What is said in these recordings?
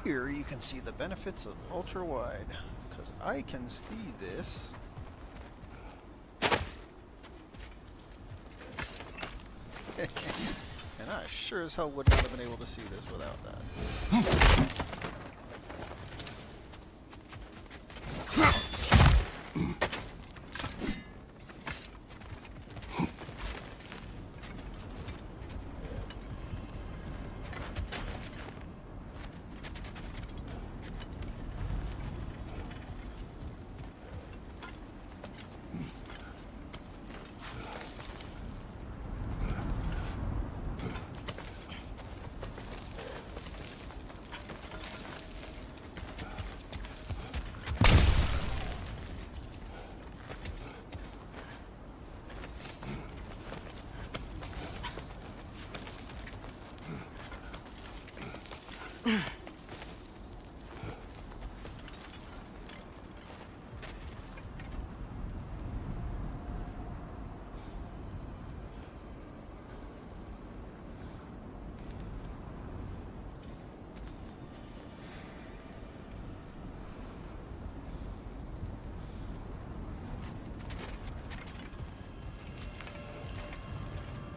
here you can see the benefits of ultra-wide, because I can see this. And I sure as hell would not have been able to see this without that.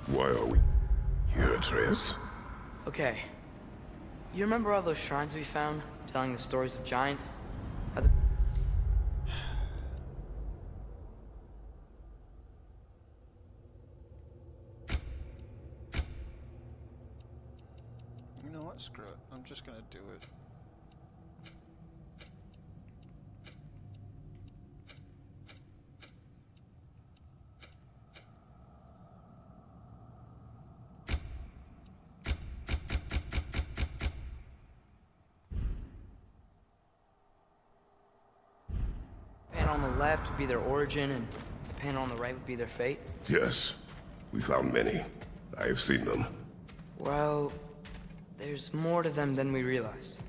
Why are we here, Atreus? Okay. You remember all those shrines we found, telling the stories of giants? How the... You know what? Screw it. I'm just gonna do it. On the left would be their origin, and the panel on the right would be their fate? Yes. We found many. I have seen them. Well, there's more to them than we realized.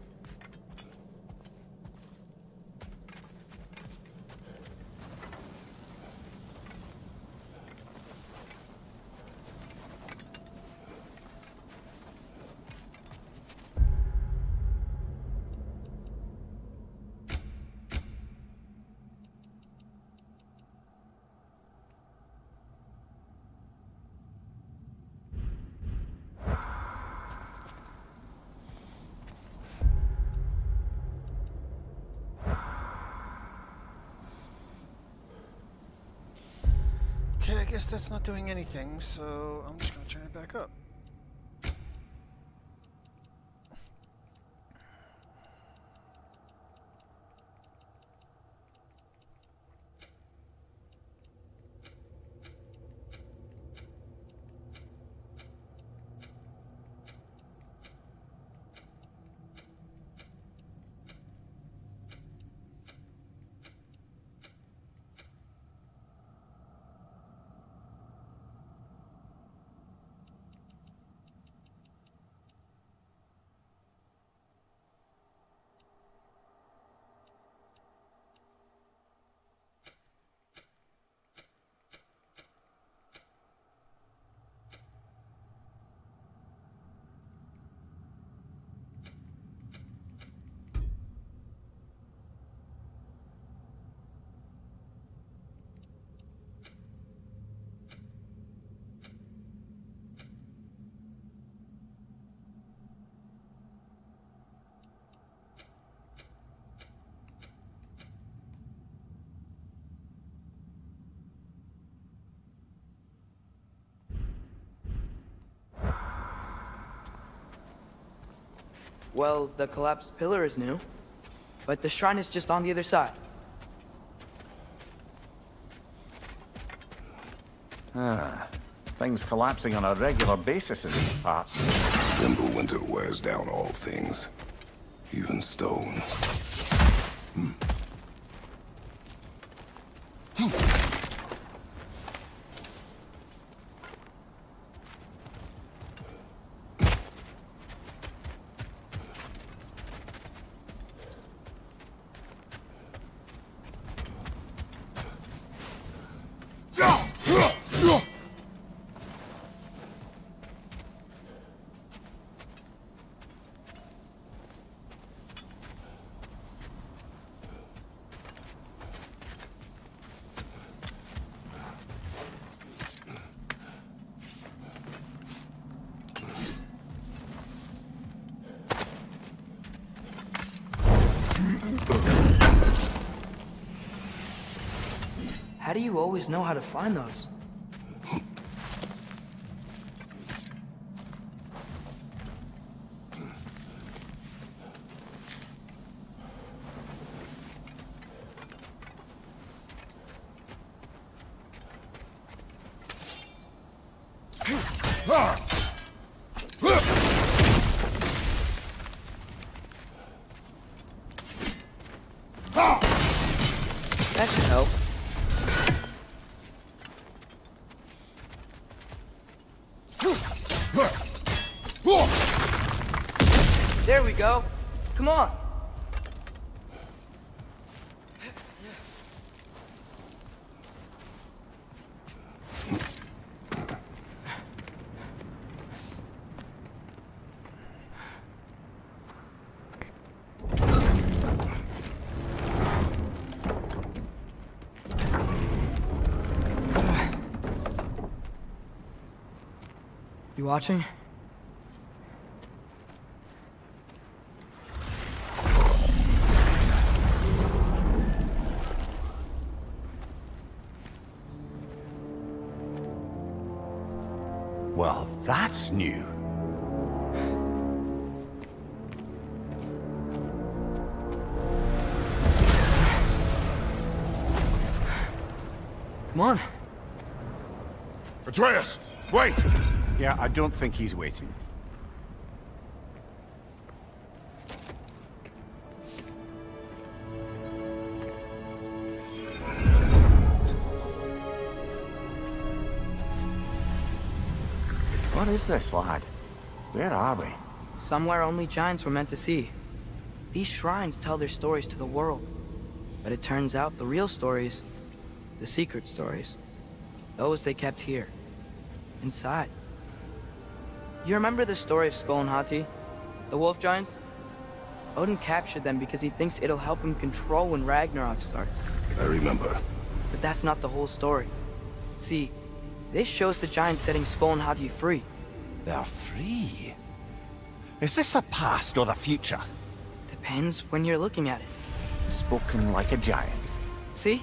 Okay, I guess that's not doing anything, so I'm just gonna turn it back up. Well, the collapsed pillar is new, but the shrine is just on the other side. Things collapsing on a regular basis in these parts. Nimble winter wears down all things, even stone. do you always know how to find those? That should help. There we go. Come on. You watching? Well, that's new. Come on. Atreus, wait! Yeah, I don't think he's waiting. What is this, lad? Where are we? Somewhere only giants were meant to see. These shrines tell their stories to the world. But it turns out the real stories, the secret stories, those they kept here, inside. You remember the story of Skull and Hati? The wolf giants? Odin captured them because he thinks it'll help him control when Ragnarok starts. I remember. But that's not the whole story. See, this shows the giants setting Skull and Hati free. They're free. Is this the past or the future? Depends when you're looking at it. Spoken like a giant. See?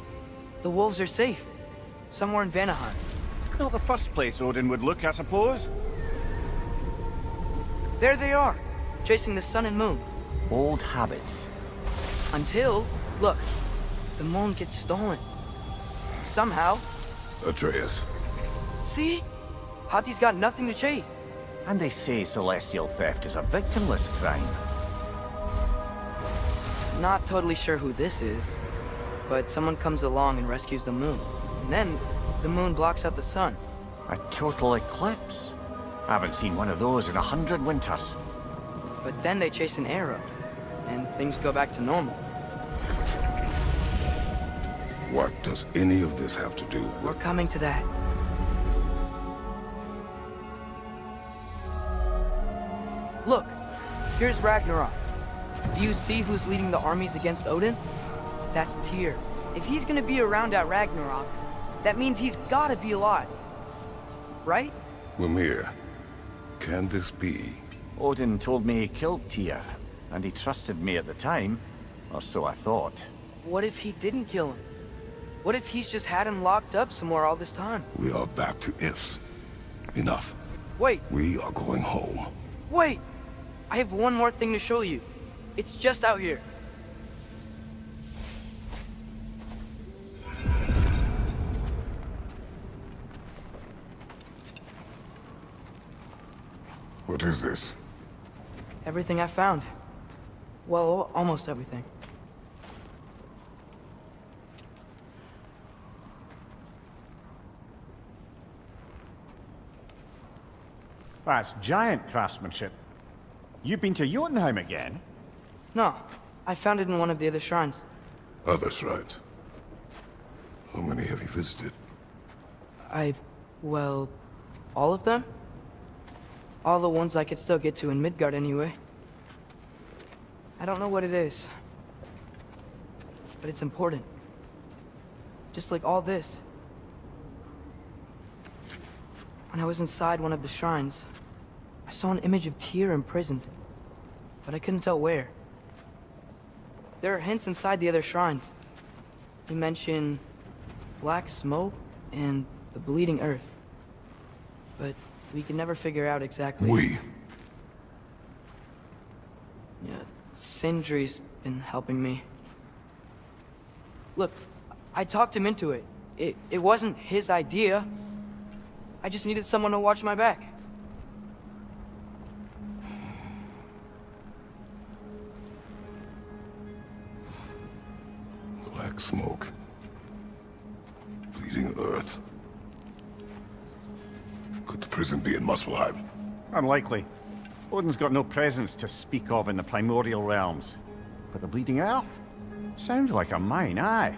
The wolves are safe. Somewhere in Vanaheim. Not the first place Odin would look, I suppose. There they are, chasing the sun and moon. Old habits. Until, look, the moon gets stolen. Somehow. Atreus. See? Hati's got nothing to chase. And they say celestial theft is a victimless crime. Not totally sure who this is, but someone comes along and rescues the moon. And then, the moon blocks out the sun. A total eclipse. I haven't seen one of those in 100 winters. But then they chase an arrow, and things go back to normal. What does any of this have to do We're with... coming to that. Look, here's Ragnarok. Do you see who's leading the armies against Odin? That's Tyr. If he's gonna be around at Ragnarok, that means he's gotta be alive. Right? Mimir, can this be? Odin told me he killed Tyr, and he trusted me at the time, or so I thought. What if he didn't kill him? What if he's just had him locked up somewhere all this time? We are back to ifs. Enough. Wait, We are going home. wait! I have one more thing to show you. It's just out here. What is this? Everything I found. Well, almost everything. That's giant craftsmanship. You've been to Jotunheim again? No, I found it in one of the other shrines. Other shrines. How many have you visited? Well, all of them? All the ones I could still get to in Midgard anyway. I don't know what it is. But it's important. Just like all this. When I was inside one of the shrines, I saw an image of Tyr imprisoned. But I couldn't tell where. There are hints inside the other shrines. They mention black smoke and the bleeding earth. But we can never figure out exactly... We? Yeah, Sindri's been helping me. Look, I talked him into it. It wasn't his idea. I just needed someone to watch my back. Black smoke. Bleeding earth. Could the prison be in Muspelheim? Unlikely. Odin's got no presence to speak of in the primordial realms. But the bleeding earth? Sounds like a mine, aye.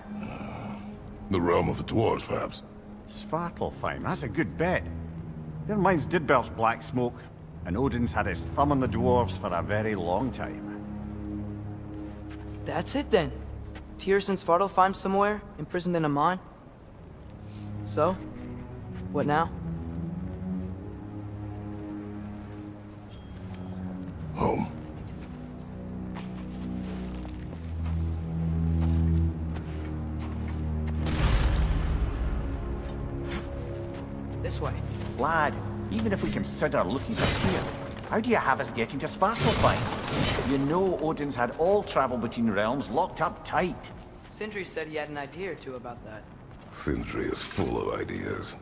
The realm of the dwarves, perhaps? Svartalfheim, that's a good bet. Their mines did belch black smoke, and Odin's had his thumb on the dwarves for a very long time. That's it then. Tyr's in Svartalfheim somewhere, imprisoned in a mine. So, what now? Home. This way. Lad, even if we consider looking for Tyr, how do you have us getting to Svartalfheim? You know Odin's had all travel between realms locked up tight. Sindri said he had an idea or two about that. Sindri is full of ideas.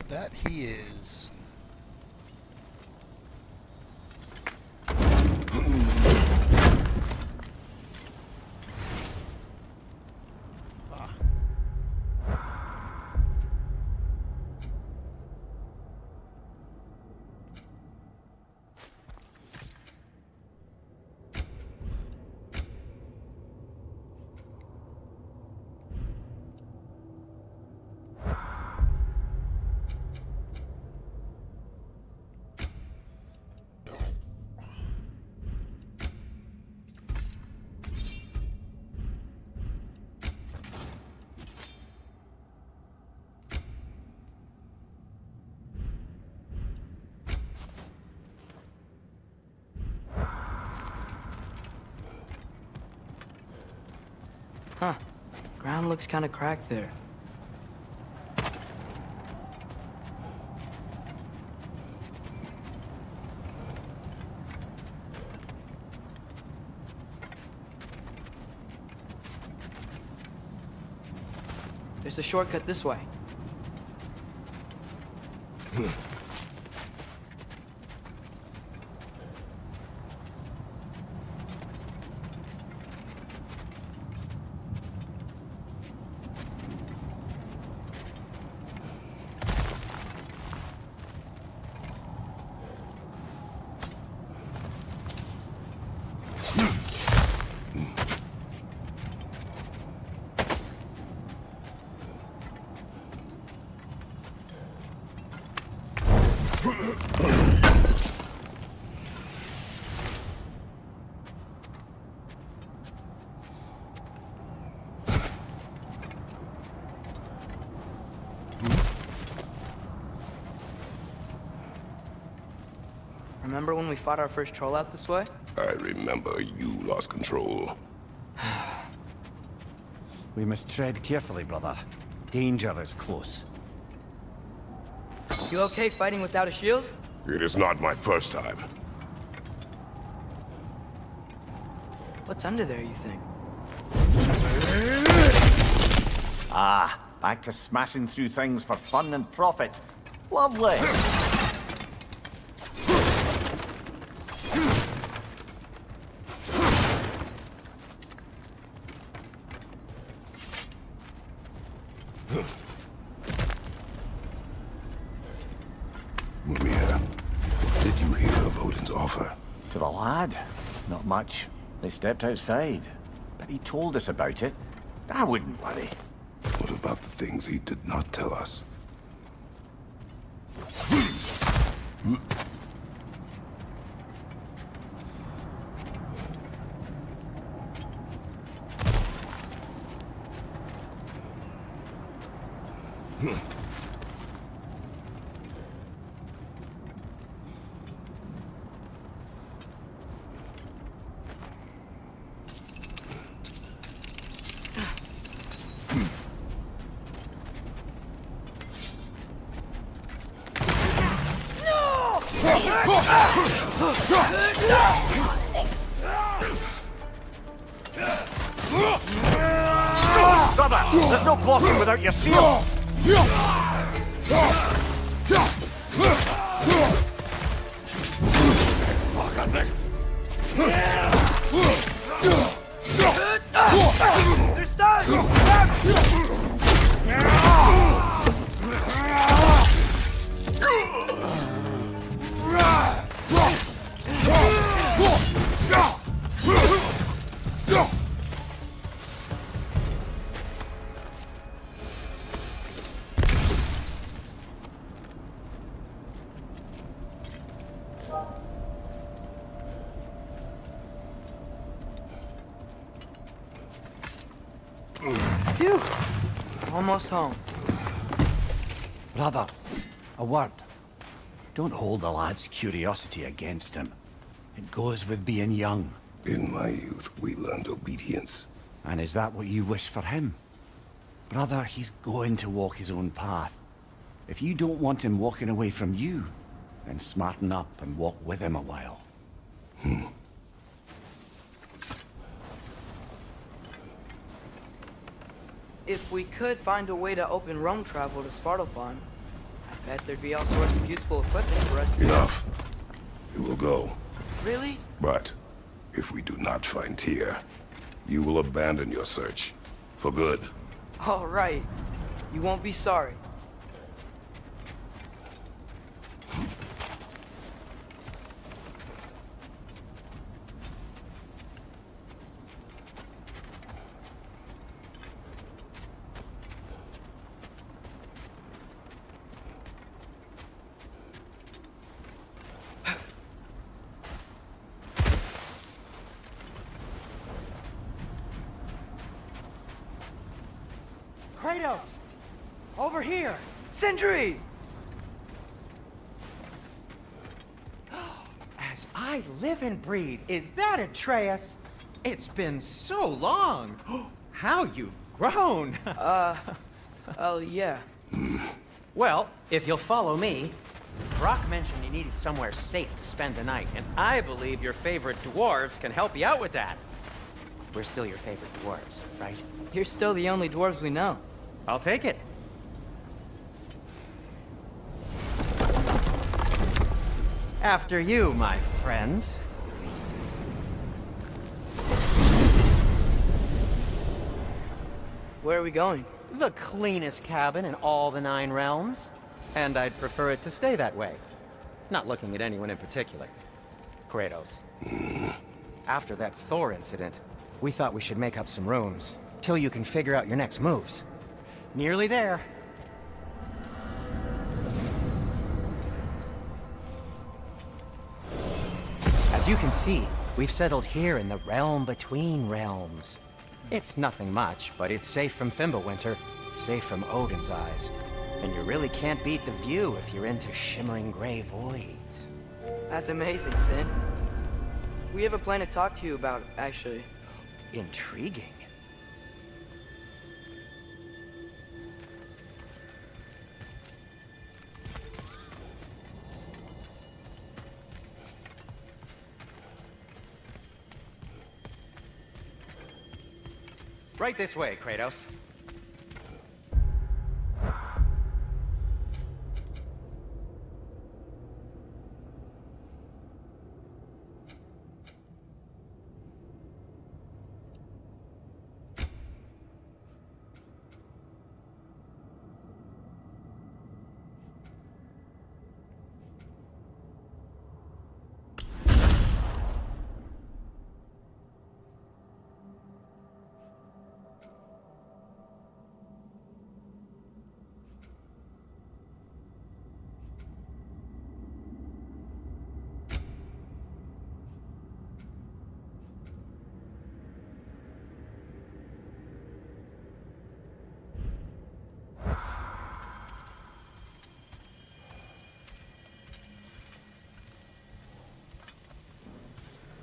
That he is. Huh. Ground looks kind of cracked there. There's a shortcut this way. Remember when we fought our first troll out this way? I remember you lost control. We must tread carefully, brother. Danger is close. You okay fighting without a shield? It is not my first time. What's under there, you think? Ah, back to smashing through things for fun and profit. Lovely! Mumia, did you hear of Odin's offer? To the lad? Not much. They stepped outside. But he told us about it. I wouldn't worry. What about the things he did not tell us? Brother, there's no blocking without your shield! They're stunned! Phew! Almost home. Brother, a word. Don't hold the lad's curiosity against him. It goes with being young. In my youth, we learned obedience. And is that what you wish for him? Brother, he's going to walk his own path. If you don't want him walking away from you, then smarten up and walk with him a while. If we could find a way to open roam travel to Svartalfheim, I bet there'd be all sorts of useful equipment for us to... Enough. We will go. Really? But if we do not find Tyr, you will abandon your search. For good. All right. You won't be sorry. Kratos! Over here! Sindri! As I live and breathe, is that Atreus? It's been so long! How you've grown! Oh, yeah. Well, if you'll follow me, Brock mentioned you needed somewhere safe to spend the night, and I believe your favorite dwarves can help you out with that. We're still your favorite dwarves, right? You're still the only dwarves we know. I'll take it. After you, my friends. Where are we going? The cleanest cabin in all the 9 realms. And I'd prefer it to stay that way. Not looking at anyone in particular. Kratos. After that Thor incident, we thought we should make up some rooms, till you can figure out your next moves. Nearly there. As you can see, we've settled here in the realm between realms. It's nothing much, but it's safe from Fimbulwinter, safe from Odin's eyes. And you really can't beat the view if you're into shimmering gray voids. That's amazing, Sin. We have a plan to talk to you about, actually. Intriguing. Right this way, Kratos.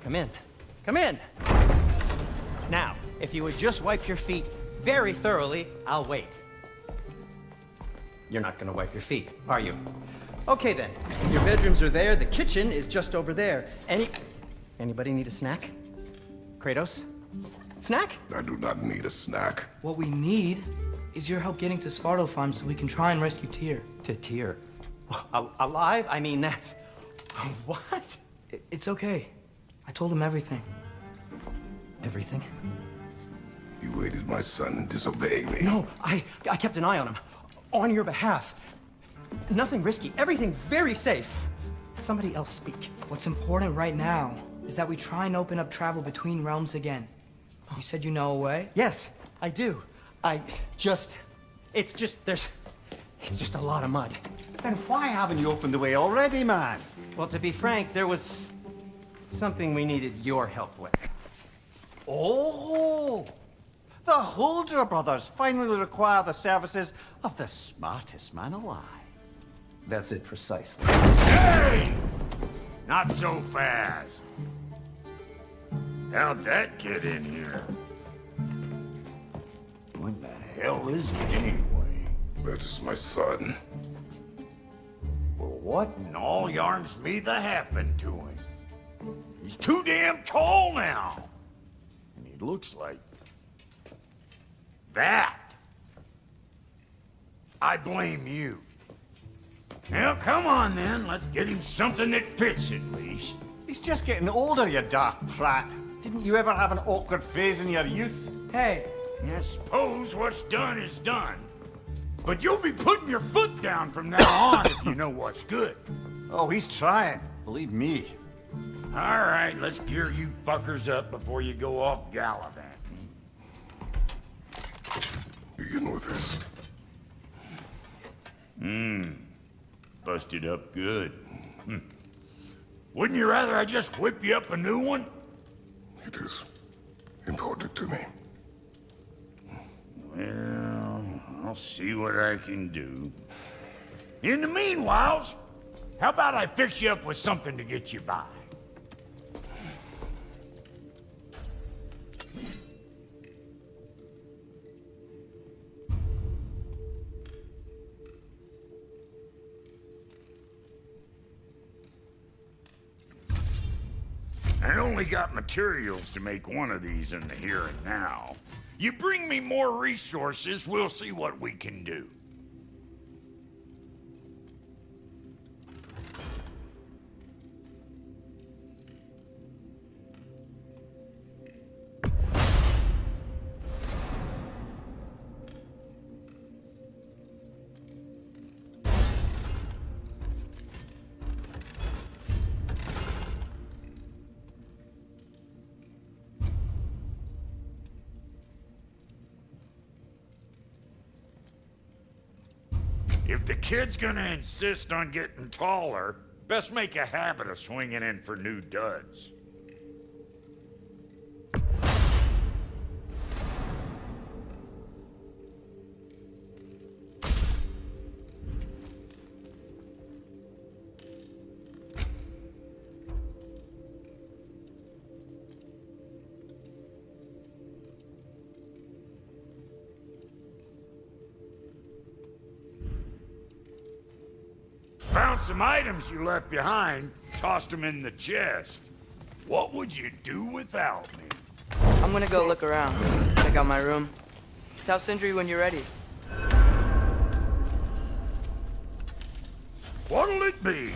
Come in. Come in! Now, if you would just wipe your feet very thoroughly, I'll wait. You're not gonna wipe your feet, are you? Okay then, your bedrooms are there, the kitchen is just over there. Anybody need a snack? Kratos? Snack? I do not need a snack. What we need is your help getting to Svartalfheim so we can try and rescue Tyr. To Tyr. Alive? I mean, that's... What? It's okay. I told him everything. Everything? You aided my son in disobeying me. No, I kept an eye on him. On your behalf. Nothing risky, everything very safe. Somebody else speak. What's important right now is that we try and open up travel between realms again. You said you know a way? Yes, I do. It's just a lot of mud. Then why haven't you opened the way already, man? Well, to be frank, there was something we needed your help with. Oh! The Holder brothers finally require the services of the smartest man alive. That's it precisely. Hey! Not so fast. How'd that get in here? What the hell is it anyway? That is my son. Well, what in all yarns me that happened to him? He's too damn tall now. And he looks like... that. I blame you. Well, come on then. Let's get him something that fits at least. He's just getting older, you daft prat. Didn't you ever have an awkward phase in your youth? Hey, I suppose what's done is done. But you'll be putting your foot down from now on if you know what's good. Oh, he's trying. Believe me. All right, let's gear you fuckers up before you go off gallivanting. Do you know this? Busted up good. Wouldn't you rather I just whip you up a new one? It is important to me. Well, I'll see what I can do. In the meanwhile, how about I fix you up with something to get you by? I only got materials to make one of these in the here and now. You bring me more resources, we'll see what we can do. If the kid's gonna insist on getting taller, best make a habit of swinging in for new duds. Found some items you left behind, tossed them in the chest. What would you do without me? I'm gonna go look around. Check out my room. Tell Sindri when you're ready. What'll it be?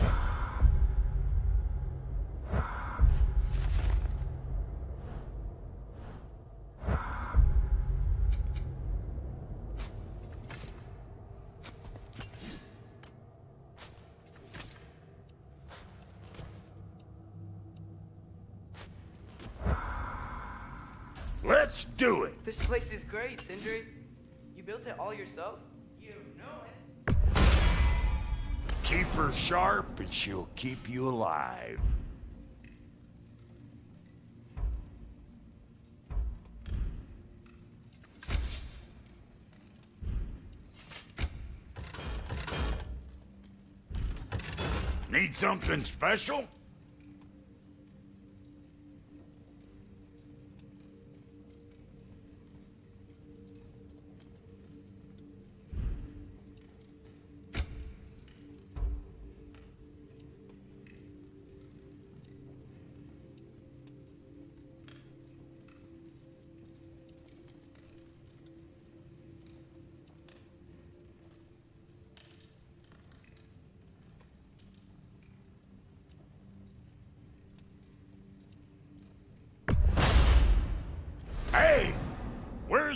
Let's do it! This place is great, Sindri. You built it all yourself? You know it. Keep her sharp and she'll keep you alive. Need something special?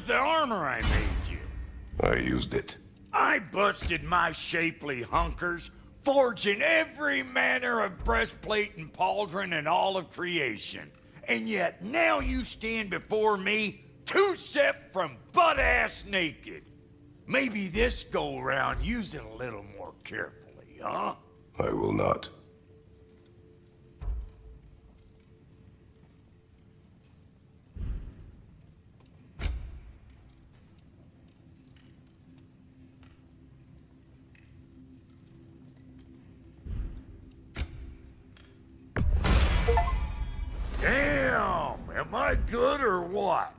the armor I made you? I used it. I busted my shapely hunkers, forging every manner of breastplate and pauldron in all of creation. And yet now you stand before me, two-step from butt-ass naked. Maybe this go-round use it a little more carefully, huh? I will not. Damn! Am I good or what?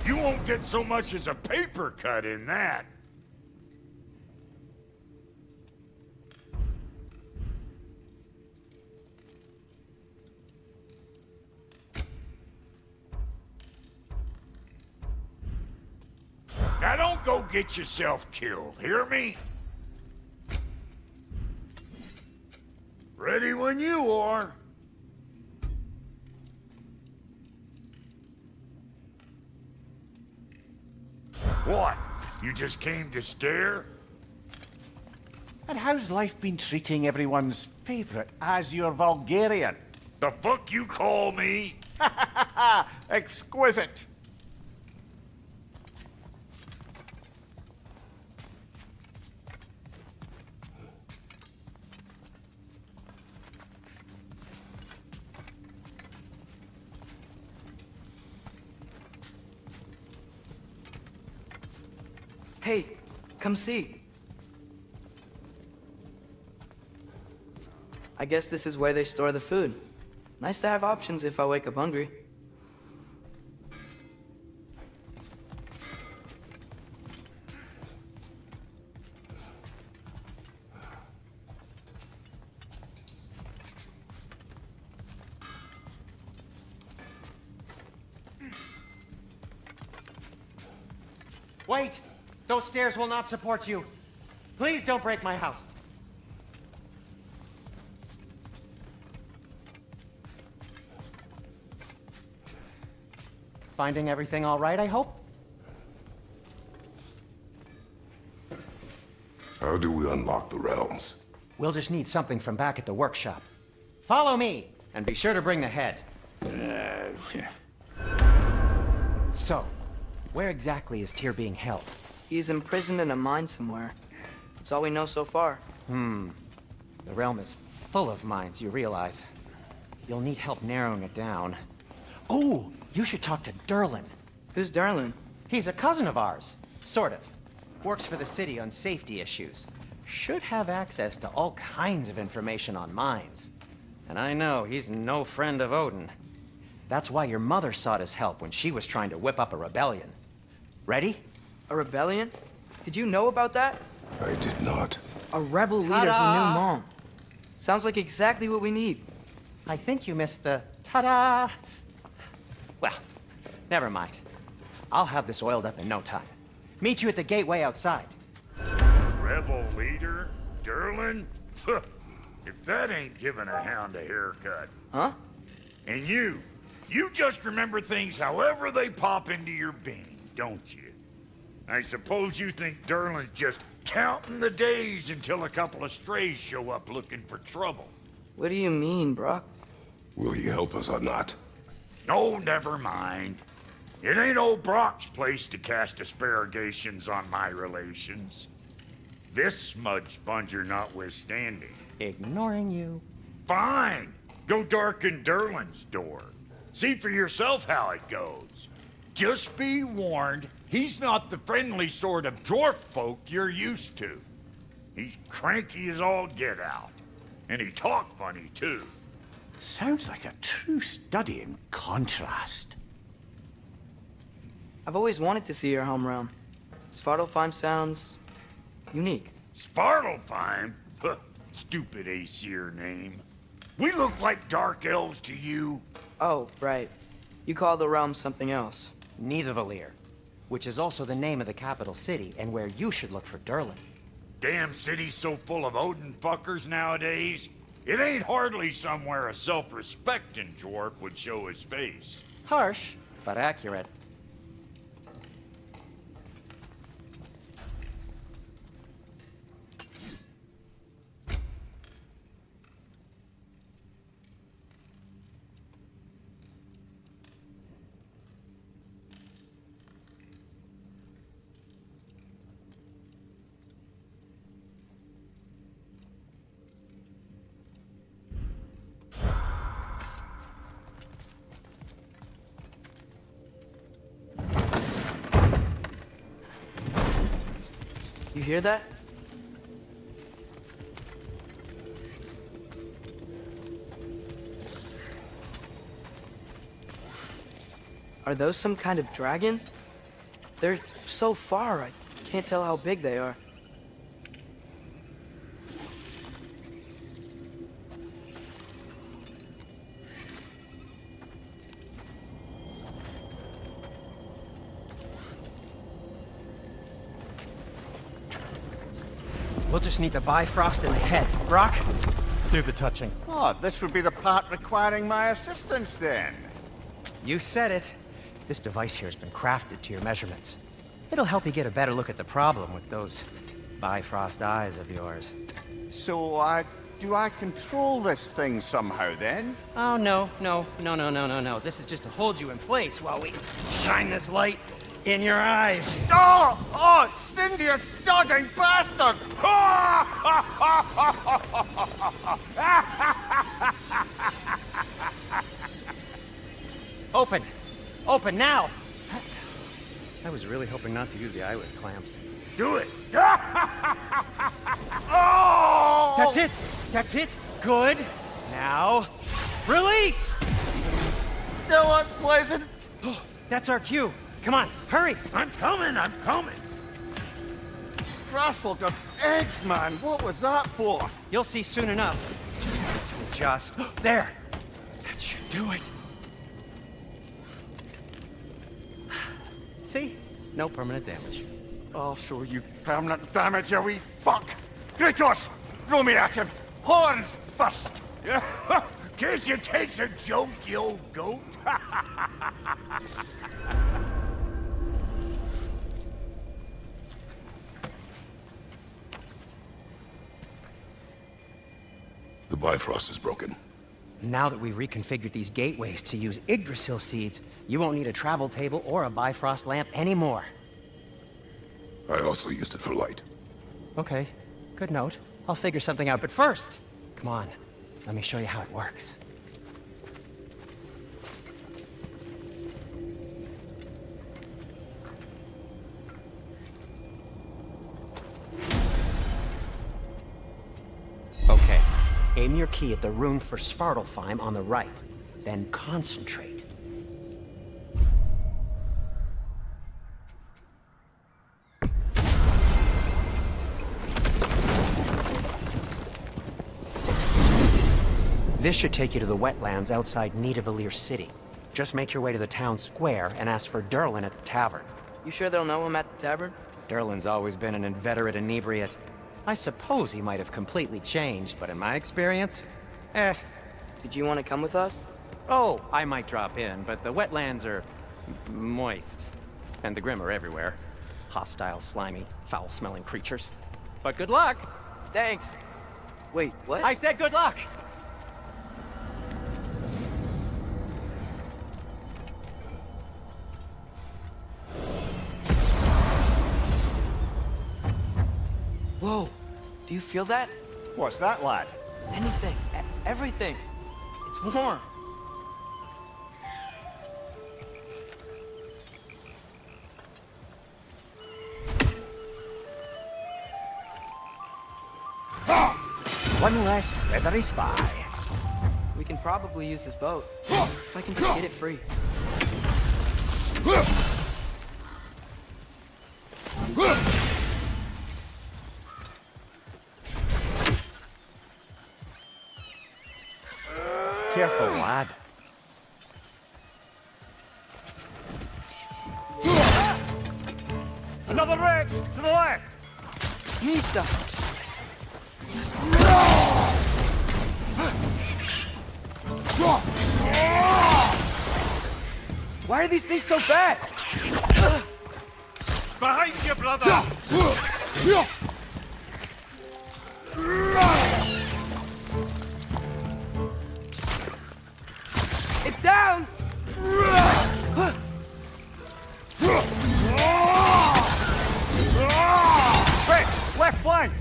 You won't get so much as a paper cut in that. Now don't go get yourself killed, hear me? Ready when you are. What? You just came to stare? And how's life been treating everyone's favorite Azure Vulgarian? The fuck you call me? Exquisite. Hey, come see. I guess this is where they store the food. Nice to have options if I wake up hungry. Wait! Those stairs will not support you. Please don't break my house. Finding everything all right, I hope? How do we unlock the realms? We'll just need something from back at the workshop. Follow me, and be sure to bring the head. So, where exactly is Tyr being held? He's imprisoned in a mine somewhere. That's all we know so far. The realm is full of mines, you realize. You'll need help narrowing it down. Oh, you should talk to Derlin. Who's Derlin? He's a cousin of ours, sort of. Works for the city on safety issues. Should have access to all kinds of information on mines. And I know he's no friend of Odin. That's why your mother sought his help when she was trying to whip up a rebellion. Ready? A rebellion? Did you know about that? I did not. A rebel leader who knew Mom. Sounds like exactly what we need. I think you missed the ta-da. Well, never mind. I'll have this oiled up in no time. Meet you at the gateway outside. Rebel leader? Derlin? If that ain't giving a hound a haircut. Huh? And you just remember things however they pop into your being, don't you? I suppose you think Derlin's just counting the days until a couple of strays show up looking for trouble. What do you mean, Brock? Will he help us or not? No, never mind. It ain't old Brock's place to cast aspersions on my relations. This smudge sponger notwithstanding. Ignoring you. Fine. Go darken Derlin's door. See for yourself how it goes. Just be warned, He's not the friendly sort of dwarf folk you're used to. He's cranky as all get out. And he talk funny, too. Sounds like a true study in contrast. I've always wanted to see your home realm. Svartalfheim sounds unique. Svartalfheim? Huh, stupid Aesir name. We look like dark elves to you. Oh, right. You call the realm something else. Nidavellir, which is also the name of the capital city and where you should look for Durlin. Damn city's so full of Odin fuckers nowadays. It ain't hardly somewhere a self-respecting dwarf would show his face. Harsh, but accurate. You hear that? Are those some kind of dragons? They're so far, I can't tell how big they are. We'll just need the Bifrost in the head. Brock, do the touching. Oh, this would be the part requiring my assistance then. You said it. This device here has been crafted to your measurements. It'll help you get a better look at the problem with those Bifrost eyes of yours. So, do I control this thing somehow then? Oh, no. This is just to hold you in place while we shine this light in your eyes. Oh, Cindy, you sodding bastard! Open! Open now! I was really hoping not to use the eyelid clamps. Do it! Oh! That's it! That's it! Good! Now, release! Still unpleasant. That's our cue. Come on, hurry! I'm coming! Grassful of eggs, man. What was that for? You'll see soon enough. Just there. That should do it. See? No permanent damage. I'll show you permanent damage, you wee fuck. Kratos, throw me at him. Horns first. Guess you takes a joke, you old goat. The Bifrost is broken. Now that we've reconfigured these gateways to use Yggdrasil seeds, you won't need a travel table or a Bifrost lamp anymore. I also used it for light. Okay, good note. I'll figure something out, but first, come on, let me show you how it works. Okay, aim your key at the rune for Svartalfheim on the right, then concentrate. This should take you to the wetlands outside Nidavellir City. Just make your way to the town square and ask for Durlin at the tavern. You sure they'll know him at the tavern? Durlin's always been an inveterate inebriate. I suppose he might have completely changed, but in my experience, Did you want to come with us? Oh, I might drop in, but the wetlands are moist. And the Grim are everywhere. Hostile, slimy, foul-smelling creatures. But good luck! Thanks. Wait, what? I said good luck! Whoa, do you feel that? What's that, lad? Anything, everything. It's warm. One less feathery spy. We can probably use this boat. If I can just get it free. Careful, lad. Another wreck to the left. Mista! Why are these things so fast? Behind you, brother! It's down! Quick, left flank.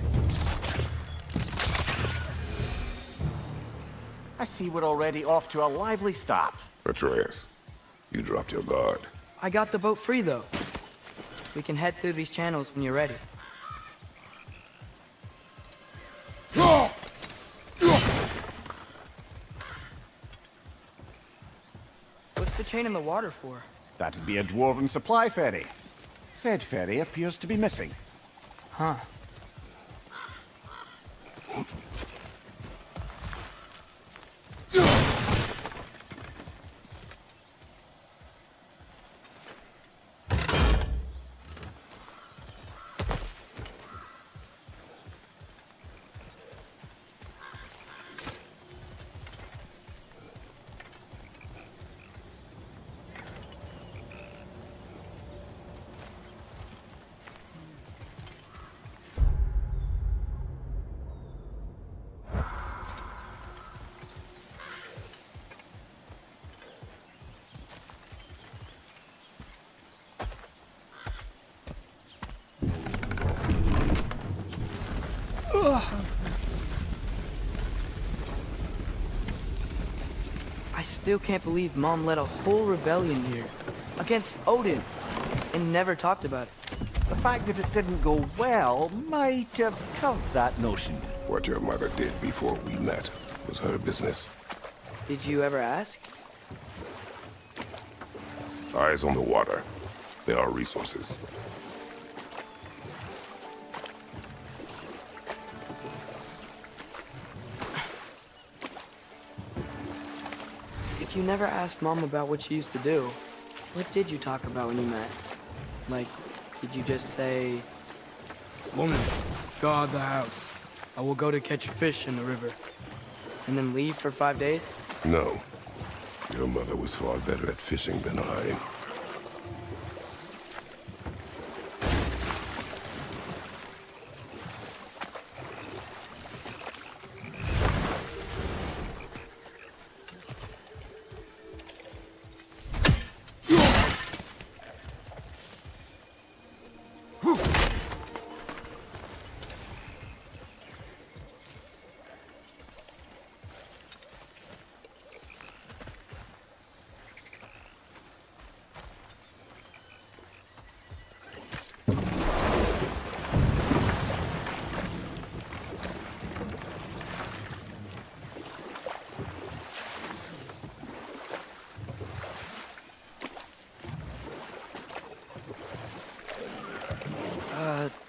I see we're already off to a lively start. Atreus, you dropped your guard. I got the boat free, though. We can head through these channels when you're ready. What's the chain in the water for? That'd be a dwarven supply ferry. Said ferry appears to be missing. Huh. I still can't believe Mom led a whole rebellion here against Odin and never talked about it. The fact that it didn't go well might have curved that notion. What your mother did before we met was her business. Did you ever ask? Eyes on the water. There are resources. If you never asked Mom about what she used to do, what did you talk about when you met? Like, did you just say, "Woman, guard the house. I will go to catch fish in the river," and then leave for 5 days? No. Your mother was far better at fishing than I.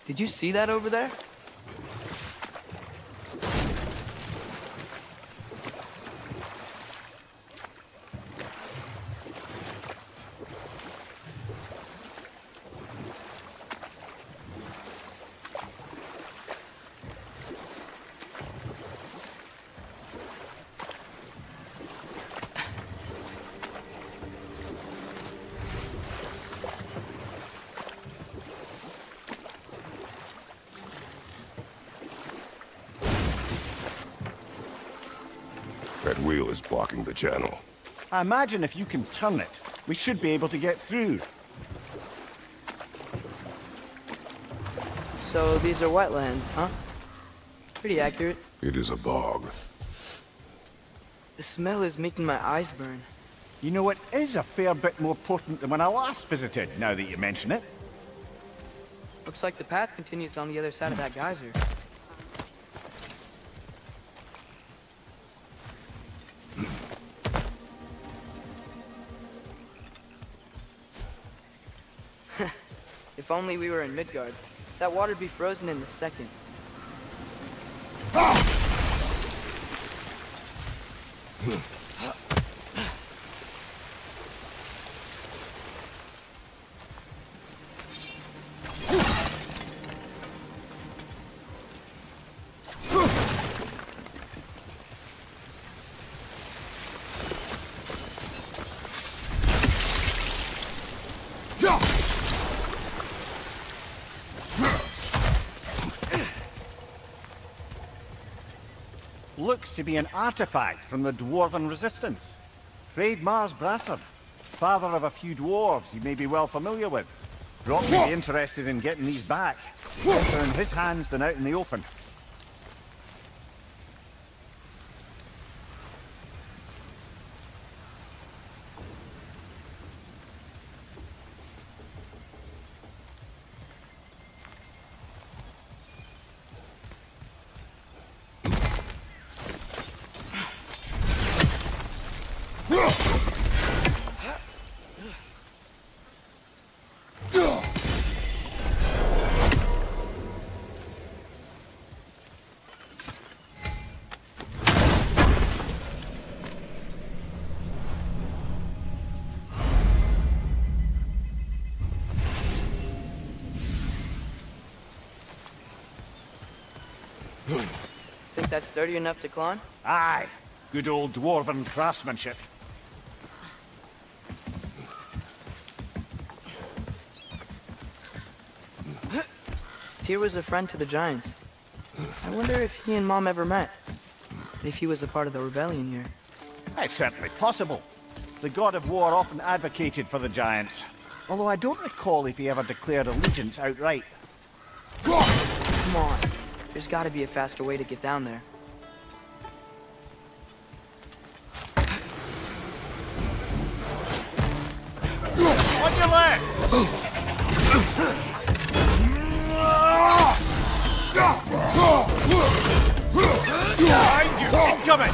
Did you see that over there? That wheel is blocking the channel. I imagine if you can turn it, we should be able to get through. So these are wetlands, huh? Pretty accurate. It is a bog. The smell is making my eyes burn. You know, it is a fair bit more potent than when I last visited, now that you mention it. Looks like the path continues on the other side of that geyser. If only we were in Midgard. That water'd be frozen in a second. Looks to be an artifact from the Dwarven Resistance. Hreidmar's Brassard, father of a few dwarves you may be well familiar with. Brock may be interested in getting these back. Better in his hands than out in the open. Think that's sturdy enough to climb? Aye, good old Dwarven craftsmanship. Tyr was a friend to the Giants. I wonder if he and Mom ever met. If he was a part of the rebellion here. It's certainly possible. The god of war often advocated for the Giants. Although I don't recall if he ever declared allegiance outright. Come on. There's gotta be a faster way to get down there. On your left! Behind you! Incoming!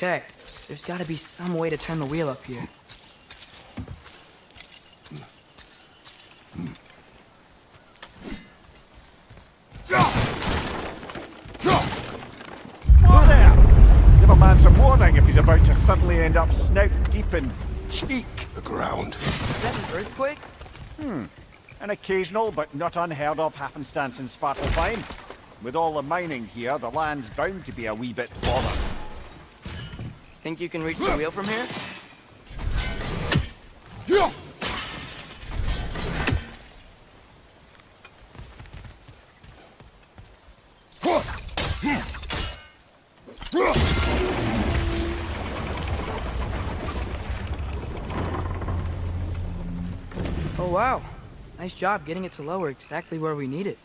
Okay, there's gotta be some way to turn the wheel up here. Whoa there! Give a man some warning if he's about to suddenly end up snout deep in cheek. The ground. Is that an earthquake? An occasional but not unheard of happenstance in Svartalfheim. With all the mining here, the land's bound to be a wee bit bothered. Think you can reach the wheel from here? Oh wow, nice job getting it to lower exactly where we need it.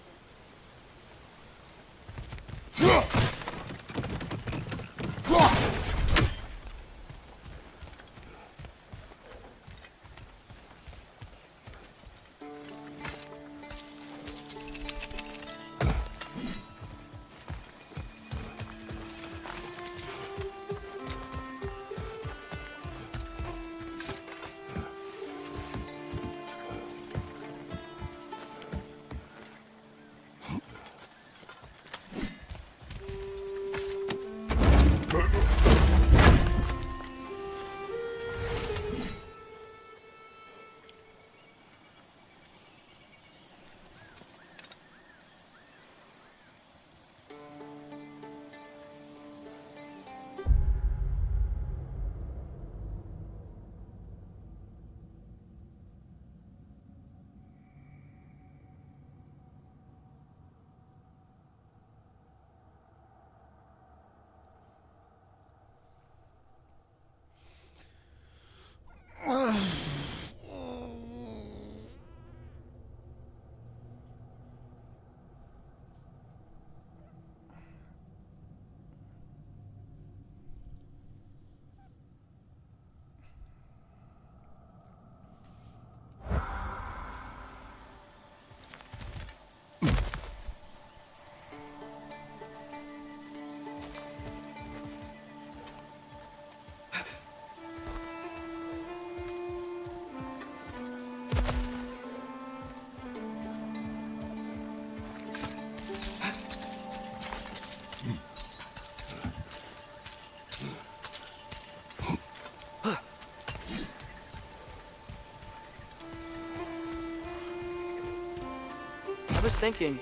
I was thinking,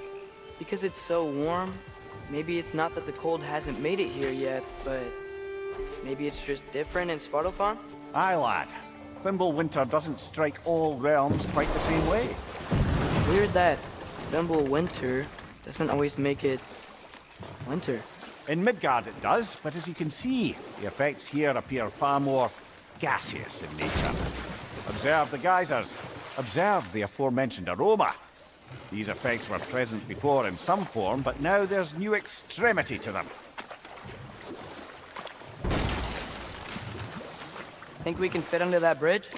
because it's so warm, maybe it's not that the cold hasn't made it here yet, but maybe it's just different in Svartalfheim? Aye, lad. Thimble winter doesn't strike all realms quite the same way. Weird that Thimble winter doesn't always make it winter. In Midgard it does, but as you can see, the effects here appear far more gaseous in nature. Observe the geysers. Observe the aforementioned aroma. These effects were present before in some form, but now there's new extremity to them. Think we can fit under that bridge?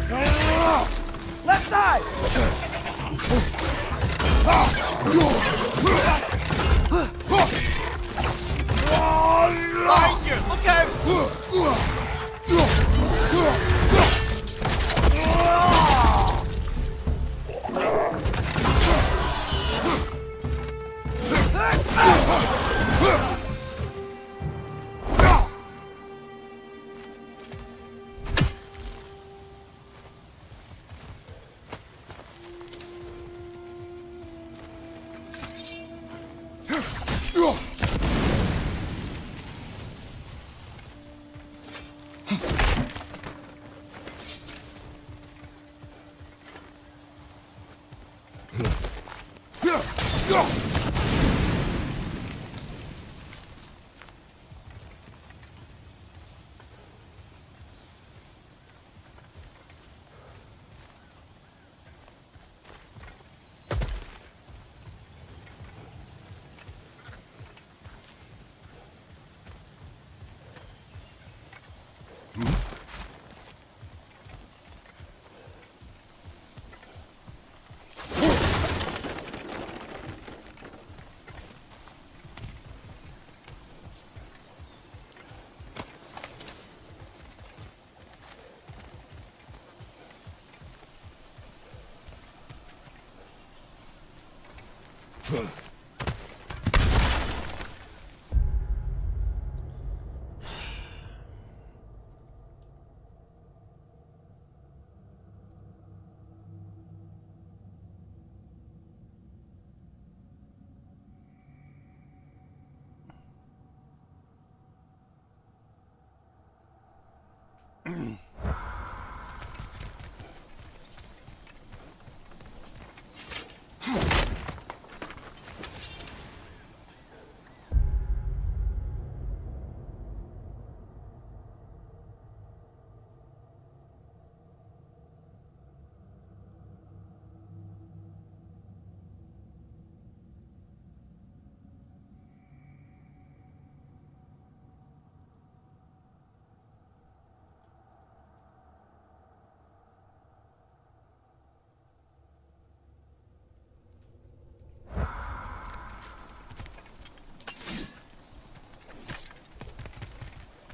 Left side! Behind you! Look out!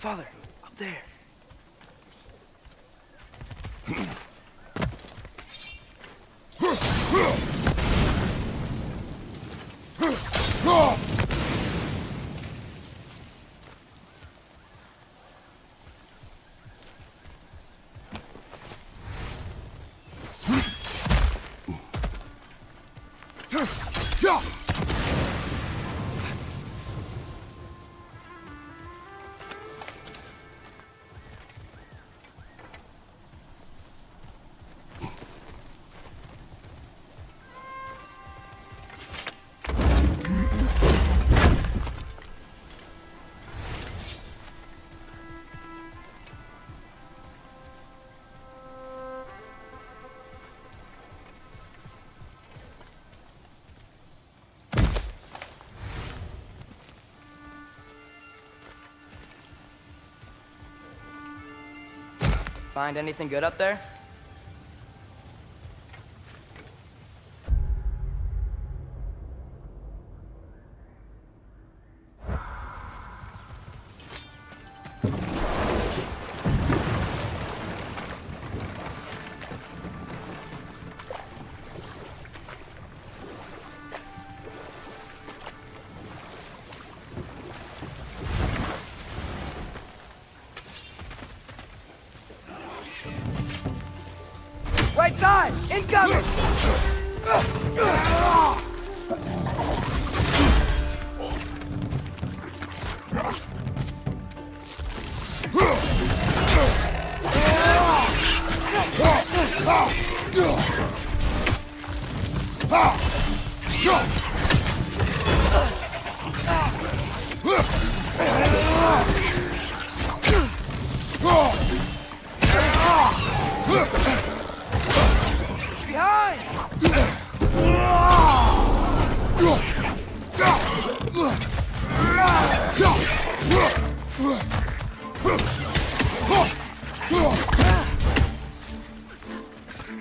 Father, up there. Find anything good up there? Right side! Incoming!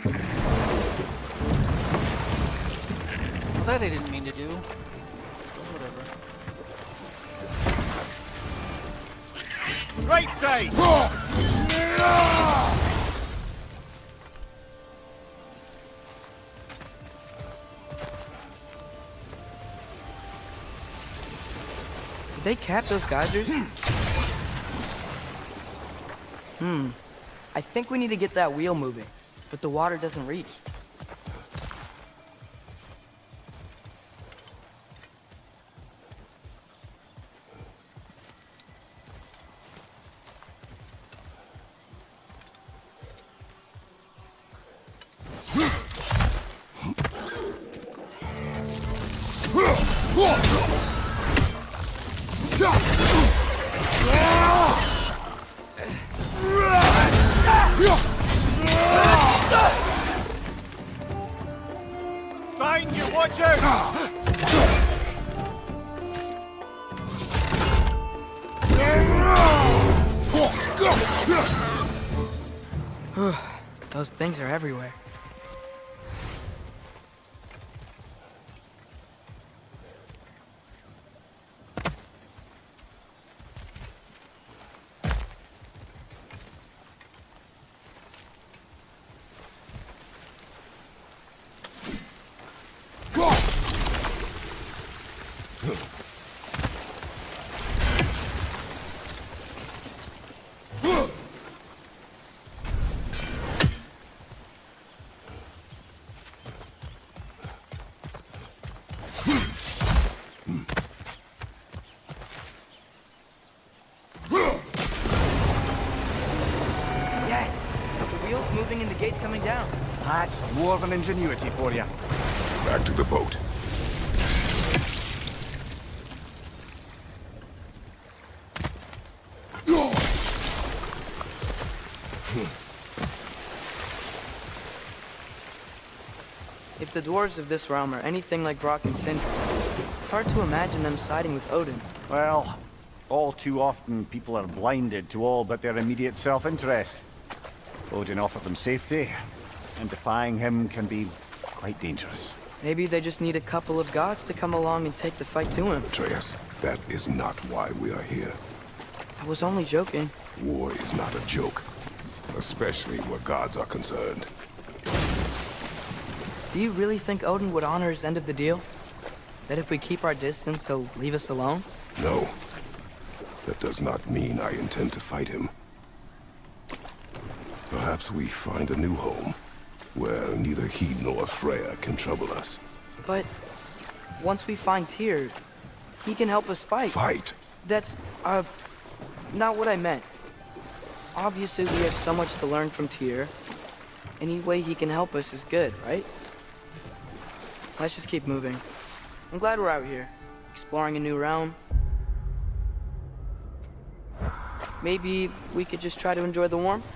Well, that I didn't mean to do. Whatever. Right side! Did they cap those geysers? I think we need to get that wheel moving, but the water doesn't reach. Find you, watch out! Those things are everywhere. Moving and the gate's coming down. That's dwarven ingenuity for you. Back to the boat. If the dwarves of this realm are anything like Brock and Sindri, it's hard to imagine them siding with Odin. Well, all too often people are blinded to all but their immediate self-interest. Odin offered them safety, and defying him can be quite dangerous. Maybe they just need a couple of gods to come along and take the fight to him. Atreus, that is not why we are here. I was only joking. War is not a joke, especially where gods are concerned. Do you really think Odin would honor his end of the deal? That if we keep our distance, he'll leave us alone? No. That does not mean I intend to fight him. Perhaps we find a new home, where neither he nor Freya can trouble us. But once we find Tyr, he can help us fight. Fight? That's, not what I meant. Obviously, we have so much to learn from Tyr. Any way he can help us is good, right? Let's just keep moving. I'm glad we're out here, exploring a new realm. Maybe we could just try to enjoy the warmth?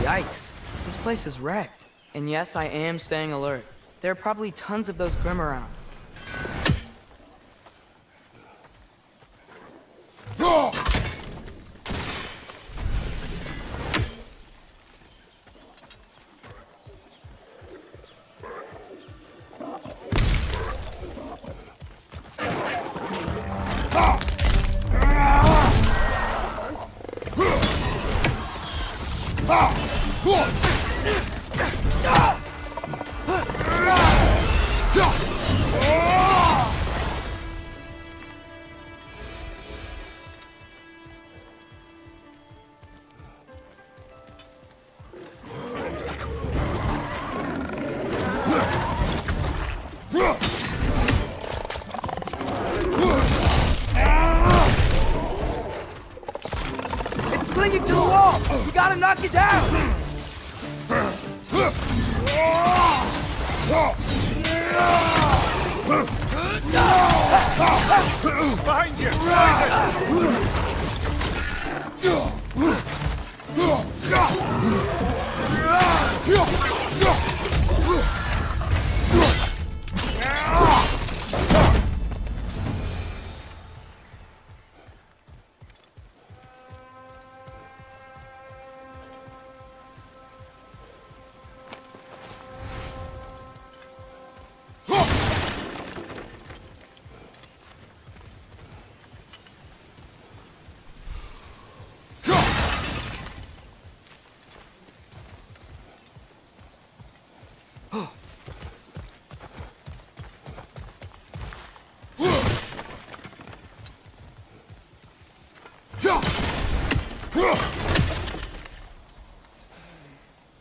Yikes. This place is wrecked. And yes, I am staying alert. There are probably tons of those Grim around. Behind you!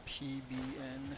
PBN.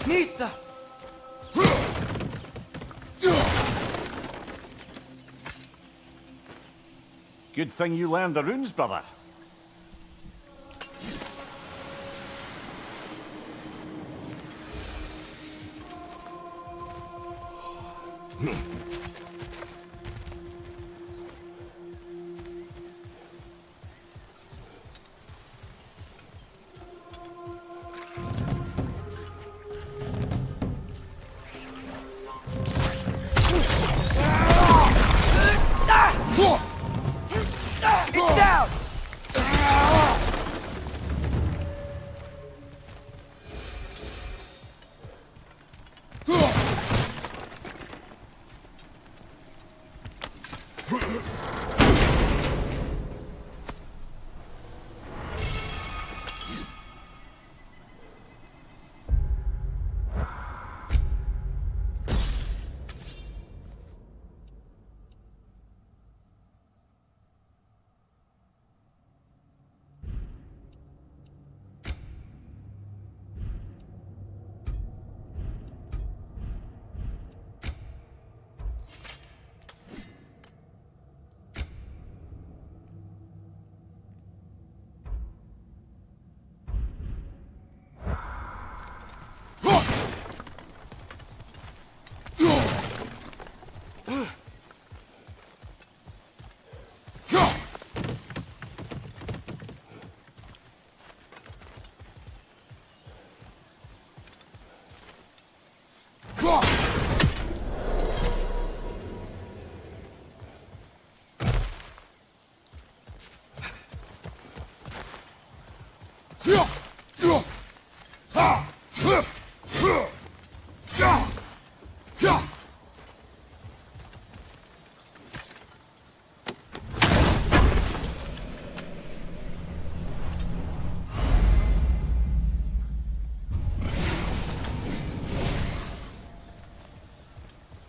Nista! Good thing you learned the runes, brother. It's down!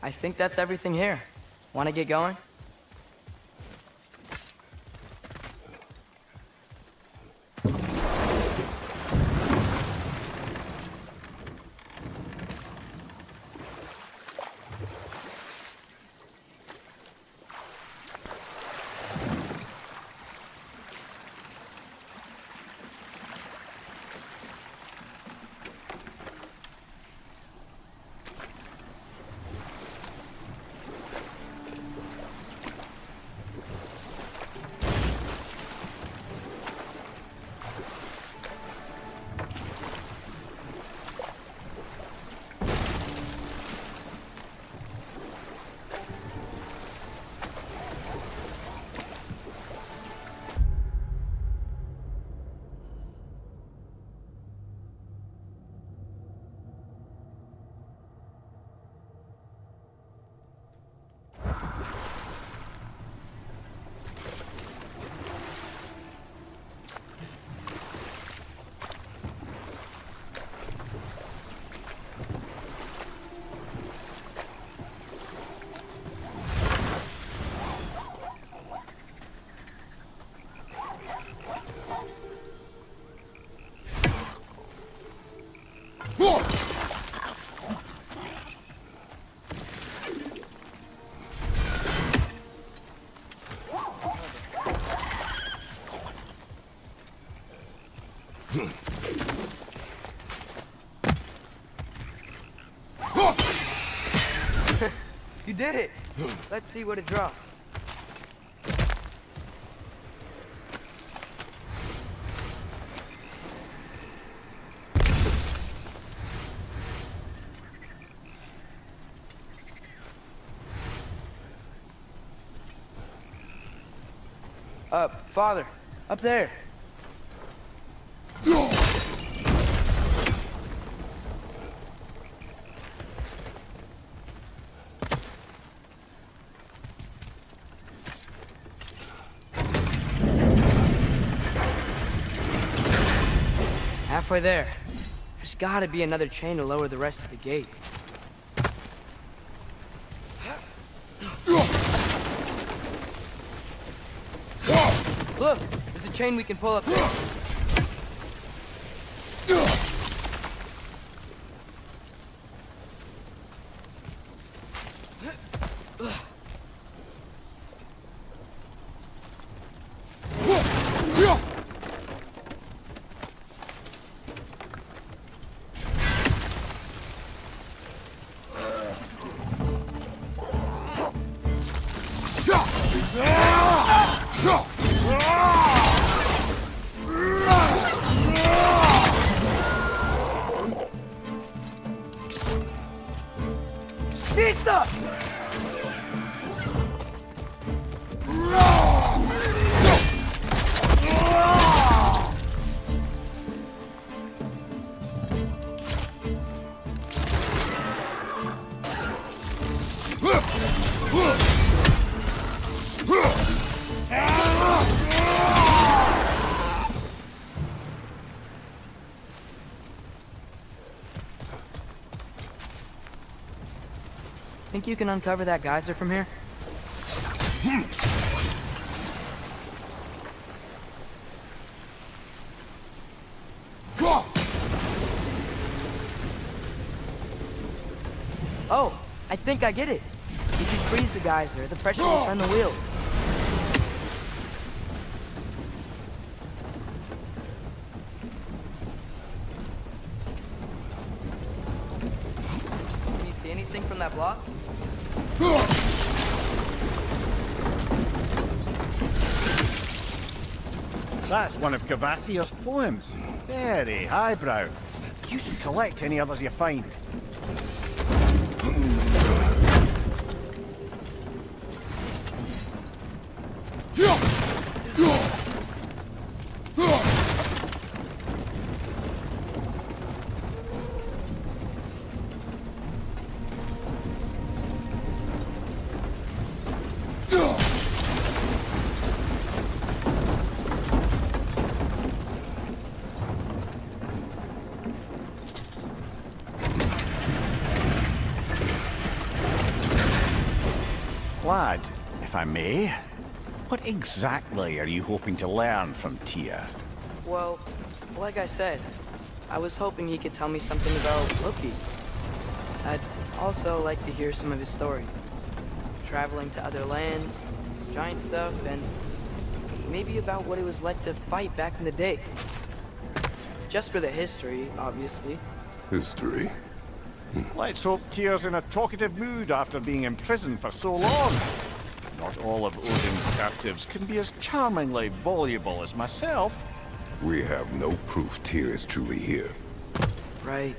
I think that's everything here. Want to get going? You did it! Let's see what it dropped. Father, up there. Halfway there. There's gotta be another chain to lower the rest of the gate. Look, there's a chain we can pull up there. Think you can uncover that geyser from here? Oh, I think I get it. If you freeze the geyser, the pressure will turn the wheel. Can you see anything from that block? That's one of Cavassier's poems. Very highbrow. You should collect any others you find. Lad, if I may, what exactly are you hoping to learn from Tyr? Well, like I said, I was hoping he could tell me something about Loki. I'd also like to hear some of his stories. Traveling to other lands, giant stuff, and maybe about what it was like to fight back in the day. Just for the history, obviously. History? Let's hope Tyr's in a talkative mood after being in prison for so long. Not all of Odin's captives can be as charmingly voluble as myself. We have no proof Tyr is truly here. Right.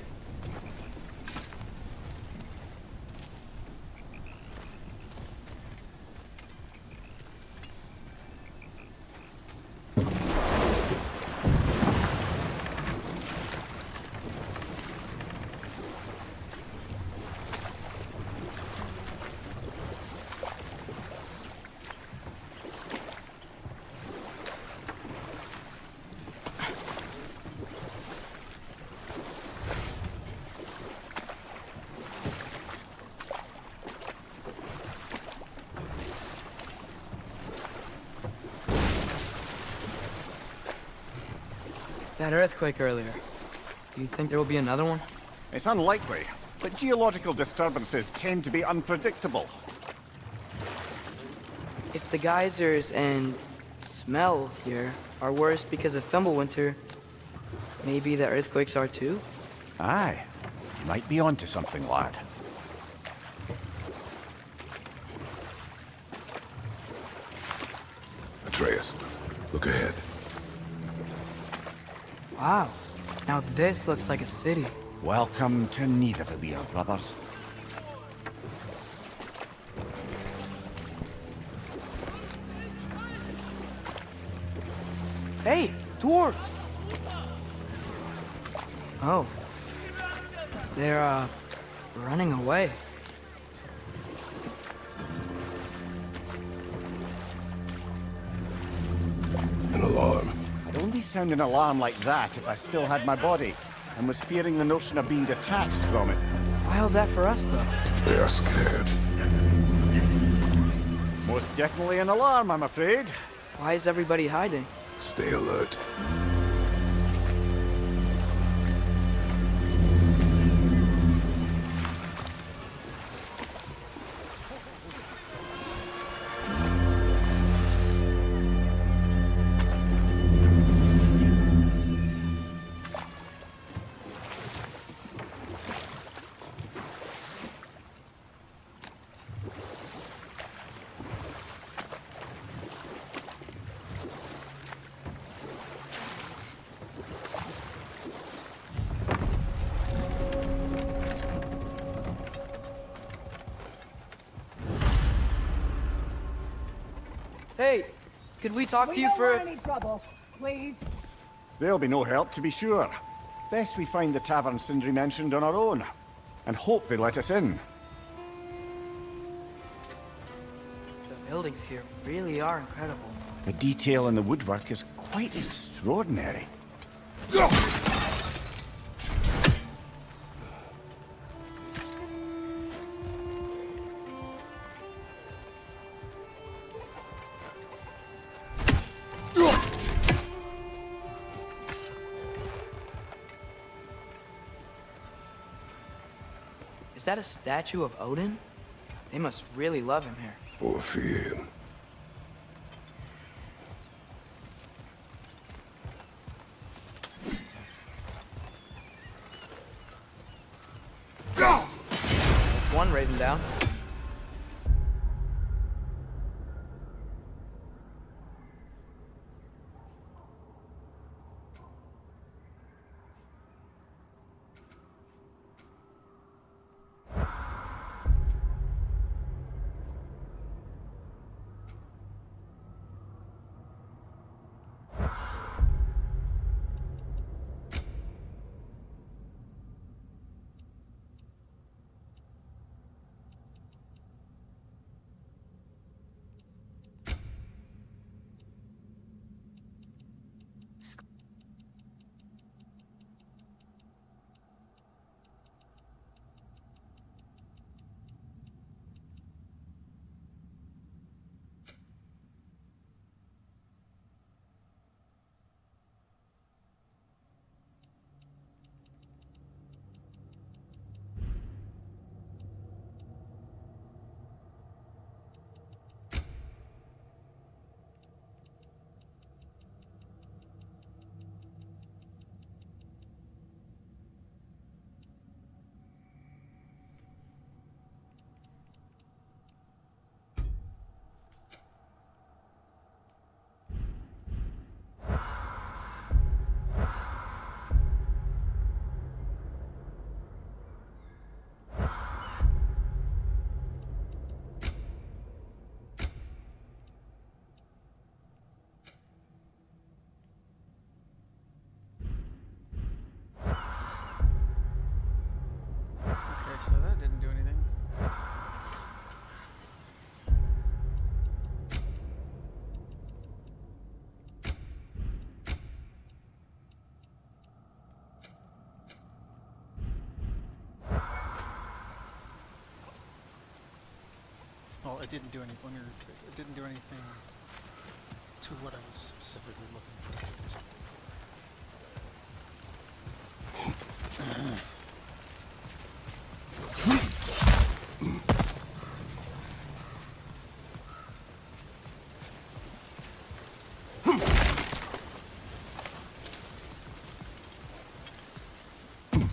That earthquake earlier. Do you think there will be another one? It's unlikely, but geological disturbances tend to be unpredictable. If the geysers and smell here are worse because of Fimbulwinter, maybe the earthquakes are too? Aye, you might be onto something, lad. Atreus, look ahead. Wow. Now this looks like a city. Welcome to Nidavellir, brothers. Hey, dwarves! Oh. They're, running away. An alarm. I'd only sound an alarm like that if I still had my body, and was fearing the notion of being detached from it. Why hold that for us, though? They are scared. Most definitely an alarm, I'm afraid. Why is everybody hiding? Stay alert. Hey, could we talk to you for any trouble, please. There'll be no help, to be sure. Best we find the tavern Sindri mentioned on our own, and hope they let us in. The buildings here really are incredible. The detail in the woodwork is quite extraordinary. Is that a statue of Odin? They must really love him here. Or fear him. One raven down. Okay, so that didn't do anything. Well, it didn't do any. Wonder if it didn't do anything to what I was specifically looking for it to do.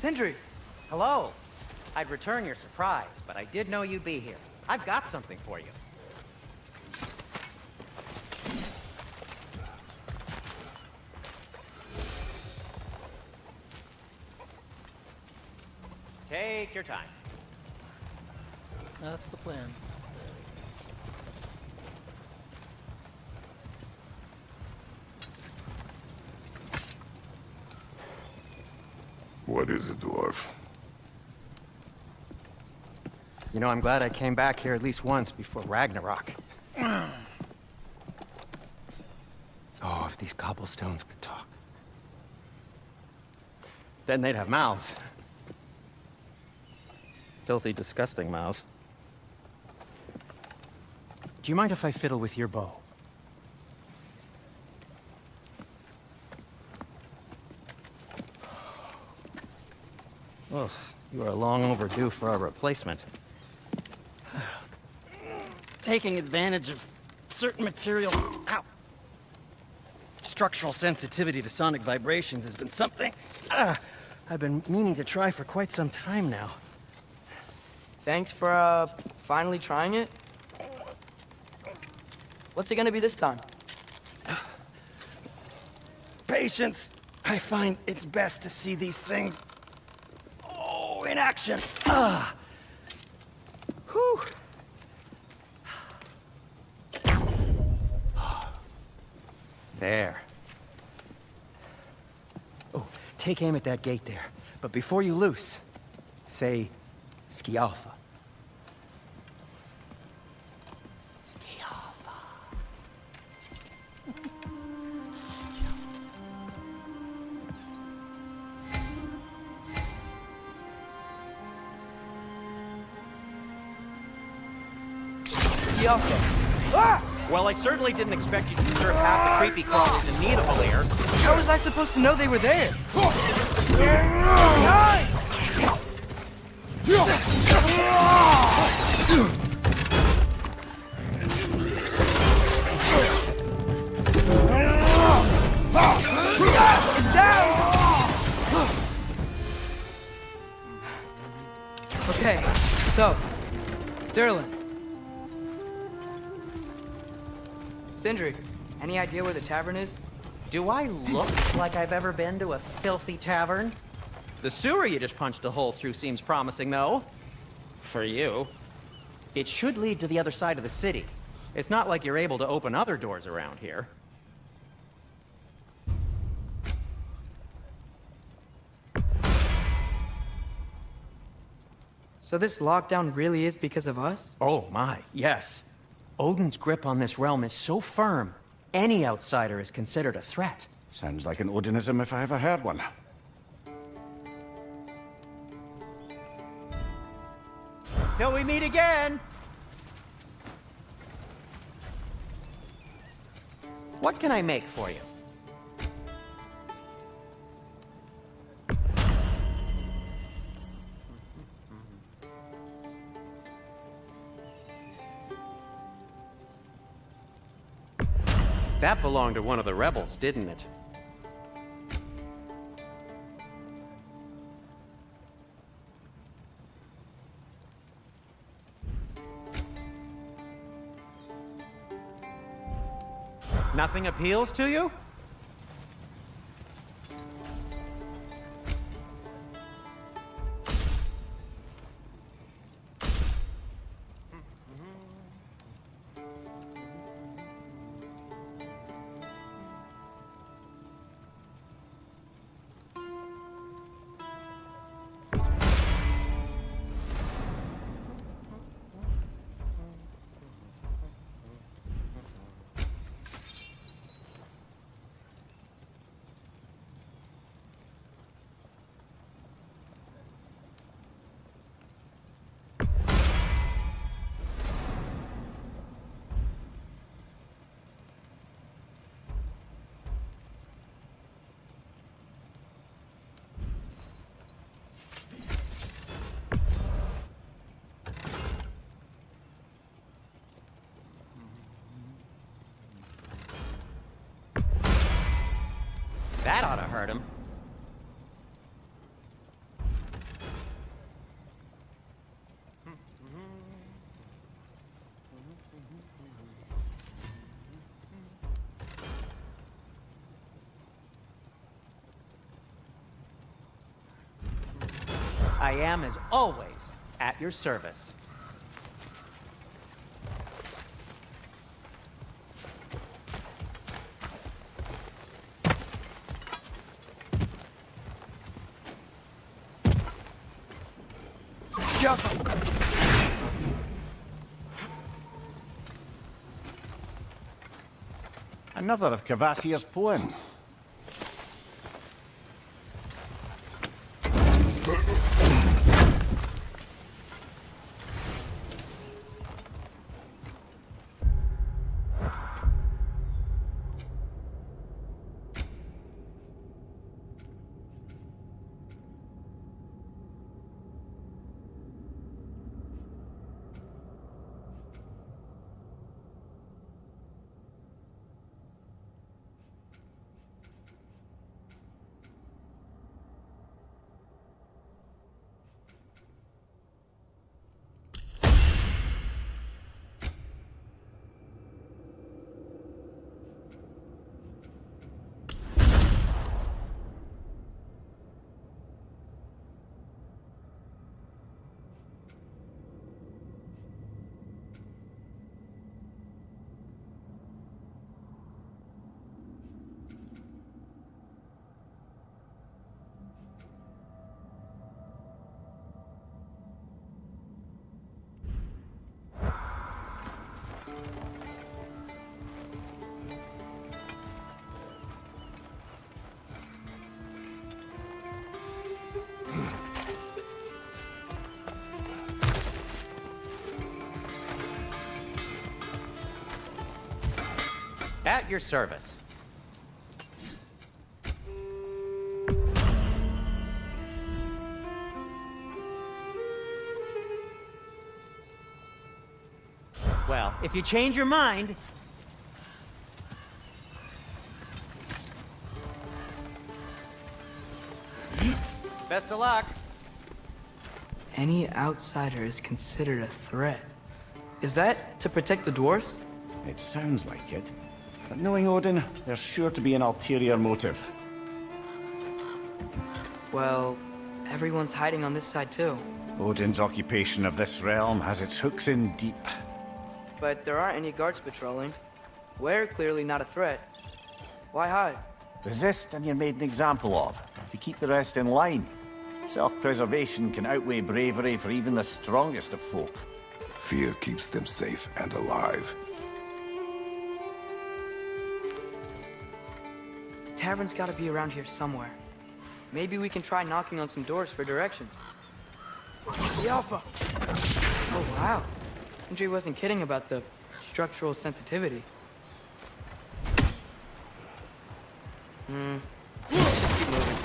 Sindri! Hello. I'd return your surprise, but I did know you'd be here. I've got something for you. Take your time. That's the plan. What is it, dwarf? You know, I'm glad I came back here at least once before Ragnarok. Oh, if these cobblestones could talk. Then they'd have mouths. Filthy, disgusting mouths. Do you mind if I fiddle with your bow? Oh, you are long overdue for a replacement. Taking advantage of certain material... Ow! Structural sensitivity to sonic vibrations has been something I've been meaning to try for quite some time now. Thanks for, finally trying it. What's it gonna be this time? Patience. I find it's best to see these things, in action. Whew. There. Oh, take aim at that gate there. But before you loose, say, Ski Alpha. Ski Alpha. Ski Alpha. Ah! Well, I certainly didn't expect you to disturb half the creepy crawlies in need of a lair. How was I supposed to know they were there? Okay, so, Derlin. Sindri, any idea where the tavern is? Do I look like I've ever been to a filthy tavern? The sewer you just punched a hole through seems promising, though. For you. It should lead to the other side of the city. It's not like you're able to open other doors around here. So this lockdown really is because of us? Oh my, yes. Odin's grip on this realm is so firm, any outsider is considered a threat. Sounds like an Odinism if I ever heard one. Till we meet again! What can I make for you? That belonged to one of the rebels, didn't it? Nothing appeals to you? That ought to hurt him. I am, as always, at your service. Another of Cavassier's poems. At your service. Well, if you change your mind... Best of luck. Any outsider is considered a threat. Is that to protect the dwarves? It sounds like it. But knowing Odin, there's sure to be an ulterior motive. Well, everyone's hiding on this side too. Odin's occupation of this realm has its hooks in deep. But there aren't any guards patrolling. We're clearly not a threat. Why hide? Resist and you're made an example of, to keep the rest in line. Self-preservation can outweigh bravery for even the strongest of folk. Fear keeps them safe and alive. The tavern's gotta be around here somewhere. Maybe we can try knocking on some doors for directions. The Alpha! Oh wow. Sindri wasn't kidding about the structural sensitivity. Just keep moving.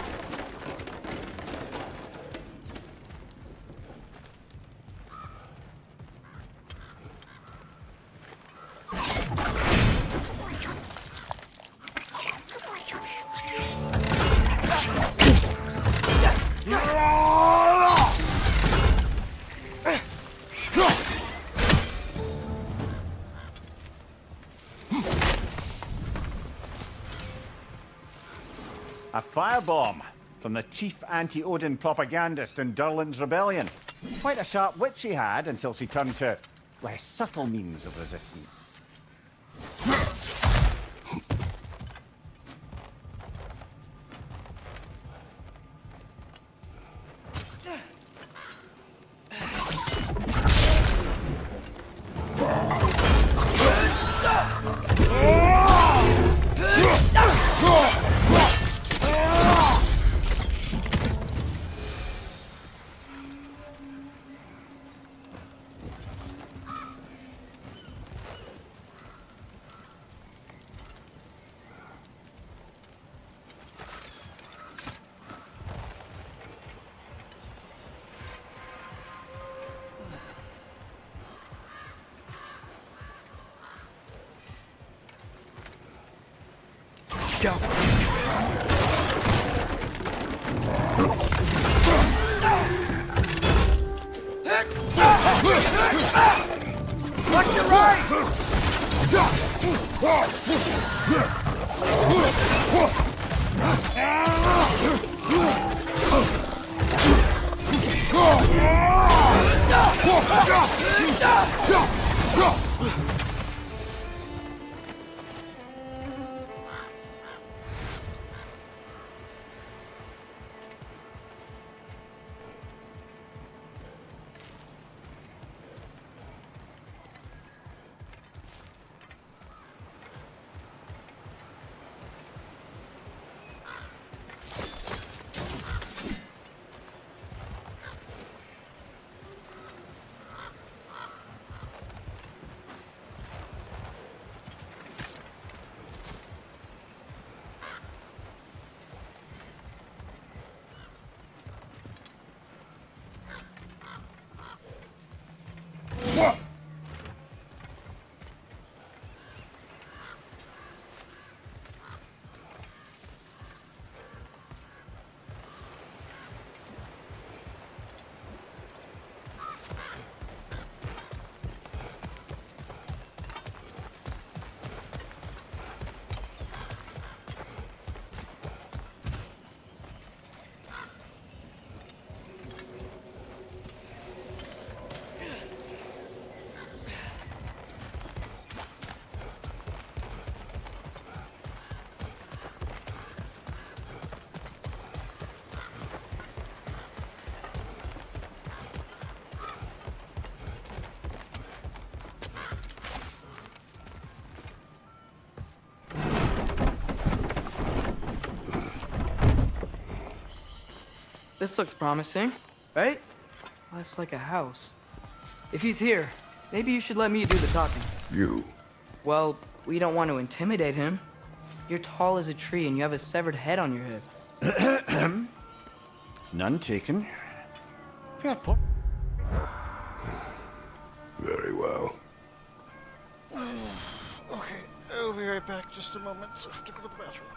A firebomb from the chief anti-Odin propagandist in Durlin's rebellion. Quite a sharp wit she had until she turned to less subtle means of resistance. Go. Watch your right! This looks promising, right? Less like a house. If he's here, maybe you should let me do the talking. You. Well, we don't want to intimidate him. You're tall as a tree and you have a severed head on your head. None taken. Fair point. Very well. Okay, I'll be right back. Just a moment. I have to go to the bathroom.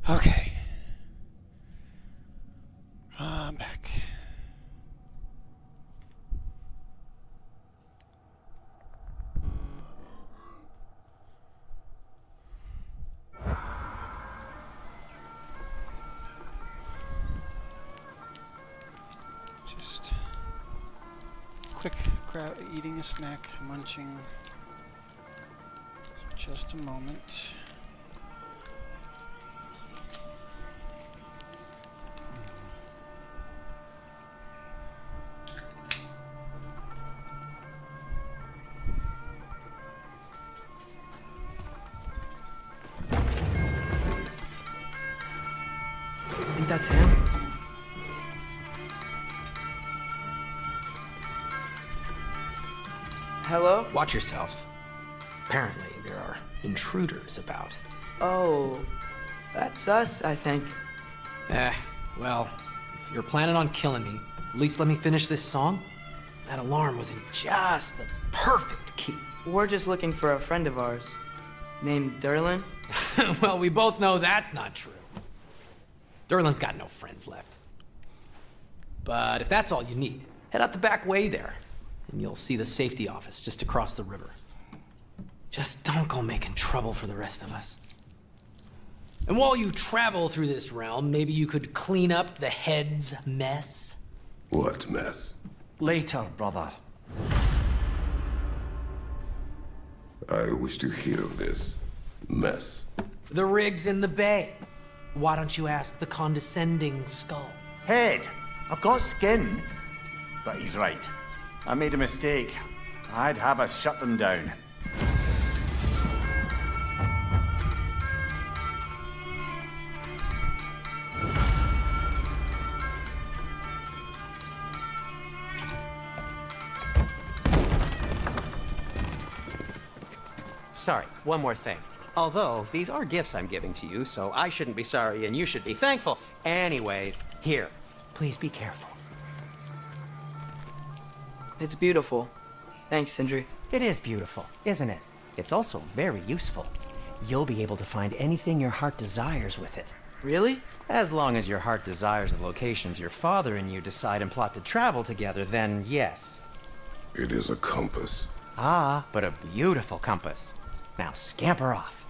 Okay. I'm back. Just quick eating a snack, munching. So just a moment. I think that's him. Hello? Watch yourselves. Apparently, there are intruders about. Oh, that's us, I think. Well, if you're planning on killing me, at least let me finish this song. That alarm was in just the perfect key. We're just looking for a friend of ours named Derlin. Well, we both know that's not true. Derlin's got no friends left. But if that's all you need, head out the back way there, and you'll see the safety office just across the river. Just don't go making trouble for the rest of us. And while you travel through this realm, maybe you could clean up the head's mess? What mess? Later, brother. I wish to hear of this mess. The rig's in the bay. Why don't you ask the condescending skull? Head, I've got skin. But he's right. I made a mistake. I'd have us shut them down. Sorry, one more thing. Although, these are gifts I'm giving to you, so I shouldn't be sorry and you should be thankful. Anyways, here, please be careful. It's beautiful. Thanks, Sindri. It is beautiful, isn't it? It's also very useful. You'll be able to find anything your heart desires with it. Really? As long as your heart desires the locations your father and you decide and plot to travel together, then yes. It is a compass. Ah, but a beautiful compass. Now scamper off.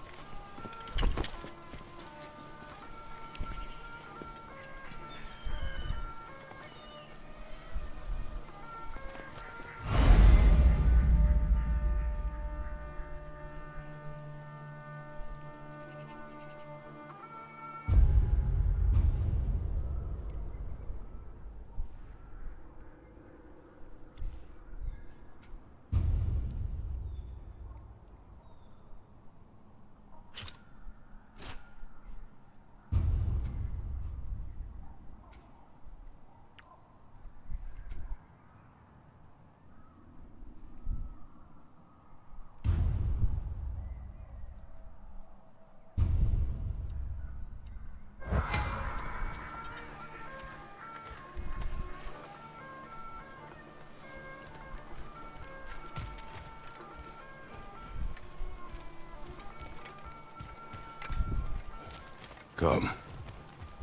Come.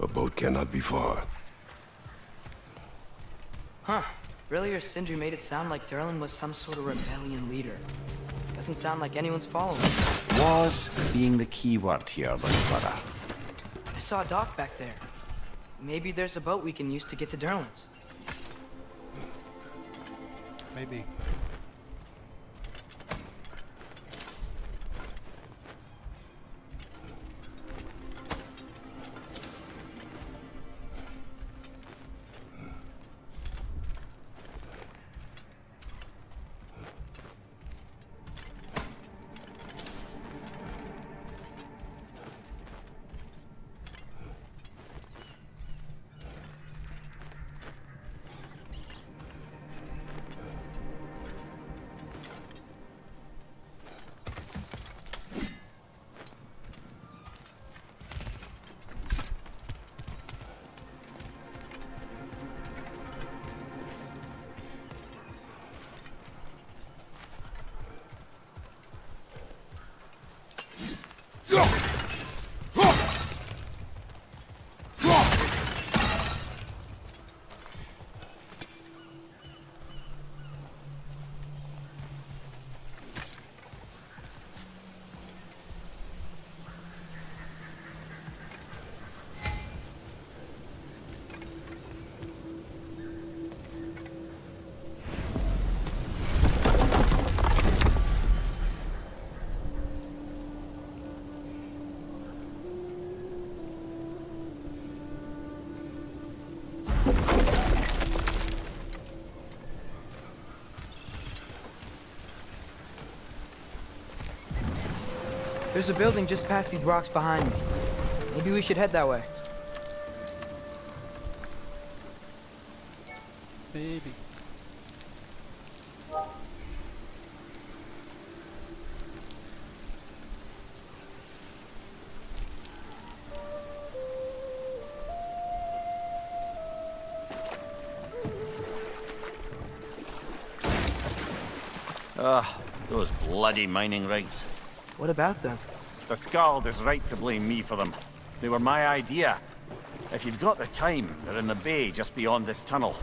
A boat cannot be far. Huh. Earlier, Sindri made it sound like Derlin was some sort of rebellion leader. Doesn't sound like anyone's following. Was being the key word here, little brother. I saw a dock back there. Maybe there's a boat we can use to get to Derlin's. Maybe. There's a building just past these rocks behind me. Maybe we should head that way. Baby. Ah, those bloody mining rigs. What about them? The Skald is right to blame me for them. They were my idea. If you've got the time, they're in the bay just beyond this tunnel.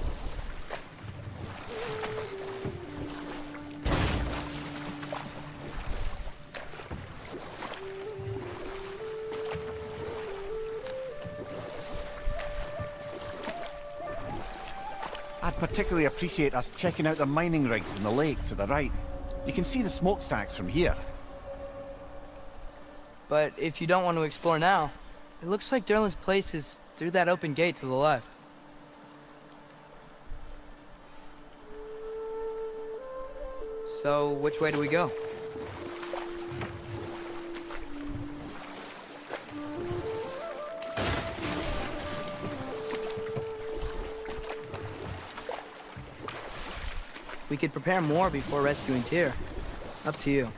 I'd particularly appreciate us checking out the mining rigs in the lake to the right. You can see the smokestacks from here. But if you don't want to explore now, it looks like Derlin's place is through that open gate to the left. So, which way do we go? We could prepare more before rescuing Tyr. Up to you.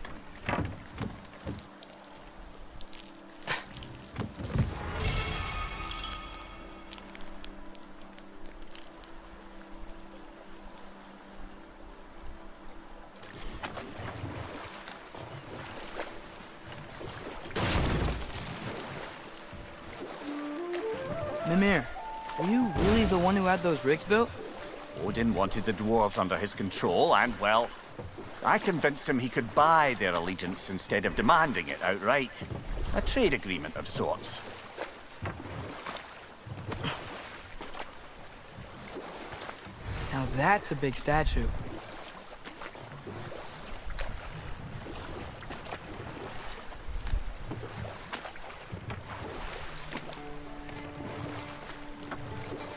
Mimir, are you really the one who had those rigs built? Odin wanted the dwarves under his control, and, well, I convinced him he could buy their allegiance instead of demanding it outright. A trade agreement of sorts. Now that's a big statue.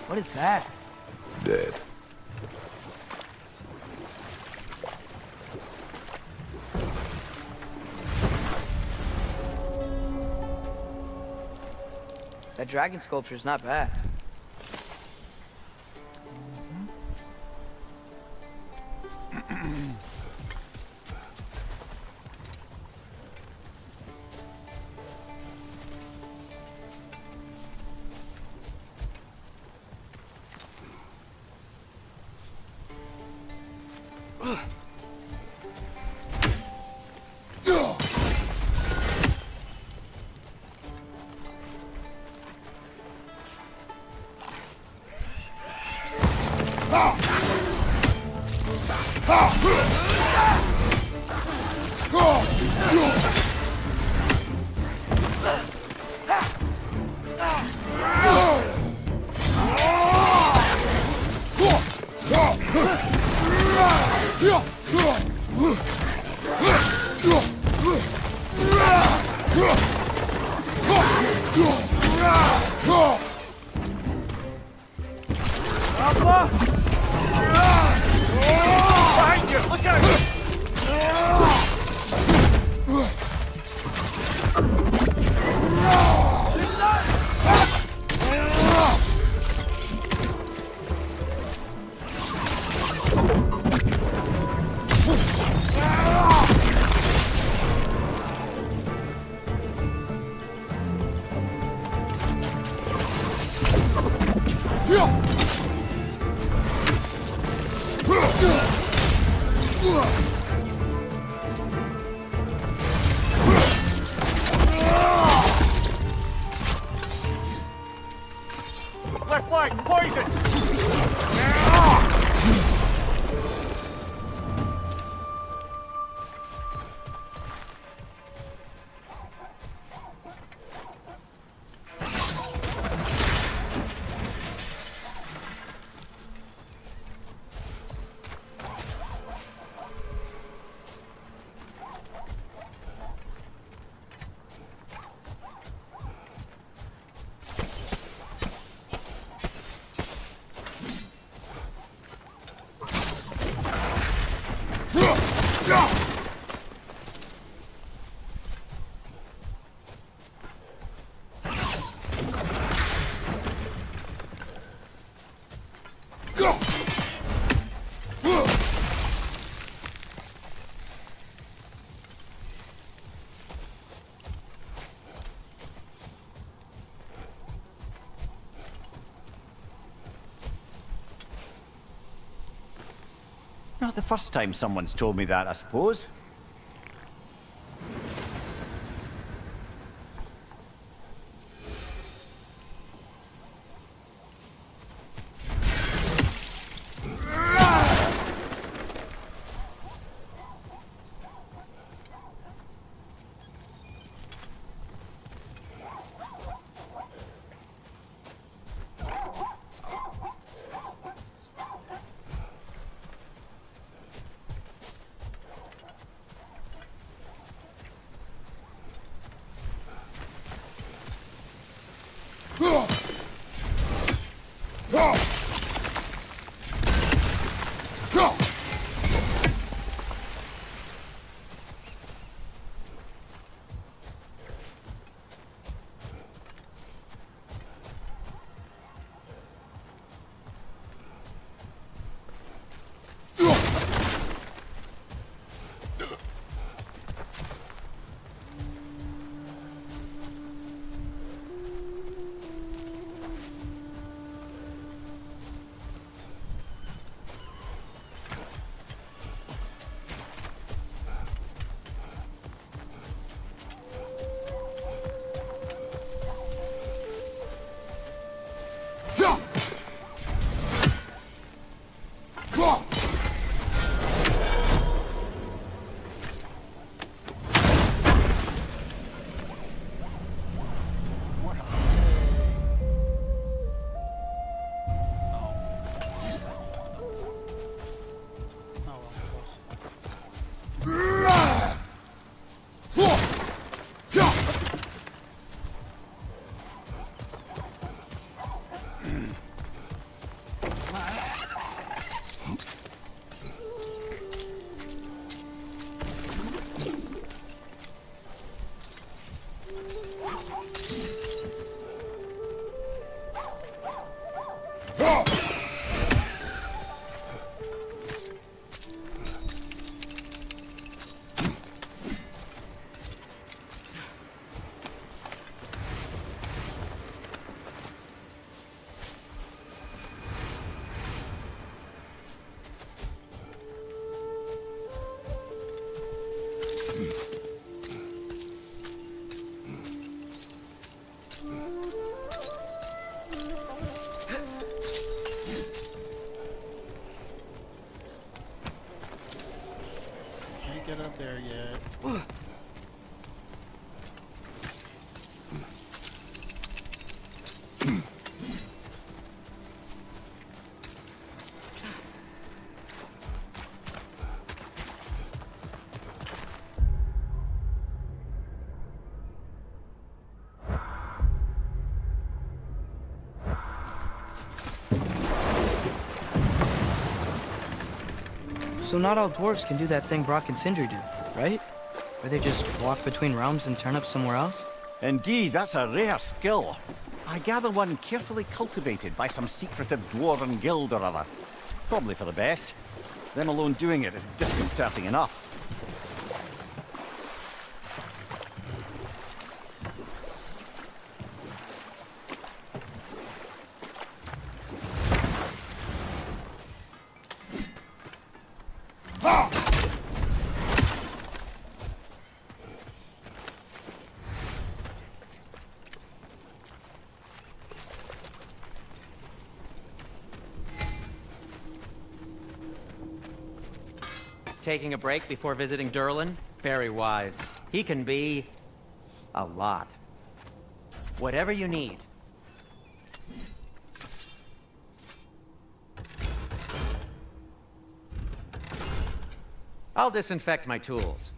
What is that? Dead. That dragon sculpture is not bad. Behind you! Look out! Left flank, poison! Not the first time someone's told me that, I suppose. Get up there yet. So not all dwarves can do that thing Brock and Sindri do, right? Where they just walk between realms and turn up somewhere else? Indeed, that's a rare skill. I gather one carefully cultivated by some secretive dwarven guild or other. Probably for the best. Them alone doing it is disconcerting enough. Taking a break before visiting Durlin? Very wise. He can be... a lot. Whatever you need. I'll disinfect my tools.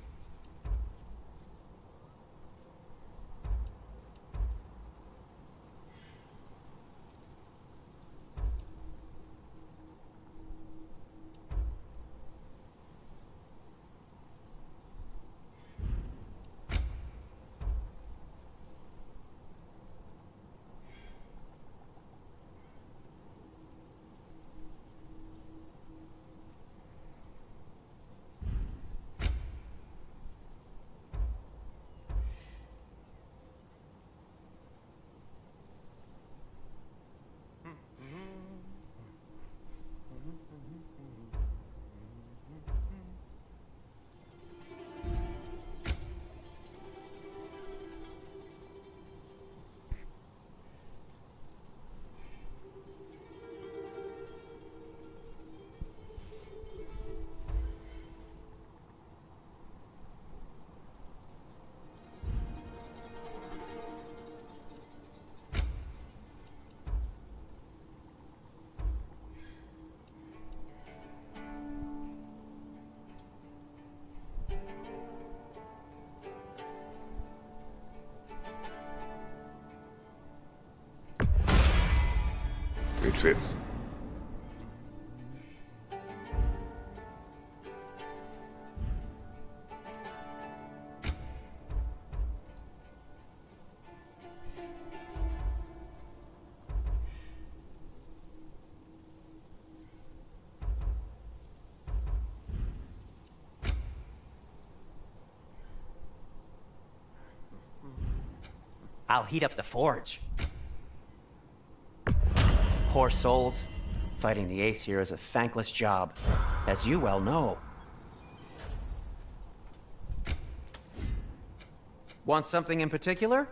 fits. I'll heat up the forge. Poor souls. Fighting the Aesir is a thankless job, as you well know. Want something in particular?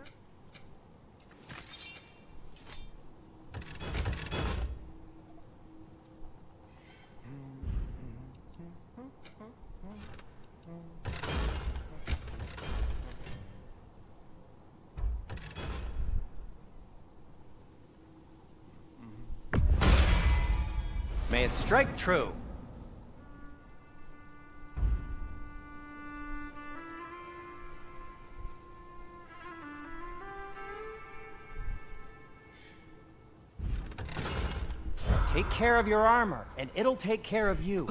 May it strike true. Take care of your armor, and it'll take care of you.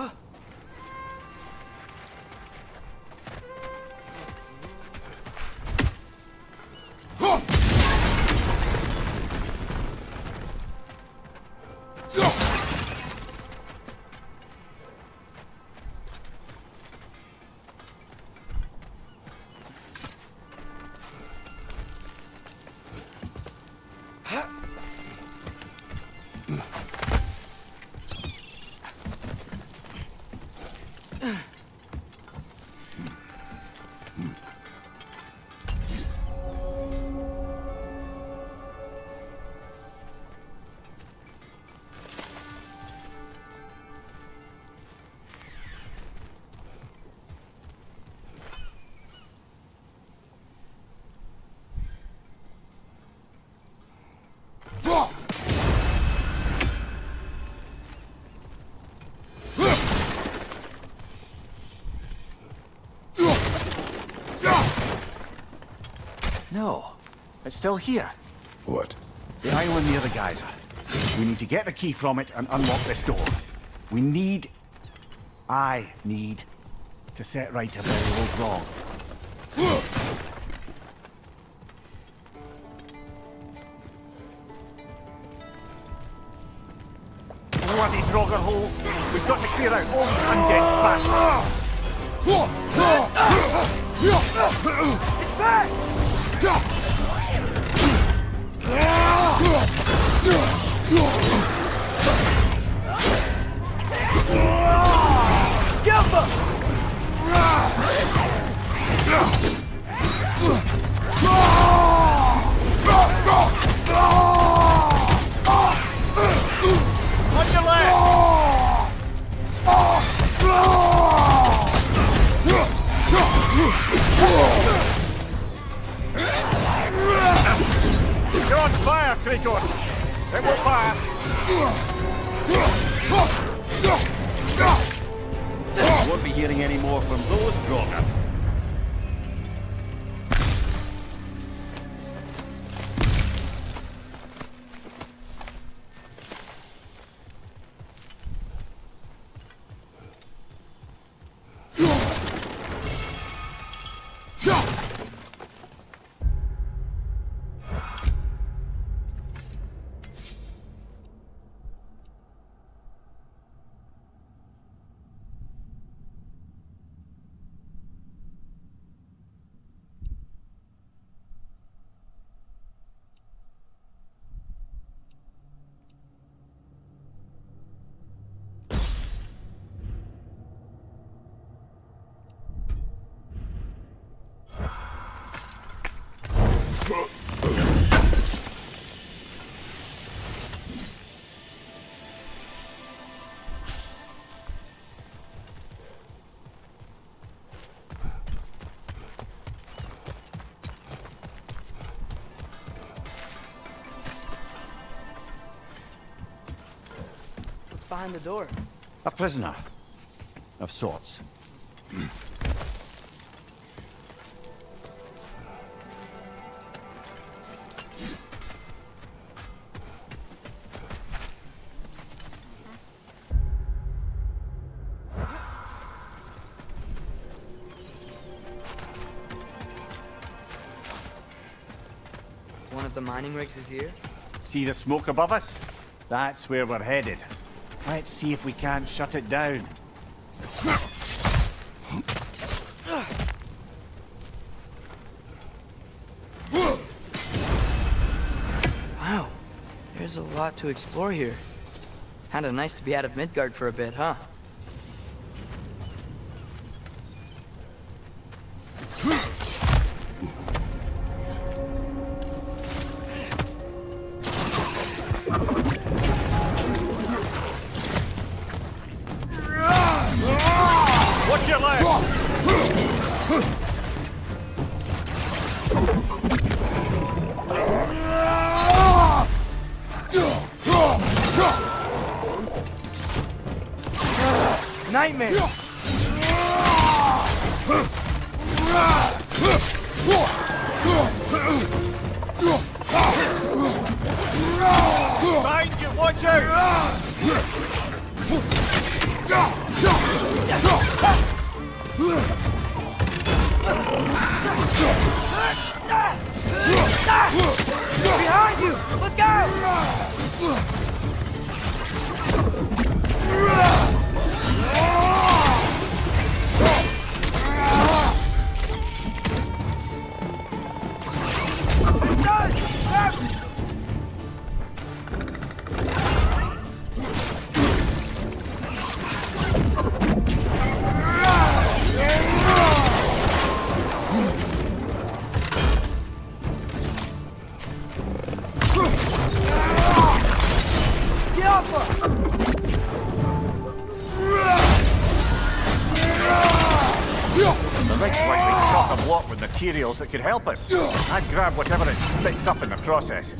No, it's still here. What? The island near the geyser. We need to get the key from it and unlock this door. I need to set right a very old wrong. Bloody Draugr holes! We've got to clear out all these undead bastards! It's back! On your left! You're on fire, Kratos! It will pass! You won't be hearing any more from those Draugr. Behind the door. A prisoner. Of sorts. of the mining rigs is here? See the smoke above us? That's where we're headed. Let's see if we can't shut it down. Wow, there's a lot to explore here. Kinda nice to be out of Midgard for a bit, huh? Watch your left! Nightmare! Behind you, watch out! Behind you! Look out! The rig's likely chock-a-block with materials that could help us. I'd grab whatever it spits up in the process.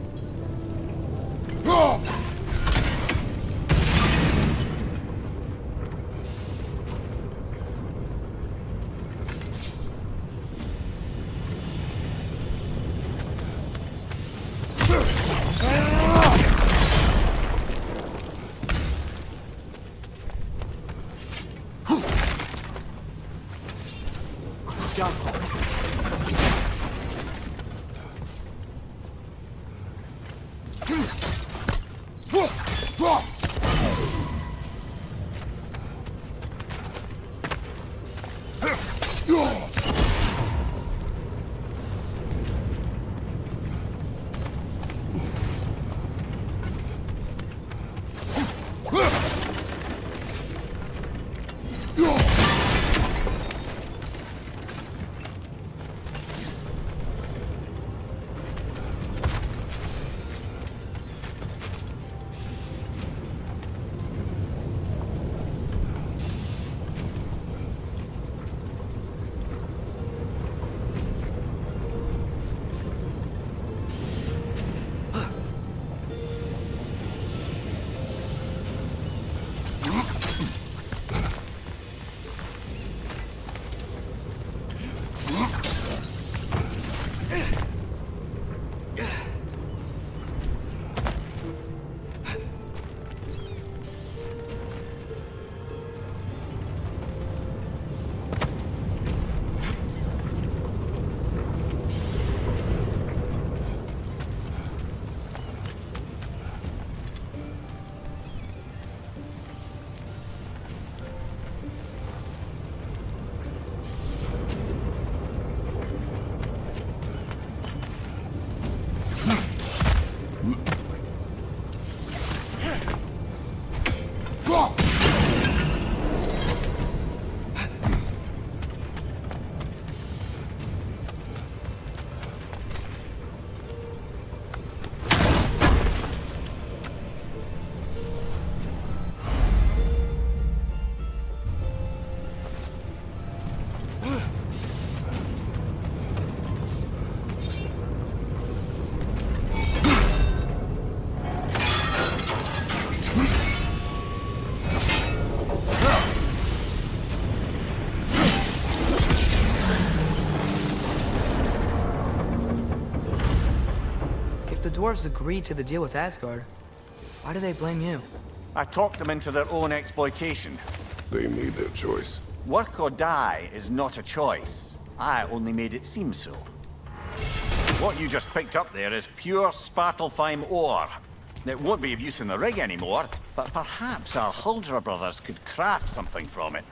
The dwarves agreed to the deal with Asgard. Why do they blame you? I talked them into their own exploitation. They made their choice. Work or die is not a choice. I only made it seem so. What you just picked up there is pure Svartalfheim ore. It won't be of use in the rig anymore, but perhaps our Huldra brothers could craft something from it.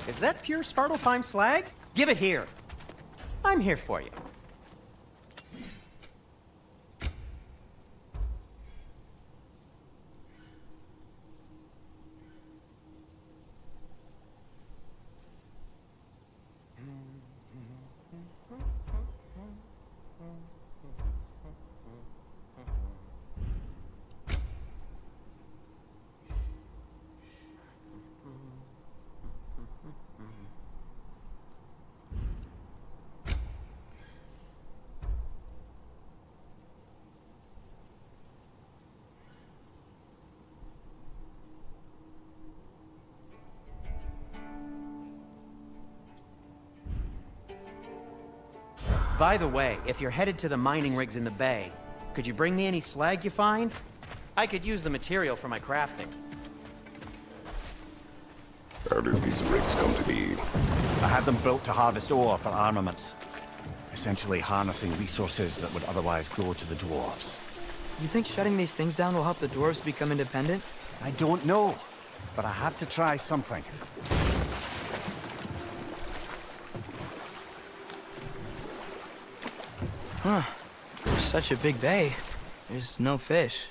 Is that pure Svartalfheim slag? Give it here. I'm here for you. By the way, if you're headed to the mining rigs in the bay, could you bring me any slag you find? I could use the material for my crafting. How did these rigs come to be? I had them built to harvest ore for armaments. Essentially harnessing resources that would otherwise go to the dwarves. You think shutting these things down will help the dwarves become independent? I don't know, but I have to try something. Huh. There's such a big bay. There's no fish.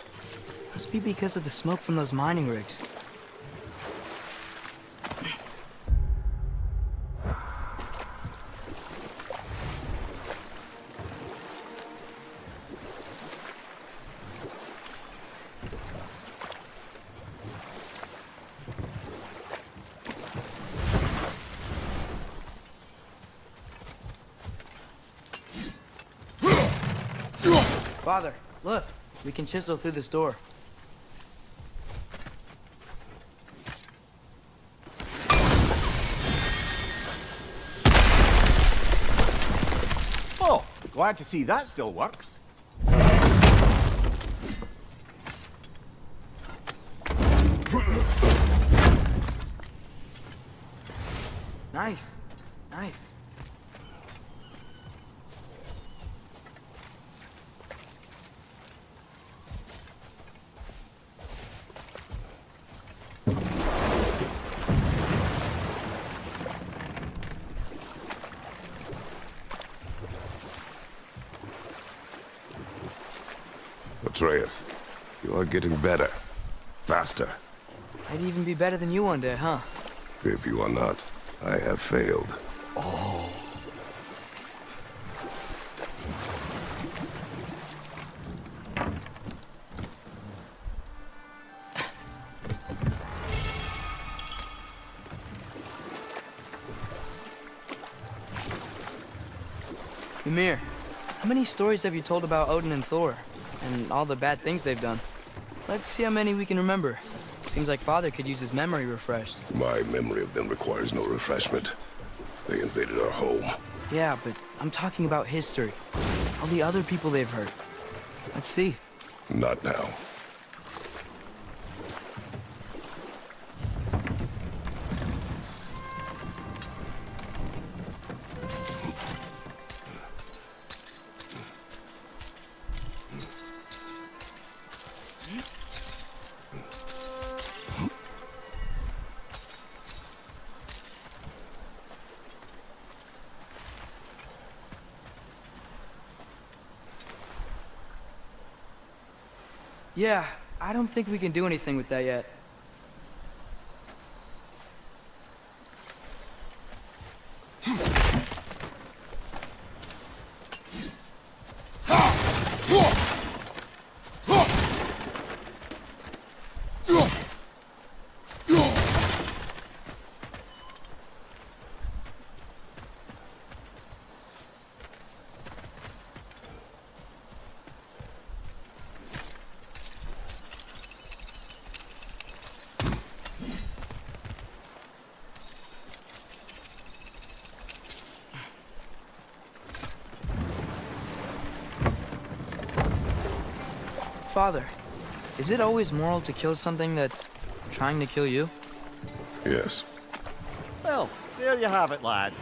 Must be because of the smoke from those mining rigs. Father, look. We can chisel through this door. Oh, glad to see that still works. Nice. Nice. Atreus, you are getting better. Faster. I'd even be better than you one day, huh? If you are not, I have failed. Ymir, how many stories have you told about Odin and Thor? And all the bad things they've done? Let's see how many we can remember. Seems like Father could use his memory refreshed. My memory of them requires no refreshment. They invaded our home. Yeah, but I'm talking about history. All the other people they've hurt. Let's see. Not now. Yeah, I don't think we can do anything with that yet. Father, is it always moral to kill something that's trying to kill you? Yes. Well, there you have it, lad.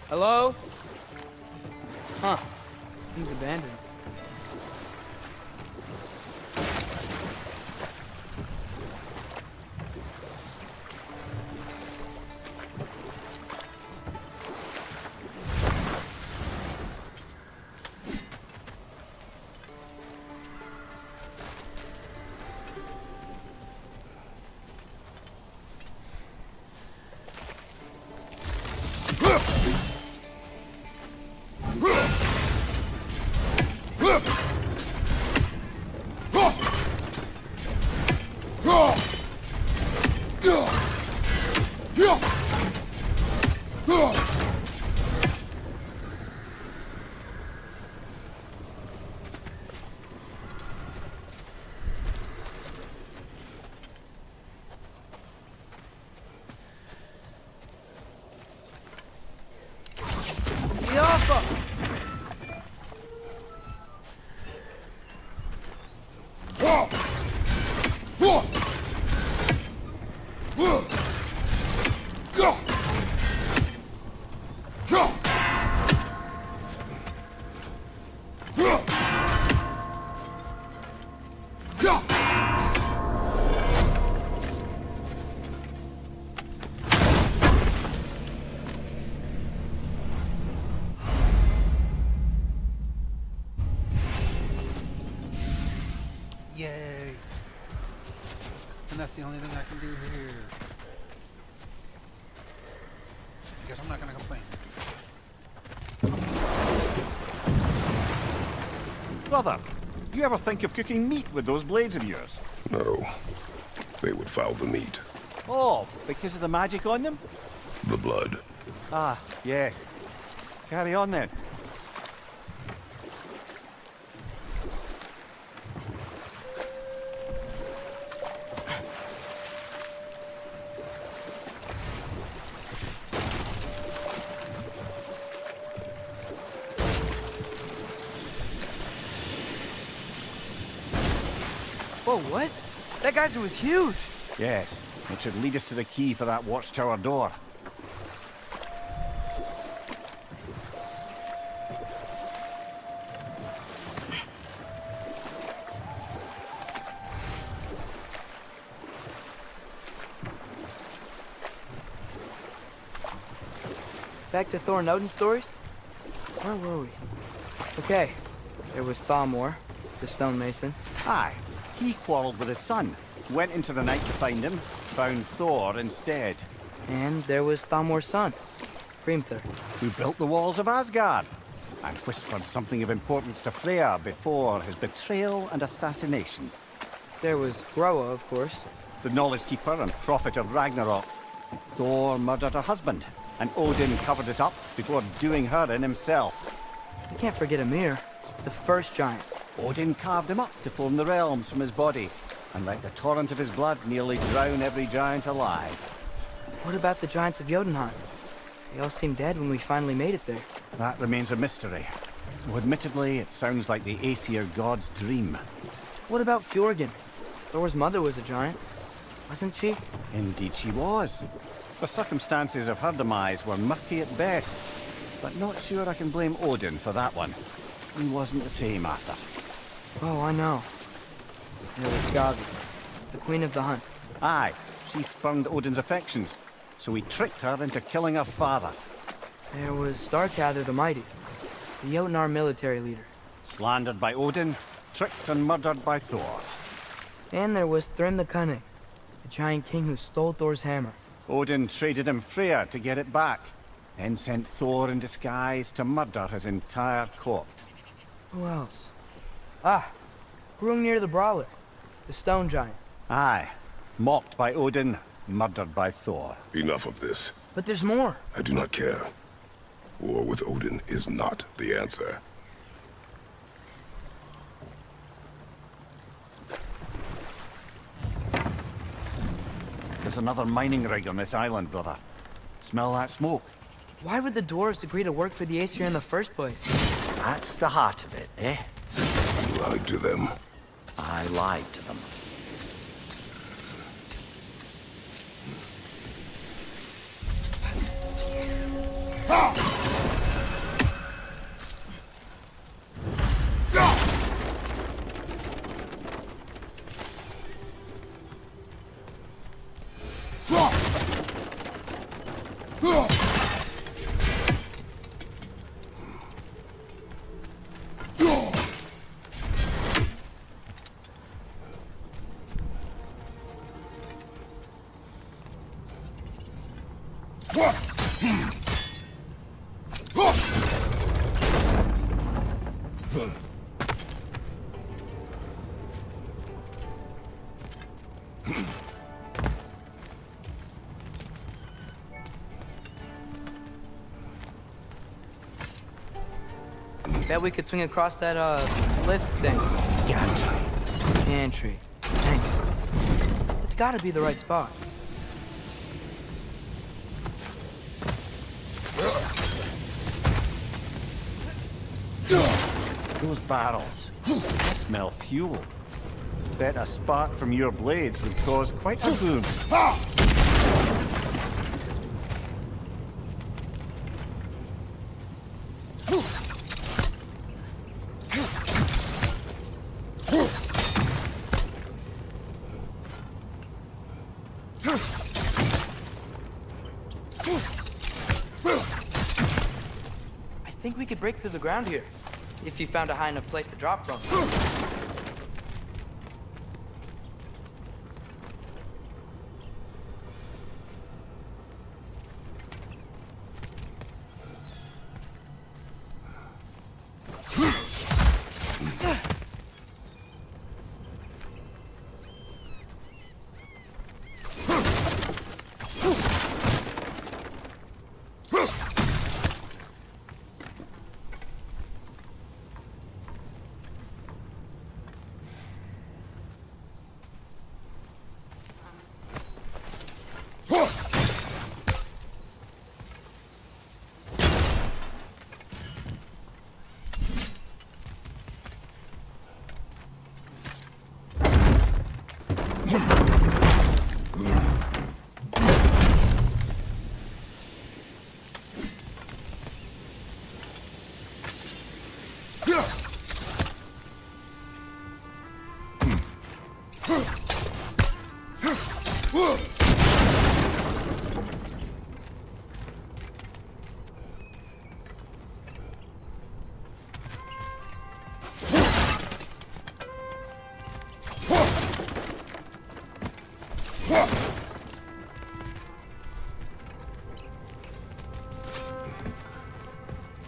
Hello? Huh. Seems abandoned. Yay! And that's the only thing I can do here. I guess I'm not gonna complain. Brother, you ever think of cooking meat with those blades of yours? No. They would foul the meat. Oh, because of the magic on them? The blood. Ah, yes. Carry on then. Whoa, what? That geyser was huge! Yes, it should lead us to the key for that watchtower door. Back to Thor and Odin stories? Where were we? Okay, there was Thalmor, the stonemason. Aye, he quarrelled with his son, went into the night to find him, found Thor instead. And there was Thalmor's son, Hrimthur. Who built the walls of Asgard, and whispered something of importance to Freya before his betrayal and assassination. There was Groa, of course. The knowledge keeper and prophet of Ragnarok. Thor murdered her husband, and Odin covered it up before doing her in himself. You can't forget Ymir, the first giant. Odin carved him up to form the realms from his body, and let the torrent of his blood nearly drown every giant alive. What about the giants of Jotunheim? They all seemed dead when we finally made it there. That remains a mystery. Though admittedly, it sounds like the Aesir god's dream. What about Fjorgyn? Thor's mother was a giant, wasn't she? Indeed she was. The circumstances of her demise were murky at best, but not sure I can blame Odin for that one. He wasn't the same after. Oh, I know. There was Gavi, the queen of the hunt. Aye, she spurned Odin's affections, so he tricked her into killing her father. There was Starkather the Mighty, the Jotnar military leader. Slandered by Odin, tricked and murdered by Thor. And there was Thrym the Cunning, the giant king who stole Thor's hammer. Odin traded him Freya to get it back, then sent Thor in disguise to murder his entire court. Who else? Ah, Hrungnir the Brawler, the stone giant. Aye, mocked by Odin, murdered by Thor. Enough of this. But there's more. I do not care. War with Odin is not the answer. There's another mining rig on this island, brother. Smell that smoke? Why would the dwarves agree to work for the Aesir in the first place? That's the heart of it, eh? You lied to them. I lied to them. Bet we could swing across that, cliff thing. Gantry. Thanks. It's gotta be the right spot. Those barrels. I smell fuel. Bet a spark from your blades would cause quite a boom. I think we could break through the ground here, if you found a high enough place to drop from.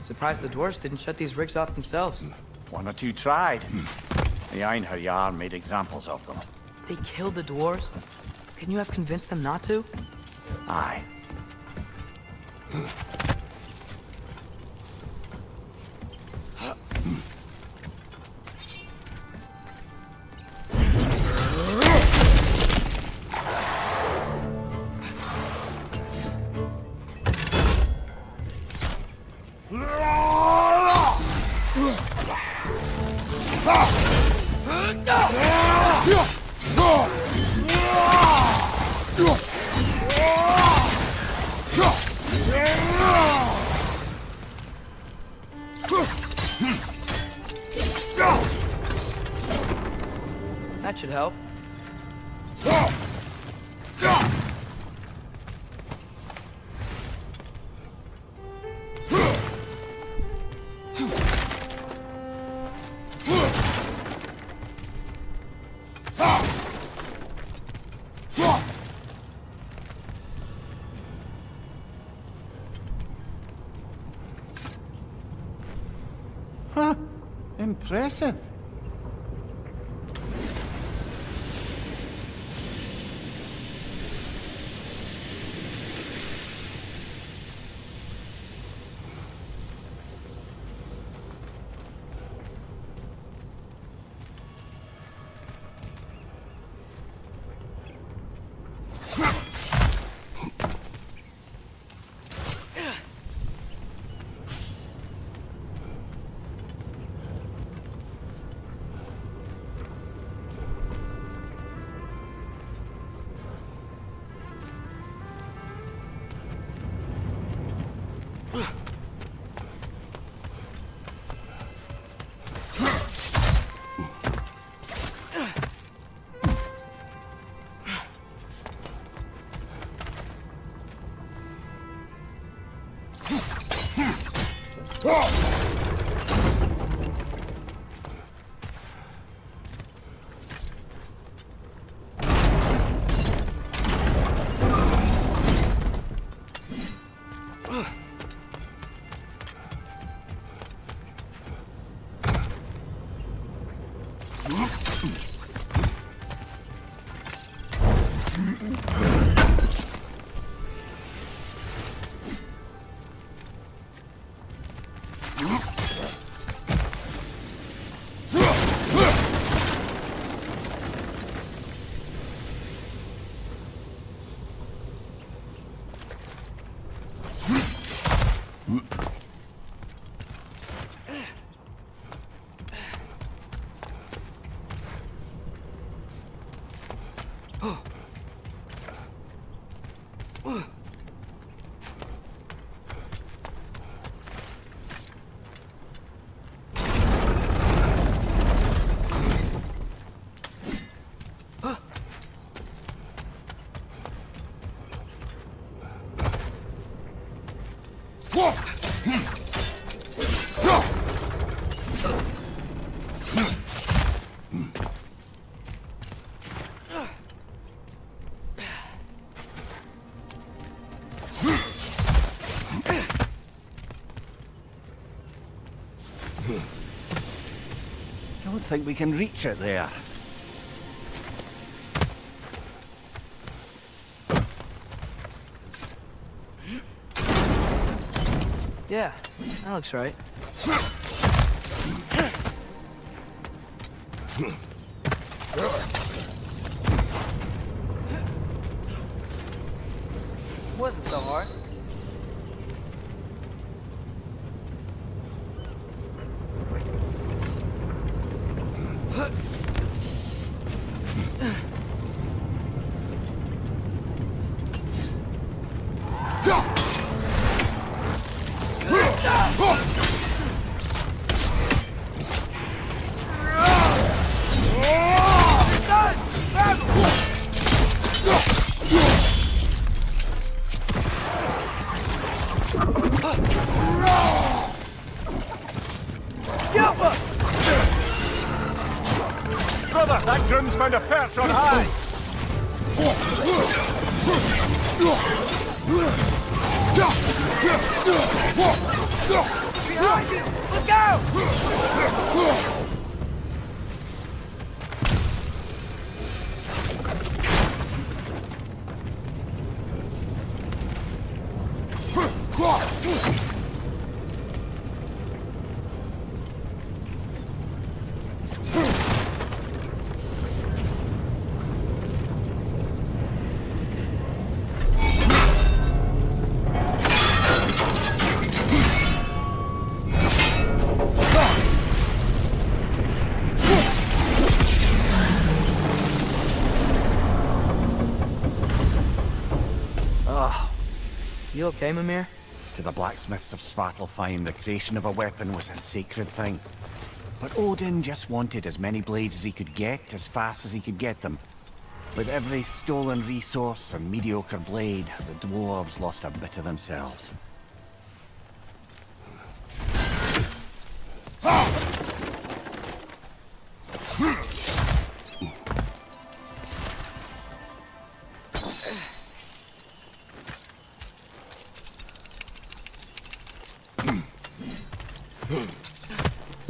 Surprised the dwarves didn't shut these rigs off themselves. One or two tried. The Einherjar made examples of them. They killed the dwarves? Couldn't you have convinced them not to? Aye. That should help. Huh. Impressive. Don't think we can reach it there. Yeah, that looks right. Wasn't so hard. Brother, that groom's found a perch on high! Behind you! Look out! You okay, Mimir? To the blacksmiths of Svartalfheim, the creation of a weapon was a sacred thing. But Odin just wanted as many blades as he could get, as fast as he could get them. With every stolen resource and mediocre blade, the dwarves lost a bit of themselves.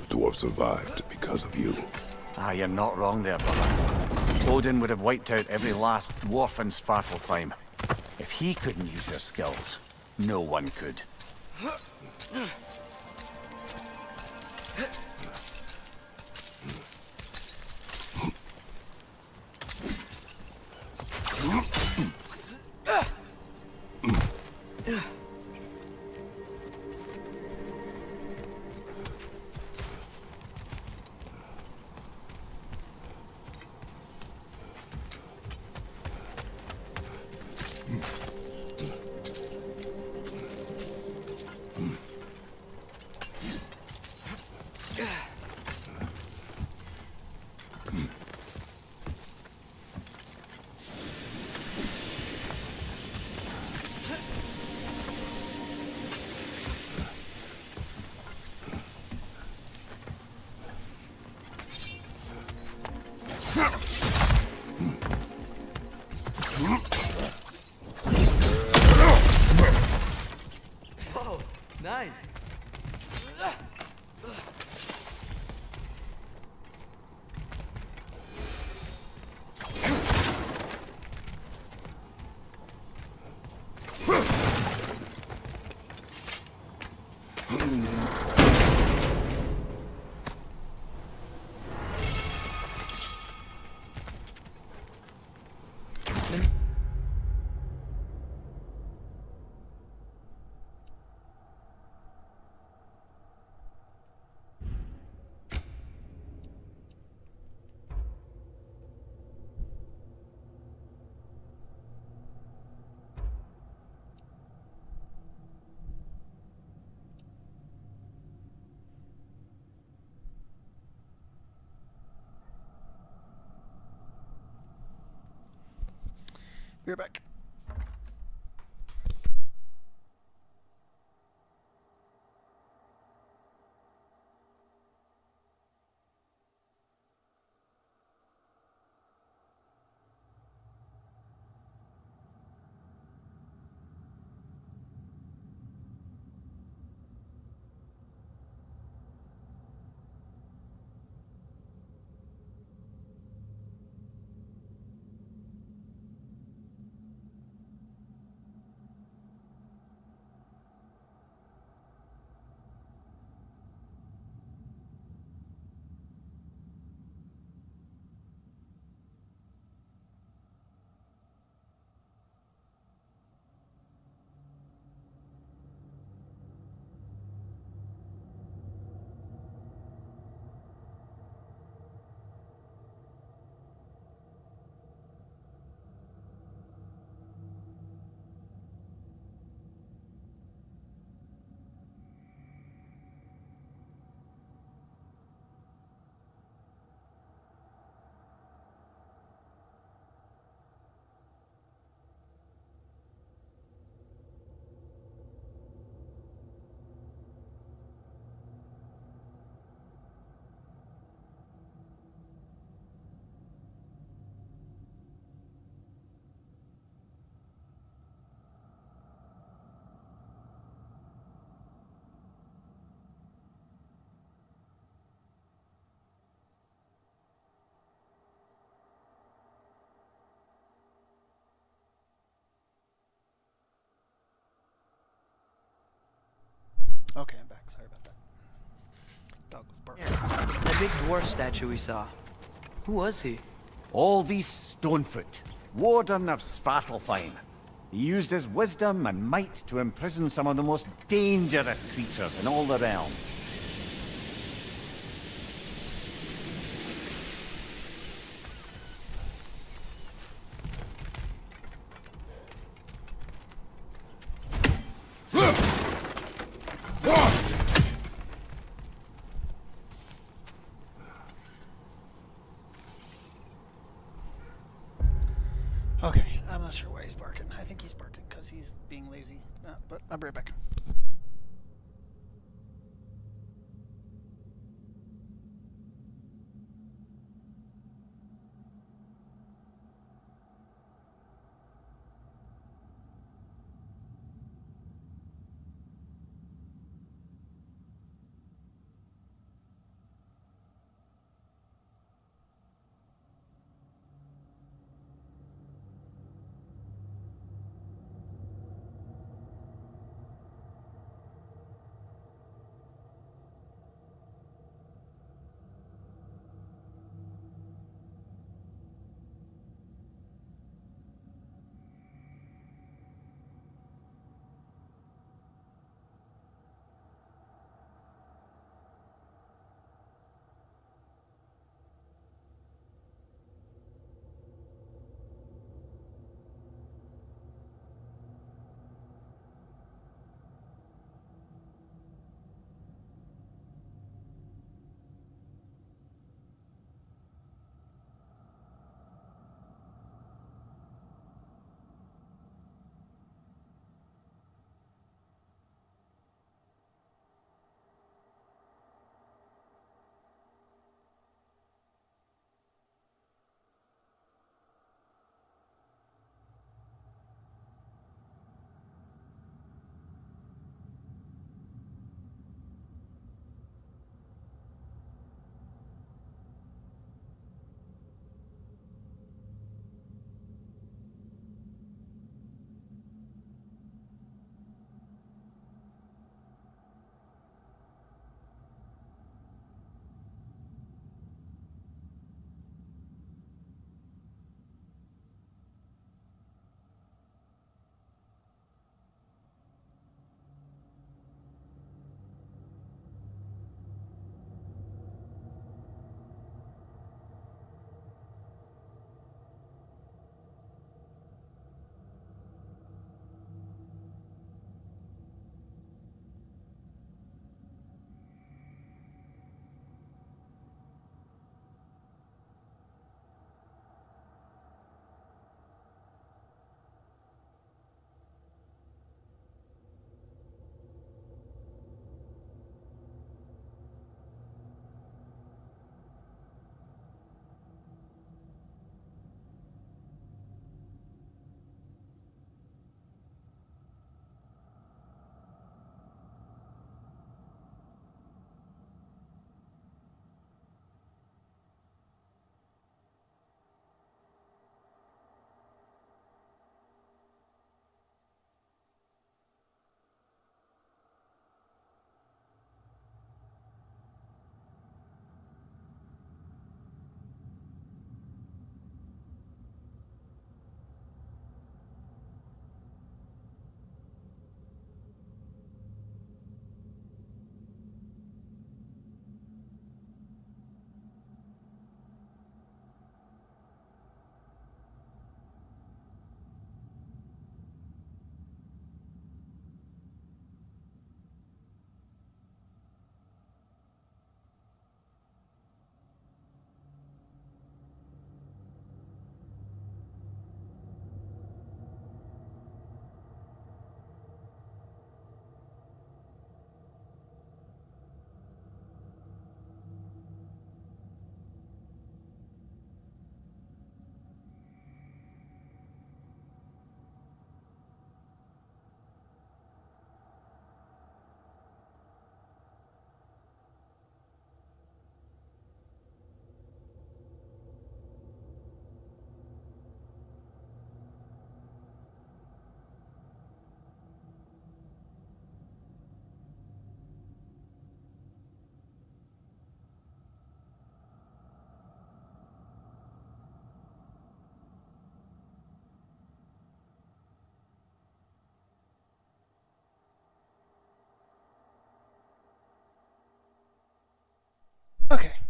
The dwarf survived because of you. Ah, you're not wrong there, brother. Odin would have wiped out every last dwarf in Svartalfheim. If he couldn't use their skills, no one could. nice. We're back. Okay, I'm back. Sorry about that. Dog was barking. That big dwarf statue we saw. Who was he? Alvis Stonefoot, Warden of Svartalfheim. He used his wisdom and might to imprison some of the most dangerous creatures in all the realm. Okay, I'm not sure why he's barking. I think he's barking because he's being lazy. But I'll be right back.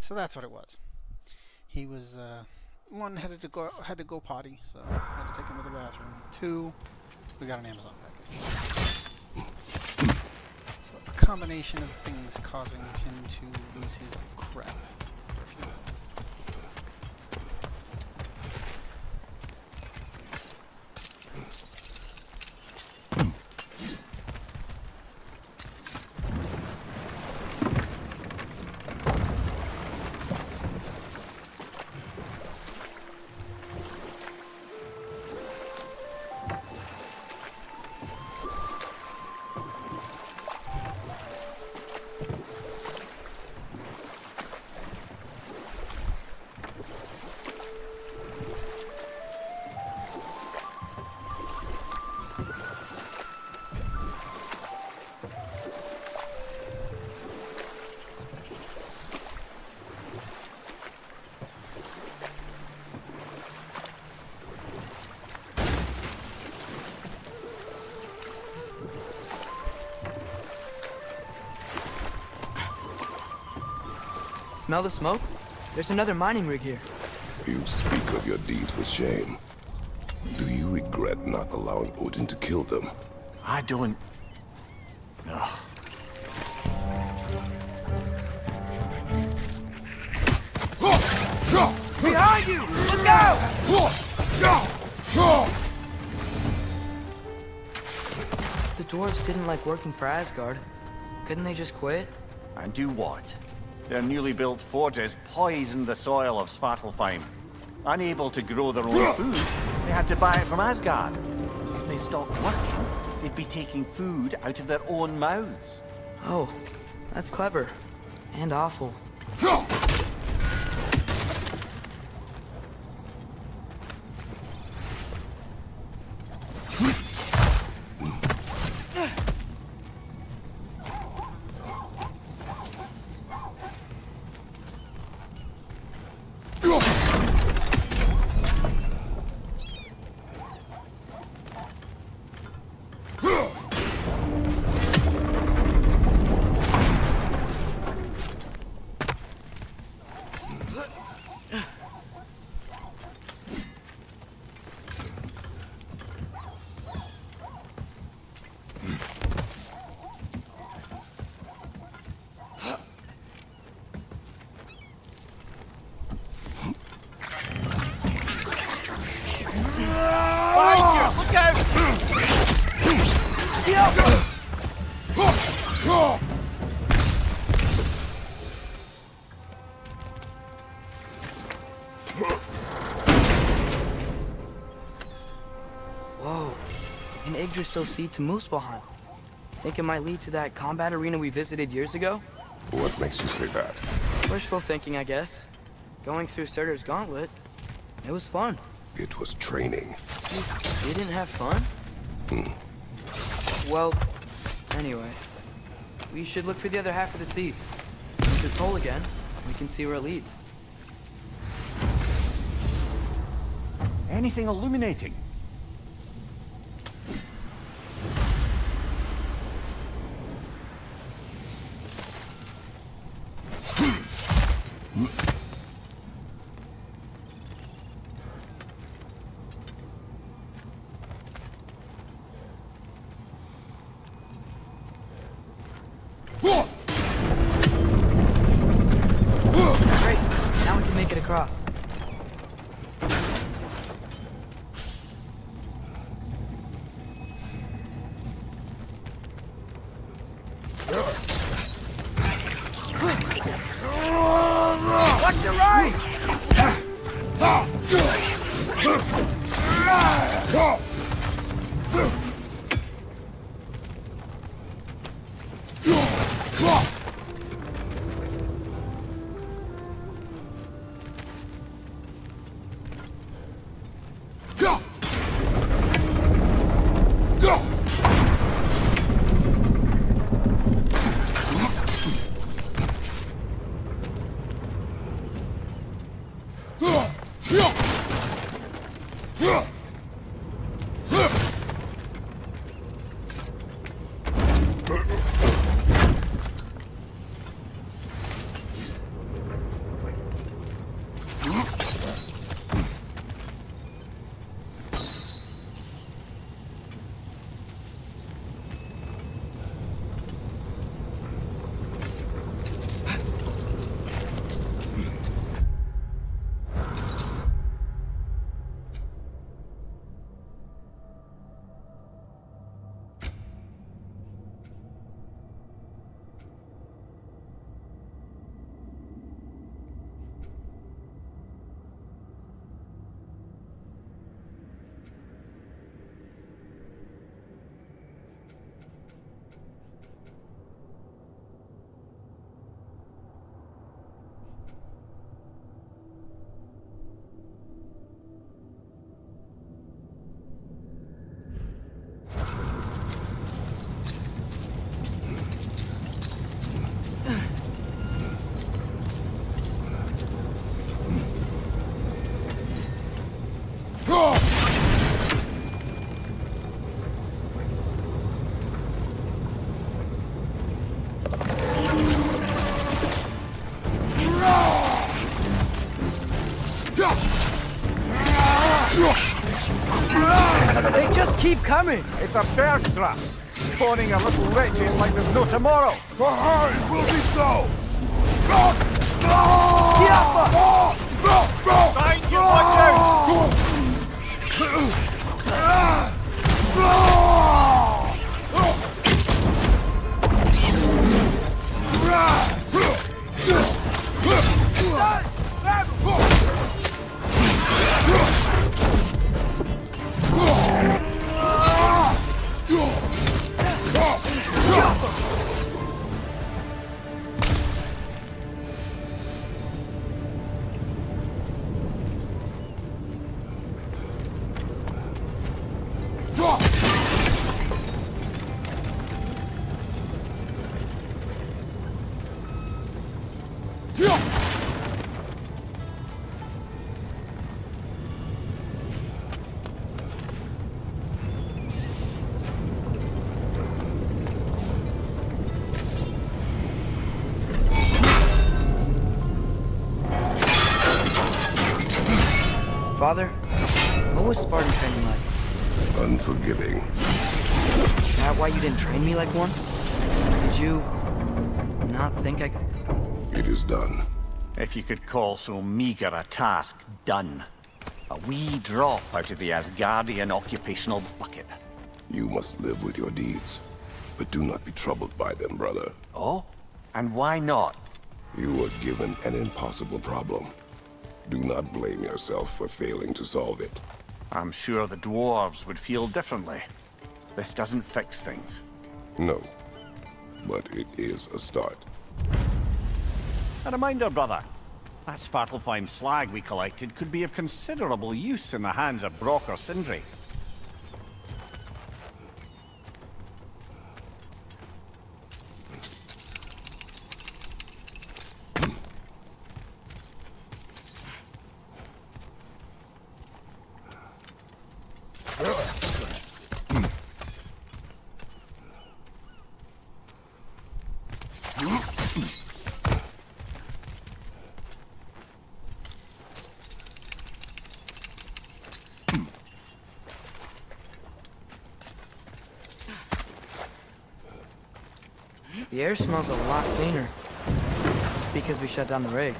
So that's what it was. He was one had to go potty, so I had to take him to the bathroom. 2, we got an Amazon package. So a combination of things causing him to lose his crap for a few minutes. Smell the smoke? There's another mining rig here. You speak of your deeds with shame. Do you regret not allowing Odin to kill them? I don't... Ugh. Behind you! Look out! The dwarves didn't like working for Asgard. Couldn't they just quit? And do what? Their newly built forges poisoned the soil of Svartalfheim. Unable to grow their own food, they had to buy it from Asgard. If they stopped working, they'd be taking food out of their own mouths. Oh, that's clever. And awful. Whoa, an Yggdrasil seed to Muspelheim. Think it might lead to that combat arena we visited years ago? What makes you say that? Wishful thinking, I guess. Going through Surtur's gauntlet, it was fun. It was training. You didn't have fun? Well, anyway, we should look for the other half of the seed. If it's whole again, we can see where it leads. Anything illuminating? Great, now we can make it across. Watch your right! coming! It's a bird trap. Spawning a little wretches like there's no tomorrow. Behind will be so! Behind you, watch out! Father, what was Spartan training like? Unforgiving. Is that why you didn't train me like one? Did you not think I could? It is done. If you could call so meager a task done. A wee drop out of the Asgardian occupational bucket. You must live with your deeds, but do not be troubled by them, brother. Oh? And why not? You were given an impossible problem. Do not blame yourself for failing to solve it. I'm sure the dwarves would feel differently. This doesn't fix things. No, but it is a start. A reminder, brother. That Svartalfheim slag we collected could be of considerable use in the hands of Brock or Sindri. The air smells a lot cleaner. It's because we shut down the rigs.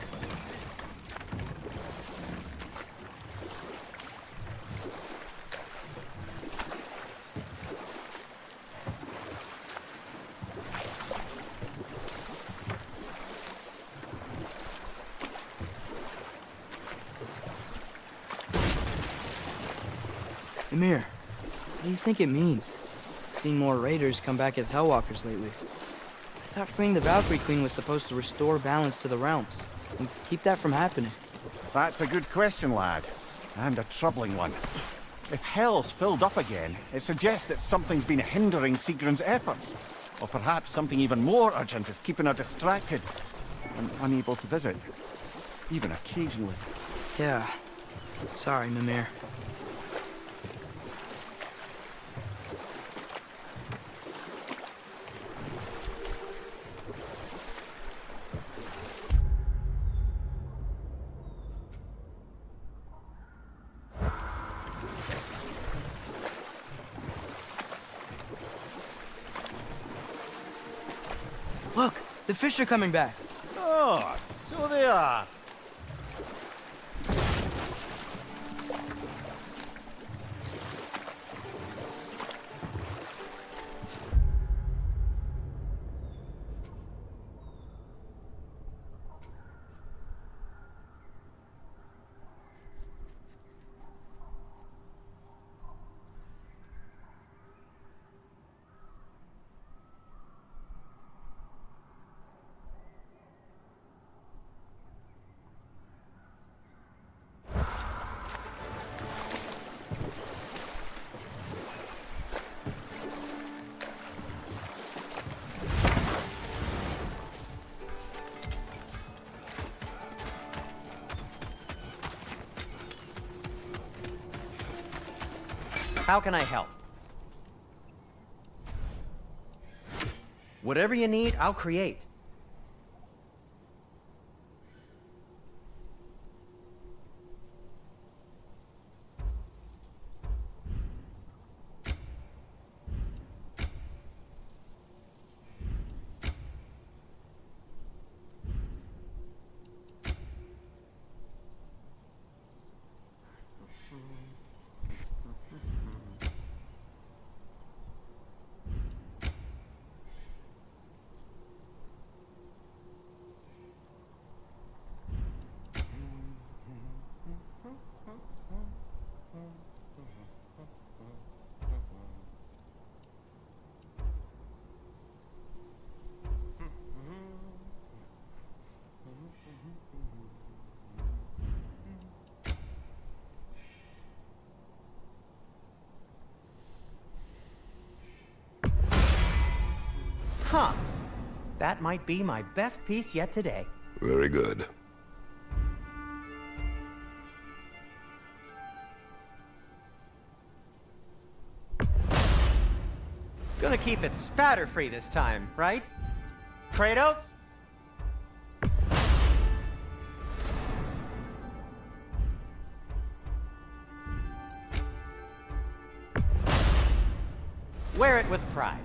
Ymir, what do you think it means? Seen more raiders come back as Hellwalkers lately. I thought freeing the Valkyrie Queen was supposed to restore balance to the realms and keep that from happening. That's a good question, lad. And a troubling one. If Hell's filled up again, it suggests that something's been hindering Sigrun's efforts. Or perhaps something even more urgent is keeping her distracted and unable to visit. Even occasionally. Yeah. Sorry, Mimir. Look, the fish are coming back. Oh, so they are. How can I help? Whatever you need, I'll create. Huh. That might be my best piece yet today. Very good. Gonna keep it spatter-free this time, right? Kratos? Wear it with pride.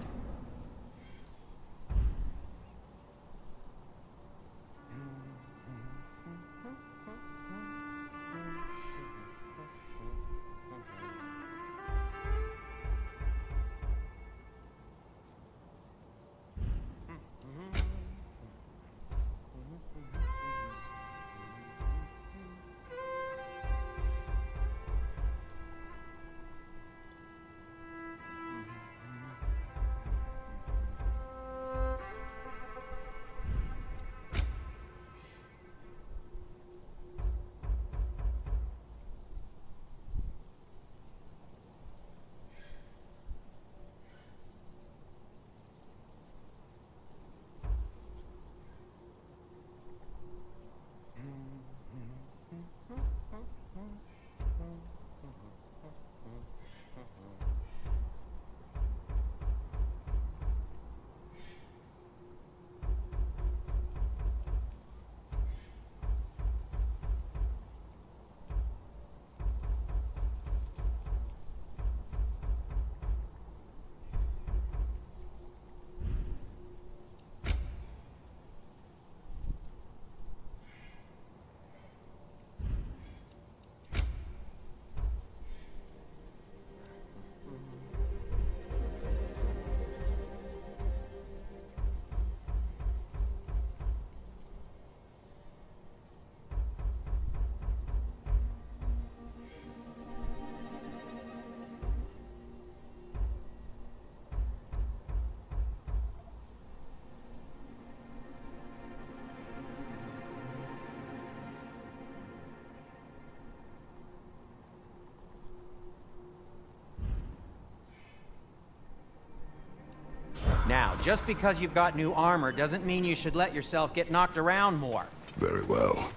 Now, just because you've got new armor doesn't mean you should let yourself get knocked around more. Very well.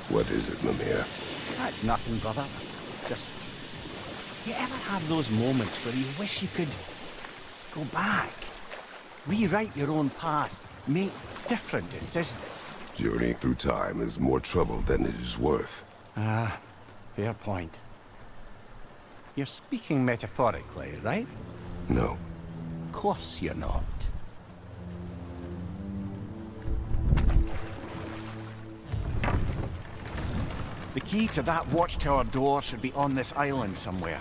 What is it, Mimir? That's nothing, brother. Just... You ever have those moments where you wish you could go back? Rewrite your own past, make different decisions? Journeying through time is more trouble than it is worth. Ah, fair point. You're speaking metaphorically, right? No. Of course you're not. The key to that watchtower door should be on this island somewhere.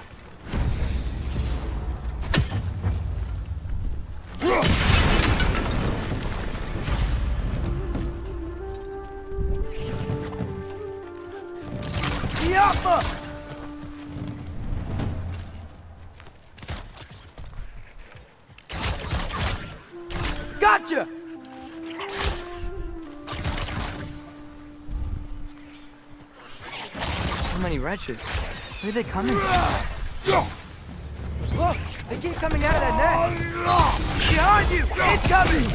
Gotcha! So many wretches. Where are they coming from? Look! They keep coming out of that net! Behind you! It's coming!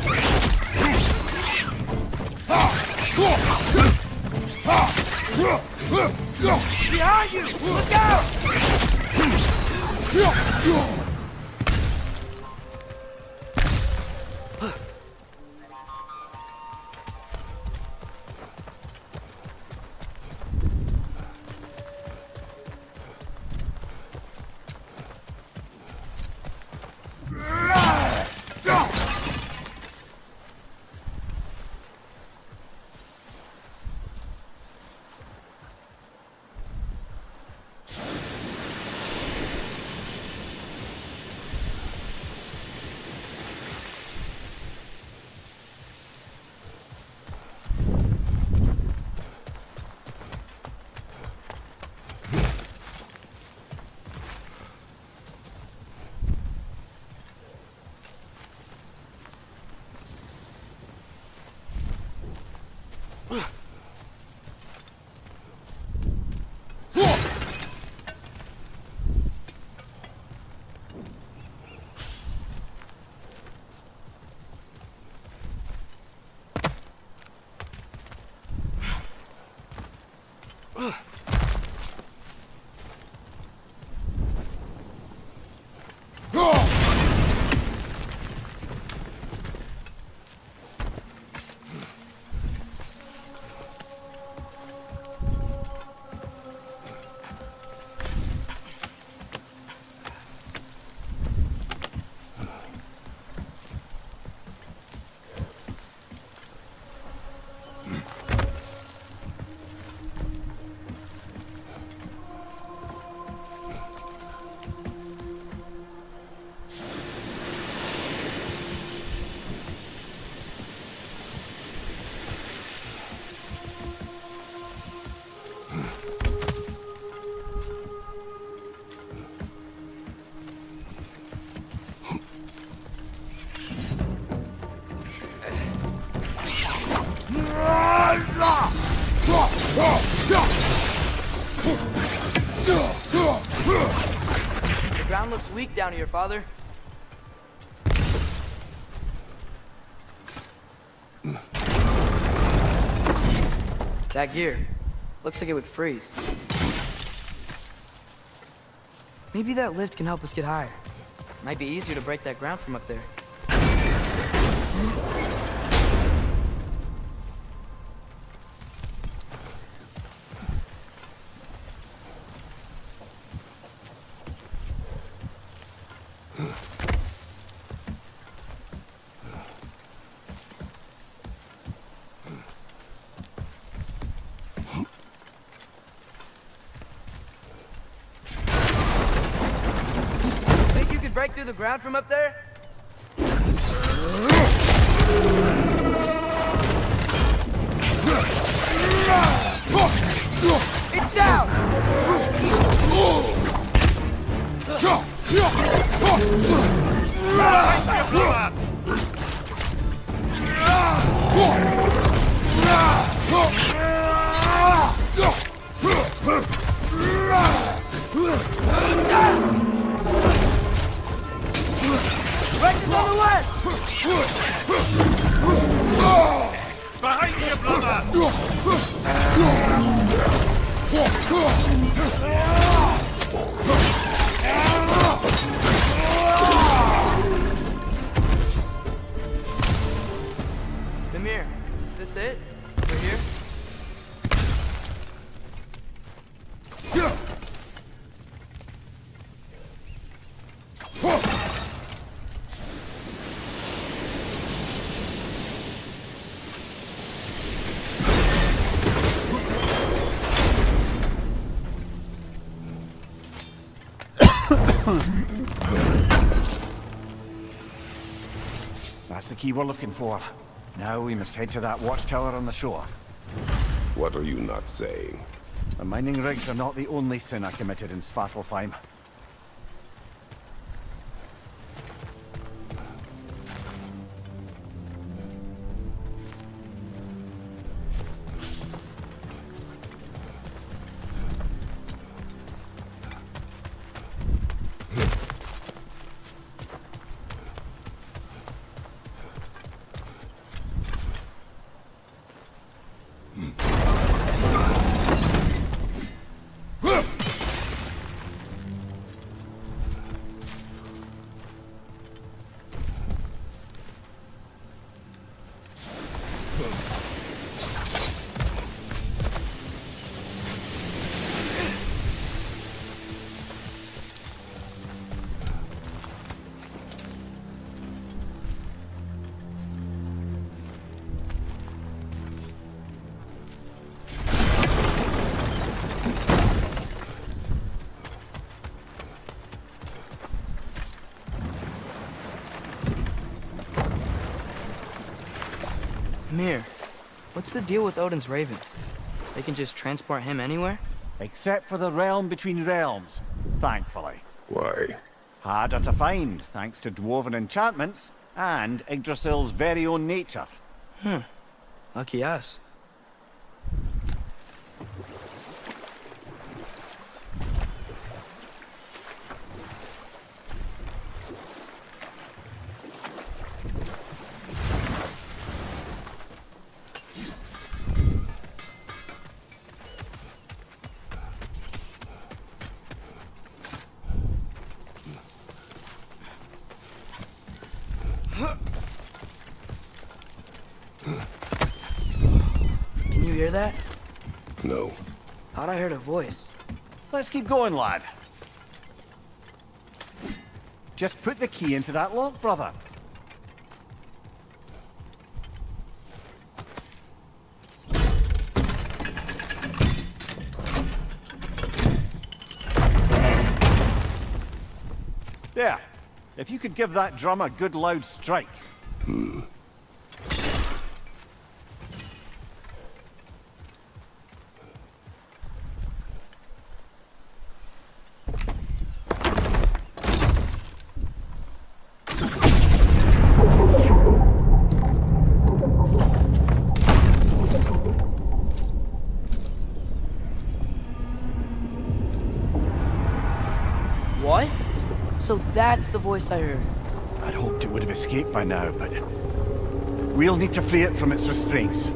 Behind you! Look out! ground looks weak down here, Father. That gear. Looks like it would freeze. Maybe that lift can help us get higher. Might be easier to break that ground from up there. Think you could break through the ground from up there? It's down! Right on the way! Behind you, brother! Mimir, is this it? We're here? That's the key we're looking for. Now we must head to that watchtower on the shore. What are you not saying? The mining rigs are not the only sin I committed in Svartalfheim. Mimir, what's the deal with Odin's ravens? They can just transport him anywhere? Except for the realm between realms, thankfully. Why? Harder to find, thanks to dwarven enchantments and Yggdrasil's very own nature. Lucky us. Can you hear that? No. Thought I heard a voice. Let's keep going, lad. Just put the key into that lock, brother. There. If you could give that drum a good loud strike. What? So that's the voice I heard. I'd hoped it would have escaped by now, but we'll need to free it from its restraints.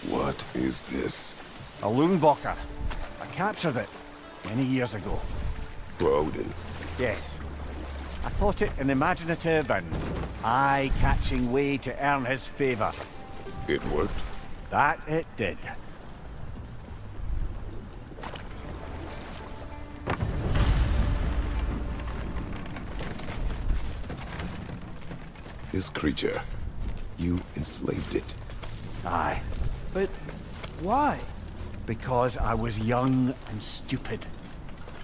What is this? A Loonbocker. I captured it many years ago. For Odin. Yes. I thought it an imaginative and eye-catching way to earn his favor. It worked? That it did. This creature, you enslaved it. Aye. But why? Because I was young and stupid.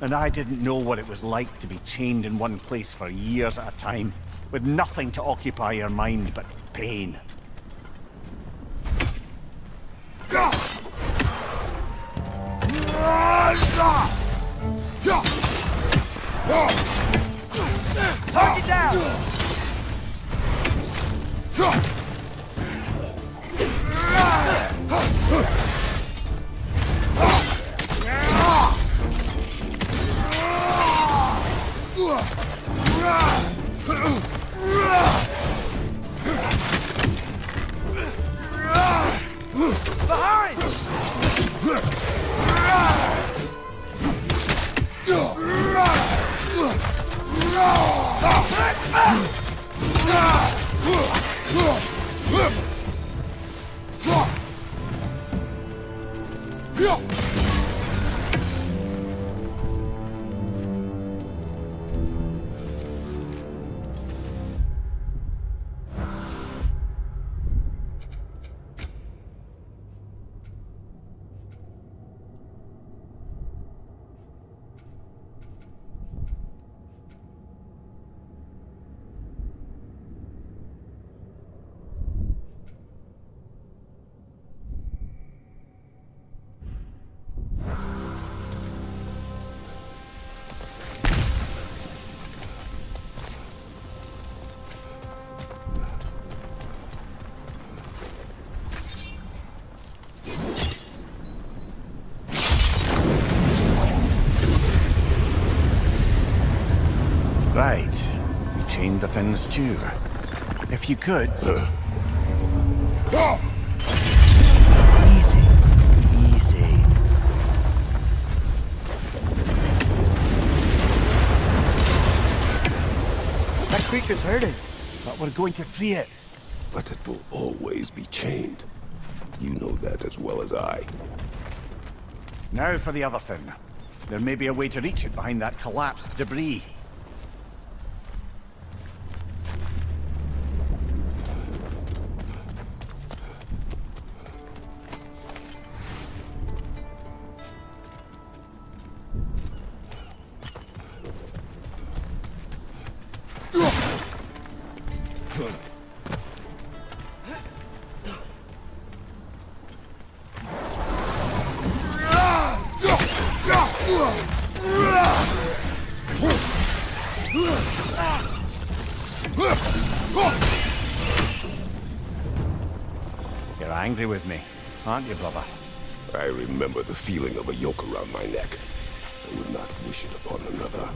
And I didn't know what it was like to be chained in one place for years at a time, with nothing to occupy your mind but pain. Target down! Right. You chained the fins too. If you could... Easy. Easy. That creature's hurting. But we're going to free it. But it will always be chained. You know that as well as I. Now for the other fin. There may be a way to reach it behind that collapsed debris. You're angry with me, aren't you, brother? I remember the feeling of a yoke around my neck. I would not wish it upon another.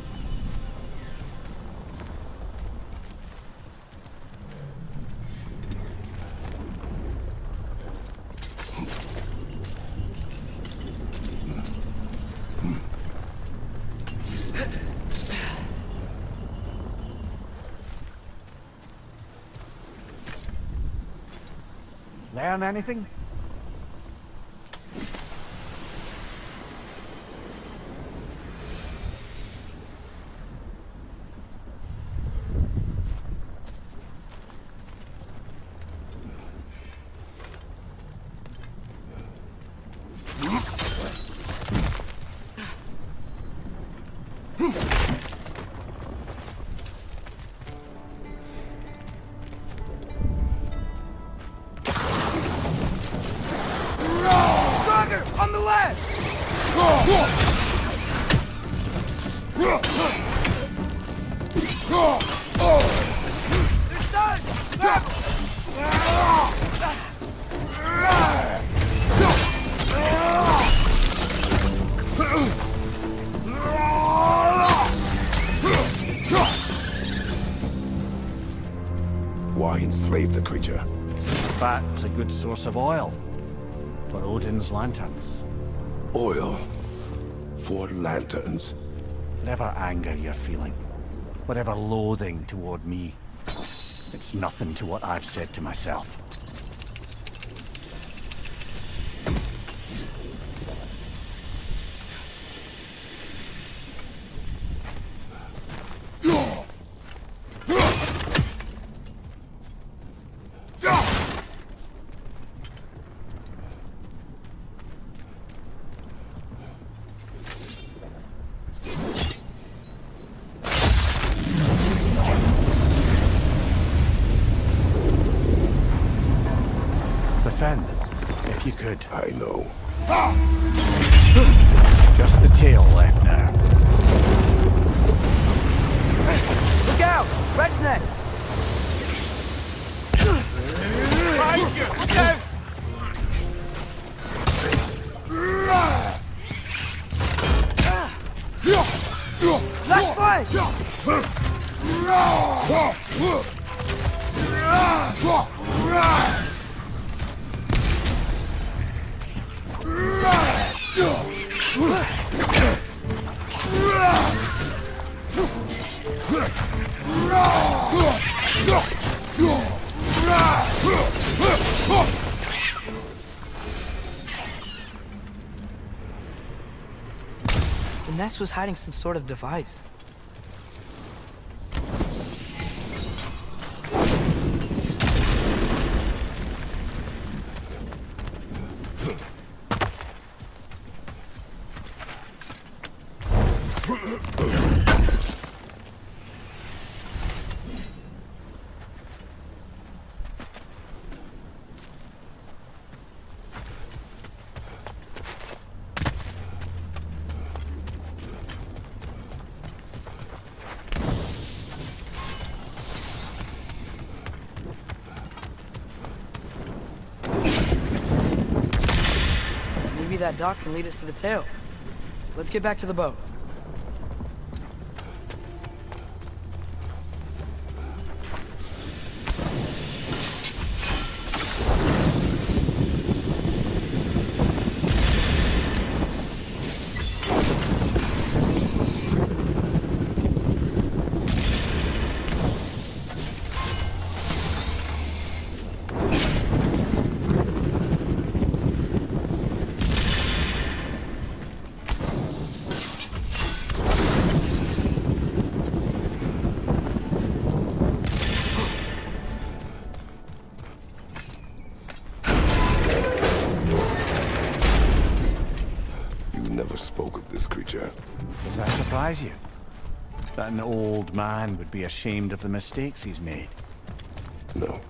Learn anything? left! Why enslave the creature? Fat was a good source of oil for Odin's lanterns. Oil. For lanterns. Whatever anger you're feeling, whatever loathing toward me, it's nothing to what I've said to myself. Defend, if you could. I know. Just the tail left now. Look out! Red's neck! Left flank! The nest was hiding some sort of device. Maybe that dock can lead us to the tail. Let's get back to the boat. Spoke of this creature. Does that surprise you? That an old man would be ashamed of the mistakes he's made? No.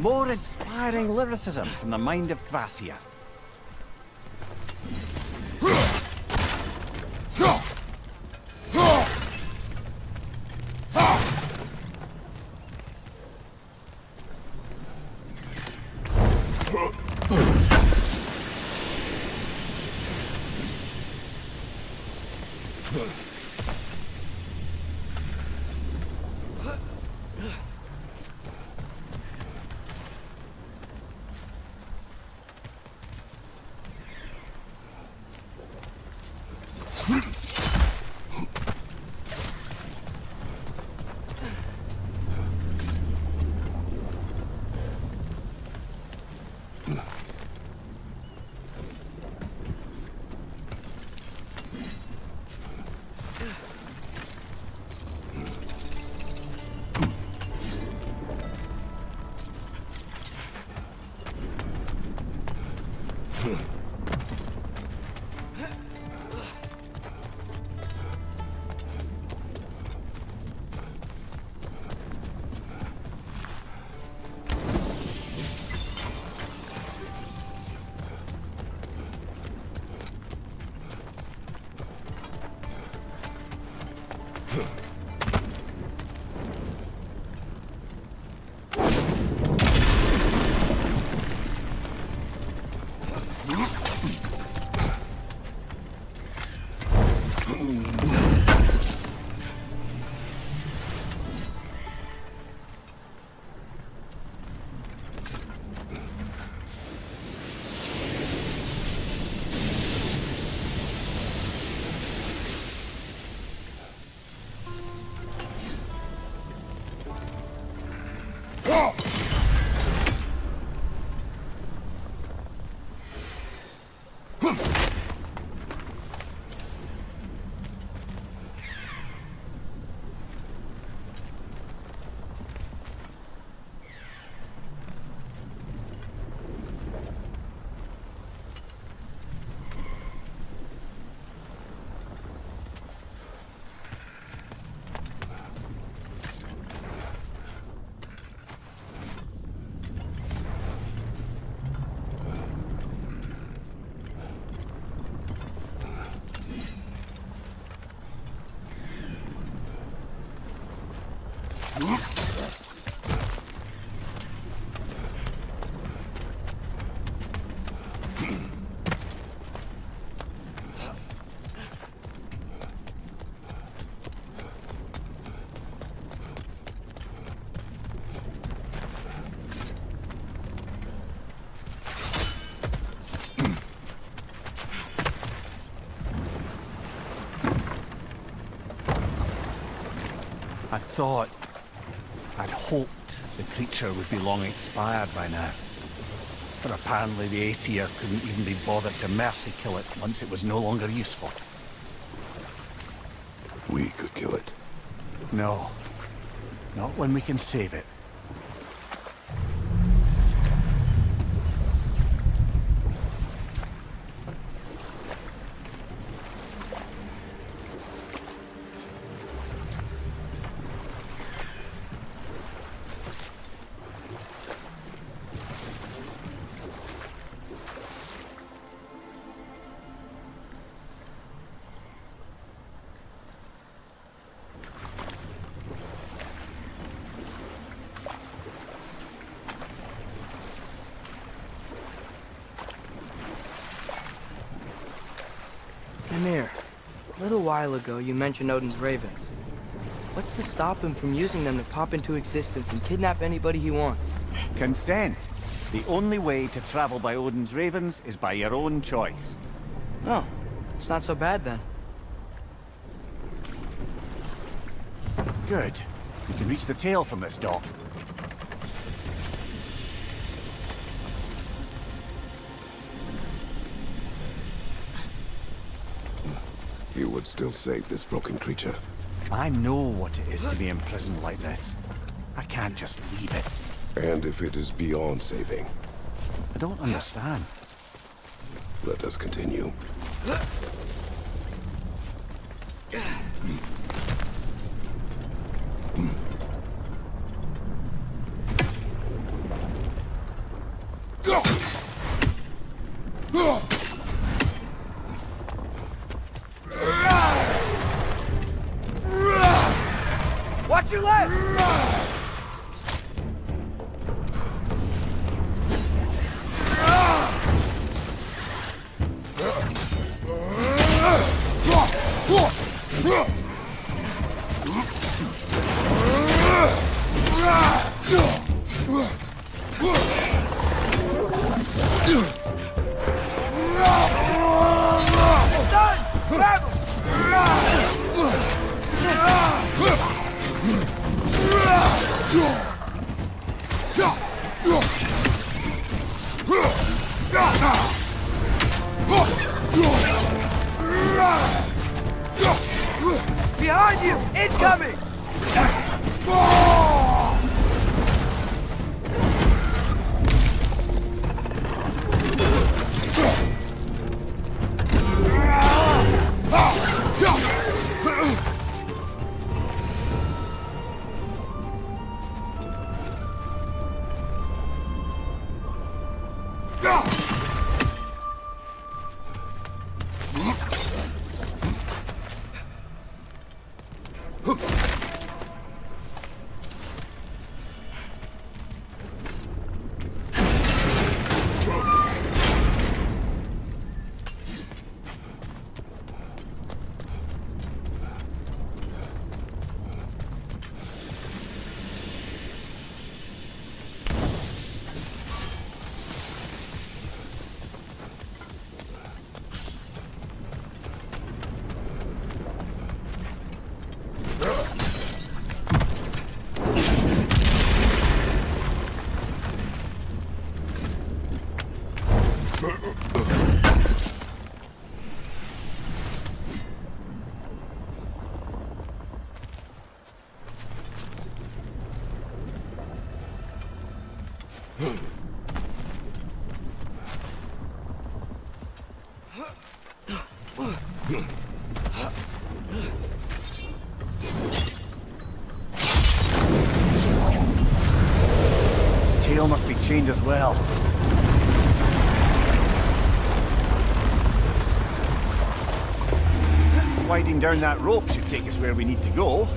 More inspiring lyricism from the mind of Kvasia. I'd hoped the creature would be long expired by now. But apparently the Aesir couldn't even be bothered to mercy kill it once it was no longer useful. We could kill it. No. Not when we can save it. Mimir, a little while ago you mentioned Odin's ravens. What's to stop him from using them to pop into existence and kidnap anybody he wants? Consent. The only way to travel by Odin's ravens is by your own choice. Oh, it's not so bad then. Good. We can reach the tail from this dock. You would still save this broken creature. I know what it is to be imprisoned like this. I can't just leave it. And if it is beyond saving, I don't understand. let us continue. Watch your left! Behind you! Incoming! Tail must be chained as well. Sliding down that rope should take us where we need to go.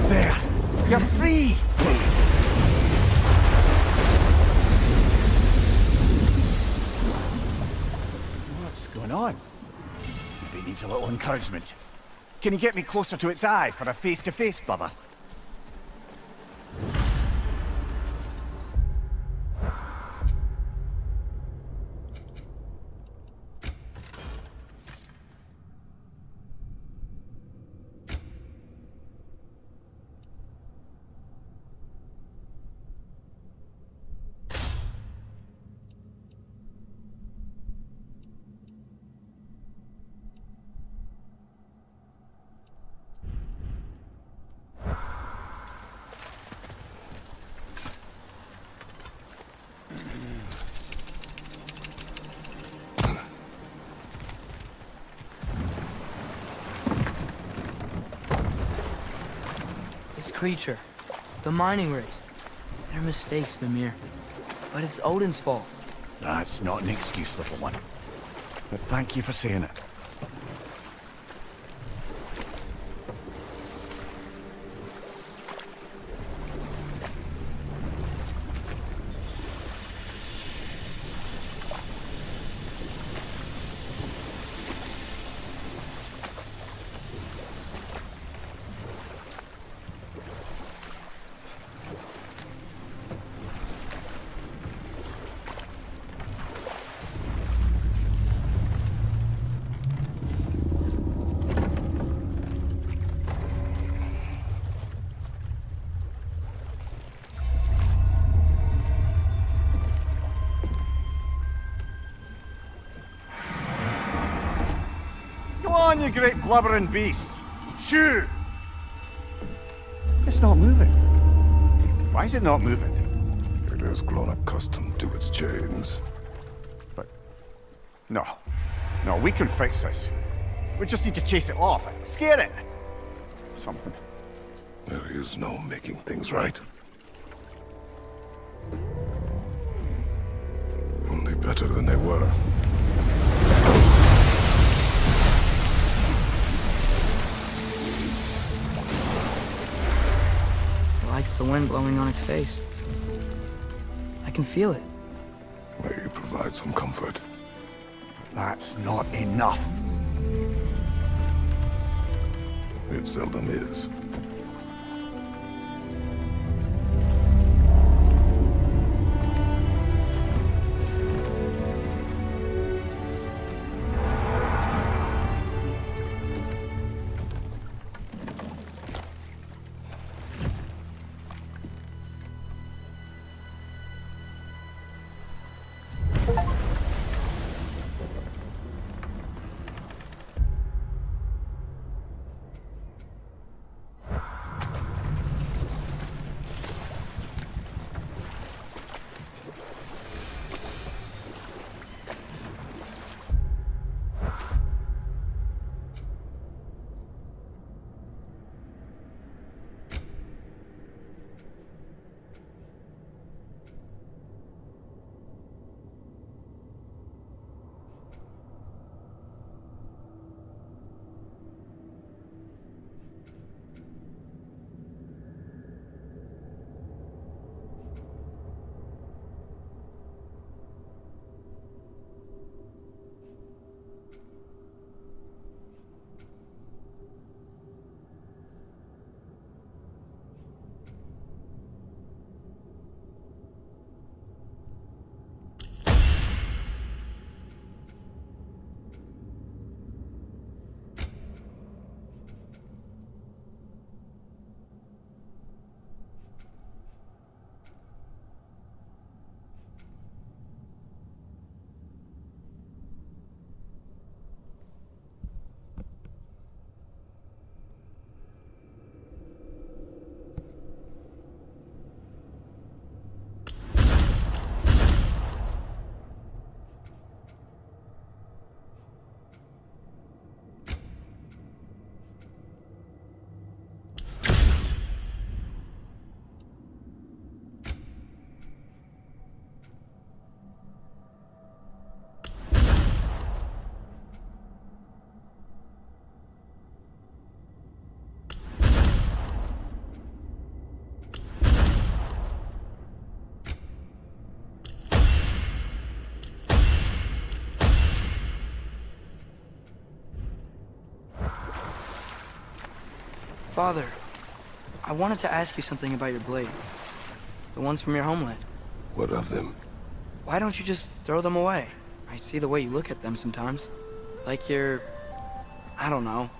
There! You're free! What's going on? Maybe it needs a little encouragement. Can you get me closer to its eye for a face-to-face, brother? This creature, the mining race. They're mistakes, Mimir. But it's Odin's fault. That's not an excuse, little one. But thank you for saying it. on, you great blubbering beast! Shoo! It's not moving. Why is it not moving? It has grown accustomed to its chains. But... No. No, we can fix this. We just need to chase it off. Scare it! Something. There is no making things right. Only better than they were. It likes the wind blowing on its face. I can feel it. May you provide some comfort. That's not enough. It seldom is. Father, I wanted to ask you something about your blade. The ones from your homeland. What of them? Why don't you just throw them away? I see the way you look at them sometimes. Like you're... I don't know.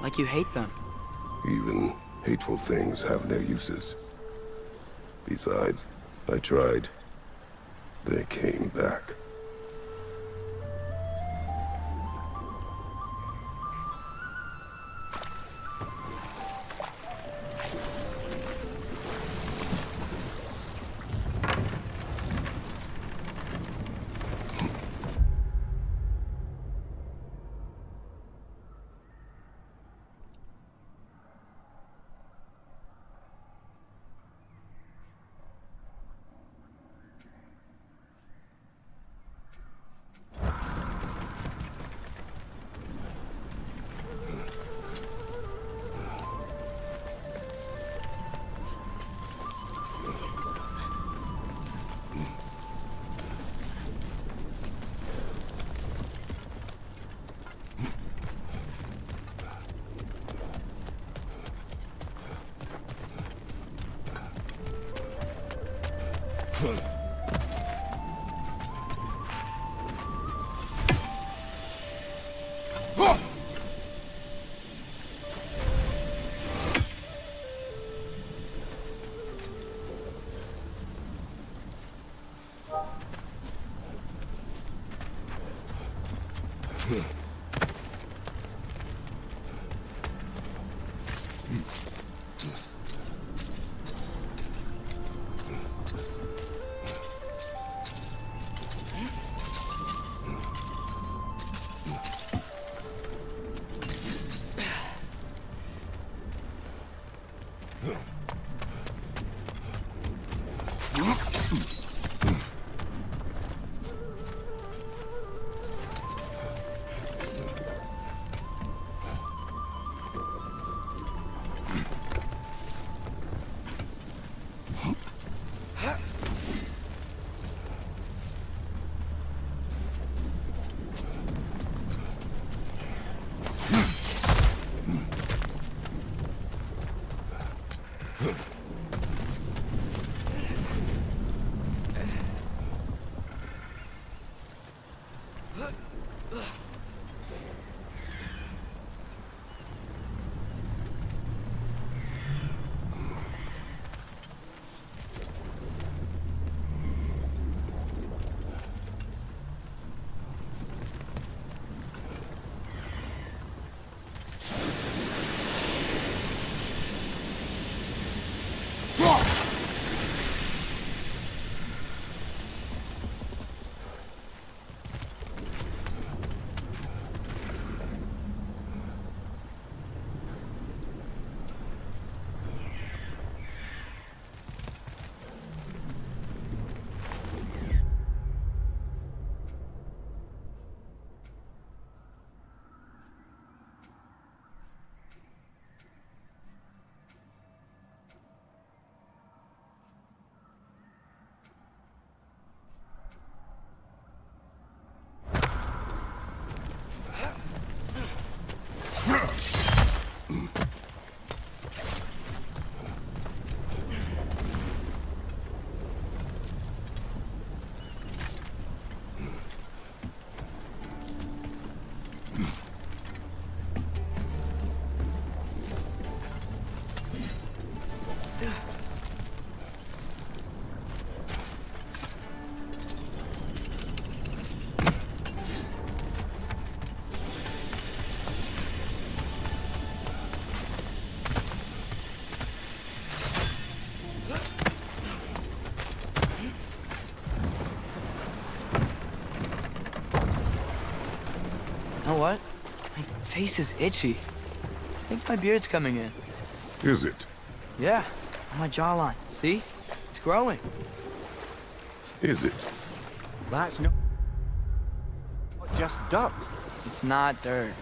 Like you hate them. Even hateful things have their uses. Besides, I tried. They came back. You know what? My face is itchy. I think my beard's coming in. Is it? Yeah, on my jawline. See? It's growing. Is it? That's not just dirt. It's not dirt.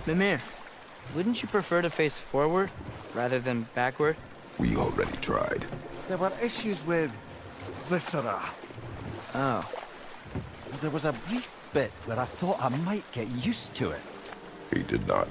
Mimir, wouldn't you prefer to face forward rather than backward? We already tried. There were issues with viscera. Oh. There was a brief bit where I thought I might get used to it. He did not.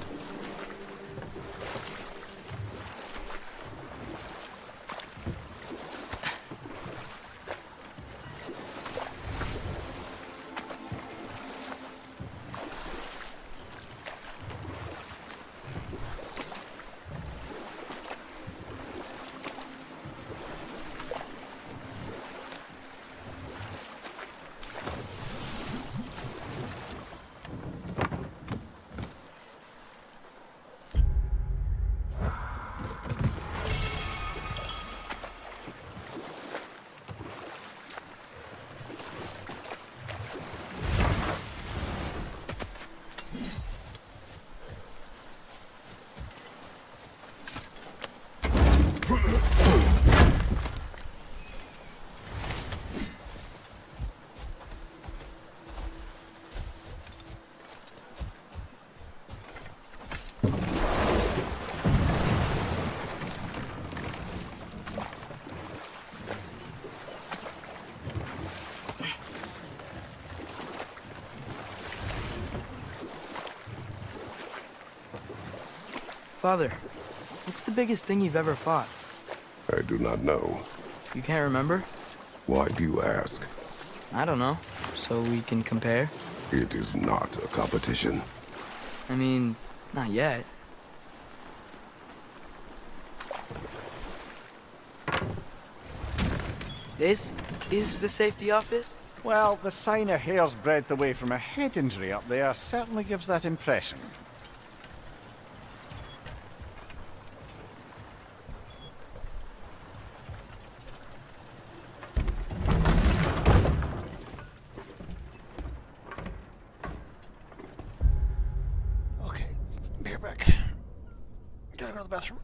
Father, what's the biggest thing you've ever fought? I do not know. You can't remember? Why do you ask? I don't know. So we can compare? It is not a competition. I mean, not yet. This is the safety office? Well, the sign a hair's breadth away from a head injury up there certainly gives that impression. Okay, be right back. Gotta go to the bathroom.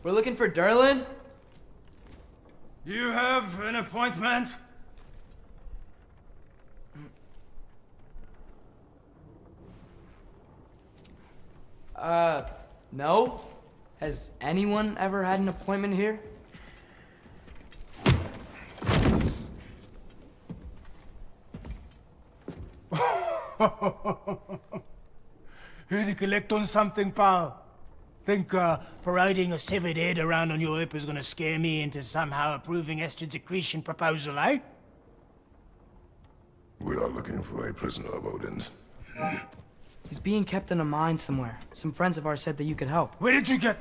We're looking for Durlin? You have an appointment? No? Has anyone ever had an appointment here? Here to collect on something, pal? Think, parading a severed head around on your hip is gonna scare me into somehow approving Estrid's accretion proposal, eh? We are looking for a prisoner of Odin's. He's being kept in a mine somewhere. Some friends of ours said that you could help. Where did you get...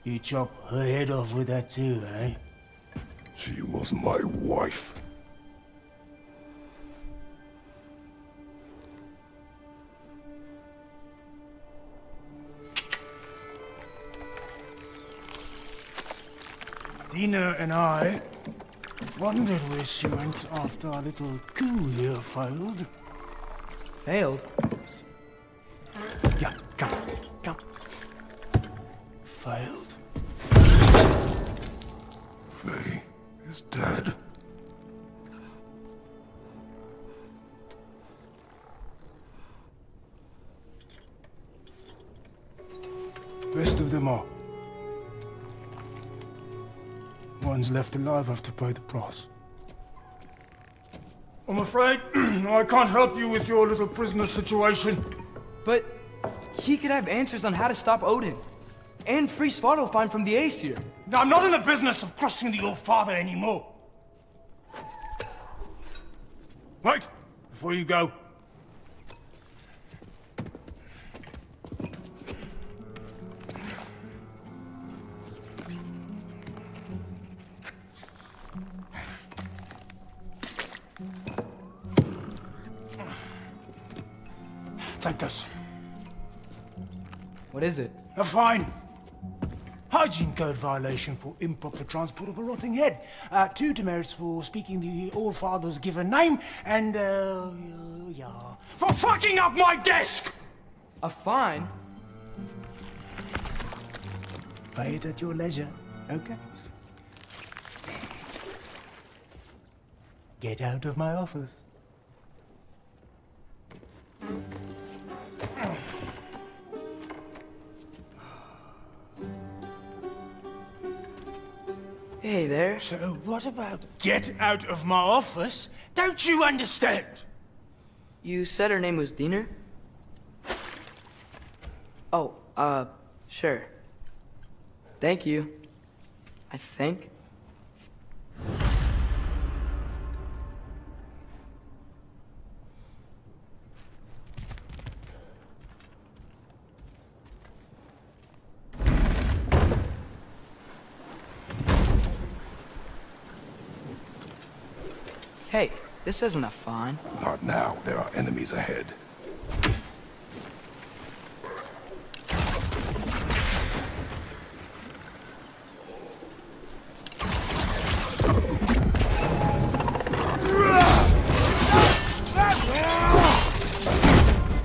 You chop her head off with that too, eh? She was my wife. Dina and I wondered where she went after our little coup here failed. Failed? Yeah, come, come. Failed. Faye is dead. Best of them all. One's left alive have to pay the price. I'm afraid I can't help you with your little prisoner situation. But he could have answers on how to stop Odin. And free Svartalfheim from the Aesir. Now, I'm not in the business of crossing the Old Father anymore. Wait, before you go. Take this. What is it? A fine. Hygiene code violation for improper transport of a rotting head. 2 demerits for speaking the All-Father's given name, and, yeah. For fucking up my desk! A fine? Pay it at your leisure, okay? Get out of my office. Hey there. So what about get out of my office? Don't you understand? You said her name was Diener? Oh, sure. Thank you. I think. Hey, this isn't a fine. Not now. There are enemies ahead.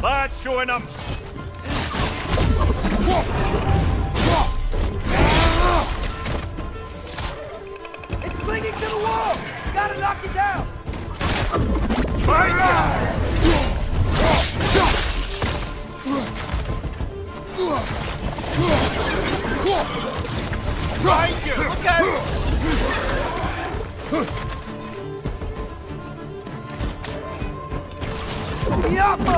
Lads, showing them! It's clinging to the wall! Gotta knock it down! Behind you! Look out! Yappa!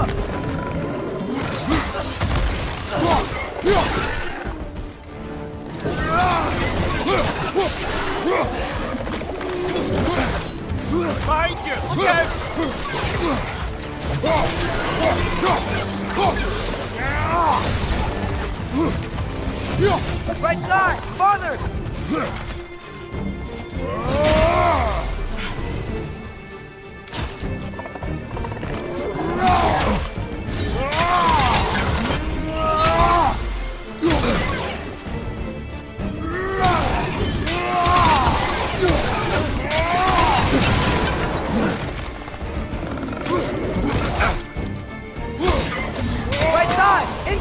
Behind you! Look out! Right side! Farther!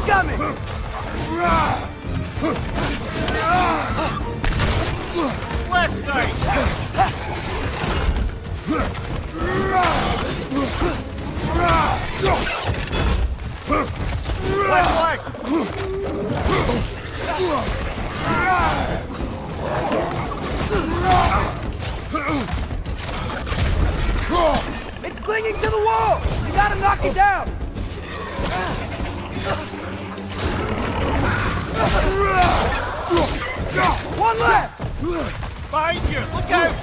Incoming! Left side! Left leg! It's clinging to the wall! You gotta knock it down! One left! Behind you! Look out!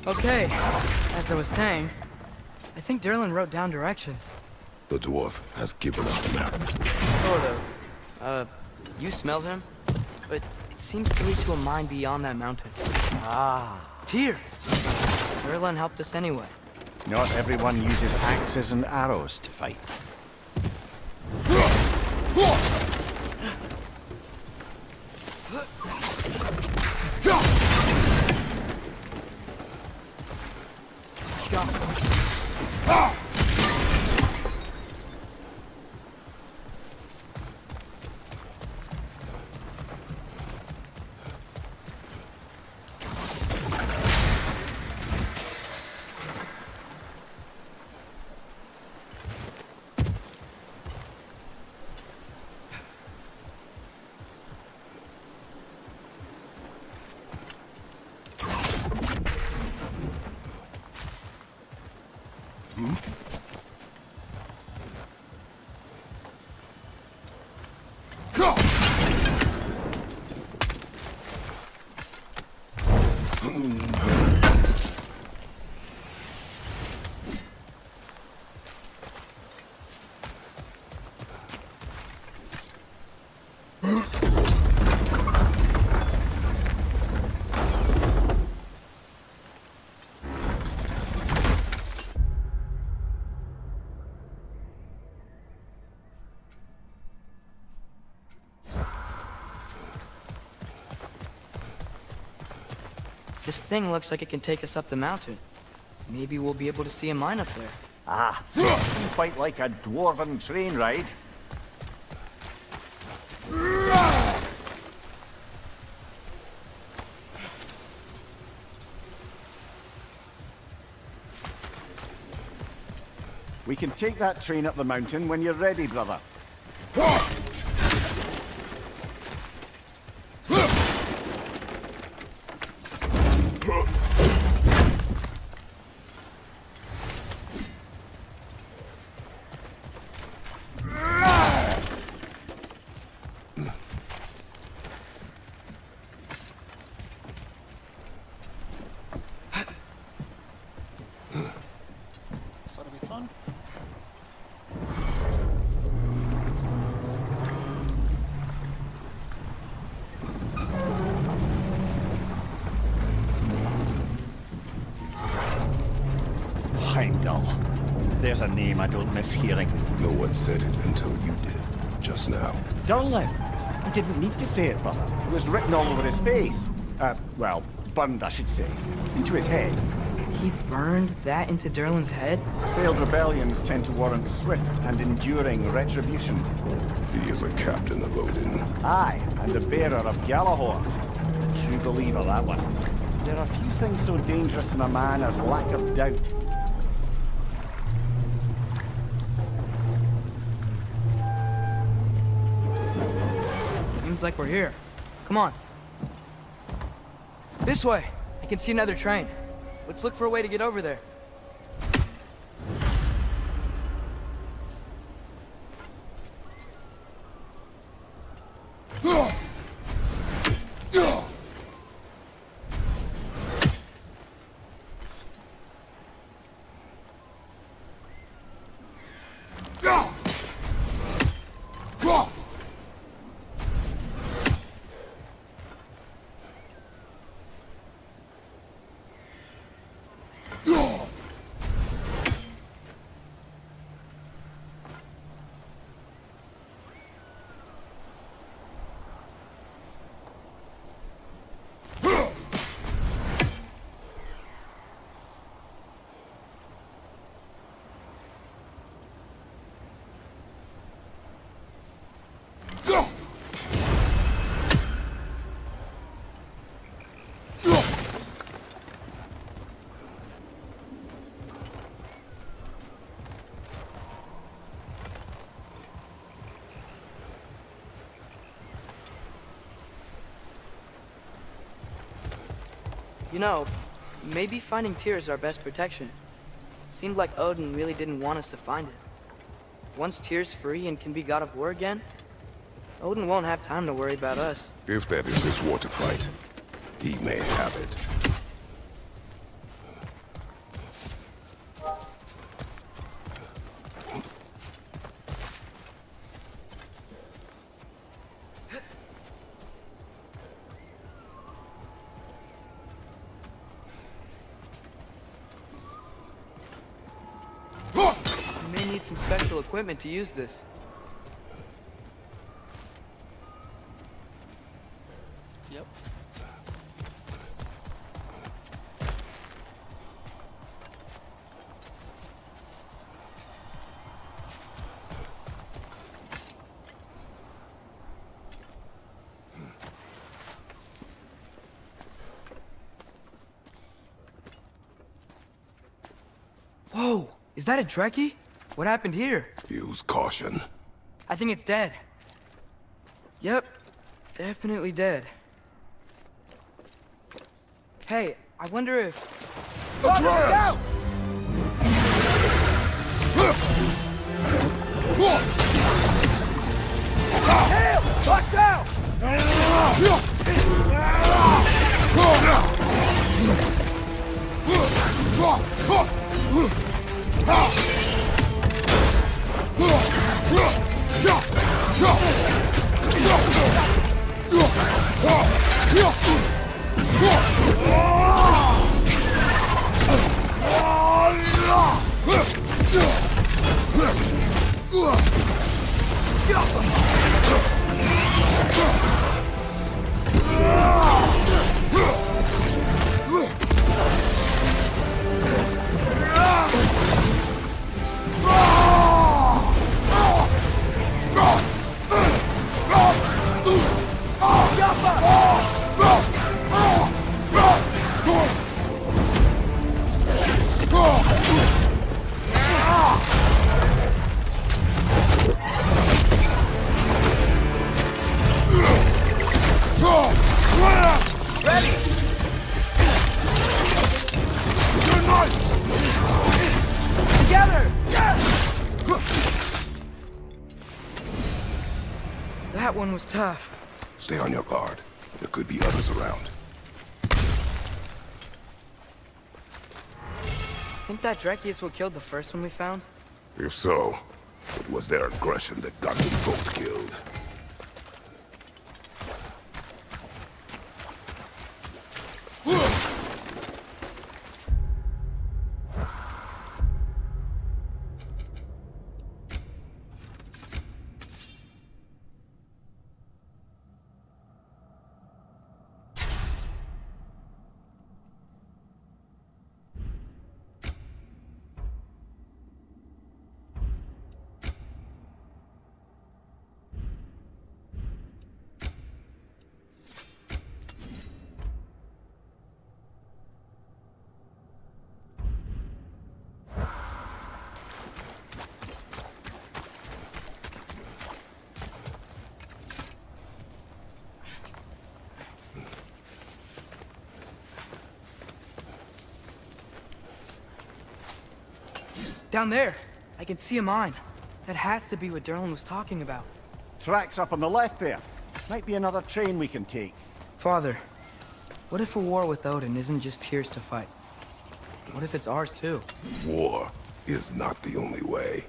Okay, as I was saying, I think Derlin wrote down directions. The dwarf has given us a map. Sort of. You smelled him? But it seems to lead to a mine beyond that mountain. Ah. Tyr! Derlin helped us anyway. Not everyone uses axes and arrows to fight. This thing looks like it can take us up the mountain. Maybe we'll be able to see a mine up there. Ah, quite like a dwarven train ride. We can take that train up the mountain when you're ready, brother. So it'll be fun. Heimdall. There's a name I don't miss hearing. No one said it until you did, just now. Durlin. He didn't need to say it, brother. It was written all over his face. Well, burned, I should say. Into his head. He burned that into Derlin's head? Failed rebellions tend to warrant swift and enduring retribution. He is a captain of Odin. Aye, and the bearer of Galahor. True believer, that one. There are few things so dangerous in a man as lack of doubt. Seems like we're here. Come on. This way. I can see another train. Let's look for a way to get over there. You know, maybe finding Tyr is our best protection. Seemed like Odin really didn't want us to find it. Once Tyr's free and can be god of war again, Odin won't have time to worry about us. If that is his war to fight, he may have it. You may need some special equipment to use this. Yep. Whoa! Is that a Trekkie? What happened here? Use caution. I think it's dead. Yep, definitely dead. Hey, I wonder if... Atreus! Watch out! That one was tough. Stay on your guard. There could be others around. Think that Dreki is what killed the first one we found? If so, it was their aggression that got them both killed. Down there, I can see a mine. That has to be what Derlin was talking about. Tracks up on the left there. Might be another train we can take. Father, what if a war with Odin isn't just Tyr's to fight? What if it's ours too? War is not the only way.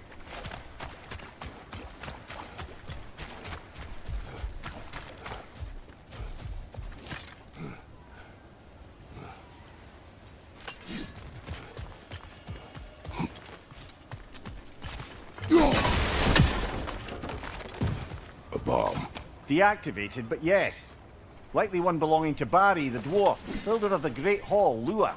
A bomb. Deactivated, but yes. Likely one belonging to Barry, the dwarf, builder of the Great Hall, Lua.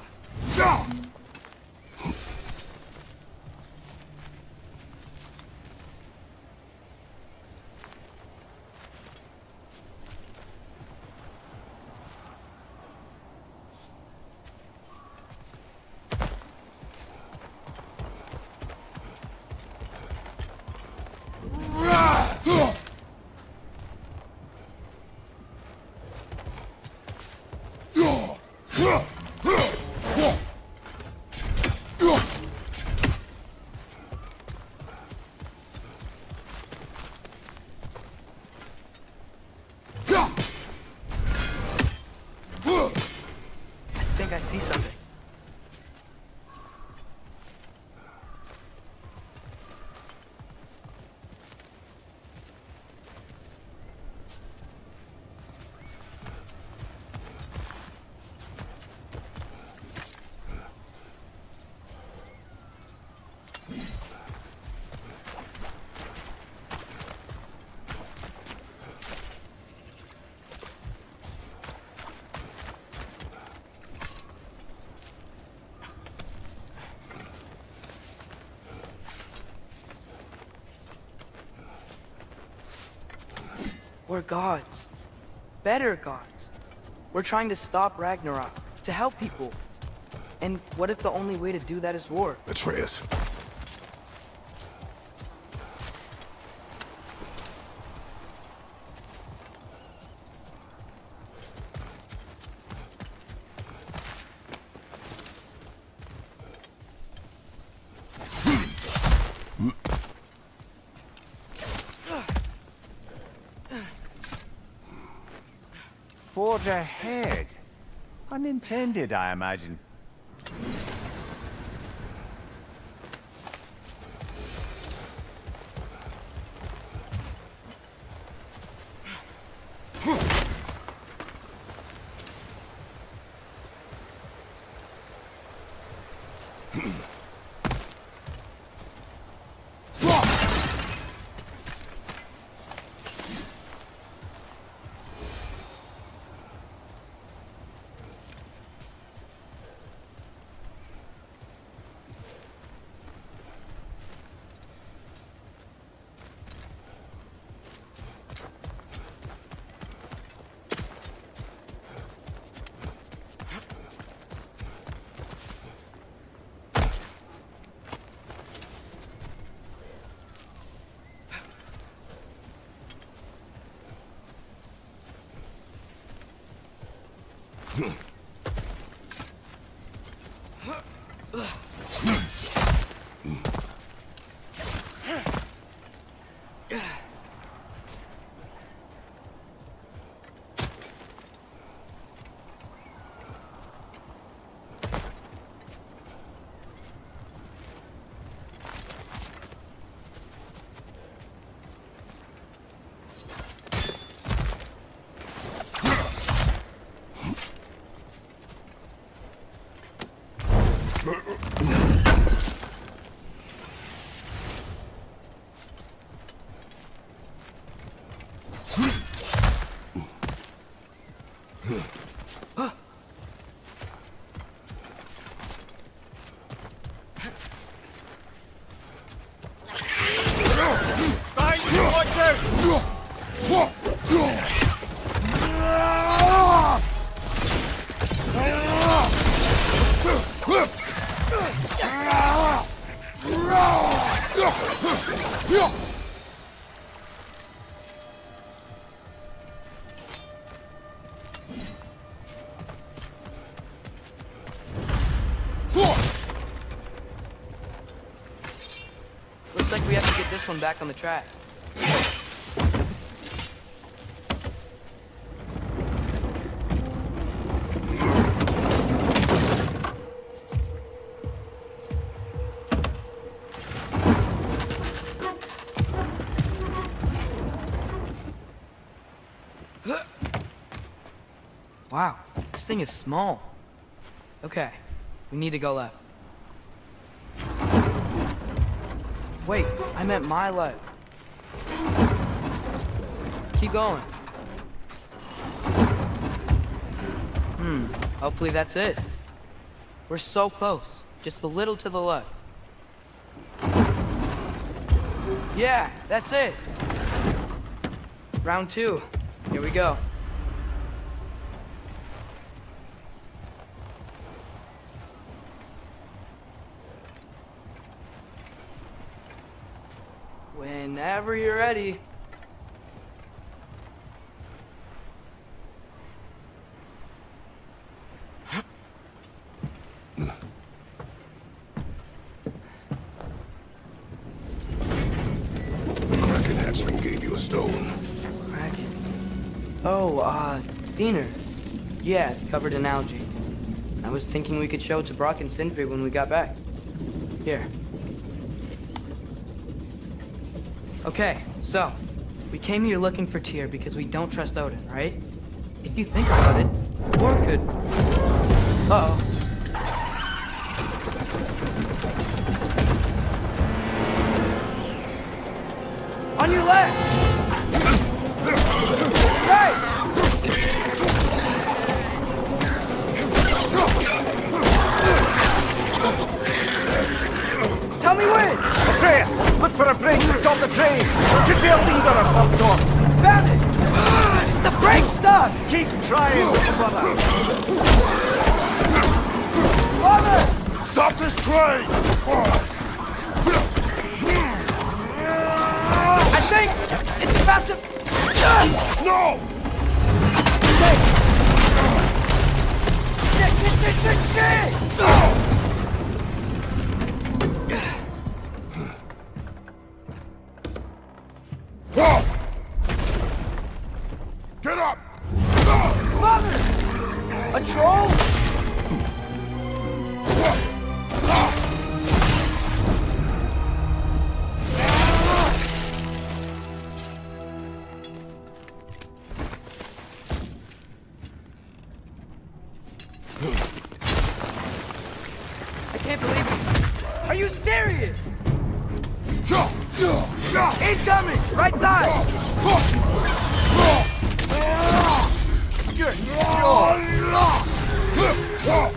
We're gods. Better gods. We're trying to stop Ragnarok, to help people. And what if the only way to do that is war? Atreus. Forge ahead. Unintended, I imagine. Looks like we have to get this one back on the track. Wow, this thing is small. Okay, we need to go left. Wait, I meant my left. Keep going. Hopefully that's it. We're so close, just a little to the left. Yeah, that's it. Round 2, here we go. Whenever you're ready. The Kraken hatchling gave you a stone. Kraken? Oh, Diener. Yeah, it's covered in algae. I was thinking we could show it to Brock and Sindri when we got back. Here. Okay, so, we came here looking for Tyr because we don't trust Odin, right? If you think about it, war could... Uh-oh. On your left! Right! Tell me when! Atreus, look for a bridge to stop the train. There should be a lever of some sort. Found it! God! Keep trying, little brother. Father! Stop this train! I think it's about to... No! Get up! Father! A troll? I can't believe this. Are you serious? Incoming! Right side! Good God!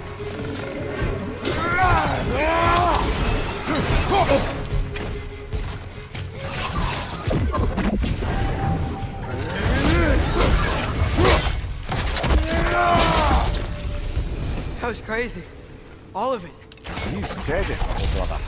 That was crazy. All of it. You said it, little brother.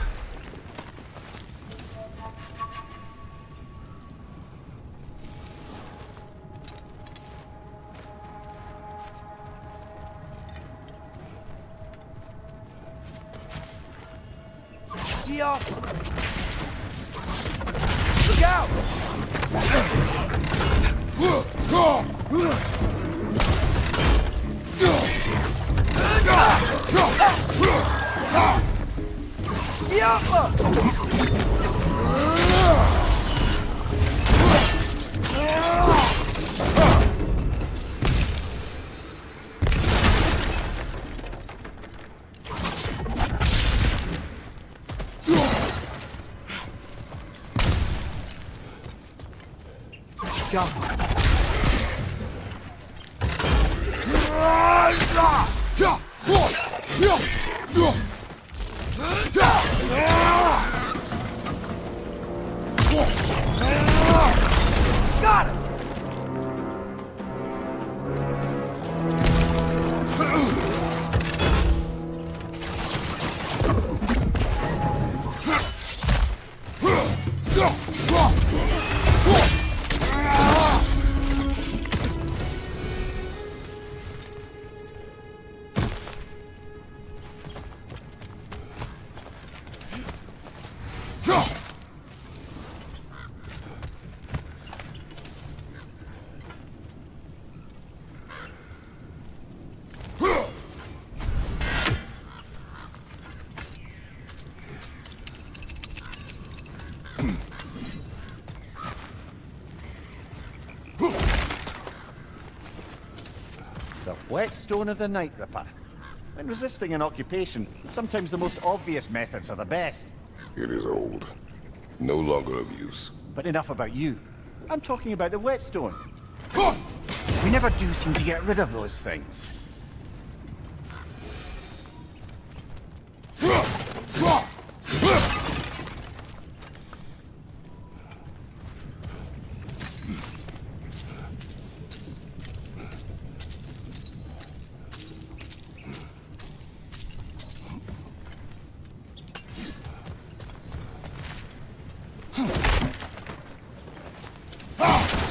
Be off! Look out! Be off! Got him! The whetstone of the Night Ripper. When resisting an occupation, sometimes the most obvious methods are the best. It is old. No longer of use. But enough about you. I'm talking about the whetstone. We never do seem to get rid of those things.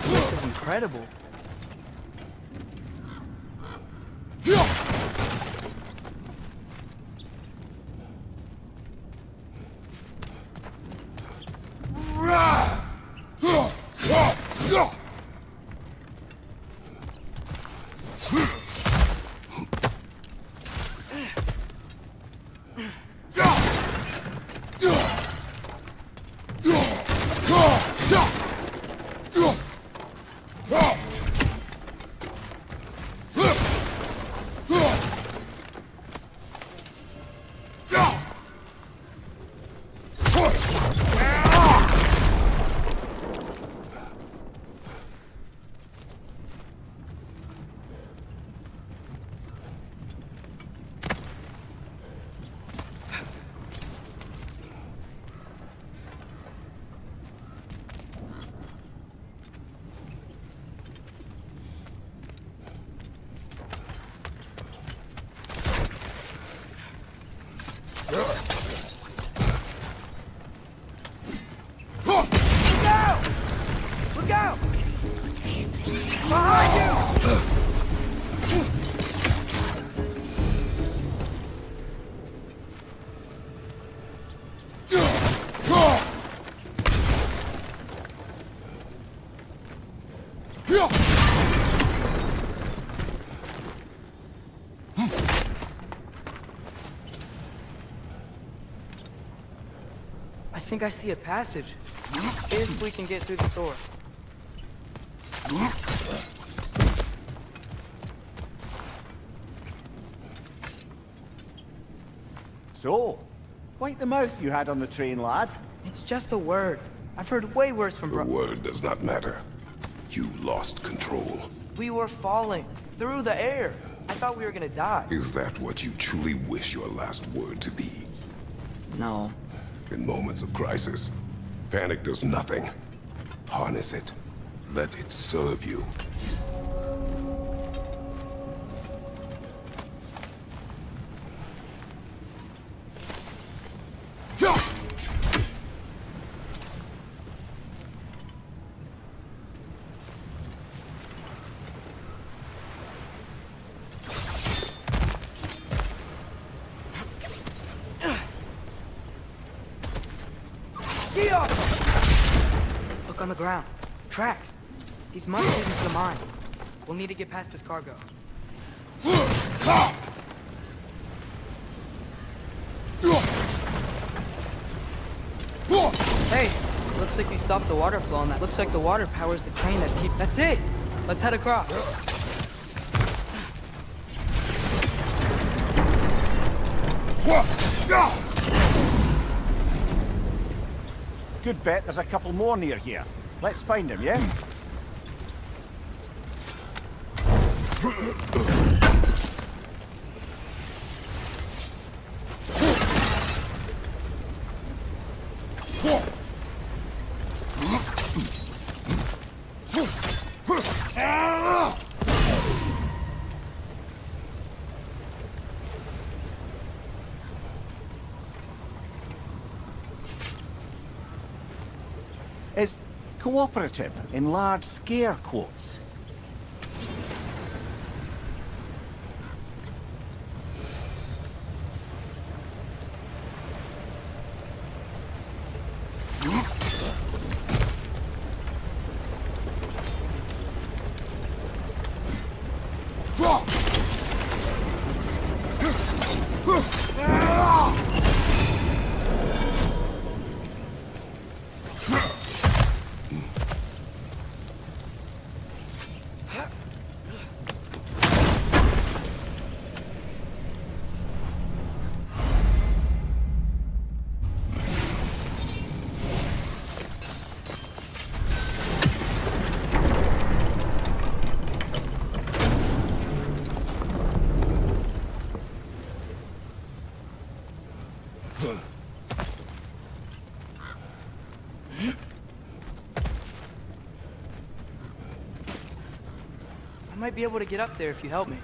This is incredible. think I see a passage. If we can get through the door. So, wipe the mouth you had on the train, lad. It's just a word. I've heard way worse from The word does not matter. You lost control. We were falling through the air. I thought we were gonna die. Is that what you truly wish your last word to be? No. In moments of crisis, panic does nothing. Harness it. Let it serve you. Look on the ground. Tracks. These must lead into the mine. We'll need to get past this cargo. Hey, looks like you stopped the water flow on that. Looks like the water powers the crane that keeps... That's it! Let's head across. Good bet there's a couple more near here. Let's find them, yeah? Is cooperative in large scare quotes. I might be able to get up there if you help me.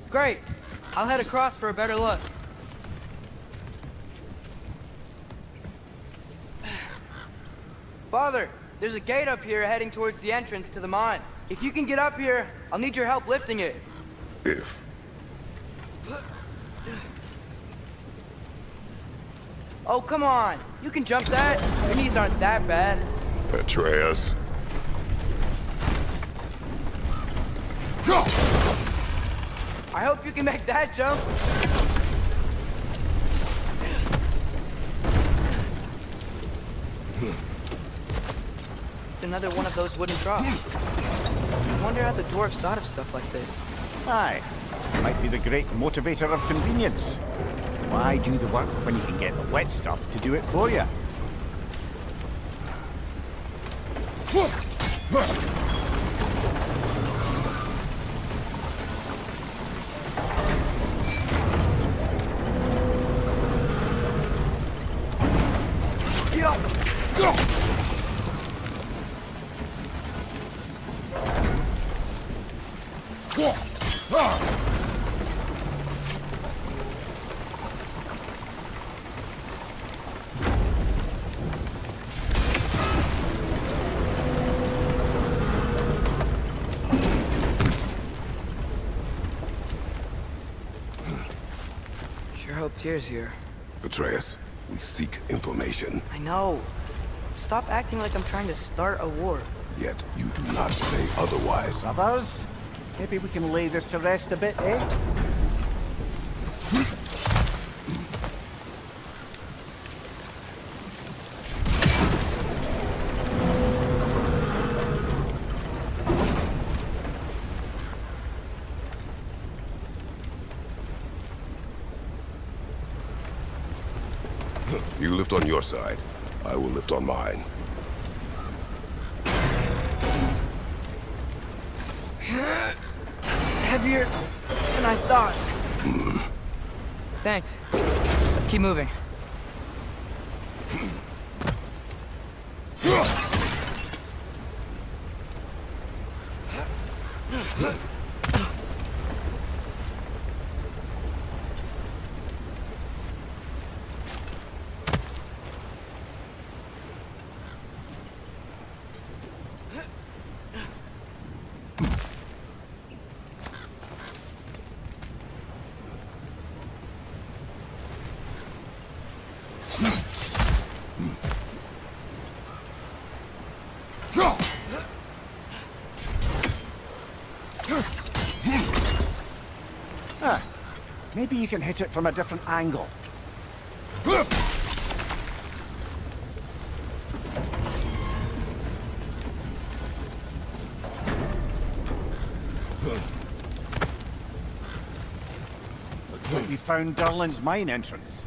Great. I'll head across for a better look. Father, there's a gate up here heading towards the entrance to the mine. If you can get up here, I'll need your help lifting it. If. Oh, come on. You can jump that. Your knees aren't that bad. Atreus. I hope you can make that jump. It's another one of those wooden troughs. I wonder how the dwarves thought of stuff like this. Aye, might be the great motivator of convenience. Why do the work when you can get the wet stuff to do it for you? Sure hope Tyr's here. Atreus, we seek information. I know. Stop acting like I'm trying to start a war. Yet you do not say otherwise. Brothers, maybe we can lay this to rest a bit, eh? You lift on your side. I will lift on mine. Heavier than I thought. Thanks. Let's keep moving. Maybe you can hit it from a different angle. Looks like we found Durlin's mine entrance.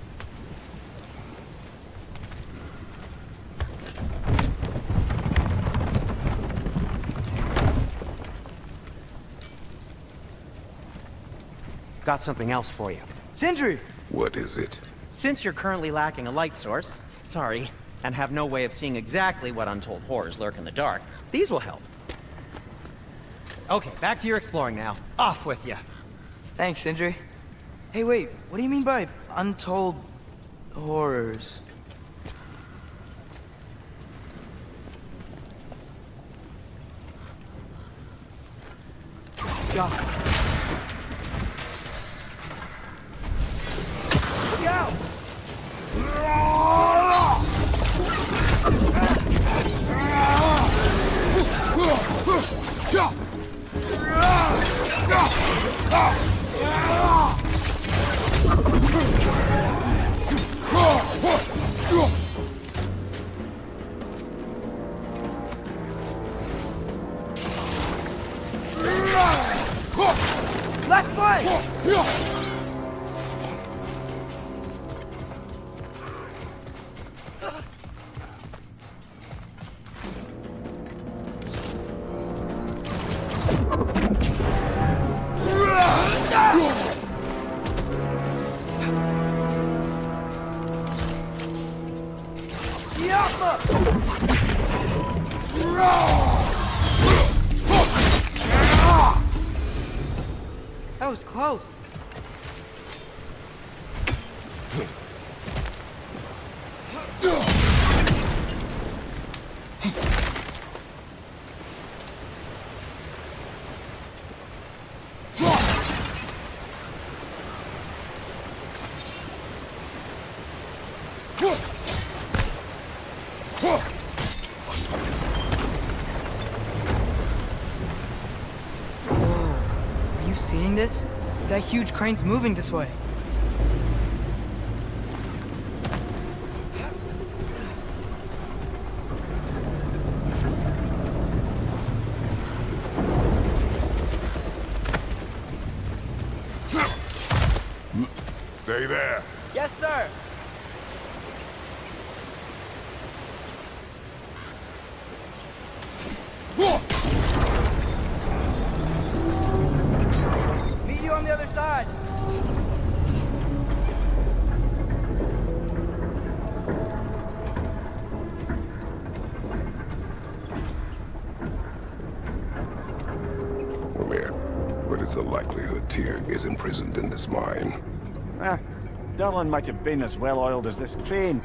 Got something else for you. Sindri! What is it? Since you're currently lacking a light source, sorry, and have no way of seeing exactly what untold horrors lurk in the dark, these will help. Okay, back to your exploring now. Off with you. Thanks, Sindri. Hey, wait, what do you mean by untold horrors? God. Look out! Left flank! That was close. Are you seeing this? That huge crane's moving this way. Stay there. Yes, sir. Meet you on the other side. Amir, what is the likelihood Tyr is imprisoned in this mine? Durlin might have been as well-oiled as this crane,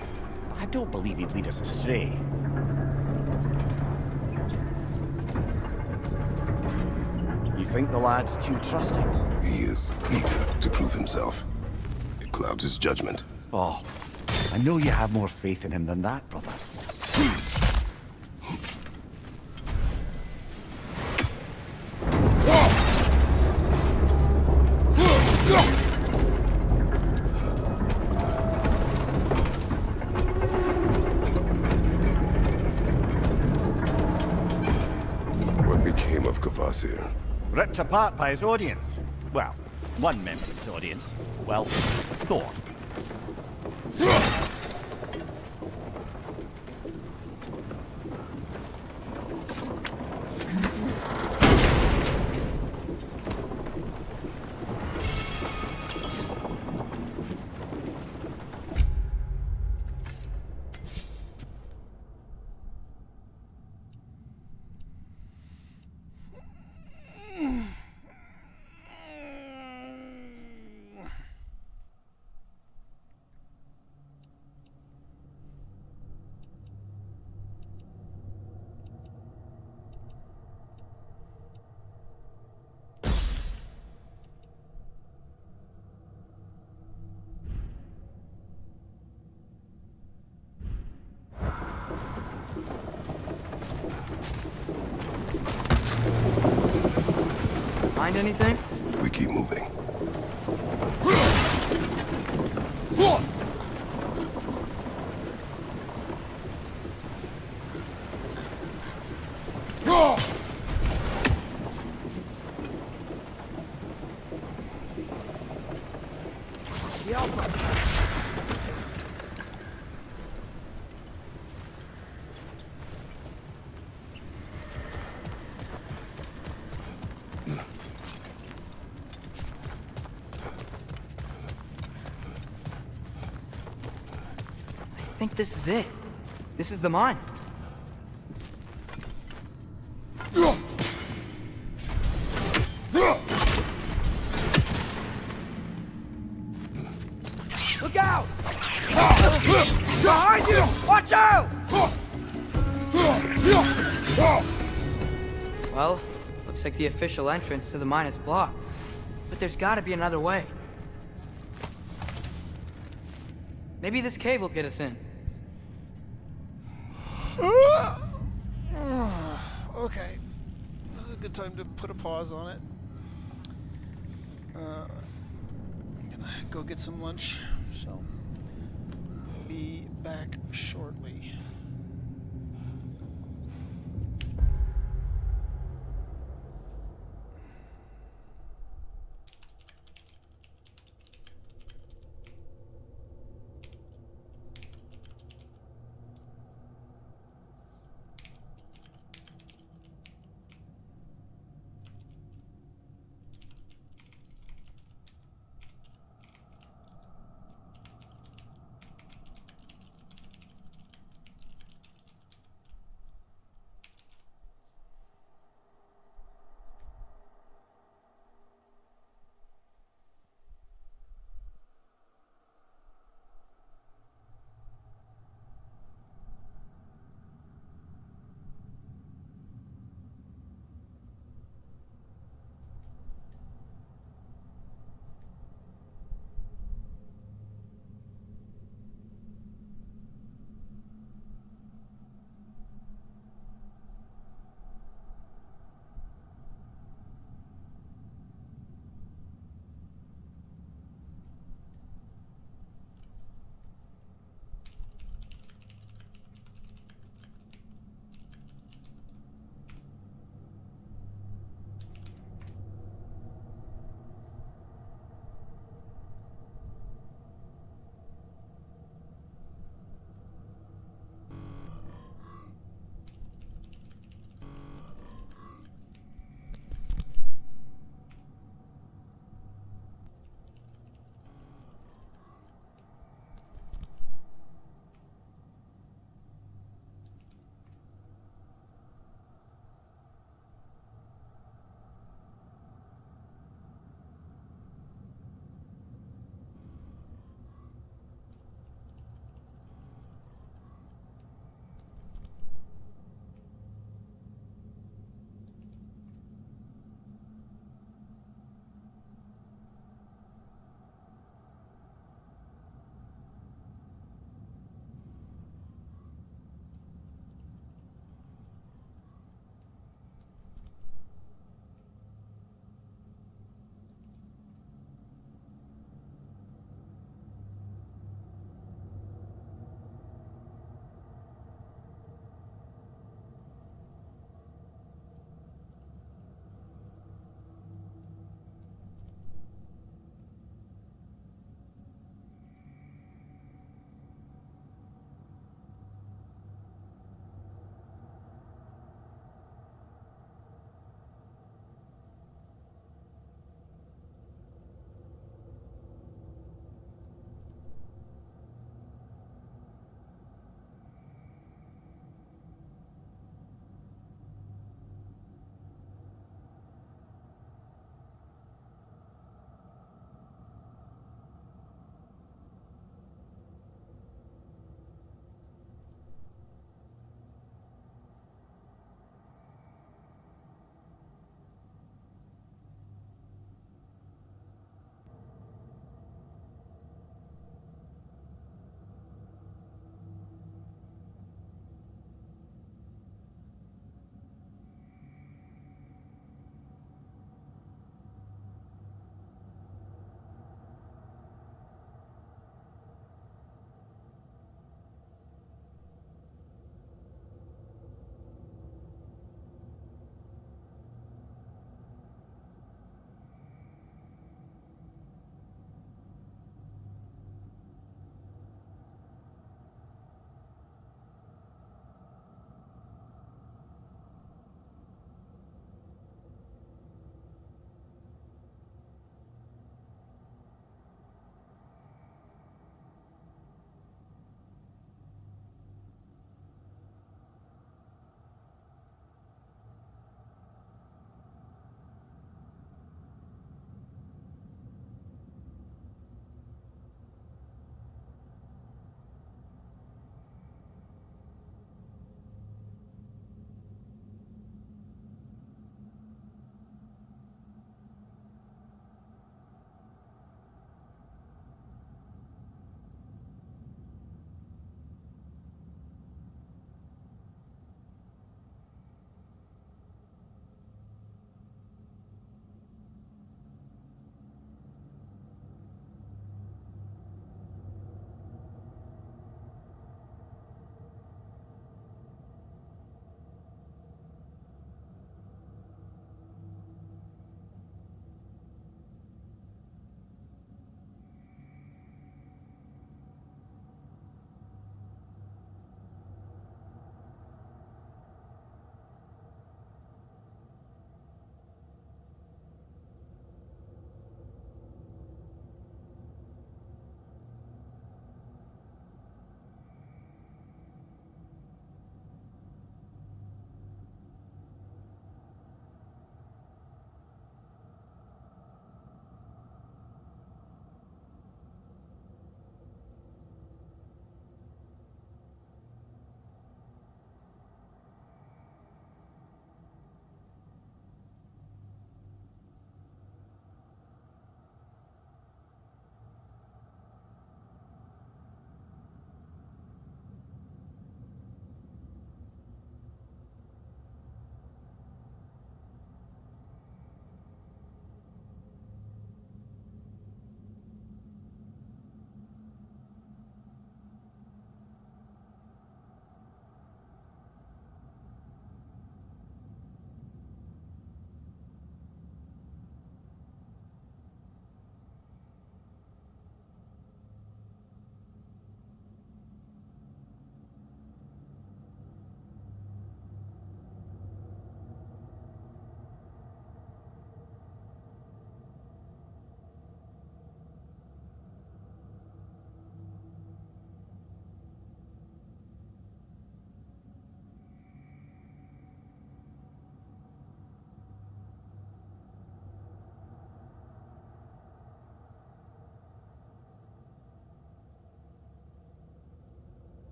but I don't believe he'd lead us astray. You think the lad's too trusting? He is eager to prove himself. It clouds his judgment. Oh, I know you have more faith in him than that, brother. What became of Kvasir? Ripped apart by his audience. Well, one member of his audience. Well, Thor. Find anything? We keep moving. I think this is it. This is the mine. Look out! Behind you! Watch out! Well, looks like the official entrance to the mine is blocked. But there's gotta be another way. Maybe this cave will get us in. Okay. This is a good time to put a pause on it. I'm gonna go get some lunch, so be back shortly.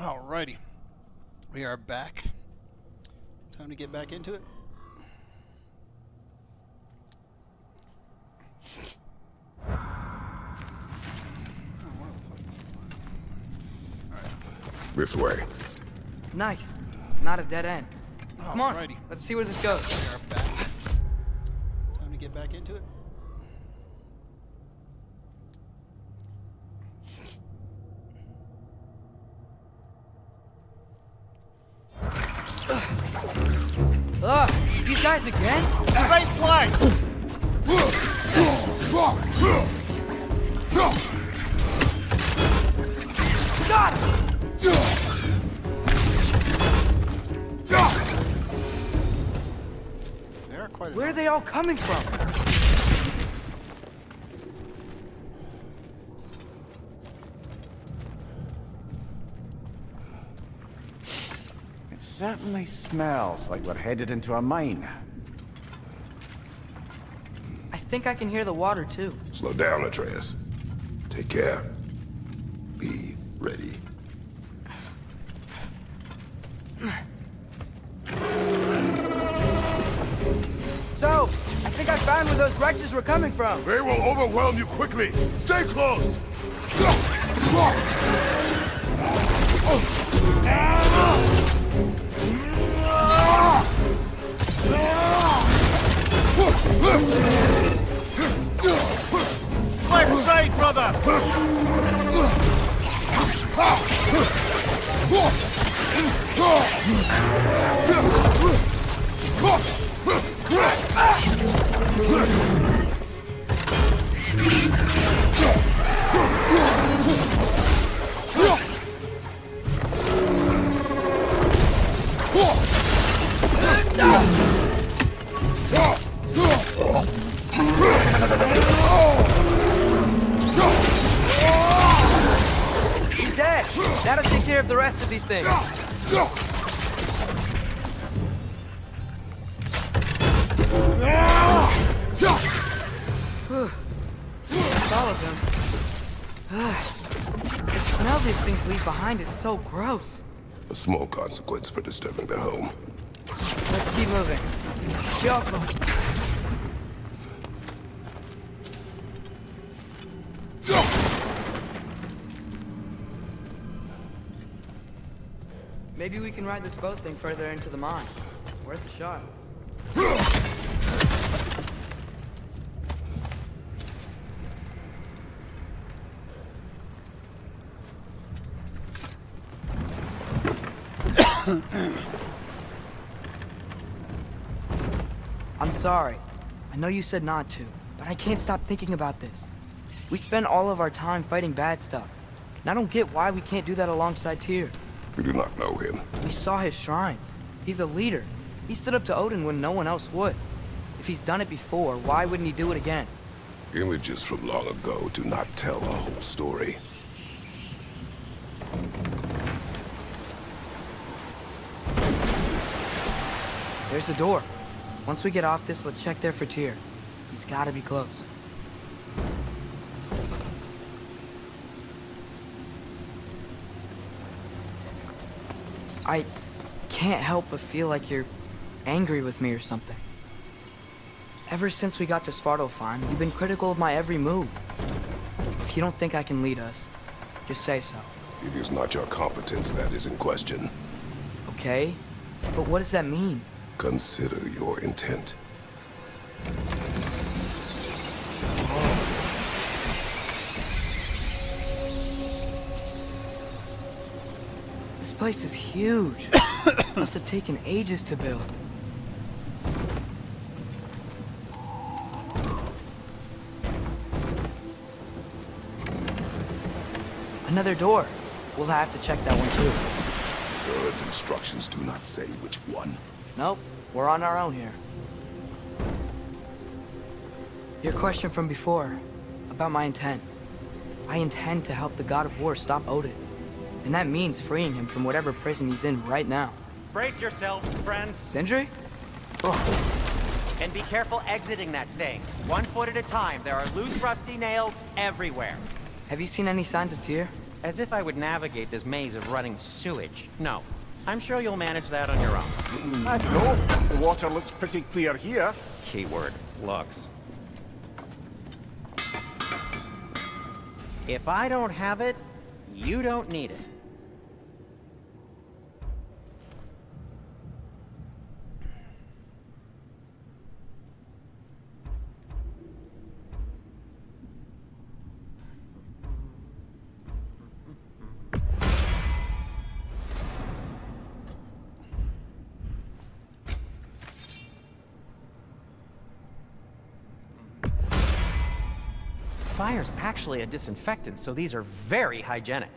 Alrighty. We are back. Time to get back into it. This way. Nice. Not a dead end. Come on, Alrighty. let's see where this goes. We are back. Time to get back into it. Ugh, these guys again? Straight flank! Got it! There are quite a Where are they all coming from? It certainly smells like we're headed into a mine. I think I can hear the water too. Slow down, Atreus. Take care. Be ready. So, I think I found where those wretches were coming from. They will overwhelm you quickly. Stay close. Left side, brother! He's dead. That'll take care of the rest of these things. That's all of them. The smell these things leave behind is so gross. A small consequence for disturbing their home. Let's keep moving. Kyoko. Maybe we can ride this boat thing further into the mine. Worth a shot. I'm sorry. I know you said not to, but I can't stop thinking about this. We spend all of our time fighting bad stuff, and I don't get why we can't do that alongside Tyr. We do not know him. We saw his shrines. He's a leader. He stood up to Odin when no one else would. If he's done it before, why wouldn't he do it again? Images from long ago do not tell a whole story. There's a door. Once we get off this, let's check there for Tyr. He's gotta be close. I can't help but feel like you're angry with me or something. Ever since we got to Svartalfheim, you've been critical of my every move. If you don't think I can lead us, just say so. It is not your competence that is in question. Okay? But what does that mean? Consider your intent. This place is huge. Must have taken ages to build. Another door. We'll have to check that one too. God's instructions do not say which one. Nope, we're on our own here. Your question from before, about my intent. I intend to help the God of War stop Odin. And that means freeing him from whatever prison he's in right now. Brace yourselves, friends, Sindri? and be careful exiting that thing. 1 foot at a time. There are loose, rusty nails everywhere. Have you seen any signs of Tyr? As if I would navigate this maze of running sewage. No. I'm sure you'll manage that on your own. I don't know. The water looks pretty clear here. Keyword, looks. If I don't have it, you don't need it. Fire's actually a disinfectant, so these are very hygienic.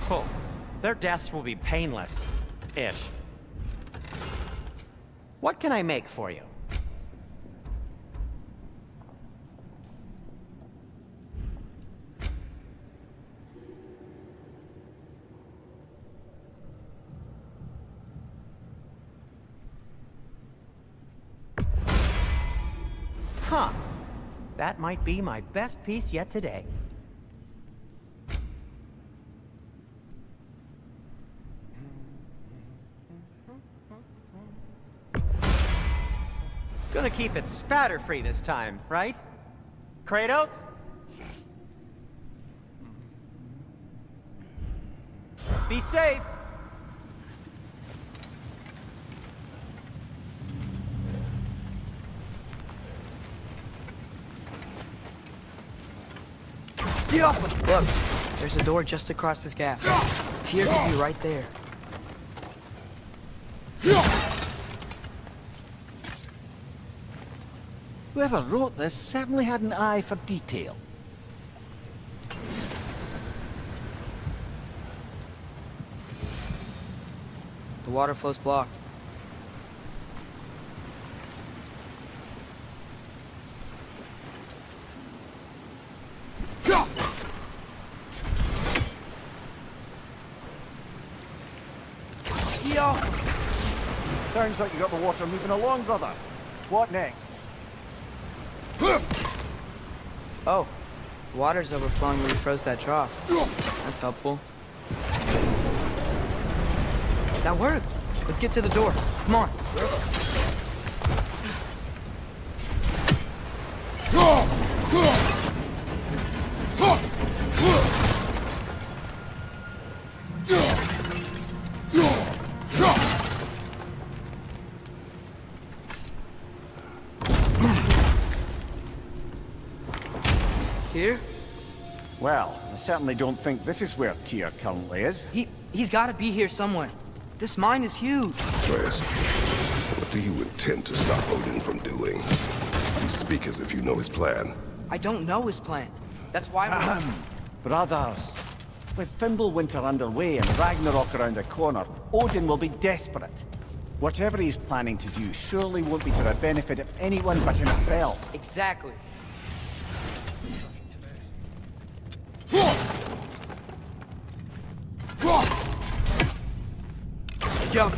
Cool. Their deaths will be painless-ish. What can I make for you? Huh. That might be my best piece yet today. Gonna keep it spatter-free this time, right? Kratos? Be safe! Look, there's a door just across this gap. Tyr could be right there. Whoever wrote this certainly had an eye for detail. The water flow's blocked. Sounds like you got the water moving along, brother. What next? Oh, water's overflowing where you froze that trough. That's helpful. That worked. Let's get to the door. Come on. Tyr? Well, I certainly don't think this is where Tyr currently is. He's got to be here somewhere. This mine is huge. Atreus, what do you intend to stop Odin from doing? You speak as if you know his plan. I don't know his plan. That's why Brothers, with Fimbulwinter underway and Ragnarok around the corner, Odin will be desperate. Whatever he's planning to do surely won't be to the benefit of anyone but himself. Exactly. Jump.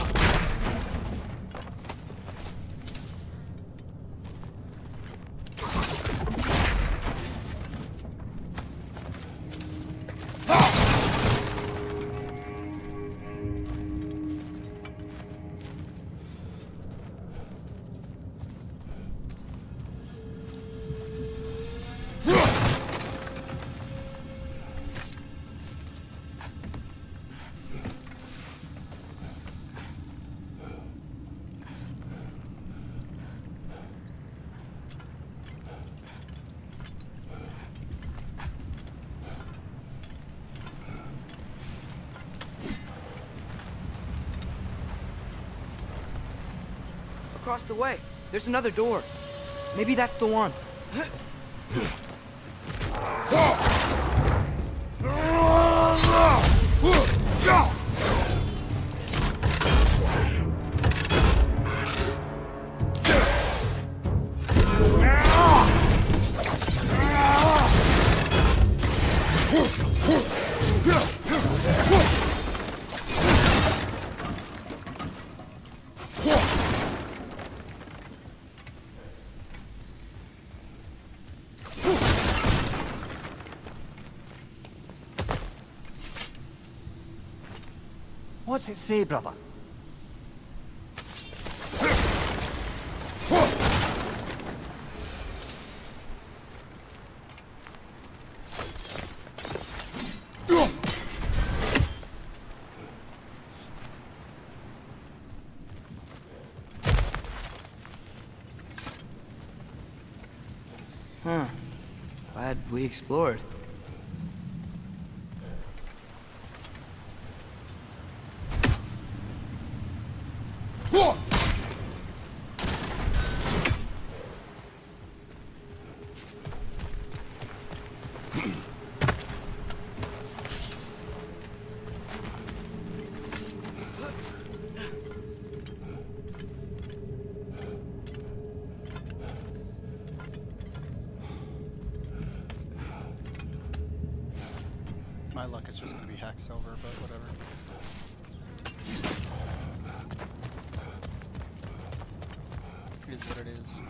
across the way. There's another door. Maybe that's the one. What's it say, brother? Huh. Glad we explored. My luck, it's just gonna be hack silver, but whatever. It is what it is.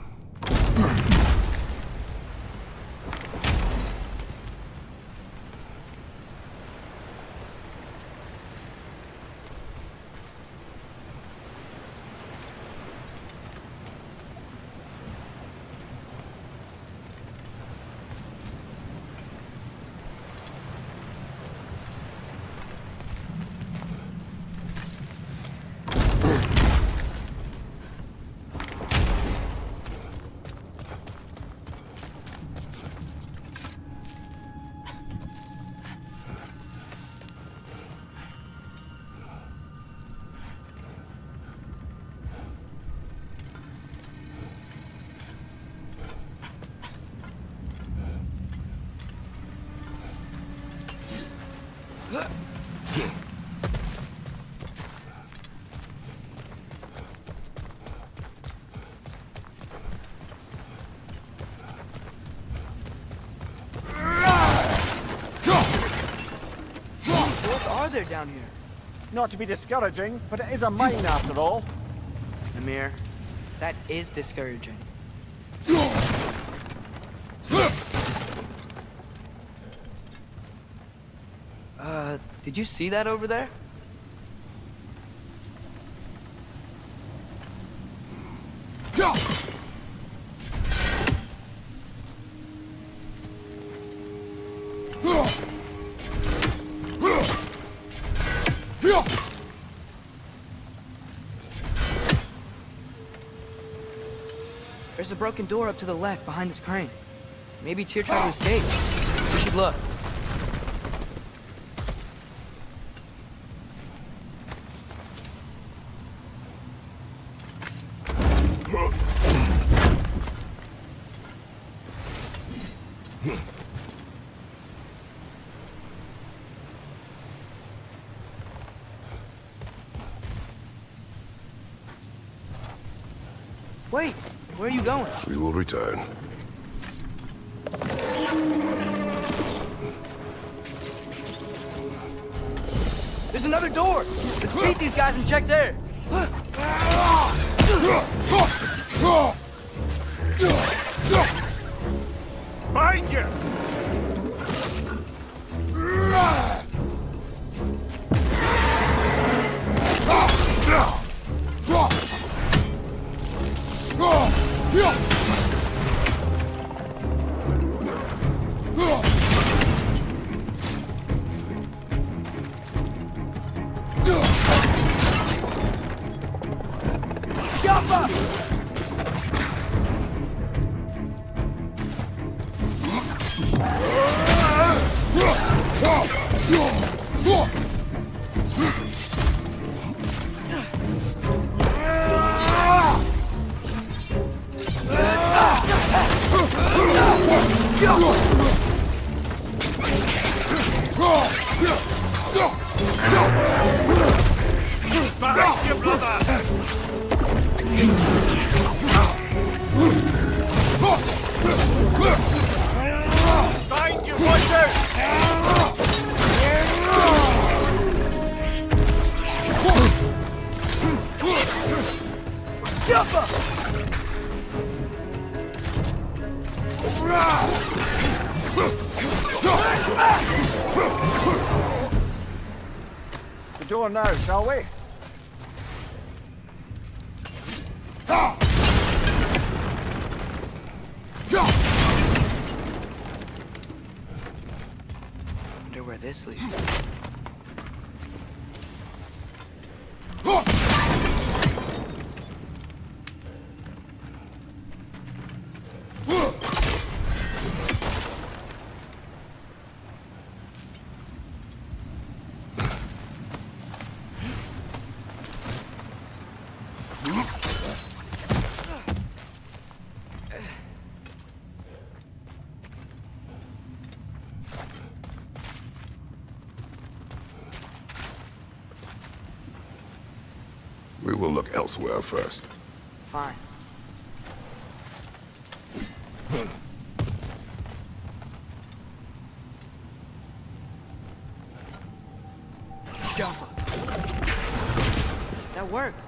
What are there down here? Not to be discouraging, but it is a mine after all. Amir, that is discouraging. Did you see that over there? There's a broken door up to the left behind this crane. Maybe Tyr tried to escape. We should look. Wait, where are you going? We will return. There's another door! Let's beat these guys and check there! Behind you! The door now, shall we? Wonder where this leads. We will look elsewhere first. Fine. Jumper. That worked.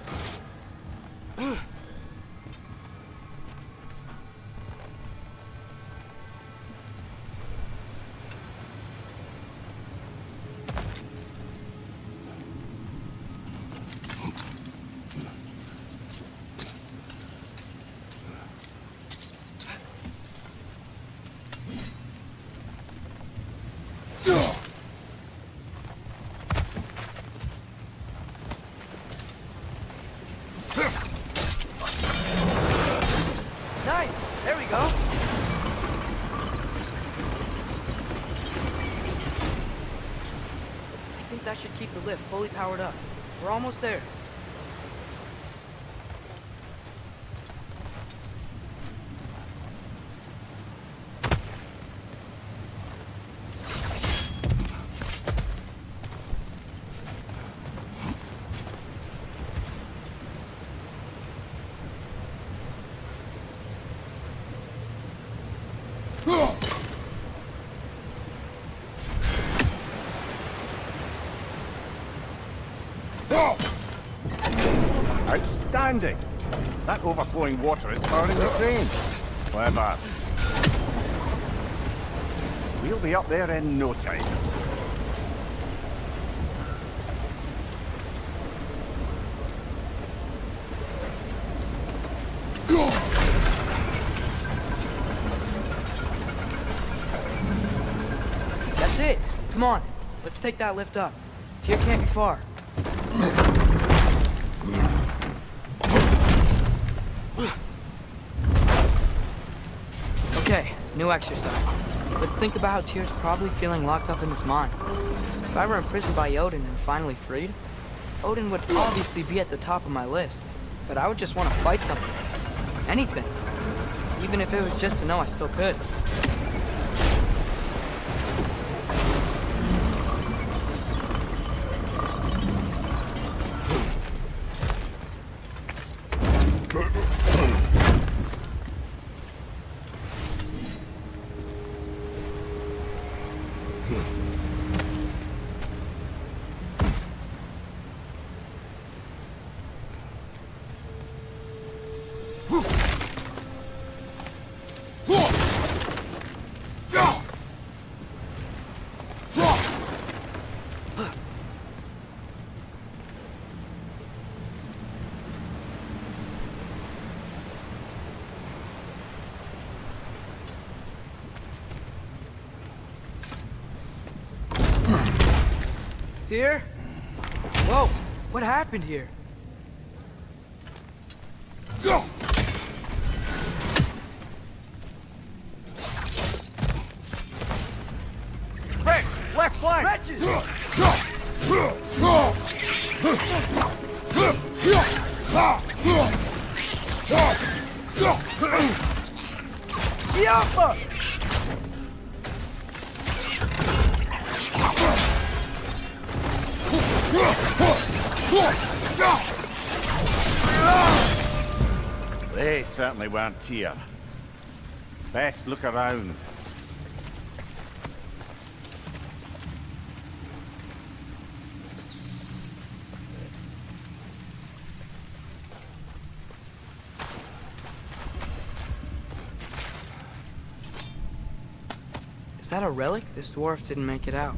Nice! There we go! I think that should keep the lift fully powered up. We're almost there. Outstanding! That overflowing water is powering the crane. Clever. We'll be up there in no time. That's it! Come on, let's take that lift up. Tyr can't be far. Okay, new exercise. Let's think about how Tyr's probably feeling locked up in his mind. If I were imprisoned by Odin and finally freed, Odin would obviously be at the top of my list. But I would just want to fight something. Anything. Even if it was just to know I still could. Tyr? Whoa, what happened here? Rex, left flank! Wretches! Siapa! They certainly weren't Tyr. Best look around. that a relic? This dwarf didn't make it out.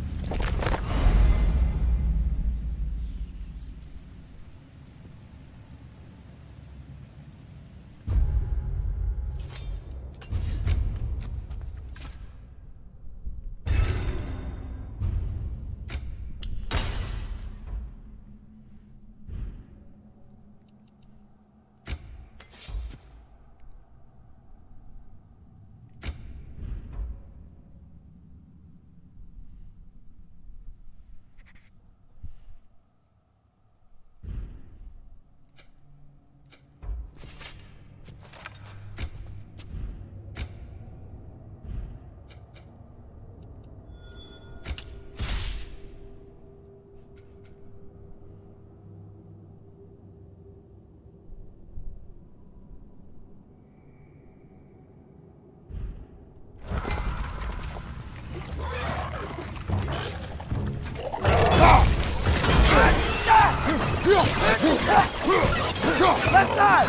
Left side!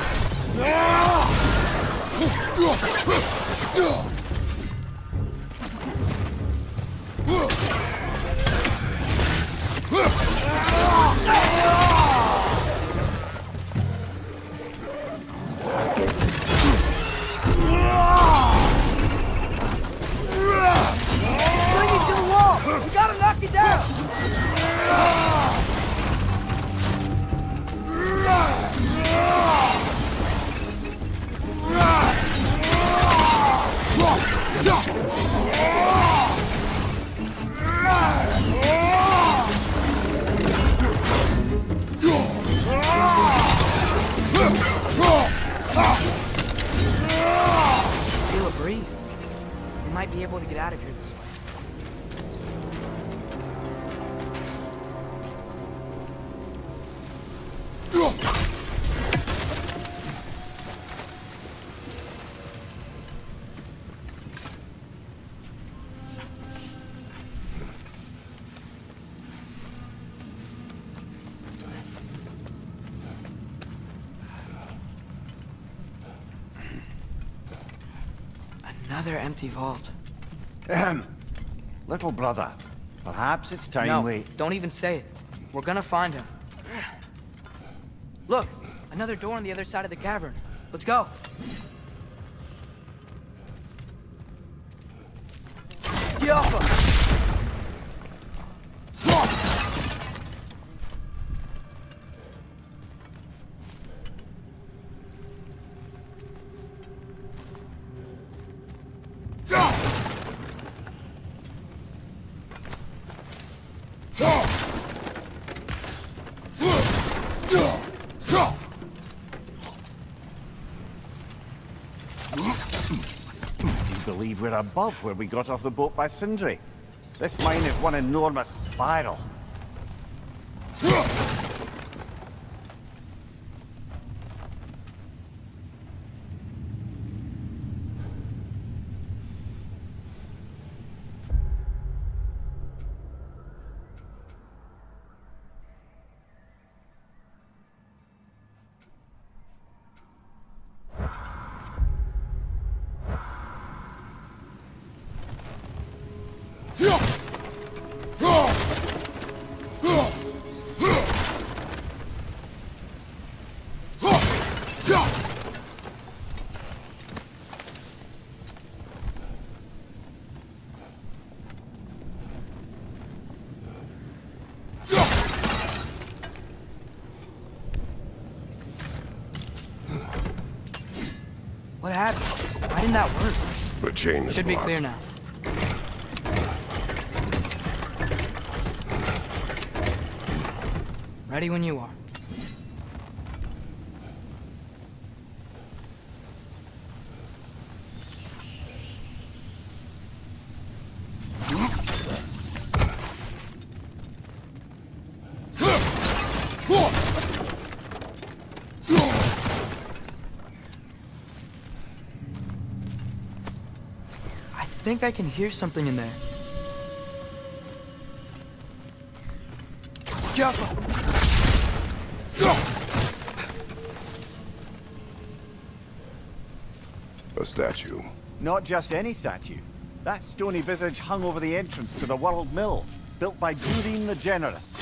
Bring it to the wall! We gotta knock it down! Feel a breeze. We might be able to get out of here this way. Another empty vault. Little brother, perhaps it's time No, we... don't even say it. We're gonna find him. Look, another door on the other side of the cavern. Let's go. Get off him! Believe we're above where we got off the boat by Sindri. This mine is one enormous spiral. What happened? Why didn't that work? The chain is Should be blocked. clear now. Ready when you are. I think I can hear something in there. Jaffa! A statue. Not just any statue. That stony visage hung over the entrance to the World Mill, built by Durin the Generous.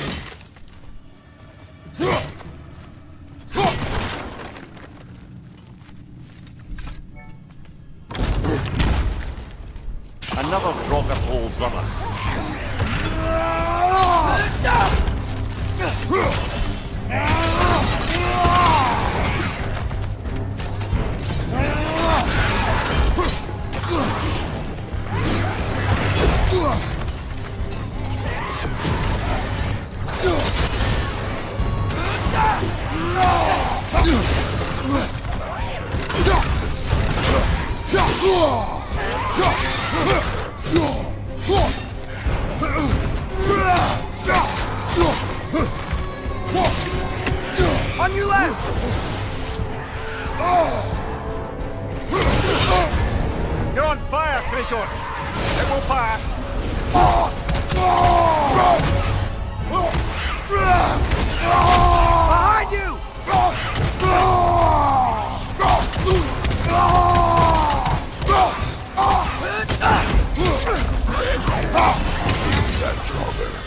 Another Draugr brother. On your left! You're on fire, Kratos! It will pass! Behind you!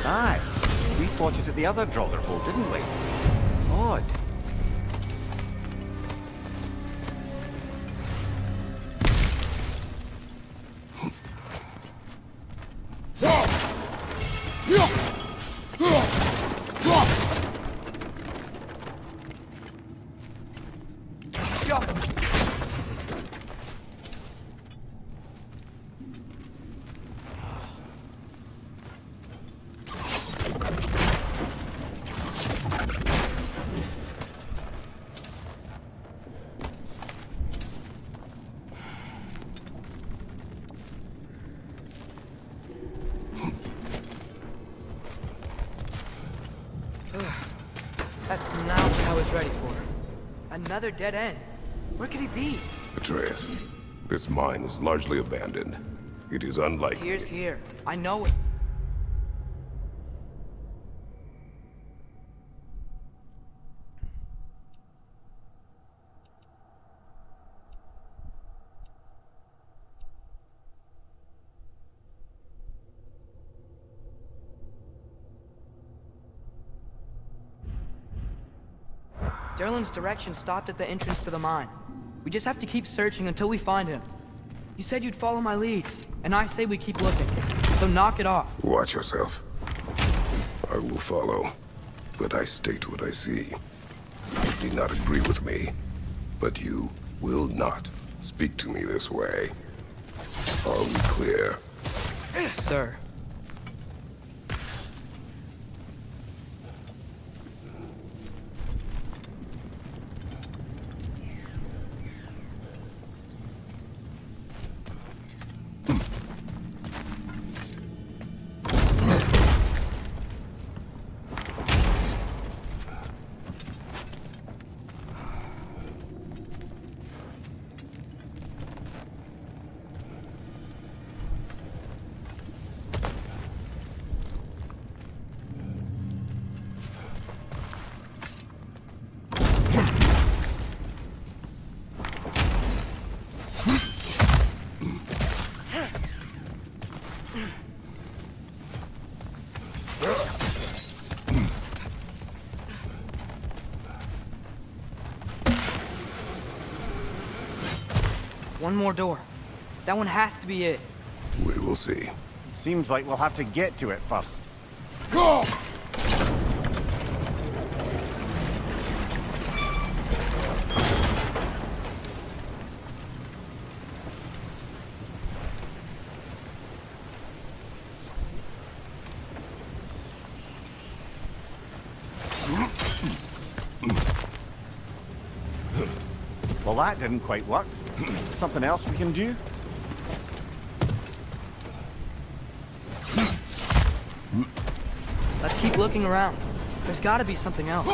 Aye. We fought it at the other Draugr hole, didn't we? Odd. That's not what I was ready for. Another dead end. Where could he be? Atreus, this mine is largely abandoned. It is unlikely. Tears here. I know it. Derlin's direction stopped at the entrance to the mine. We just have to keep searching until we find him. You said you'd follow my lead, and I say we keep looking. So knock it off. Watch yourself. I will follow, but I state what I see. You do not agree with me, but you will not speak to me this way. Are we clear? Sir. One more door. That one has to be it. We will see. Seems like we'll have to get to it first. Go! Well, that didn't quite work. Something else we can do? Let's keep looking around. There's gotta be something else.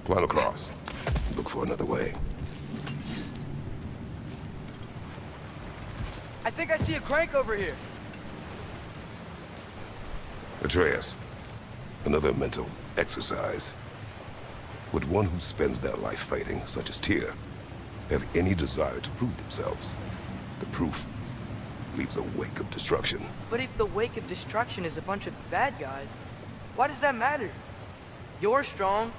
Climb across. Look for another way. I think I see a crank over here. Atreus, another mental exercise. Would one who spends their life fighting, such as Tyr, have any desire to prove themselves? The proof leaves a wake of destruction. But if the wake of destruction is a bunch of bad guys, why does that matter? You're strong,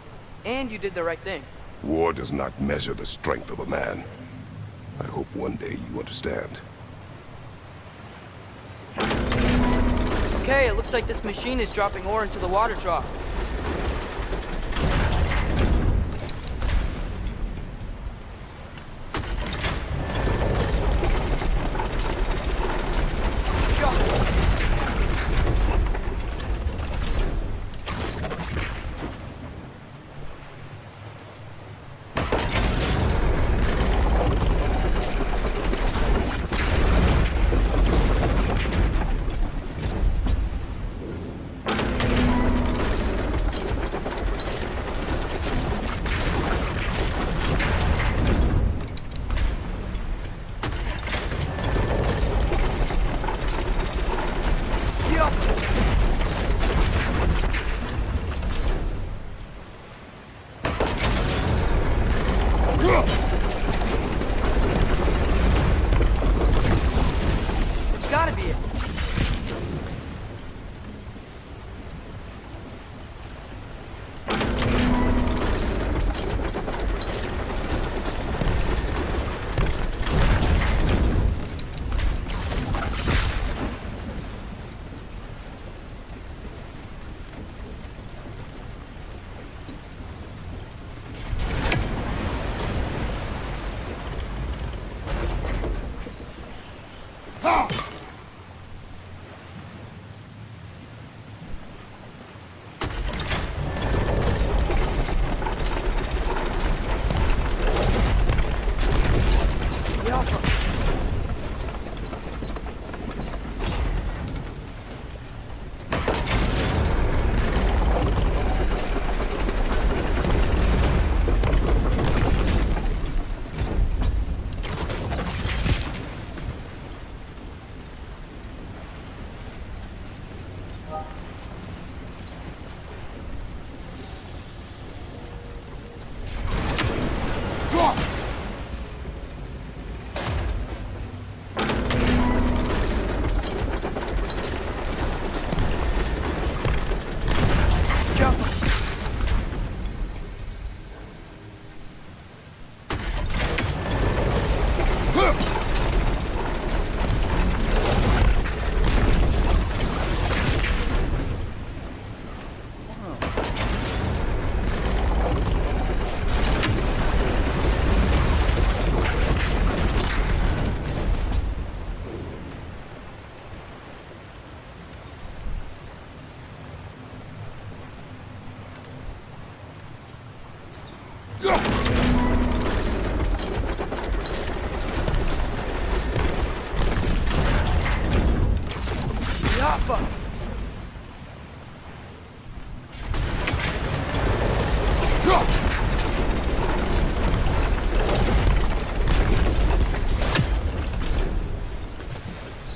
and you did the right thing. War does not measure the strength of a man. I hope one day you understand. Okay, it looks like this machine is dropping ore into the water trough.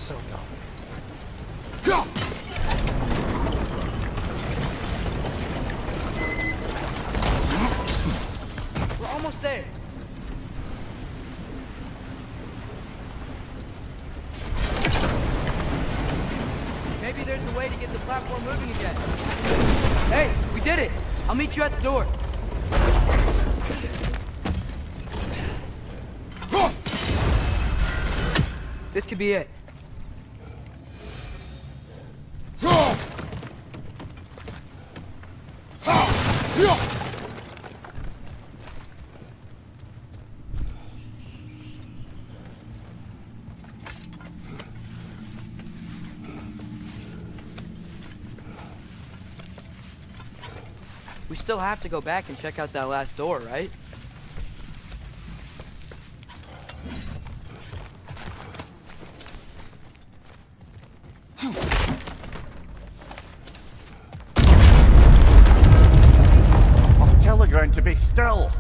So dumb. We're almost there. Maybe there's a way to get the platform moving again. Hey, we did it! I'll meet you at the door. This could be it. We still have to go back and check out that last door, right? I'll tell the ground to be still.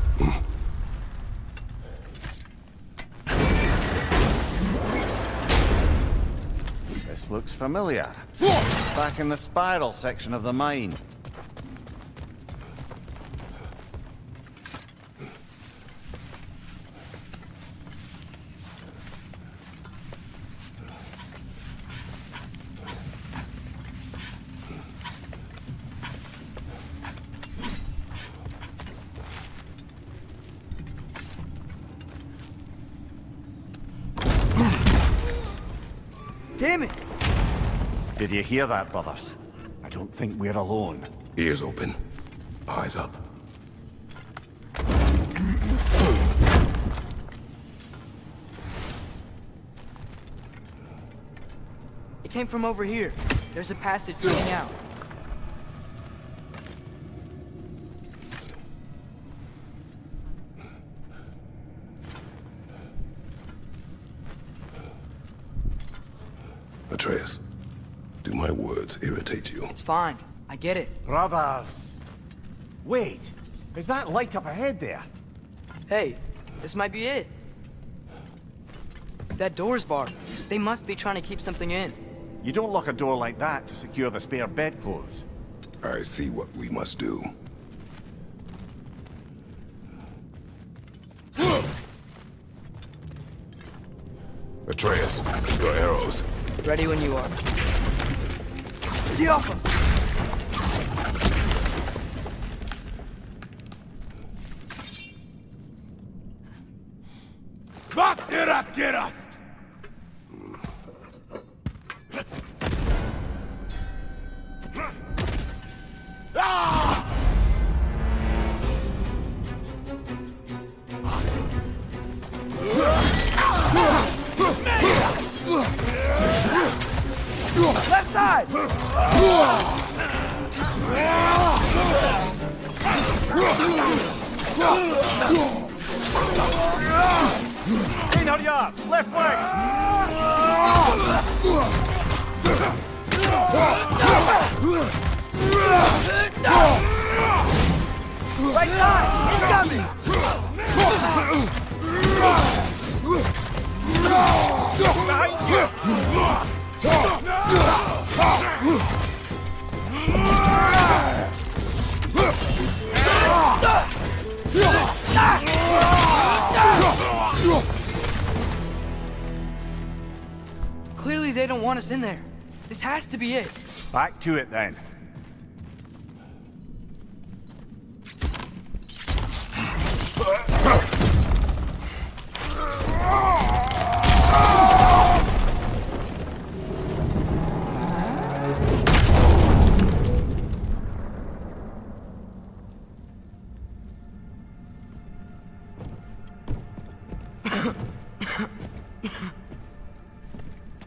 This looks familiar. Back in the spiral section of the mine. Damn it! Did you hear that, brothers? I don't think we're alone. Ears open. Eyes up. It came from over here. There's a passage leading out. Atreus, do my words irritate you? It's fine. I get it. Brothers! Wait, is that light up ahead there? Hey, this might be it. That door's barred. They must be trying to keep something in. You don't lock a door like that to secure the spare bedclothes. I see what we must do. Atreus, your arrows. Ready when you are. Get off him! Gerast! Left side! Ain't Ragnarock! Left wing! Right side! Incoming! Clearly they don't want us in there. This has to be it. Back to it then.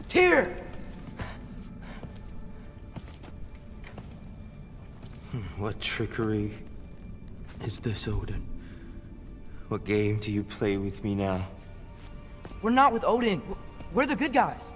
Tyr! What trickery is this, Odin? What game do you play with me now? We're not with Odin. We're the good guys.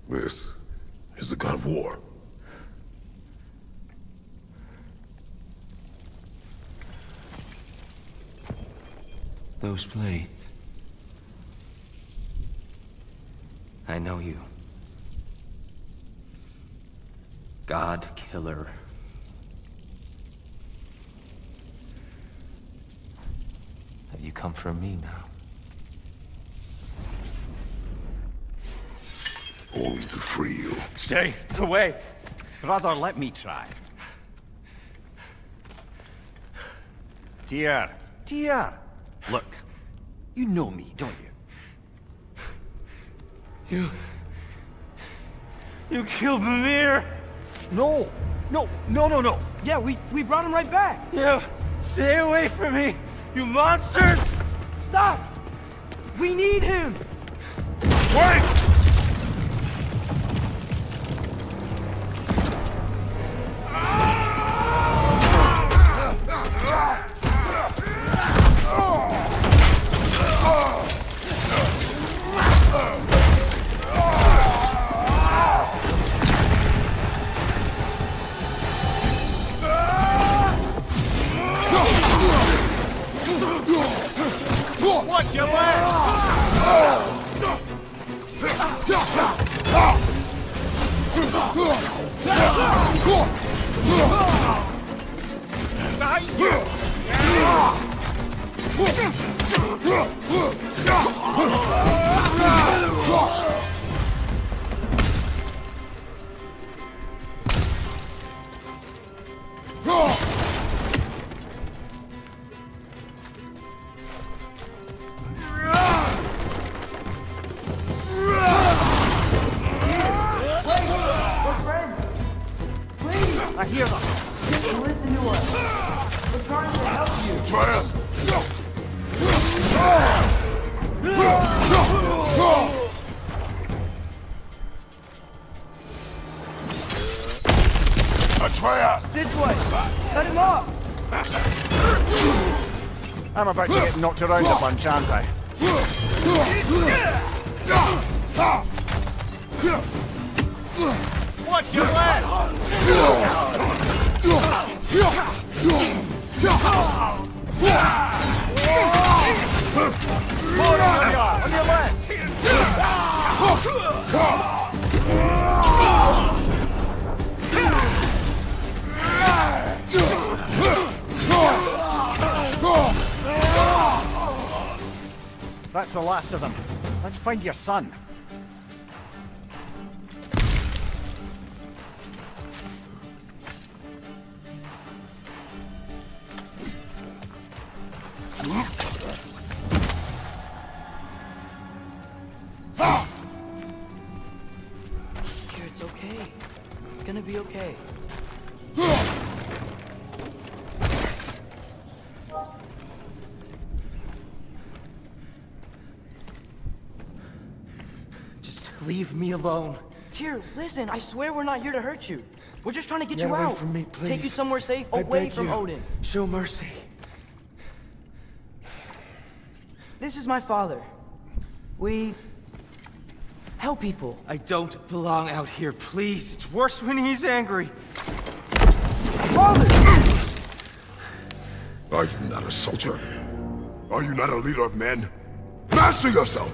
This is the god of war. Those blades. I know you. God Killer. Have you come for me now? Only to free you. Stay away. Brother, let me try. Tyr. Tyr. Look, you know me, don't you? You killed Mimir! No. No. Yeah, we brought him right back. You stay away from me, you monsters! Stop! We need him! Wait! Watch your I hear them. Listen to us. We're trying to help you. Atreus! This way. Cut him off. I'm about to get knocked around a bunch, aren't I? Watch your left! More on your left! That's the last of them. Let's find your son. gonna be okay. Just leave me alone. Tyr, listen, I swear we're not here to hurt you. We're just trying to get Get you away out. from me, please. Take you somewhere safe, I away beg from you. Odin. Show mercy. This is my father. We help people. I don't belong out here, please. It's worse when he's angry. Father! Are you not a soldier? Are you not a leader of men? Master yourself!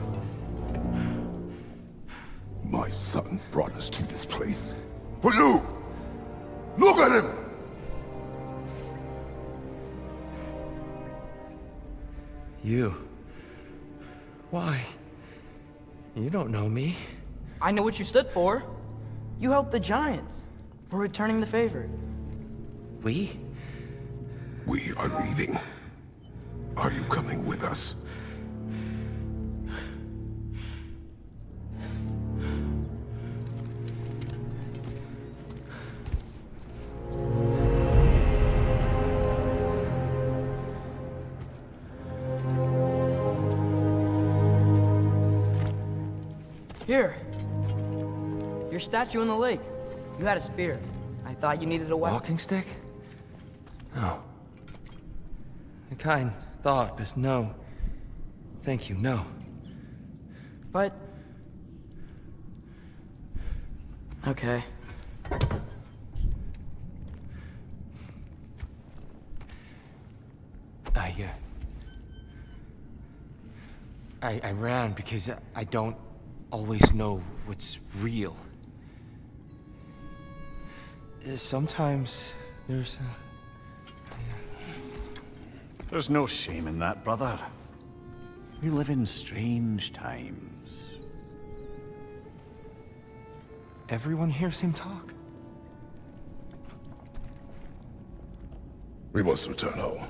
My son brought us to this place. For you! Look at him! You. Why? You don't know me. I know what you stood for. You helped the Giants. We're returning the favor. We? We are leaving. Are you coming with us? Here. Your statue in the lake. You had a spear. I thought you needed a weapon. Walking stick? No. A kind thought, but no. Thank you, no. But... okay. I ran because I don't always know what's real. Sometimes there's There's no shame in that, brother. We live in strange times. Everyone hears him talk. We must return home.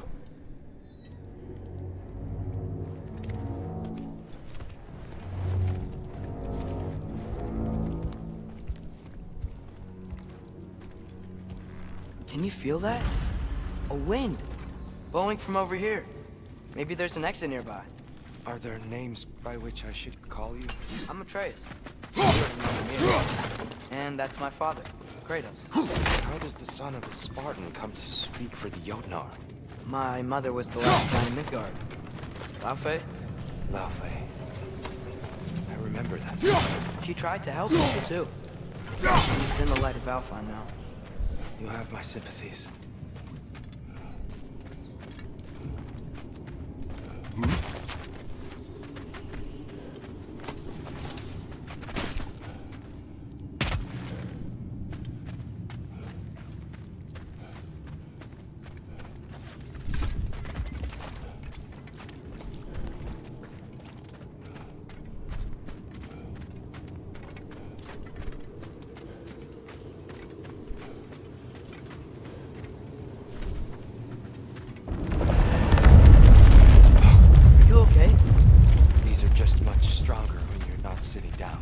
Can you feel that? A wind. Blowing from over here. Maybe there's an exit nearby. Are there names by which I should call you? I'm Atreus. You already know me. And that's my father, Kratos. How does the son of a Spartan come to speak for the Jotnar? My mother was the last man in Midgard. Laufey? Laufey. I remember that. She tried to help people too. She's in the light of Alpha now. You have my sympathies. Sitting down.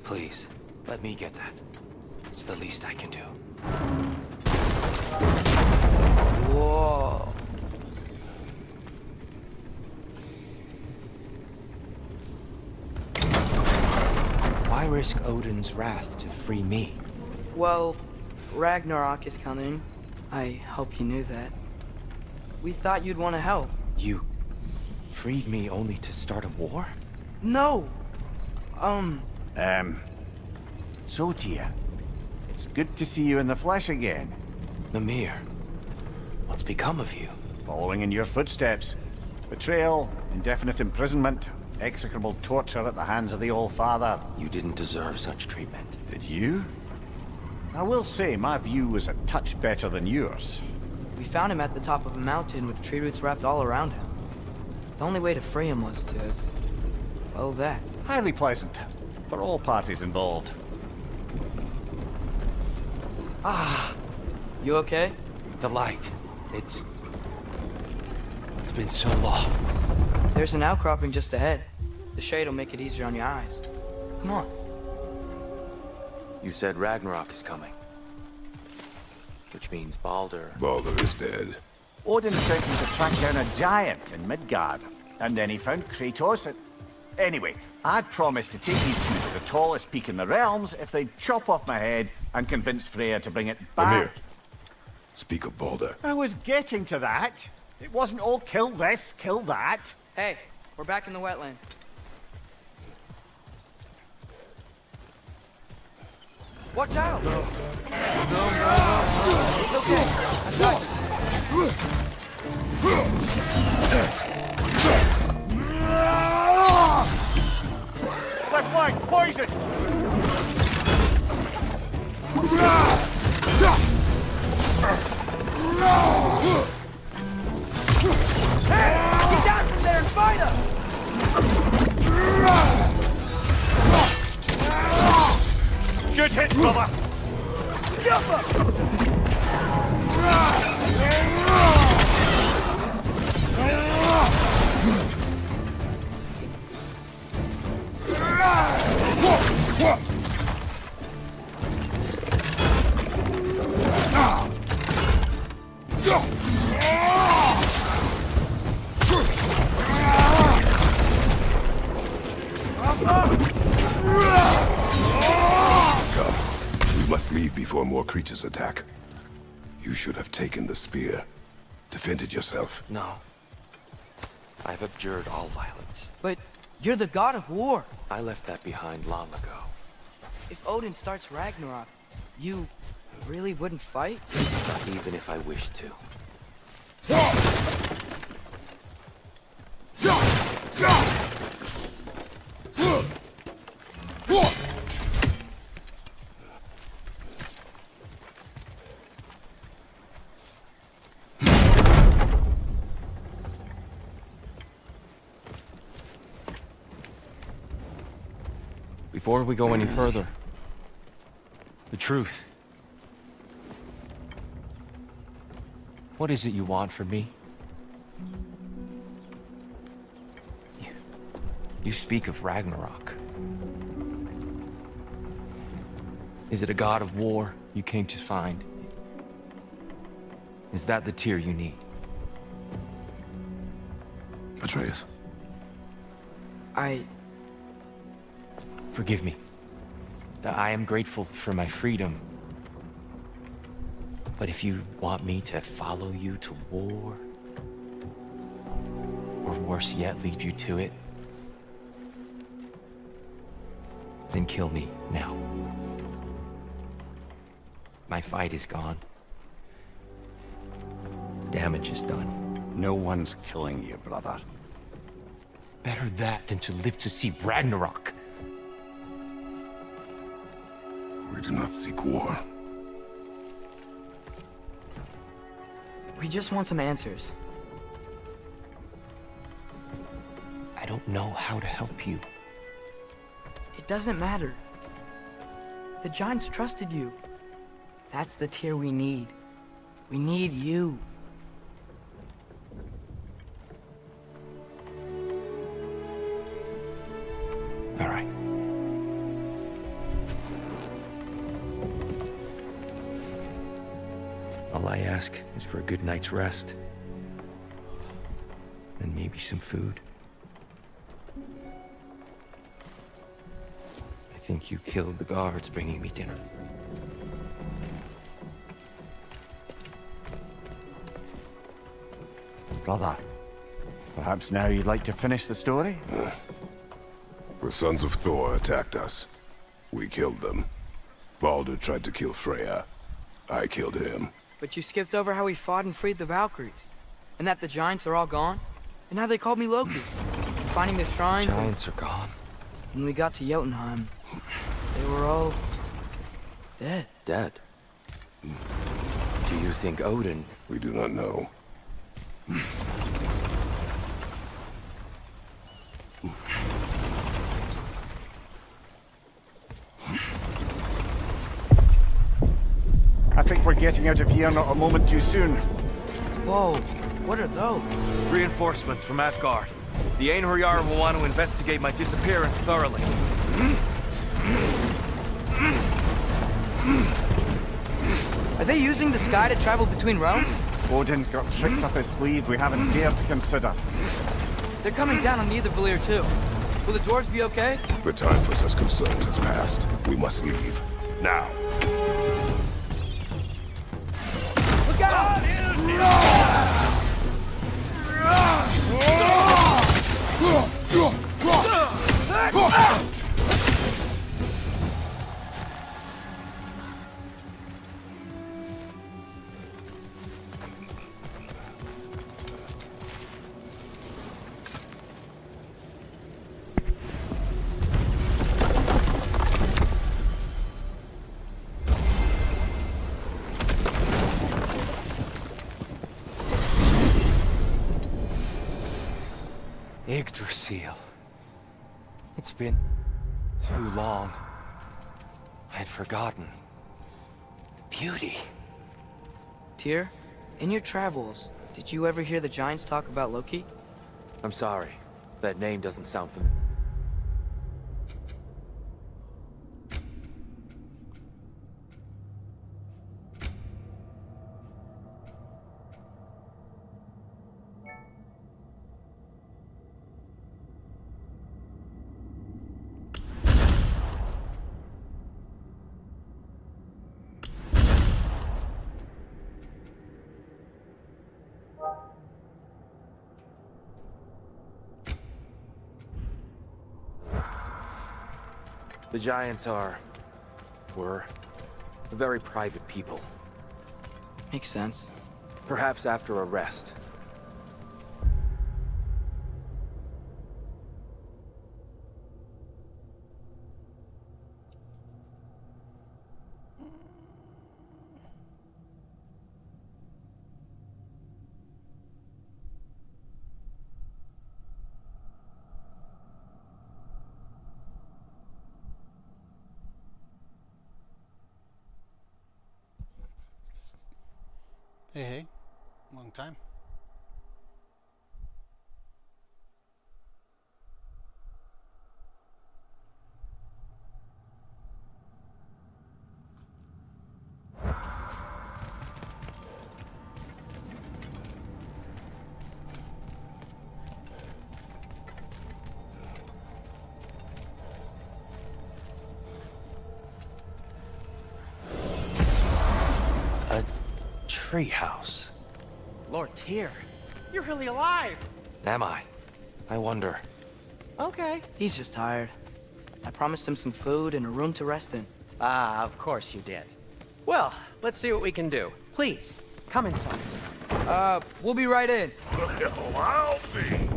Please, let me get that. It's the least I can do. Whoa. Why risk Odin's wrath to free me? Well, Ragnarok is coming. I hope you knew that. We thought you'd want to help. You freed me only to start a war? No! So Tyr, it's good to see you in the flesh again. Mimir, what's become of you? Following in your footsteps. Betrayal, indefinite imprisonment, execrable torture at the hands of the All-Father. You didn't deserve such treatment. Did you? I will say, my view was a touch better than yours. We found him at the top of a mountain with tree roots wrapped all around him. The only way to free him was to... well, that. Highly pleasant, for all parties involved. Ah! You okay? The light. It's... been so long. There's an outcropping just ahead. The shade will make it easier on your eyes. Come on. You said Ragnarok is coming. Which means Baldur. Baldur is dead. Odin sent him to track down a giant in Midgard, and then he found Kratos at... Anyway, I'd promised to take these two to the tallest peak in the realms if they'd chop off my head and convince Freya to bring it back. Amir, speak of Baldur. I was getting to that. It wasn't all kill this, kill that. Hey, we're back in the wetlands. Watch out! No. It's okay. I got you. Left flank, poison! Hey! Get down from there and fight us! Good hit, brother! We must leave before more creatures attack. You should have taken the spear. Defended yourself. No. I've abjured all violence. But you're the god of war. I left that behind long ago. If Odin starts Ragnarok, you really wouldn't fight? Not even if I wished to. Before we go any further, the truth. What is it you want from me? You speak of Ragnarok. Is it a god of war you came to find? Is that the tear you need? Atreus. Forgive me. I am grateful for my freedom. But if you want me to follow you to war, or worse yet, lead you to it, then kill me now. My fight is gone. Damage is done. No one's killing you, brother. Better that than to live to see Ragnarok. We do not seek war. We just want some answers. I don't know how to help you. It doesn't matter. The giants trusted you. That's the tear we need. We need you. All right. All I ask is for a good night's rest. And maybe some food. I think you killed the guards bringing me dinner. Brother, perhaps now you'd like to finish the story? The sons of Thor attacked us. We killed them. Baldur tried to kill Freya. I killed him. But you skipped over how we fought and freed the Valkyries. And that the giants are all gone. And how they called me Loki. Finding the shrines. Giants are gone. When we got to Jotunheim, they were all dead. Dead? Do you think Odin... We do not know. I think we're getting out of here not a moment too soon. Whoa, What are those? Reinforcements from Asgard. The Einherjar will want to investigate my disappearance thoroughly. Are they using the sky to travel between realms? Odin's got tricks up his sleeve we haven't dared to consider. They're coming down on Nidavellir too. Will the dwarves be okay? The time for such concerns has passed. We must leave. Now. Look out! Yggdrasil. It's been too long. I'd forgotten. The beauty. Tyr, in your travels, did you ever hear the Giants talk about Loki? I'm sorry. That name doesn't sound familiar. The Giants were a very private people. Makes sense. Perhaps after a rest. Hey, long time. Treehouse. Lord Tyr, you're really alive. Am I? I wonder. Okay. He's just tired. I promised him some food and a room to rest in. Ah, of course you did. Well, let's see what we can do. Please, come inside. We'll be right in. Well, I'll be.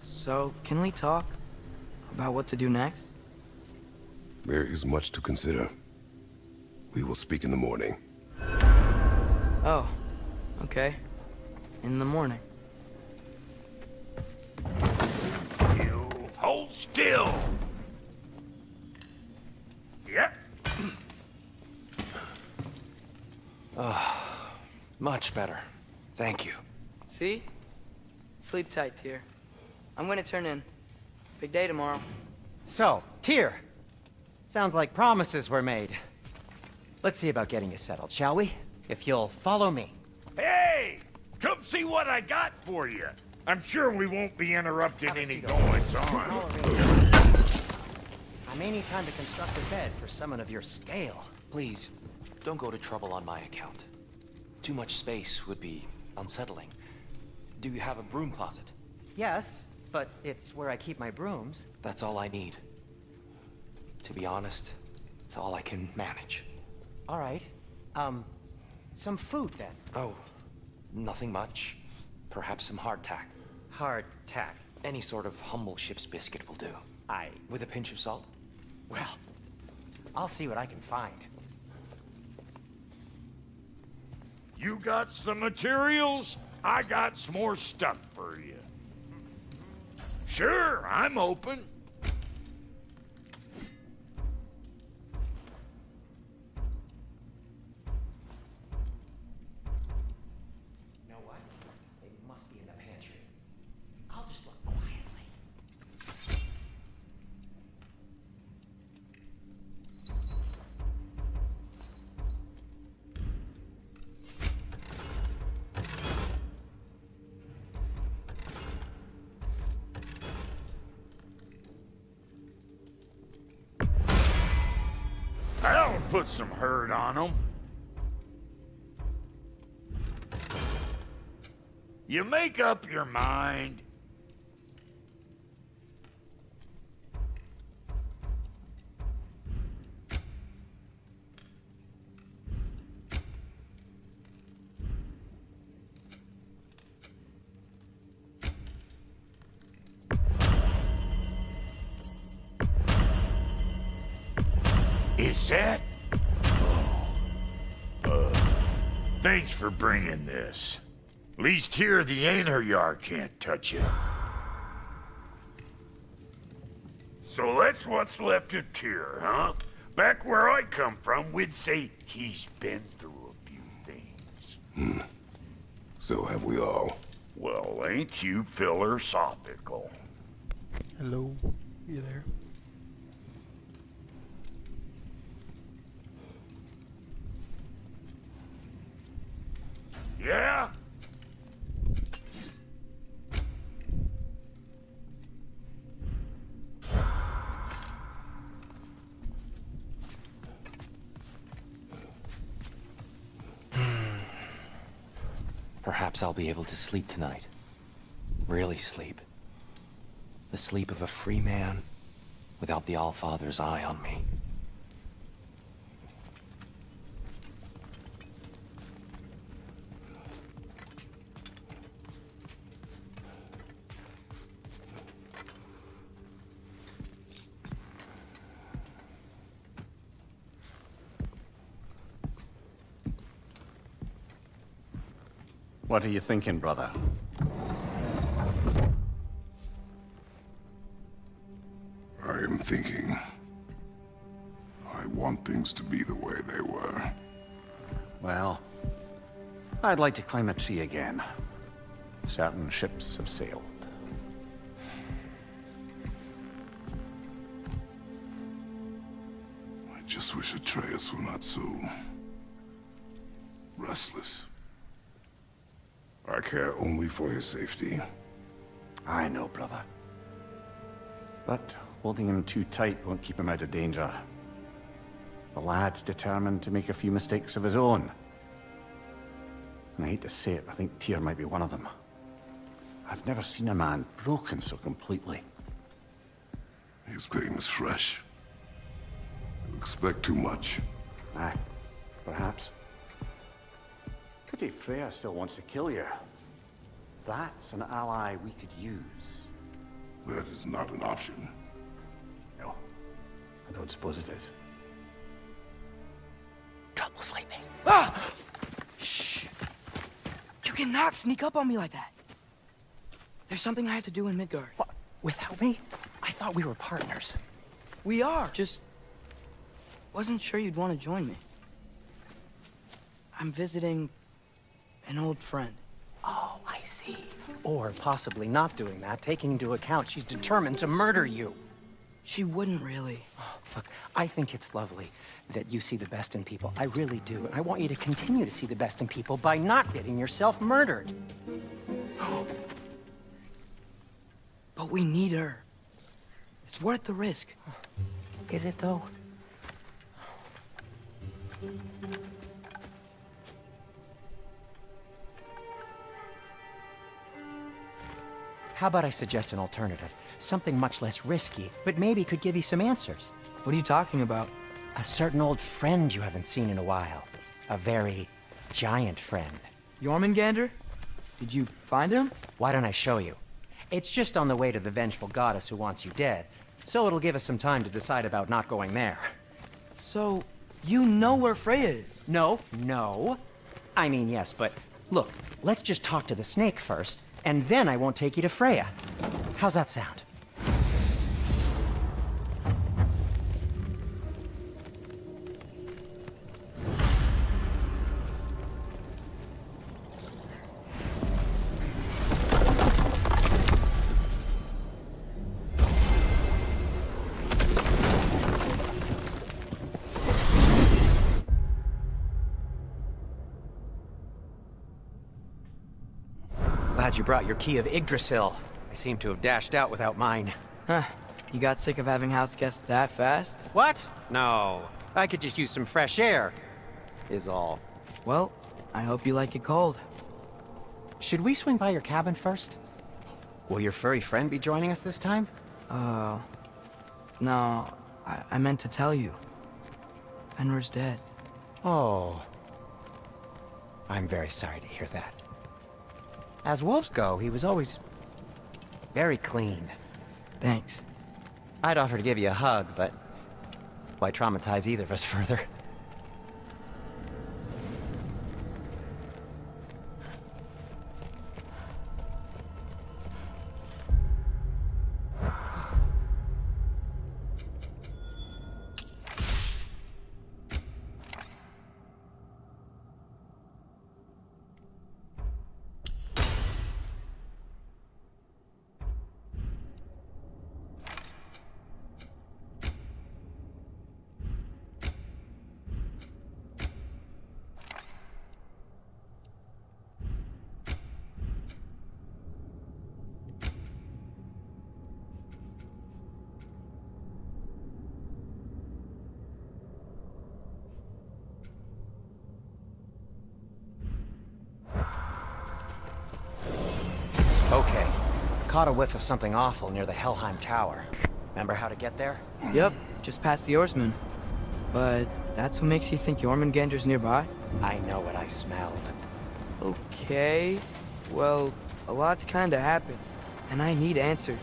So, can we talk about what to do next? There is much to consider. We will speak in the morning. Oh, okay. In the morning. You hold still. Yep. Much better. Thank you. See? Sleep tight, Tyr. I'm gonna turn in. Big day tomorrow. So, Tyr, sounds like promises were made. Let's see about getting you settled, shall we? If you'll follow me. Hey! Come see what I got for you. I'm sure we won't be interrupting any goings-on. I may need time to construct a bed for someone of your scale. Please, don't go to trouble on my account. Too much space would be unsettling. Do you have a broom closet? Yes, but it's where I keep my brooms. That's all I need. To be honest, it's all I can manage. All right. Some food then. Oh, nothing much. Perhaps some hardtack. Hardtack. Any sort of humble ship's biscuit will do. With a pinch of salt? Well, I'll see what I can find. You got some materials? I got some more stuff for you. Sure, I'm open. You know what? They must be in the pantry. I'll just look quietly. That'll put some hurt on them. You make up your mind. Is that? Thanks for bringing this. Least here the Ainayar can't touch it. So that's what's left of Tyr, huh? Back where I come from, we'd say he's been through a few things. So have we all. Well, ain't you philosophical? Hello, you there? Yeah? Perhaps I'll be able to sleep tonight. Really sleep. The sleep of a free man without the Allfather's eye on me. What are you thinking, brother? I am thinking. I want things to be the way they were. Well, I'd like to climb a tree again. Certain ships have sailed. I just wish Atreus were not so restless. I care only for his safety. I know, brother. But holding him too tight won't keep him out of danger. The lad's determined to make a few mistakes of his own. And I hate to say it, I think Tyr might be one of them. I've never seen a man broken so completely. His pain is fresh. You expect too much. Aye, perhaps. Pity Freya still wants to kill you. That's an ally we could use. That is not an option. No, I don't suppose it is. Trouble sleeping. Ah! Shh. You cannot sneak up on me like that. There's something I have to do in Midgard. What? Without me? I thought we were partners. We are. Just wasn't sure you'd want to join me. I'm visiting an old friend. Oh, I see. Or possibly not doing that, taking into account she's determined to murder you. She wouldn't really. Look, I think it's lovely that you see the best in people. I really do. And I want you to continue to see the best in people by not getting yourself murdered. But we need her. It's worth the risk. Is it, though? How about I suggest an alternative? Something much less risky, but maybe could give you some answers. What are you talking about? A certain old friend you haven't seen in a while. A very giant friend. Jormungandr? Did you find him? Why don't I show you? It's just on the way to the vengeful goddess who wants you dead, so it'll give us some time to decide about not going there. So, you know where Freya is? No. I mean, yes, but look, let's just talk to the snake first, and then I won't take you to Freya. How's that sound? Glad you brought your key of Yggdrasil. I seem to have dashed out without mine. Huh. You got sick of having house guests that fast? What? No. I could just use some fresh air, is all. Well, I hope you like it cold. Should we swing by your cabin first? Will your furry friend be joining us this time? No. I meant to tell you. Fenrir's dead. Oh. I'm very sorry to hear that. As wolves go, he was always very clean. Thanks. I'd offer to give you a hug, but why traumatize either of us further? Okay. Caught a whiff of something awful near the Helheim Tower. Remember how to get there? Yep, just past the oarsman. But that's what makes you think Jormungandr's nearby? I know what I smelled. Okay. Well, a lot's kinda happened, and I need answers.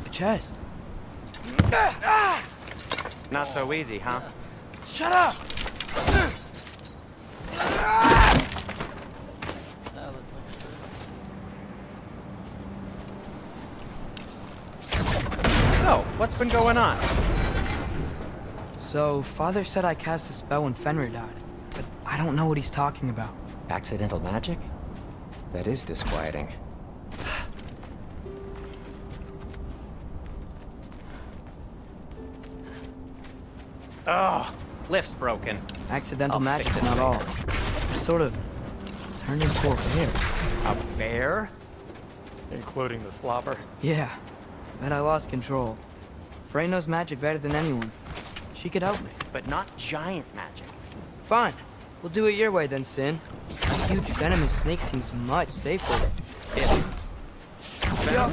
A chest. Not so easy, huh? Shut up! That looks like a So, what's been going on? So, Father said I cast a spell when Fenrir died, but I don't know what he's talking about. Accidental magic? That is disquieting. Oh, lift's broken. Accidental magic, not all. I sort of turned into a bear. A bear? Including the slobber? Yeah, but I lost control. Frey knows magic better than anyone. She could help me. But not giant magic. Fine. We'll do it your way then, Sin. A huge venomous snake seems much safer. Yeah. Venom?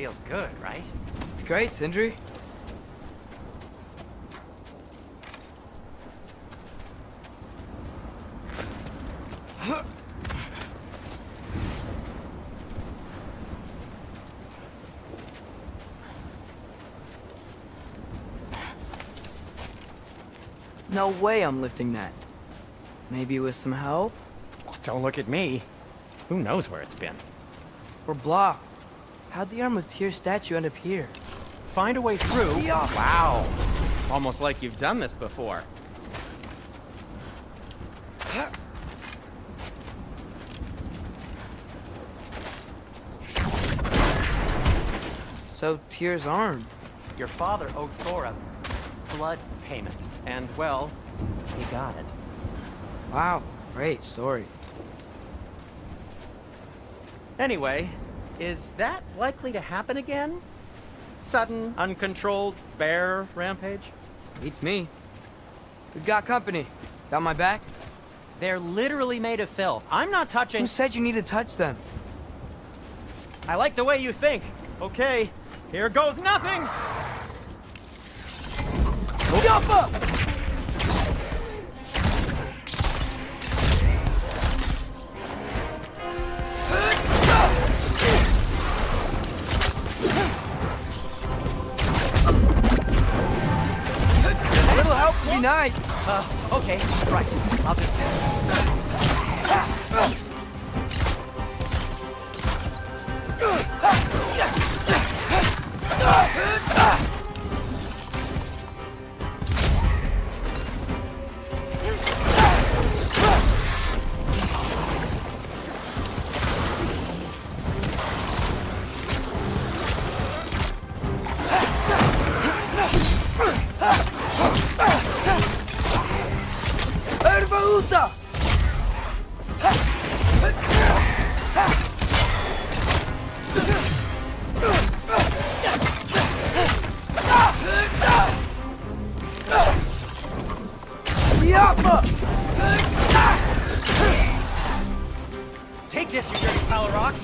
Feels good, right? It's great, Sindri. No way I'm lifting that. Maybe with some help? Don't look at me. Who knows where it's been? We're blocked. How'd the Arm of Tyr statue end up here? Find a way through? Yeah. Wow. Almost like you've done this before. So, Tyr's arm. Your father owed Thor a blood payment. And, well, he got it. Wow, great story. Anyway, is that likely to happen again? Sudden, uncontrolled bear rampage? Beats me. We've got company. Got my back? They're literally made of filth. I'm not touching... Who said you need to touch them? I like the way you think. Okay, here goes nothing! Yappa! A little help would be nice. Okay, right. I'll just... Ervaluta! Yappa! Take this, you dirty pile of rocks!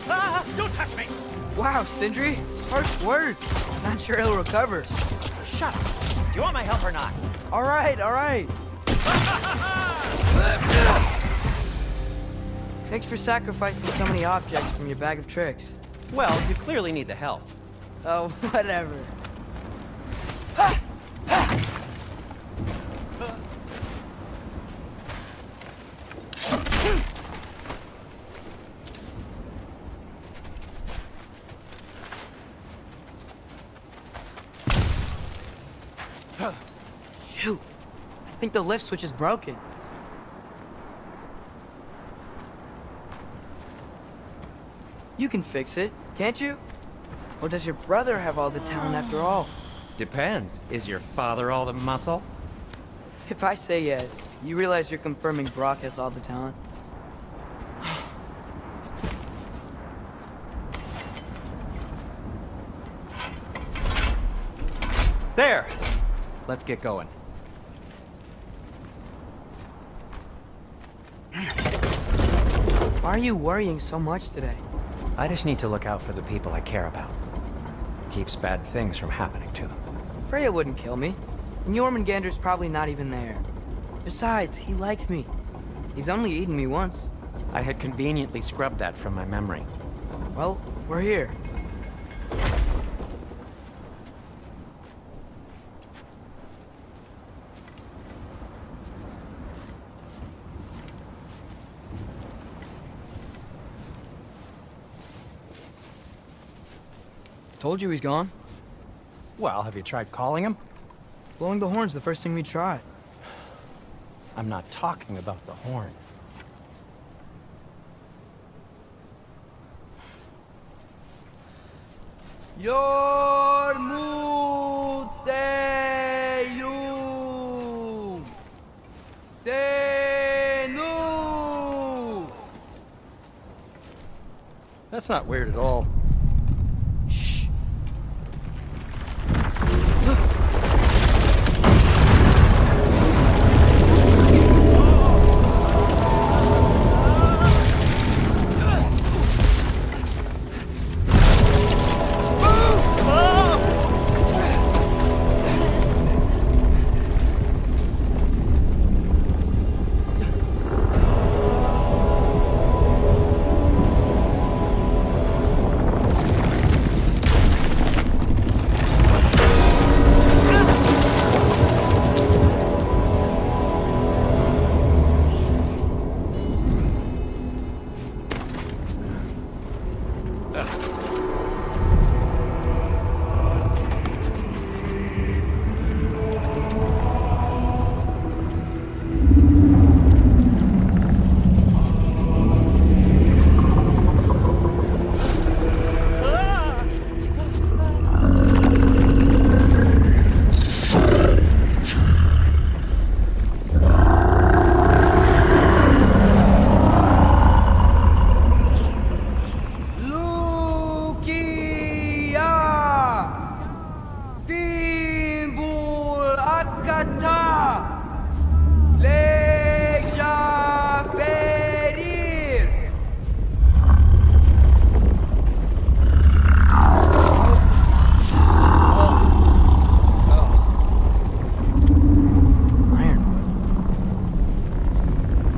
Ah, don't touch me! Wow, Sindri, harsh words. Not sure he'll recover. Shut up. Do you want my help or not? All right, all right. Thanks for sacrificing so many objects from your bag of tricks. Well, you clearly need the help. Oh, whatever. Shoot. I think the lift switch is broken. You can fix it, can't you? Or does your brother have all the talent after all? Depends. Is your father all the muscle? If I say yes, you realize you're confirming Brock has all the talent? There! Let's get going. Why are you worrying so much today? I just need to look out for the people I care about. Keeps bad things from happening to them. Freya wouldn't kill me, and Jormungandr's probably not even there. Besides, he likes me. He's only eaten me once. I had conveniently scrubbed that from my memory. Well, we're here. Told you he's gone. Well, have you tried calling him? Blowing the horn's the first thing we tried. I'm not talking about the horn. Yormuteyu Senu. That's not weird at all.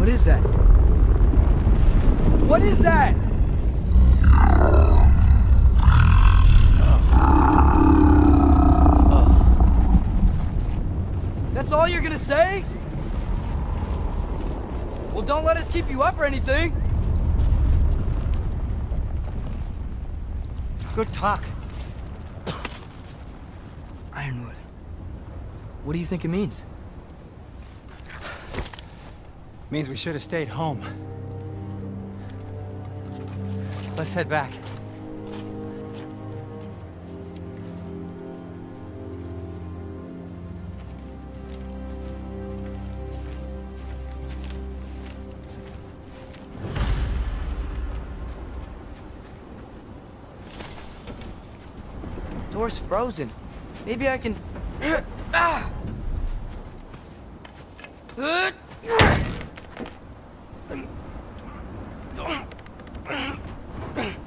What is that? What is that? That's all you're gonna say? Well, don't let us keep you up or anything. Good talk. Ironwood. What do you think it means? Means we should have stayed home. Let's head back. Door's frozen. Maybe I can... Ah!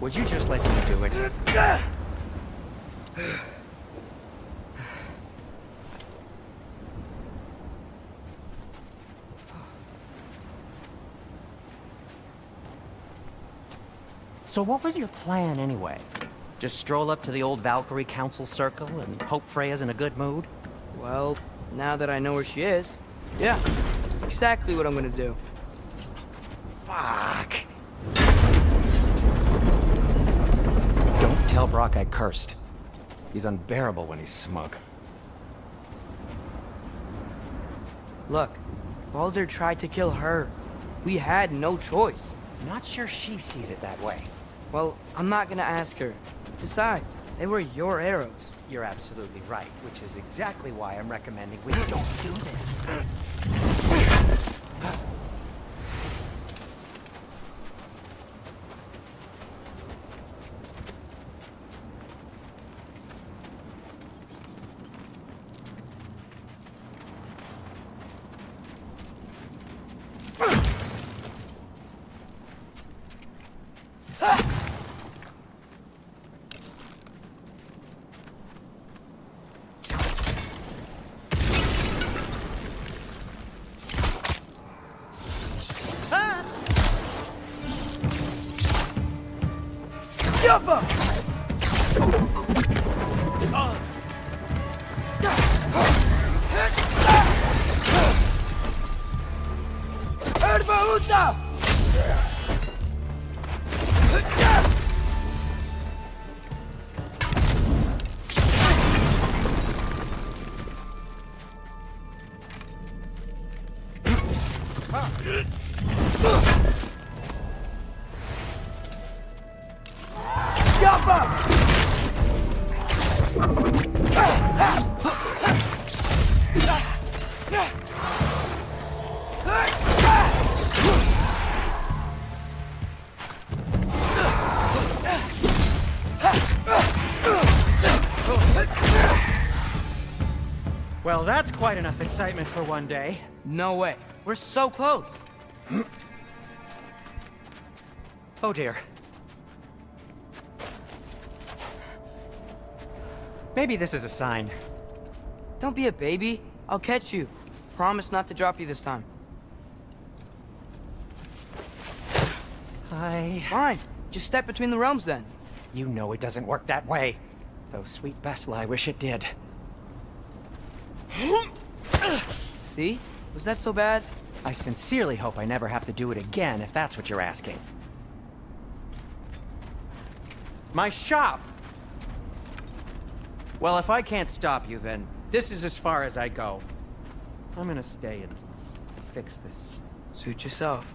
Would you just let me do it? So what was your plan anyway? Just stroll up to the old Valkyrie Council Circle and hope Freya's in a good mood? Well, now that I know where she is, yeah, exactly what I'm gonna do. Fuck! Don't tell Brock I cursed. He's unbearable when he's smug. Look, Baldur tried to kill her. We had no choice. Not sure she sees it that way. Well, I'm not gonna ask her. Besides, they were your arrows. You're absolutely right, which is exactly why I'm recommending we don't do this. Well, that's quite enough excitement for one day. No way. We're so close. Oh dear. Maybe this is a sign. Don't be a baby. I'll catch you. Promise not to drop you this time. Fine. Just step between the realms then. You know it doesn't work that way. Though, sweet Bessel, I wish it did. See? Was that so bad? I sincerely hope I never have to do it again, if that's what you're asking. My shop! Well, if I can't stop you, then this is as far as I go. I'm gonna stay and fix this. Suit yourself.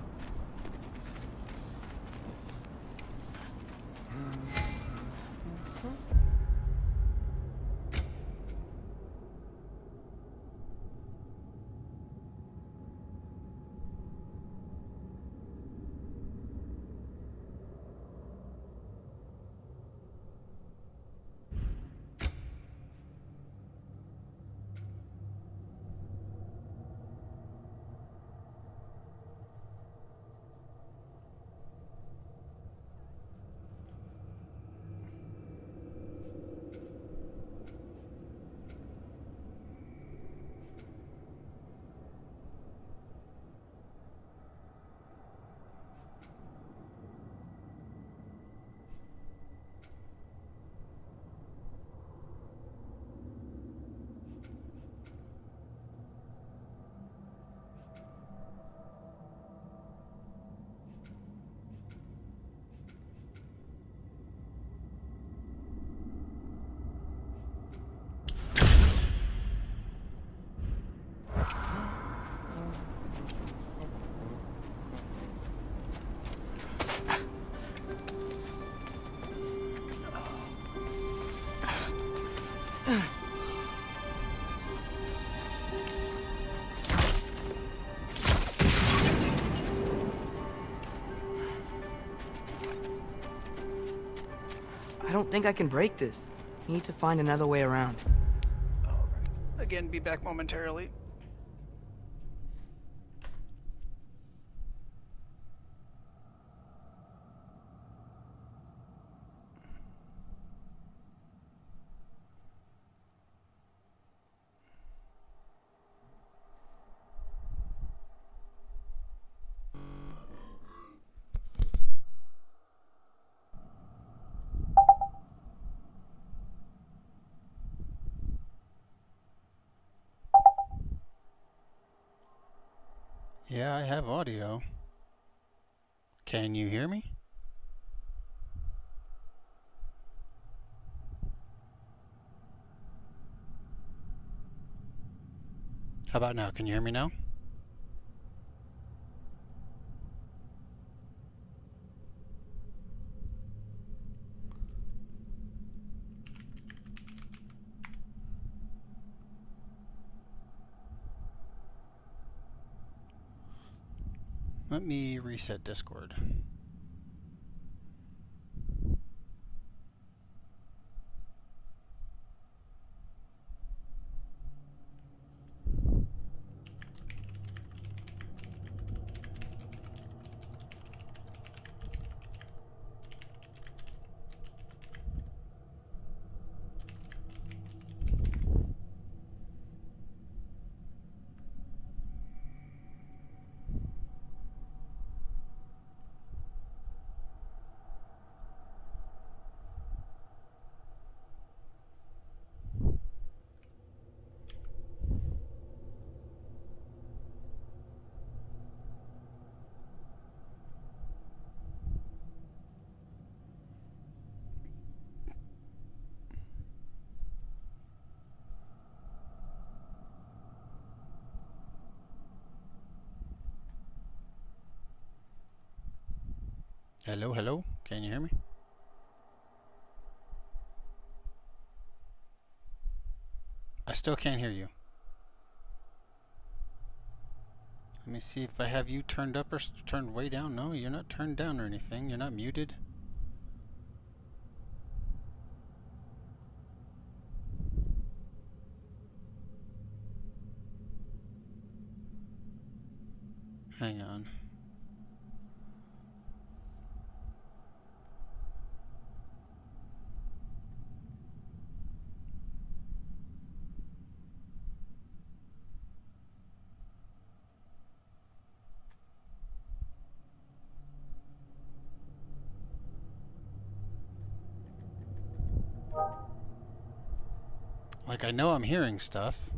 I don't think I can break this. Need to find another way around. Alright. Again, be back momentarily. Yeah, I have audio. Can you hear me? How about now? Can you hear me now? Let me reset Discord. Hello, hello? Can you hear me? I still can't hear you. Let me see if I have you turned up or turned way down. No, you're not turned down or anything. You're not muted. Hang on. Like, I know I'm hearing stuff.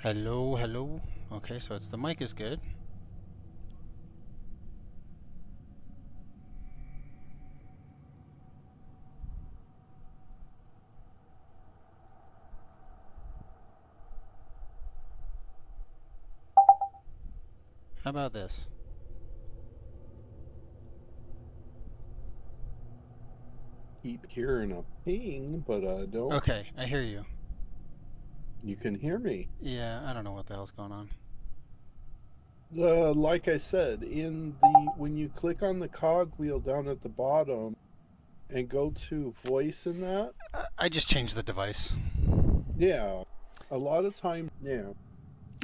Hello, hello. Okay, so it's the mic is good. How about this? Keep hearing a ping, but I don't. Okay, I hear you. You can hear me. Yeah, I don't know what the hell's going on. Like I said, when you click on the cog wheel down at the bottom and go to voice in that. I just changed the device. Yeah, a lot of time. Yeah,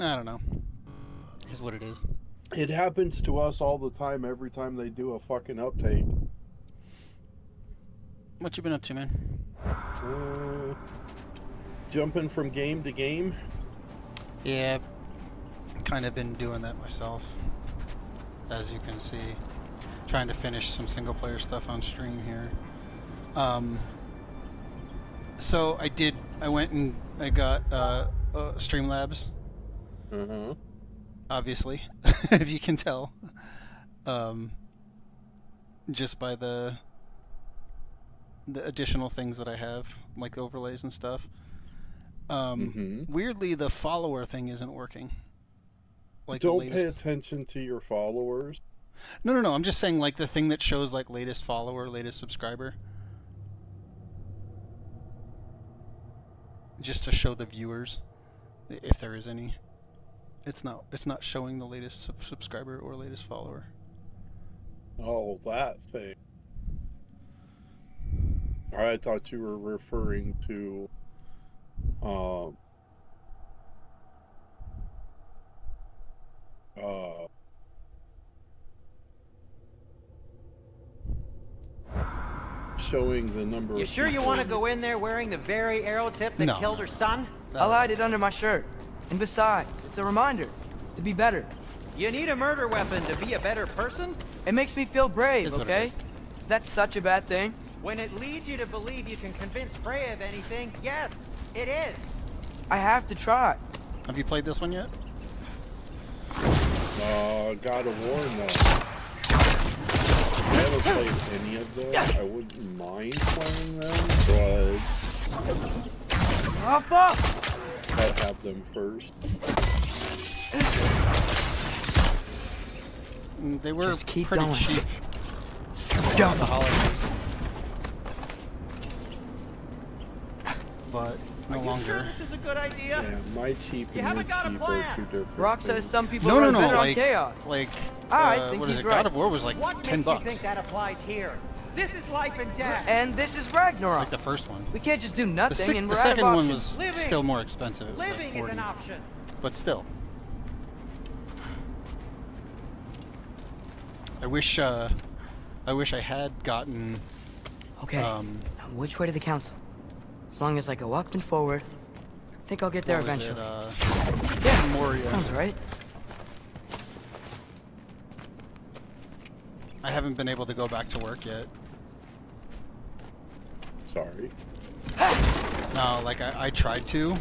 I don't know. Is what it is. It happens to us all the time. Every time they do a fucking update. What you been up to, man? Jumping from game to game. Yeah, kind of been doing that myself. As you can see, trying to finish some single player stuff on stream here. So I went and I got Streamlabs. Mm-hmm. Obviously, if you can tell. Just by the additional things that I have, like overlays and stuff. Weirdly, the follower thing isn't working. Like, don't pay attention to your followers. No. I'm just saying, like, the thing that shows like latest follower, latest subscriber, just to show the viewers, if there is any. It's not showing the latest subscriber or latest follower. Oh, that thing. I thought you were referring to showing the number You of sure you people want to go in there wearing the very arrow tip that No. killed her son? I'll hide it under my shirt. And besides, it's a reminder to be better. You need a murder weapon to be a better person? It makes me feel brave, Is what it okay? is. Is that such a bad thing? When it leads you to believe you can convince Freya of anything, yes, it is. I have to try. Have you played this one yet? God of War, no. I haven't played any of them. I wouldn't mind playing them, but Oh, fuck! I'd have them first. They were Just keep pretty going. cheap around the holidays. But no Are you longer. sure this is a good idea? Yeah, my cheap You and haven't your got a cheap are plan. two different Rock says things. some people No, run no, better no. on Like, chaos. like I think what is he's it? right. God of War was like What $10. makes you think that applies here? This is life and death. And this is Ragnarok. Like the first one. We can't just do The, nothing and the we're out of second one options. was Living. still more expensive. It was Living like is 40. an option. But still. I wish I had gotten Okay, now which way to the council? As long as I go up and forward, I think I'll get there what was it, eventually. Yeah, Moria. sounds right. I haven't been able to go back to work yet. Sorry. No, like I tried to,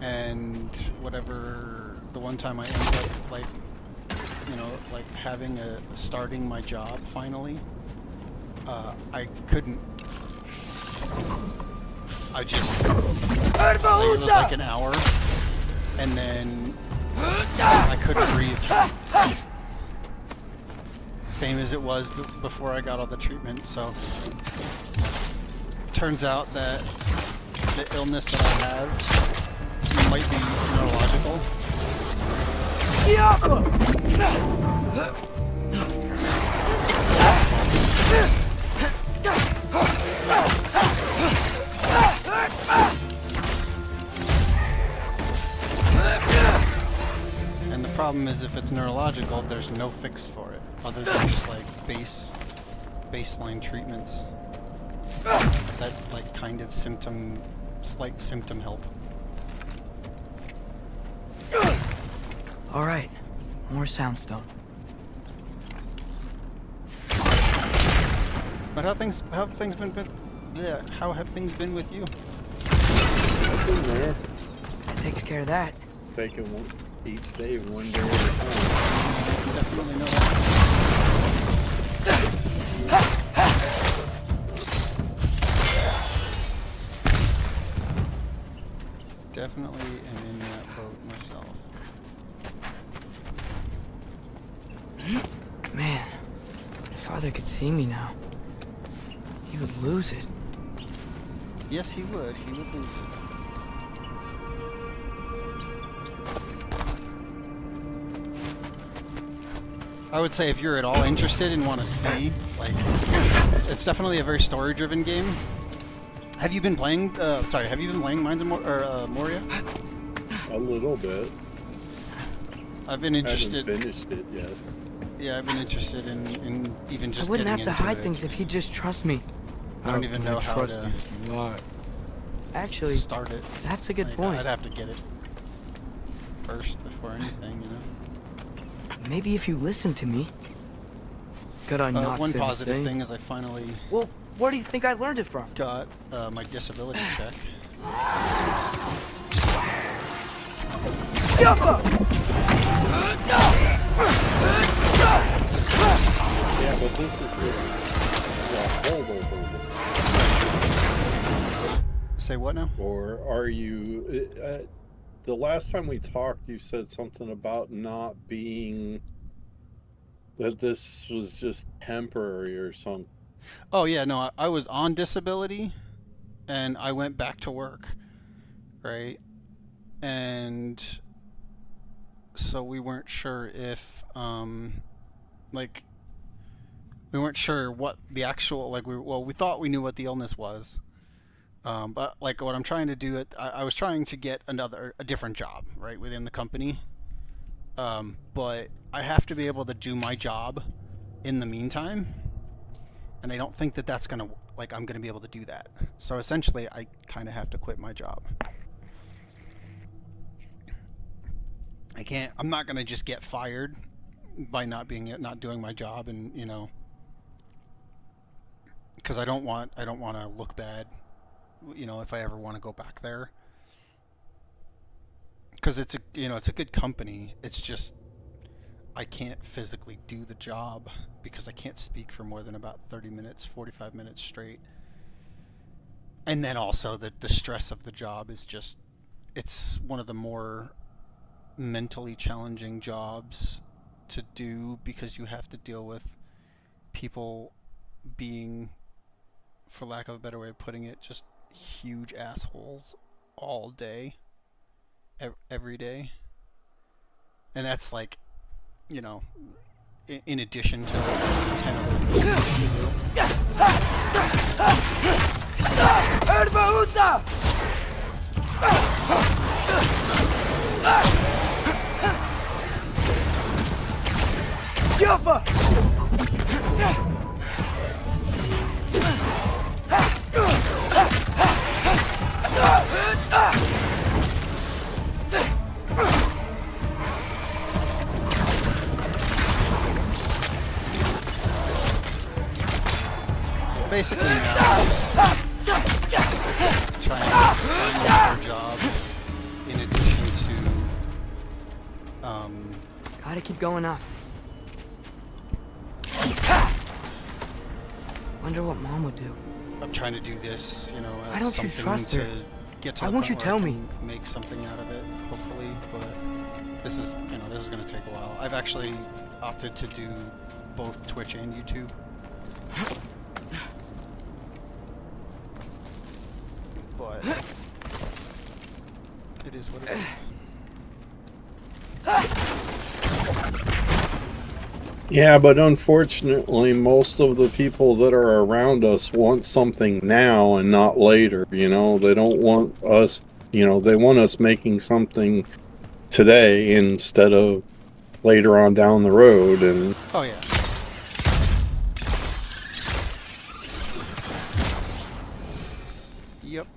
and whatever, the one time I ended up like, you know, like starting my job finally, I couldn't. I just, like, it was like an hour, and then I couldn't breathe. Same as it was before I got all the treatment, so. Turns out that the illness that I have might be neurological. And the problem is, if it's neurological, there's no fix for it, other than just like baseline treatments that like kind of slight symptom help. All right, more soundstone. But how have things been? Yeah, how have things been with you? I've been there. Takes care of that. Taking each day, one day at a time. Definitely know that. Definitely am in that boat myself. Man, if Father could see me now, he would lose it. Yes, he would. He would lose it. I would say if you're at all interested and want to see, like, it's definitely a very story-driven game. Have you been playing? Have you been playing Mines of Moria? A little bit. I've been interested. I haven't finished it yet. Yeah, I've been interested in even just I wouldn't getting have to into hide it. things if he'd just trust me. I don't even know how to Actually, start it. that's a good Like, point. I'd have to get it first before anything, you know. Maybe if you listen to me. Could I not one say the positive same? thing is I finally Well, where do you think I learned it from? got my disability check. Yeah, but this is just a holdover. Say what now? Or are you... the last time we talked, you said something about not being... that this was just temporary or something. Oh yeah, no, I was on disability, and I went back to work, right? And so we weren't sure if, like, we weren't sure what the actual, like, we thought we knew what the illness was. But like what I'm trying to do, I was trying to get a different job, right, within the company. But I have to be able to do my job in the meantime. And I don't think that that's gonna, like, I'm gonna be able to do that. So essentially, I kind of have to quit my job. I'm not gonna just get fired by not doing my job, and you know, because I don't want to look bad, you know, if I ever want to go back there. Because it's a good company. It's just I can't physically do the job because I can't speak for more than about 30 minutes, 45 minutes straight. And then also the stress of the job is just, it's one of the more mentally challenging jobs to do because you have to deal with people being, for lack of a better way of putting it, just huge assholes all day, every day. And that's like, you know, in addition to 10 other things to do. Basically now I'm just trying to find another job in addition to Gotta keep going up. Wonder what Mom would do. I'm trying to do this, you know, Why as don't you something trust to her? get to Why the won't point you where tell I me? can make something out of it, hopefully, but this is going to take a while. I've actually opted to do both Twitch and YouTube. But it is what it is. Yeah, but unfortunately, most of the people that are around us want something now and not later, you know? They don't want us, you know, they want us making something today instead of later on down the road, and... Oh, yeah. Yep.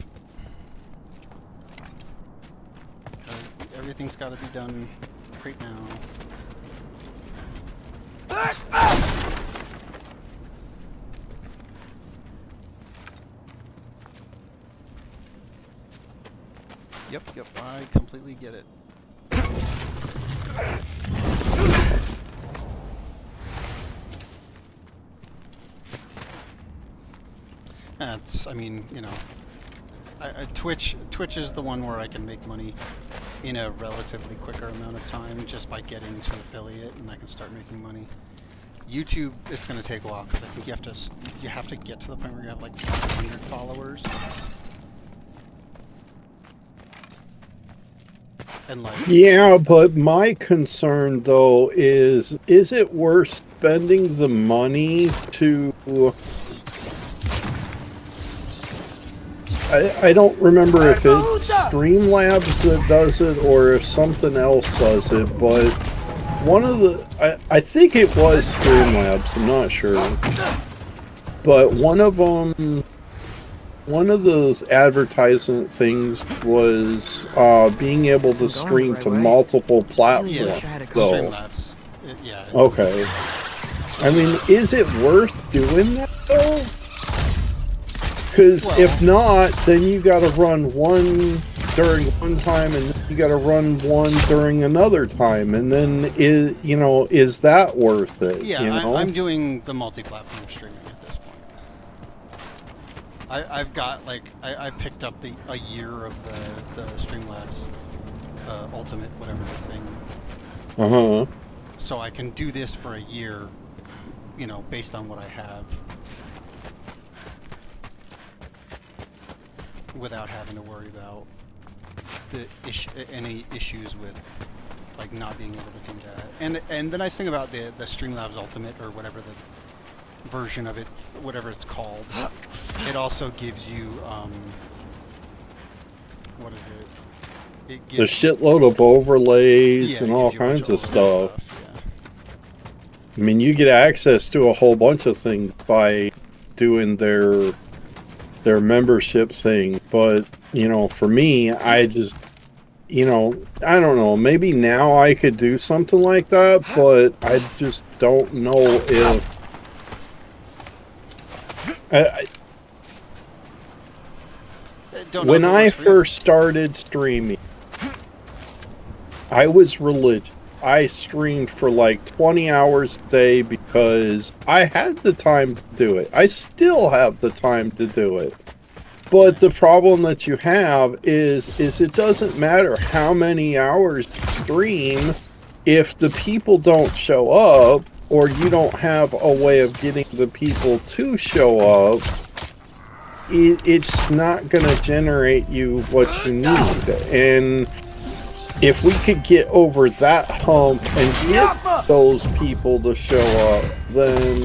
Everything's got to be done right now. Yep, I completely get it. That's, I mean, you know, Twitch is the one where I can make money in a relatively quicker amount of time just by getting to affiliate, and I can start making money. YouTube, it's going to take a while because I think you have to get to the point where you have like 500 followers. And like, yeah, but my concern though is it worth spending the money to... I don't remember if it's Streamlabs that does it or if something else does it, but one of the... I think it was Streamlabs, I'm not sure. But one of them... One of those advertisement things was being able to stream to multiple platforms. yeah, Streamlabs. Yeah. Okay. I mean, is it worth doing that though? Because if not, then you gotta run one during one time and then you gotta run one during another time, and then is that worth it? Yeah, you know? I'm doing the multi-platform streaming at this point. I've got like I picked up a year of the Streamlabs Ultimate whatever the thing. So I can do this for a year, you know, based on what I have, without having to worry about any issues with like not being able to do that. And the nice thing about the Streamlabs Ultimate or whatever version of it, whatever it's called, it also gives you, what is it? It A gives, shitload of overlays yeah, and it all gives you a bunch kinds of overlay stuff. Yeah. I mean, you get access to a whole bunch of things by doing their membership thing, but you know, for me, I just, you know, I don't know, maybe now I could do something like that, but I just don't know if when I first started streaming, I was religious. I streamed for like 20 hours a day because I had the time to do it. I still have the time to do it. But the problem that you have is it doesn't matter how many hours you stream if the people don't show up or you don't have a way of getting the people to show up. It's not going to generate you what you need. And if we could get over that hump and get those people to show up, then,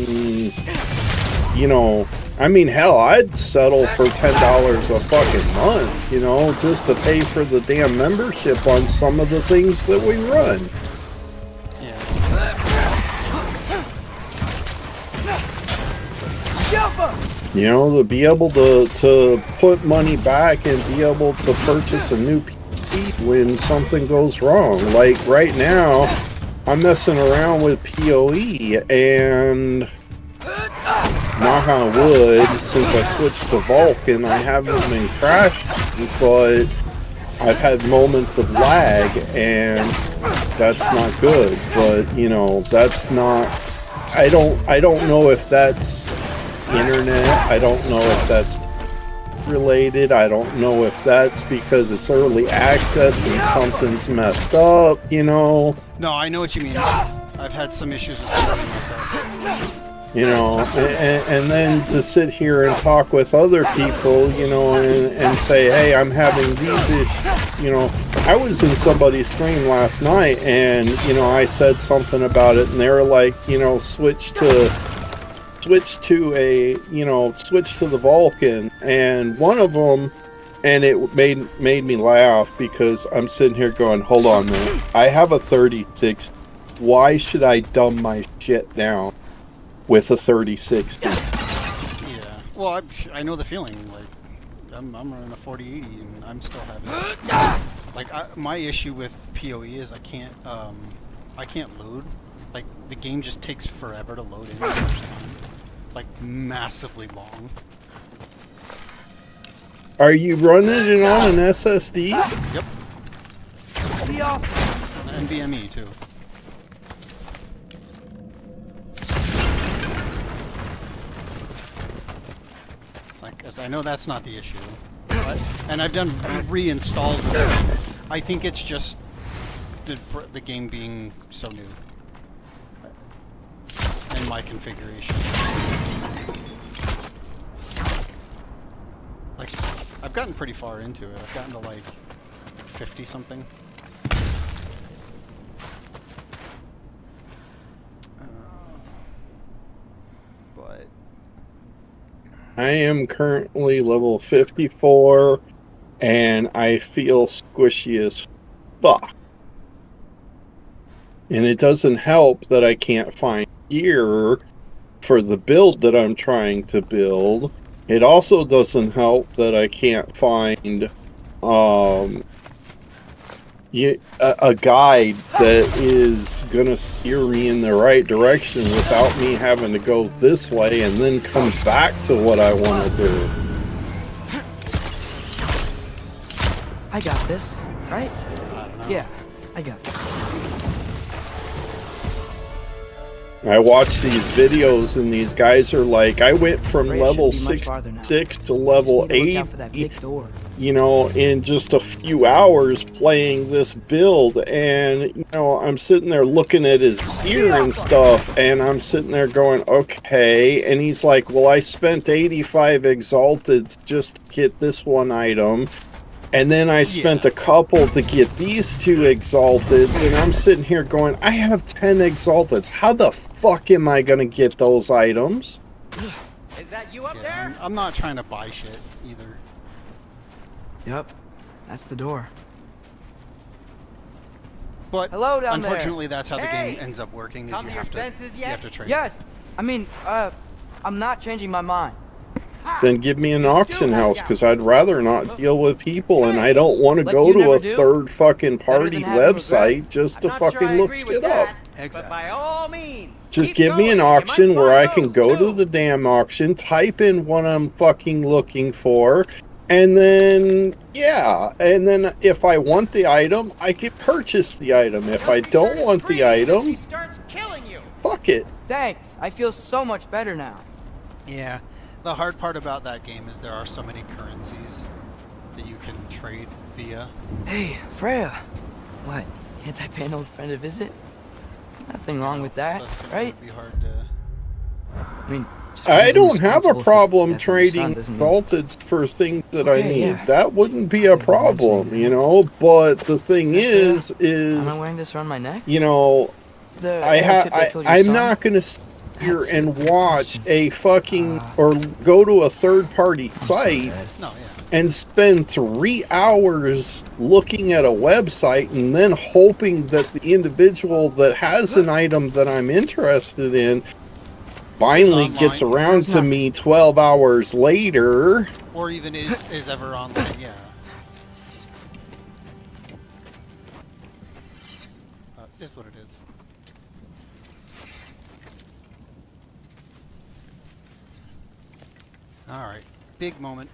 you know, I mean, hell, I'd settle for $10 a fucking month, you know, just to pay for the damn membership on some of the things that we run. You know, to be able to put money back and be able to purchase a new PC when something goes wrong. Like right now, I'm messing around with PoE and knock on wood, since I switched to Vulcan, I haven't been crashing, but I've had moments of lag and that's not good. But you know, that's not, I don't know if that's internet, I don't know if that's related, I don't know if that's because it's early access and something's messed up, you know. No, I know what you mean. I've had some issues with it myself. You know, and then to sit here and talk with other people, you know, and say, hey, I'm having these issues, you know. I was in somebody's stream last night and, you know, I said something about it and they were like, you know, switch to the Vulcan, and one of them, and it made me laugh because I'm sitting here going, hold on man, I have a 3060, why should I dumb my shit down with a 3060? Yeah, well, I know the feeling, like, I'm running a 4080 and I'm still having it. Like, my issue with PoE is I can't load, like, the game just takes forever to load in the first time. Like, massively long. Are you running it on an SSD? Yep. NVMe too. Like, I know that's not the issue, and I've done reinstalls of it. I think it's just the game being so new. In my configuration. Like, I've gotten pretty far into it. I've gotten to like 50 something. But I am currently level 54 and I feel squishy as fuck. And it doesn't help that I can't find gear for the build that I'm trying to build. It also doesn't help that I can't find a guide that is gonna steer me in the right direction without me having to go this way and then come back to what I want to do. I got this, right? Yeah, I got this. I watch these videos and these guys are like, I went from level 66 to level 80, you know, in just a few hours playing this build. And, you know, I'm sitting there looking at his gear and stuff, and I'm sitting there going, okay. And he's like, well, I spent 85 exalted just to get this one item. And then I spent a couple to get these 2 exalteds, and I'm sitting here going, I have 10 exalteds. How the fuck am I going to get those items? Is that you up Yeah, there? I'm not trying to buy shit either. Yep, that's the door. But Hello down there. unfortunately, that's how the Hey! game ends up working. Is Come you to your have to senses you yet? have to trade. Yes, I mean, I'm not changing my mind. Then give me an auction house, because I'd rather not deal with people, and I don't want to Like go you to never a do? third fucking Better party than having website regrets. just to I'm not sure fucking I look agree shit with up. that, Exactly. but by all means, Just keep give me going. an You might auction where I find can those, go to too. the damn auction, type in what I'm fucking looking for, and then, yeah, and then if I want the item, I can purchase the item. If Just I be sure don't to want the scream when she item, starts killing you. fuck it. Thanks, I feel so much better now. Yeah. The hard part about that game is there are so many currencies that you can trade via. Hey, Freya. What, can't I pay an old friend a visit? Nothing wrong with that, So it's gonna right? be hard to. I mean, just I because I'm don't have a responsible for problem the death of your son trading doesn't mean- exalted for things that I Okay, need. yeah. That wouldn't be a Thank you for problem, mentioning you that. know, but the thing Is is, Am I wearing this around my neck? you know, The tip that killed your I'm son? not going to sit here That's and a good watch question. a fucking, or go to a third-party I'm so site bad. No, yeah. and spend 3 hours looking at a website and then hoping that the individual that has an item that I'm interested in finally online. gets around There's to nothing. me 12 hours later. Or even is ever online. Yeah. Is what it is. All right. Big moment.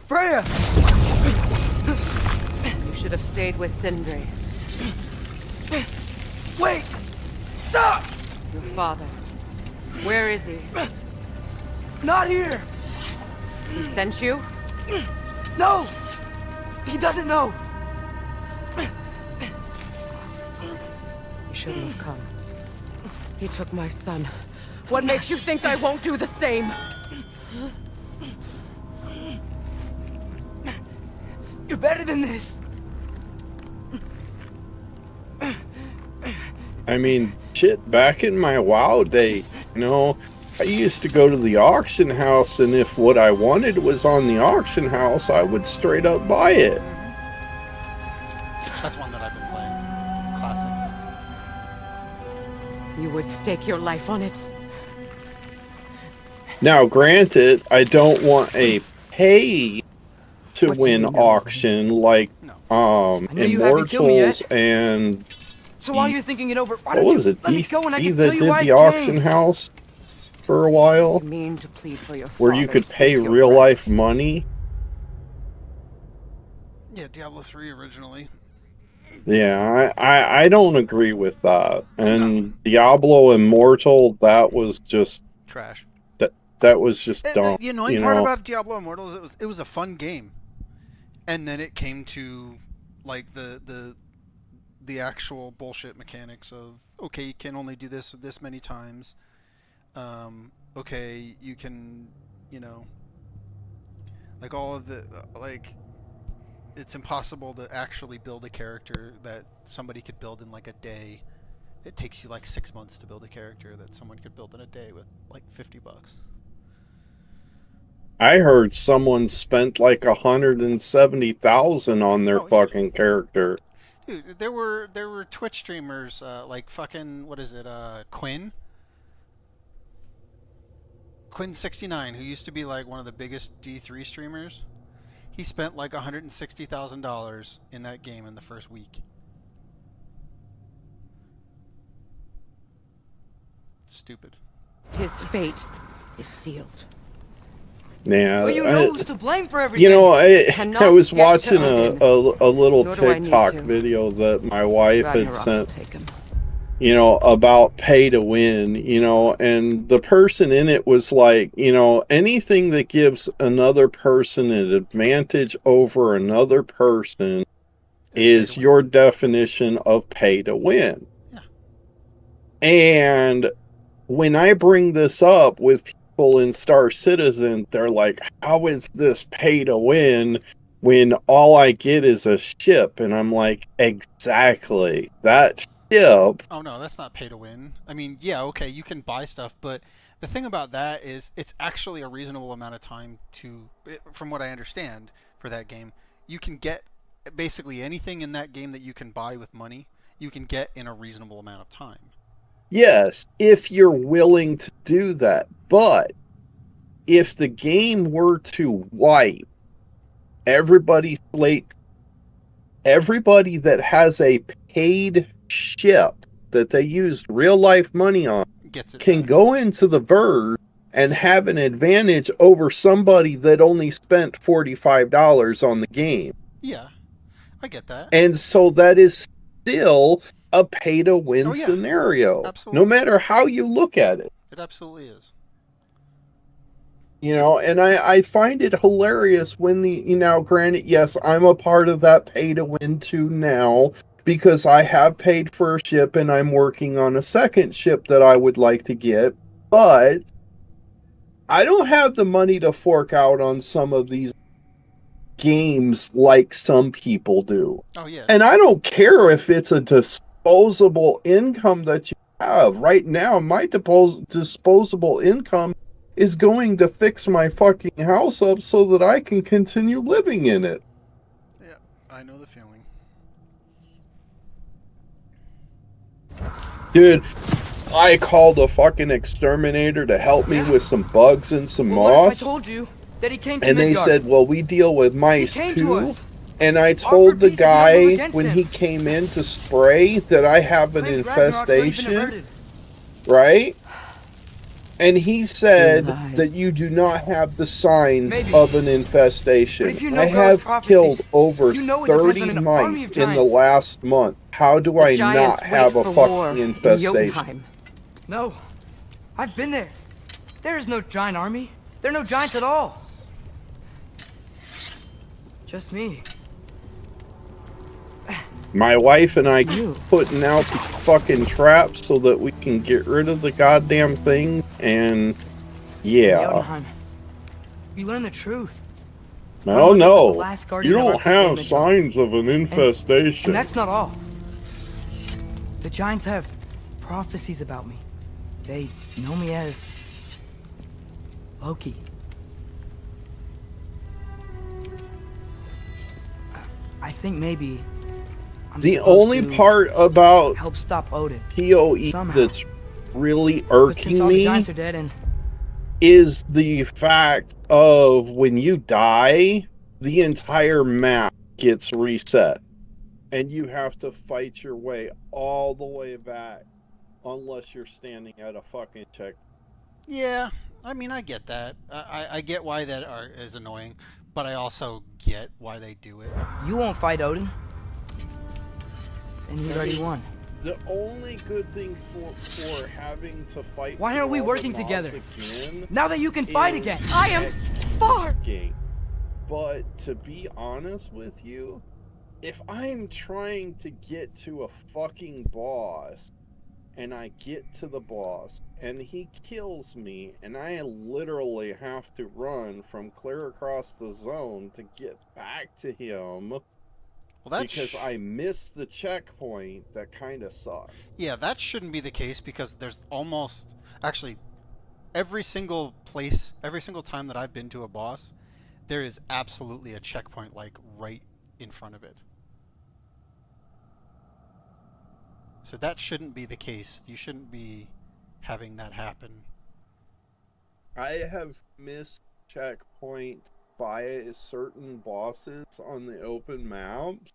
Freya! You should have stayed with Sindri. Wait! Stop! Your father. Where is he? Not here! He sent you? No! He doesn't know! You shouldn't have come. He took my son. What makes you think I won't do the same? You're better than this! I mean, shit, back in my WoW day, you know, I used to go to the auction house, and if what I wanted was on the auction house, I would straight up buy it. That's one that I've been playing. It's classic. You would stake your life on it? Now, granted, I don't want a pay to What do win you know? auction like know you haven't killed me Immortals yet. and So while you're thinking it over, why what don't was you it? let me go and I DC can that tell you did why the I auction came. house for a while, You mean to plead for your where you father, could pay save your real breath. life money. Yeah, Diablo 3 originally. Yeah, I don't agree with that. And Diablo Immortal, that was just Trash. that was just dumb. The annoying you part know? about Diablo Immortal is it was a fun game, and then it came to like the actual bullshit mechanics of okay, you can only do this many times. Okay, you can, you know, like all of the like. It's impossible to actually build a character that somebody could build in like a day. It takes you like 6 months to build a character that someone could build in a day with like $50. I heard someone spent like 170,000 on their Oh, yeah. fucking character. Dude, there were Twitch streamers like fucking what is it? Quinn69, who used to be like one of the biggest D3 streamers. He spent like $160,000 in that game in the first week. Stupid. His fate is sealed. Yeah, Well, you know who's to blame for everything. you know, I Cannot was get to watching Odin. a little Nor do I need TikTok to. video that my wife had Ragnarok will sent, take him. you know, about pay to win, you know, and the person in it was like, you know, anything that gives another person an advantage over another person is your definition of pay to win. Yeah. And when I bring this up with people in Star Citizen, they're like, how is this pay to win when all I get is a ship? And I'm like, exactly. ship. Oh no, that's not pay to win. I mean, yeah, okay, you can buy stuff, but the thing about that is it's actually a reasonable amount of time to, from what I understand, for that game. You can get basically anything in that game that you can buy with money, you can get in a reasonable amount of time. Yes, if you're willing to do that. But if the game were to wipe everybody's slate, everybody that has a paid ship that they used real life money on can go into the Verge and have an advantage over somebody that only spent $45 on the game. Yeah, I get that. And so that is still a pay to win yeah. scenario. Absolutely. No matter how you look at it. It absolutely is. You know, and I find it hilarious when granted, yes, I'm a part of that pay to win too now, because I have paid for a ship and I'm working on a second ship that I would like to get, but I don't have the money to fork out on some of these games like some people do. Oh, yeah. And I don't care if it's a disposable income that you have. Right now, my disposable income is going to fix my fucking house up so that I can continue living in it. Yeah, I know the feeling. Dude, I called a fucking exterminator to help me with some bugs and some moss. What if I told you that he came to And they Midgard? said, well, we deal with mice He came to too. us. And I told the peace if you don't move guy against when him. he came in to spray that I have an War Ragnarock's not even infestation. averted. Right? And he said Lies. that you do not have the signs Maybe. of an infestation. But if you know I God's have prophecies, killed over you know it depends 30 on an army mice of in the giants. last month. How do I Giants not have wait a for war fucking in infestation? Jotunheim. No, I've been there. There is no giant army. There are no giants at all. Just me. My wife and I keep putting out the fucking traps so that we can get rid of the goddamn thing, and yeah. Jotunheim. You learn the truth. Oh the no, last you guardian of don't our have image. signs of an infestation. And that's not all. The giants have prophecies about me. They know me as Loki. I think maybe I'm The supposed only to part about help stop Odin PoE somehow. that's really But irking since all the me giants are dead and is the fact of when you die, the entire map gets reset. And you have to fight your way all the way back unless you're standing at a fucking check. Yeah, I mean, I get that. I get why that is annoying, but I also get why they do it. you won't fight Odin. And you already won. The only good thing for having to fight. Why through aren't we all the working mobs together? again Now that you can fight is again. I am far. game. But to be honest with you, if I'm trying to get to a fucking boss, and I get to the boss, and he kills me, and I literally have to run from clear across the zone to get back to him, Well, because I missed the checkpoint, that kind of sucks. Yeah, that shouldn't be the case because there's almost actually every single place, every single time that I've been to a boss, there is absolutely a checkpoint like right in front of it. So that shouldn't be the case. You shouldn't be having that happen. I have missed checkpoint by certain bosses on the open maps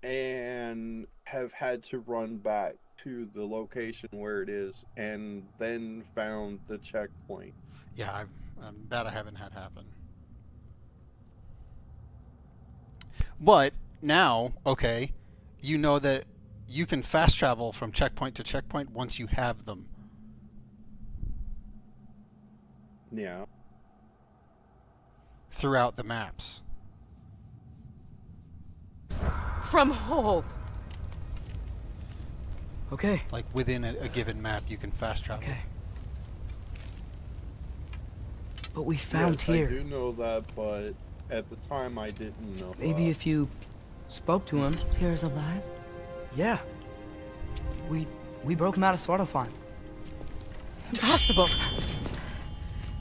and have had to run back to the location where it is and then found the checkpoint. Yeah, that I haven't had happen. But now, okay, you know that you can fast travel from checkpoint to checkpoint once you have them. Yeah. Throughout the maps. From Hold. Okay. Like within a given map, you can fast travel. Okay. But we found Yes, here. I do know that, but at the time I didn't know. Maybe if you spoke to him. Tyr's alive? Yeah. We broke him out of Svartalfheim. Impossible.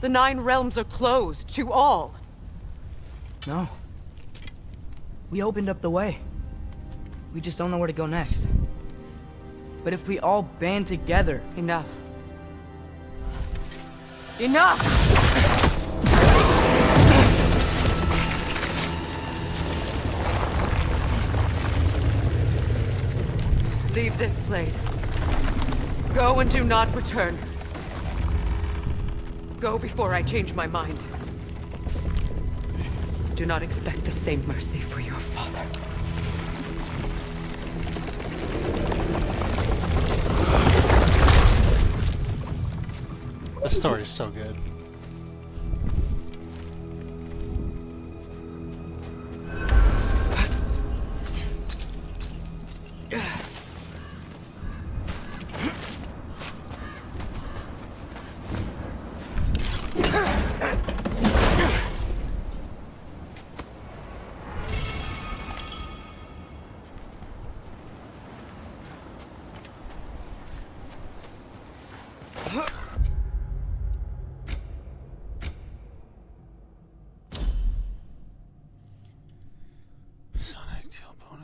The 9 realms are closed to all. No. We opened up the way. We just don't know where to go next. But if we all band together... Enough. Enough! Leave this place. Go and do not return. Go before I change my mind. Do not expect the same mercy for your father. The story's so good.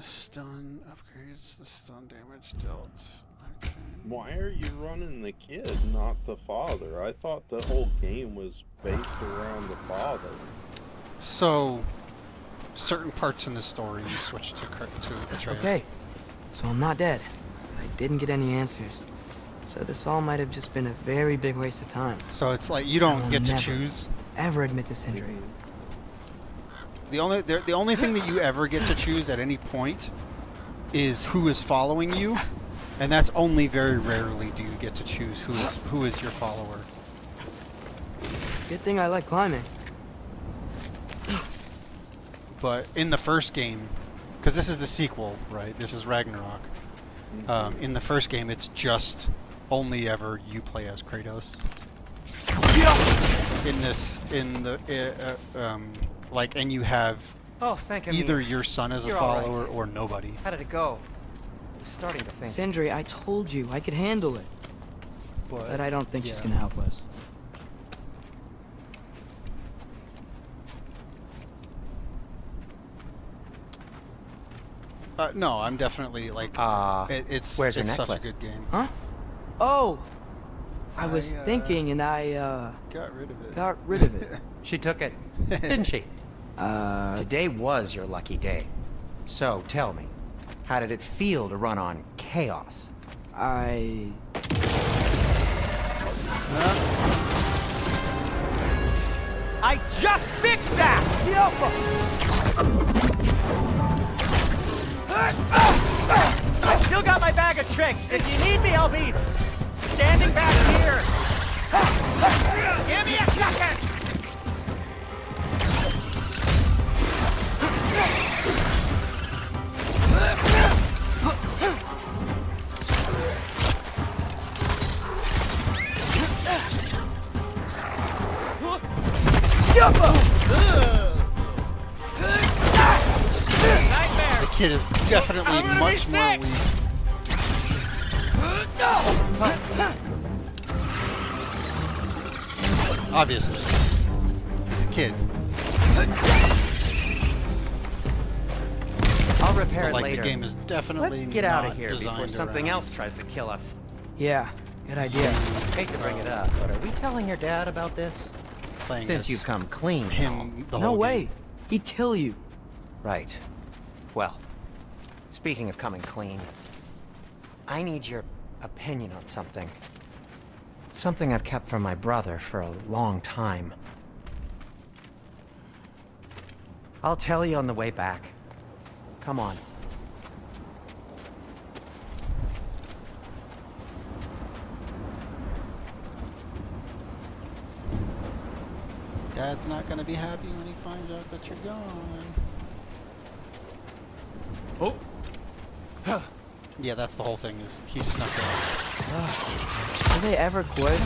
Stun upgrades the stun damage dealt. Okay. Why are you running the kid, not the father? I thought the whole game was based around the father. So, certain parts in the story you switch to Atreus. Okay, so I'm not dead. I didn't get any answers. So this all might have just been a very big waste of time. So it's like you don't get to choose. Ever admit to Sindri. The only thing that you ever get to choose at any point is who is following you, and that's only very rarely do you get to choose who is your follower. Good thing I like climbing. But in the first game, because this is the sequel, right? This is Ragnarok. In the first game, it's just only ever you play as Kratos. And you have either your son as a follower or nobody. How did it go? I was starting to think. Sindri, I told you I could handle it. But I don't think she's gonna help us. No, I'm definitely like. It's where's your such a necklace? good game. Huh? Oh, I was thinking, and I got rid of it. Got rid of it. She took it, didn't she? Today was your lucky day. So tell me, how did it feel to run on chaos? I just fixed that! I've still got my bag of tricks. If you need me, I'll be standing back here. Give me a second! The kid is definitely much more weak. Obviously, he's a kid. I'll repair it But, later. the game is definitely Let's get out not of here before designed something around- else tries to kill us. Yeah, good idea. Hate to bring it up, but are we telling your dad about this? Playing Since as you've come clean. him the No whole way. game. He'd kill you. Right. Well, speaking of coming clean, I need your opinion on something. Something I've kept from my brother for a long time. I'll tell you on the way back. Come on. Dad's not gonna be happy when he finds out that you're gone. Oh. Yeah, that's the whole thing. Is he snuck out? Do they ever quit?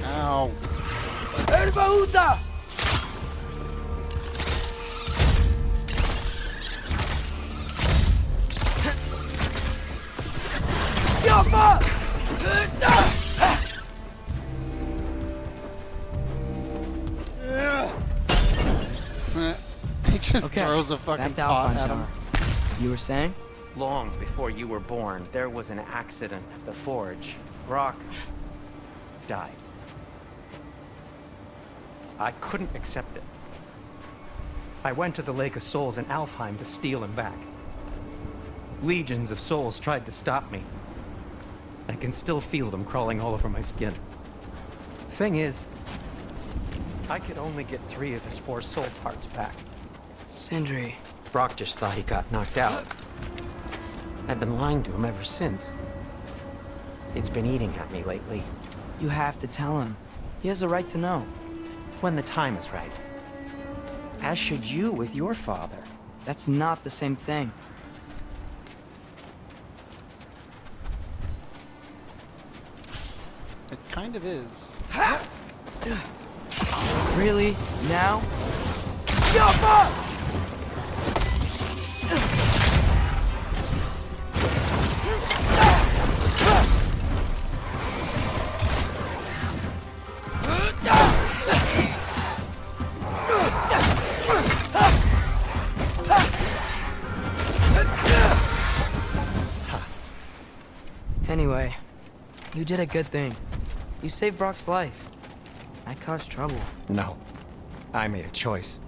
Ow. Just Okay, throws a fucking back to pot Alpine at him. Tower. You were saying? Long before you were born, there was an accident at the forge. Brock died. I couldn't accept it. I went to the Lake of Souls in Alfheim to steal him back. Legions of souls tried to stop me. I can still feel them crawling all over my skin. Thing is, I could only get 3 of his 4 soul parts back. Sindri. Brock just thought he got knocked out. I've been lying to him ever since. It's been eating at me lately. You have to tell him. He has a right to know. When the time is right. As should you with your father. That's not the same thing. It kind of is. Really? Now? Anyway, you did a good thing. You saved Brock's life. I caused trouble. No. I made a choice.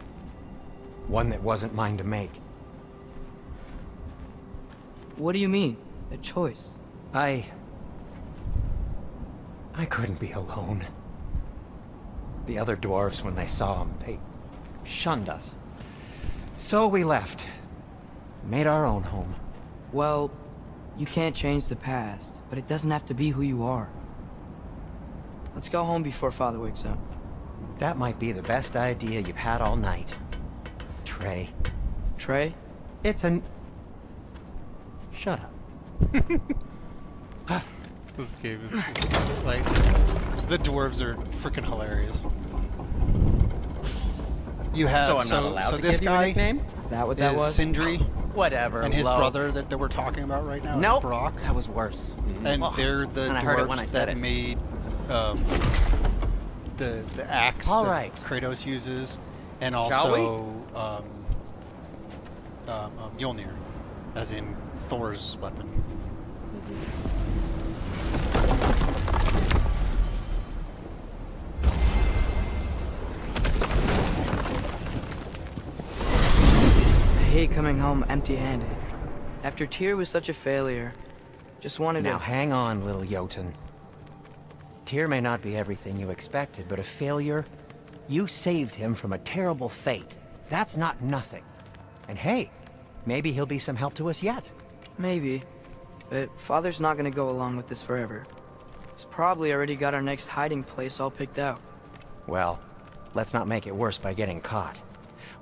One that wasn't mine to make. What do you mean? A choice? I couldn't be alone. The other dwarves, when they saw him, they shunned us. So we left. Made our own home. Well, you can't change the past, but it doesn't have to be who you are. Let's go home before Father wakes up. That might be the best idea you've had all night. Trey. Trey? It's an... Shut up. This game is like, the dwarves are freaking hilarious. You have So I'm not allowed so to this give you a guy nickname? Is that what that is was? Sindri, Whatever. and his Lo. brother that we're talking about right now Nope. is Brock, That was worse. and Well, they're the and I heard it when I dwarves said that it. made the axe All that right. Kratos uses, and Shall we? also Mjolnir, as in Thor's weapon. I hate coming home empty-handed. After Tyr was such a failure, just wanted Now to... hang on, little Jotun. Tyr may not be everything you expected, but a failure? You saved him from a terrible fate. That's not nothing. And hey, maybe he'll be some help to us yet. Maybe. But Father's not gonna go along with this forever. He's probably already got our next hiding place all picked out. Well, let's not make it worse by getting caught.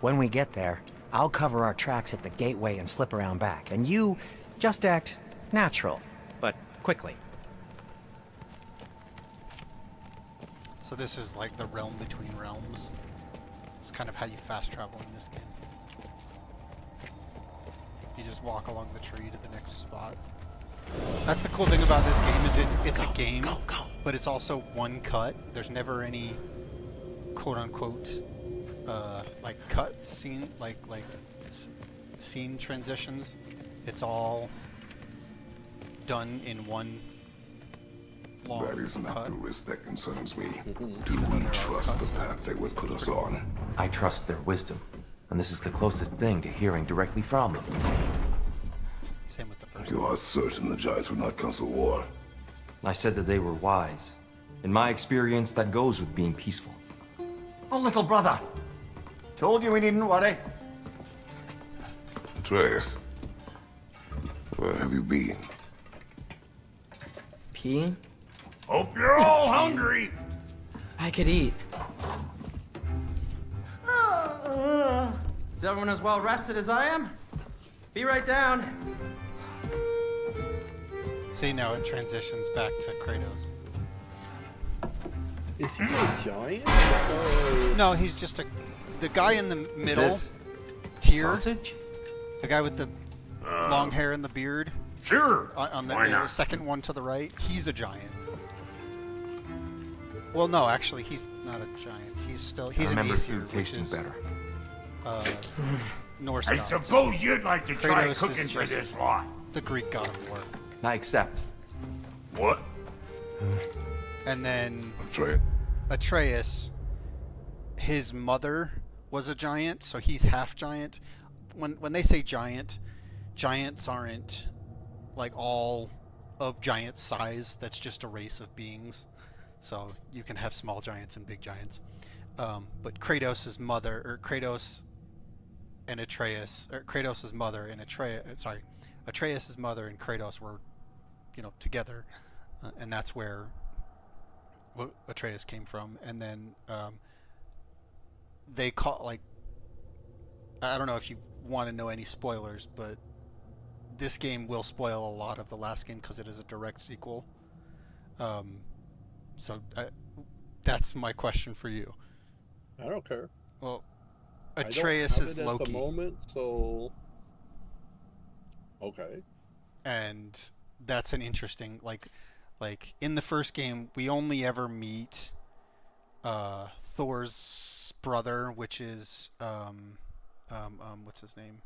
When we get there, I'll cover our tracks at the gateway and slip around back, and you just act natural, but quickly. So this is like the realm between realms. It's kind of how you fast travel in this game. You just walk along the tree to the next spot. That's the cool thing about this game is it's a game, but it's also one cut. There's never any quote-unquote like cut scene, like scene transitions. It's all done in one long That is not cut. the risk that concerns me. Do Even though we there are trust the cuts, path they would put us on? I trust their wisdom, and this is the closest thing to hearing directly from them. Same with the first You one. are certain the Giants would not counsel war? I said that they were wise. In my experience, that goes with being peaceful. Oh, little brother. Told you we needn't worry. Atreus, where have you been? Peeing? Hope you're all hungry. I could eat. Is everyone as well rested as I am? Be right down. See, now it transitions back to Kratos. Is he a giant? No, he's just the guy in the middle this tier. Sausage? The guy with the long hair and the beard. Sure. On Why the not? second one to the right, he's a giant. Well, no, actually, he's not a giant. He's I an remember Aesir, food tasting which is better. Norse I gods. suppose you'd like to try Kratos cooking is for just this lot. the Greek god of war. I accept. What? And then Atreus. Atreus, his mother was a giant, so he's half giant. When they say giant, giants aren't like all of giant size. That's just a race of beings. So you can have small giants and big giants. But Kratos' mother, or Kratos and Atreus, or Kratos' mother and Atreus' mother and Kratos were, together, and that's where Atreus came from. And then they call, like, I don't know if you want to know any spoilers, but this game will spoil a lot of the last game because it is a direct sequel. So that's my question for you. I don't care. Well, Atreus is at Loki. the moment, so okay. And that's an interesting, like in the first game, we only ever meet Thor's brother, which is what's his name?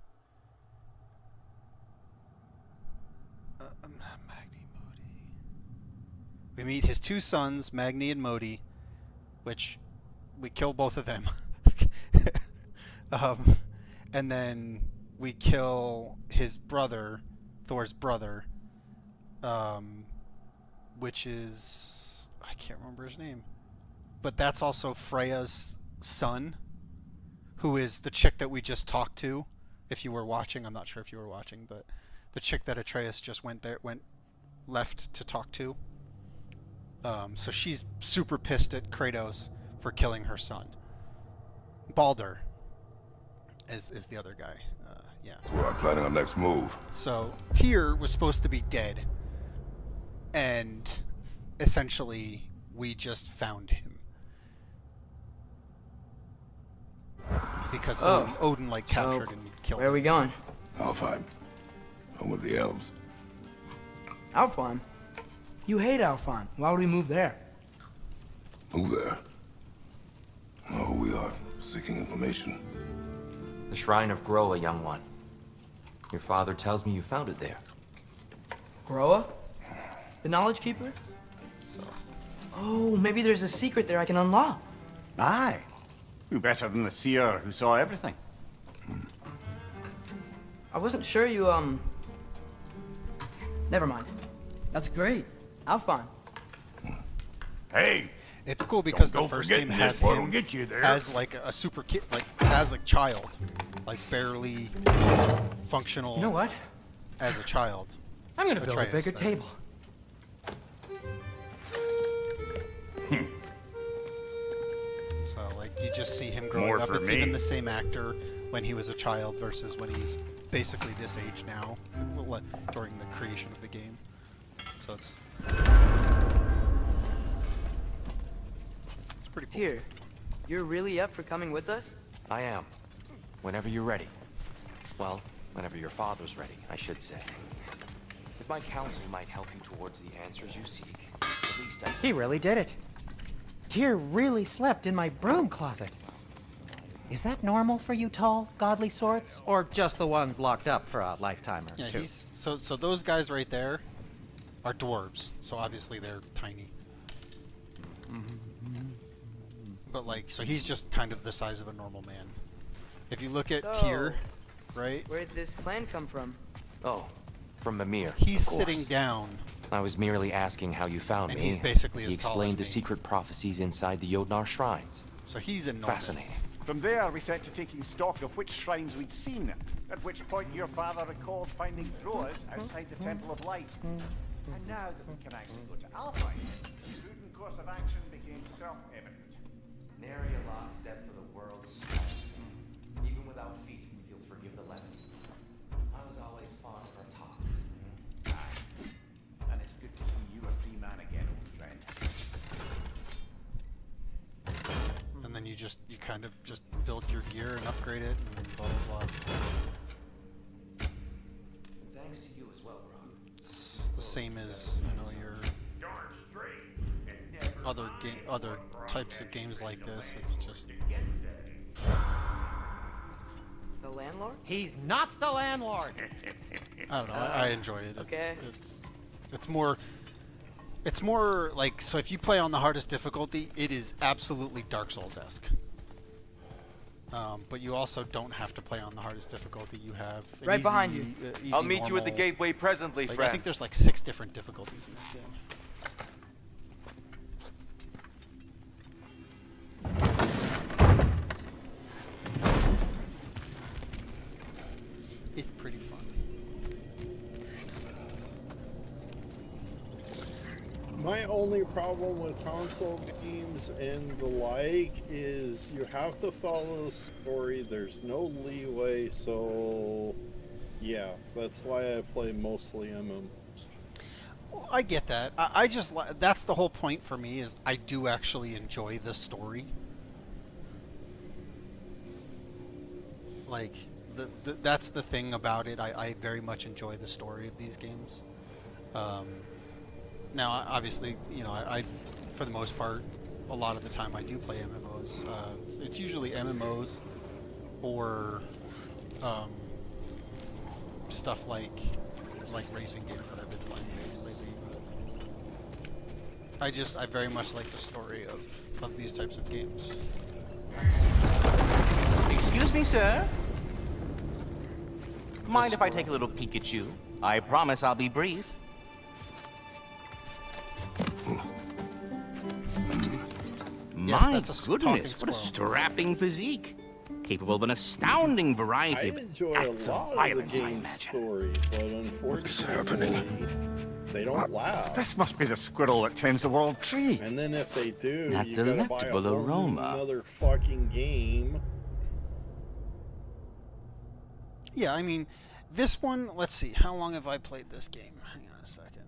Magni, Modi. We meet his two sons, Magni and Modi, which we kill both of them. And then we kill his brother, Thor's brother, which is, I can't remember his name, but that's also Freya's son, who is the chick that we just talked to. If you were watching, I'm not sure if you were watching, but the chick that Atreus just went left to talk to. So she's super pissed at Kratos for killing her son. Baldur is the other guy. Yeah. So we're planning our next move. So Tyr was supposed to be dead, and essentially we just found him because Odin like captured and killed Where are we going? Alfheim. Home of the elves. Alfheim? You hate Alfheim. Why would we move there? Move there. No, we are seeking information. The Shrine of Groa, young one. Your father tells me you found it there. Groa? The Knowledge Keeper? Oh, maybe there's a secret there I can unlock. Aye. Who better than the seer who saw everything? I wasn't sure you, Never mind. That's great. Alfheim. Hey, It's cool because the don't first forget game this has one'll him get you there. as like a super kid, like as a child, like barely functional. You know what? As a child. I'm gonna build a Atreus, bigger that table. So like you just see him growing More up. for It's me. even the same actor when he was a child versus when he's basically this age now, during the creation of the game. So it's pretty cool. Tyr, you're really up for coming with us? I am. Whenever you're ready. Well, whenever your father's ready, I should say. If my counsel might help you towards the answers you seek, at least I... He really did it. Tyr really slept in my broom closet. Is that normal for you tall, godly sorts? Or just the ones locked up for a lifetime or Yeah, two? so those guys right there are dwarves. So obviously they're tiny. But like, so he's just kind of the size of a normal man. If you look at Tyr, right? Where'd this plan come from? Oh, from Mimir. He's of course. sitting down. I was merely asking how you found And me. he's basically He as tall explained as the me. secret prophecies inside the Jotnar shrines. So he's enormous. Fascinating. From there, we set to taking stock of which shrines we'd seen, at which point your father recalled finding Throas outside the Temple of Light. And now that we can actually go to Alfheim, the prudent course of action became self-evident. Nary a lost step for the world's even without feet, you'll forgive the levity. I was always fond of our talks. Aye. And it's good to see you a free man again, old friend. And then you kind of just build your gear and upgrade it and blah blah blah. Thanks to you as well, Rob. It's the same as your other types of games like this. It's just landlord? He's not the landlord. I don't know. I enjoy it. Okay. It's more like, so if you play on the hardest difficulty, it is absolutely Dark Souls-esque. But you also don't have to play on the hardest difficulty. You have an Right easy, behind you. Easy, I'll meet you at the normal- gateway presently, like, friend. I think there's like 6 different difficulties in this game. It's pretty fun. My only problem with console games and the like is you have to follow the story. There's no leeway, so yeah, that's why I play mostly MMOs. Well, I get that. I just that's the whole point for me, is I do actually enjoy the story. Like that's the thing about it. I very much enjoy the story of these games. Now, obviously, you know, I for the most part, a lot of the time I do play MMOs. It's usually MMOs or stuff like racing games that I've been playing lately. But I very much like the story of these types of games. Excuse me, sir. Mind if I take a little peek at you? I promise I'll be brief. My that's a goodness, talking what a squirrel. strapping physique. Capable of an astounding variety I of enjoy acts a of lot of the violence, I game's imagine. story, but unfortunately, they don't laugh. This must be the squirrel that tends the world tree. And then if they do, That you gotta buy a delectable whole aroma. another fucking game. Yeah, I mean, this one, let's see, how long have I played this game? Hang on a second.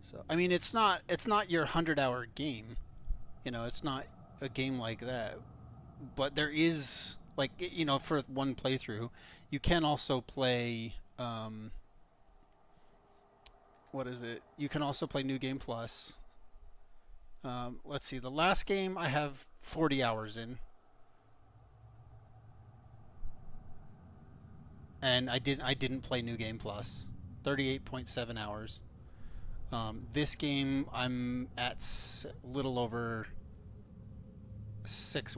So, I mean, it's not your 100-hour game. You know, it's not a game like that. But there is, like, you know, for one playthrough, you can also play, what is it? You can also play New Game Plus. Let's see, the last game I have 40 hours in. And I didn't play New Game Plus. 38.7 hours. This game I'm at a little over 6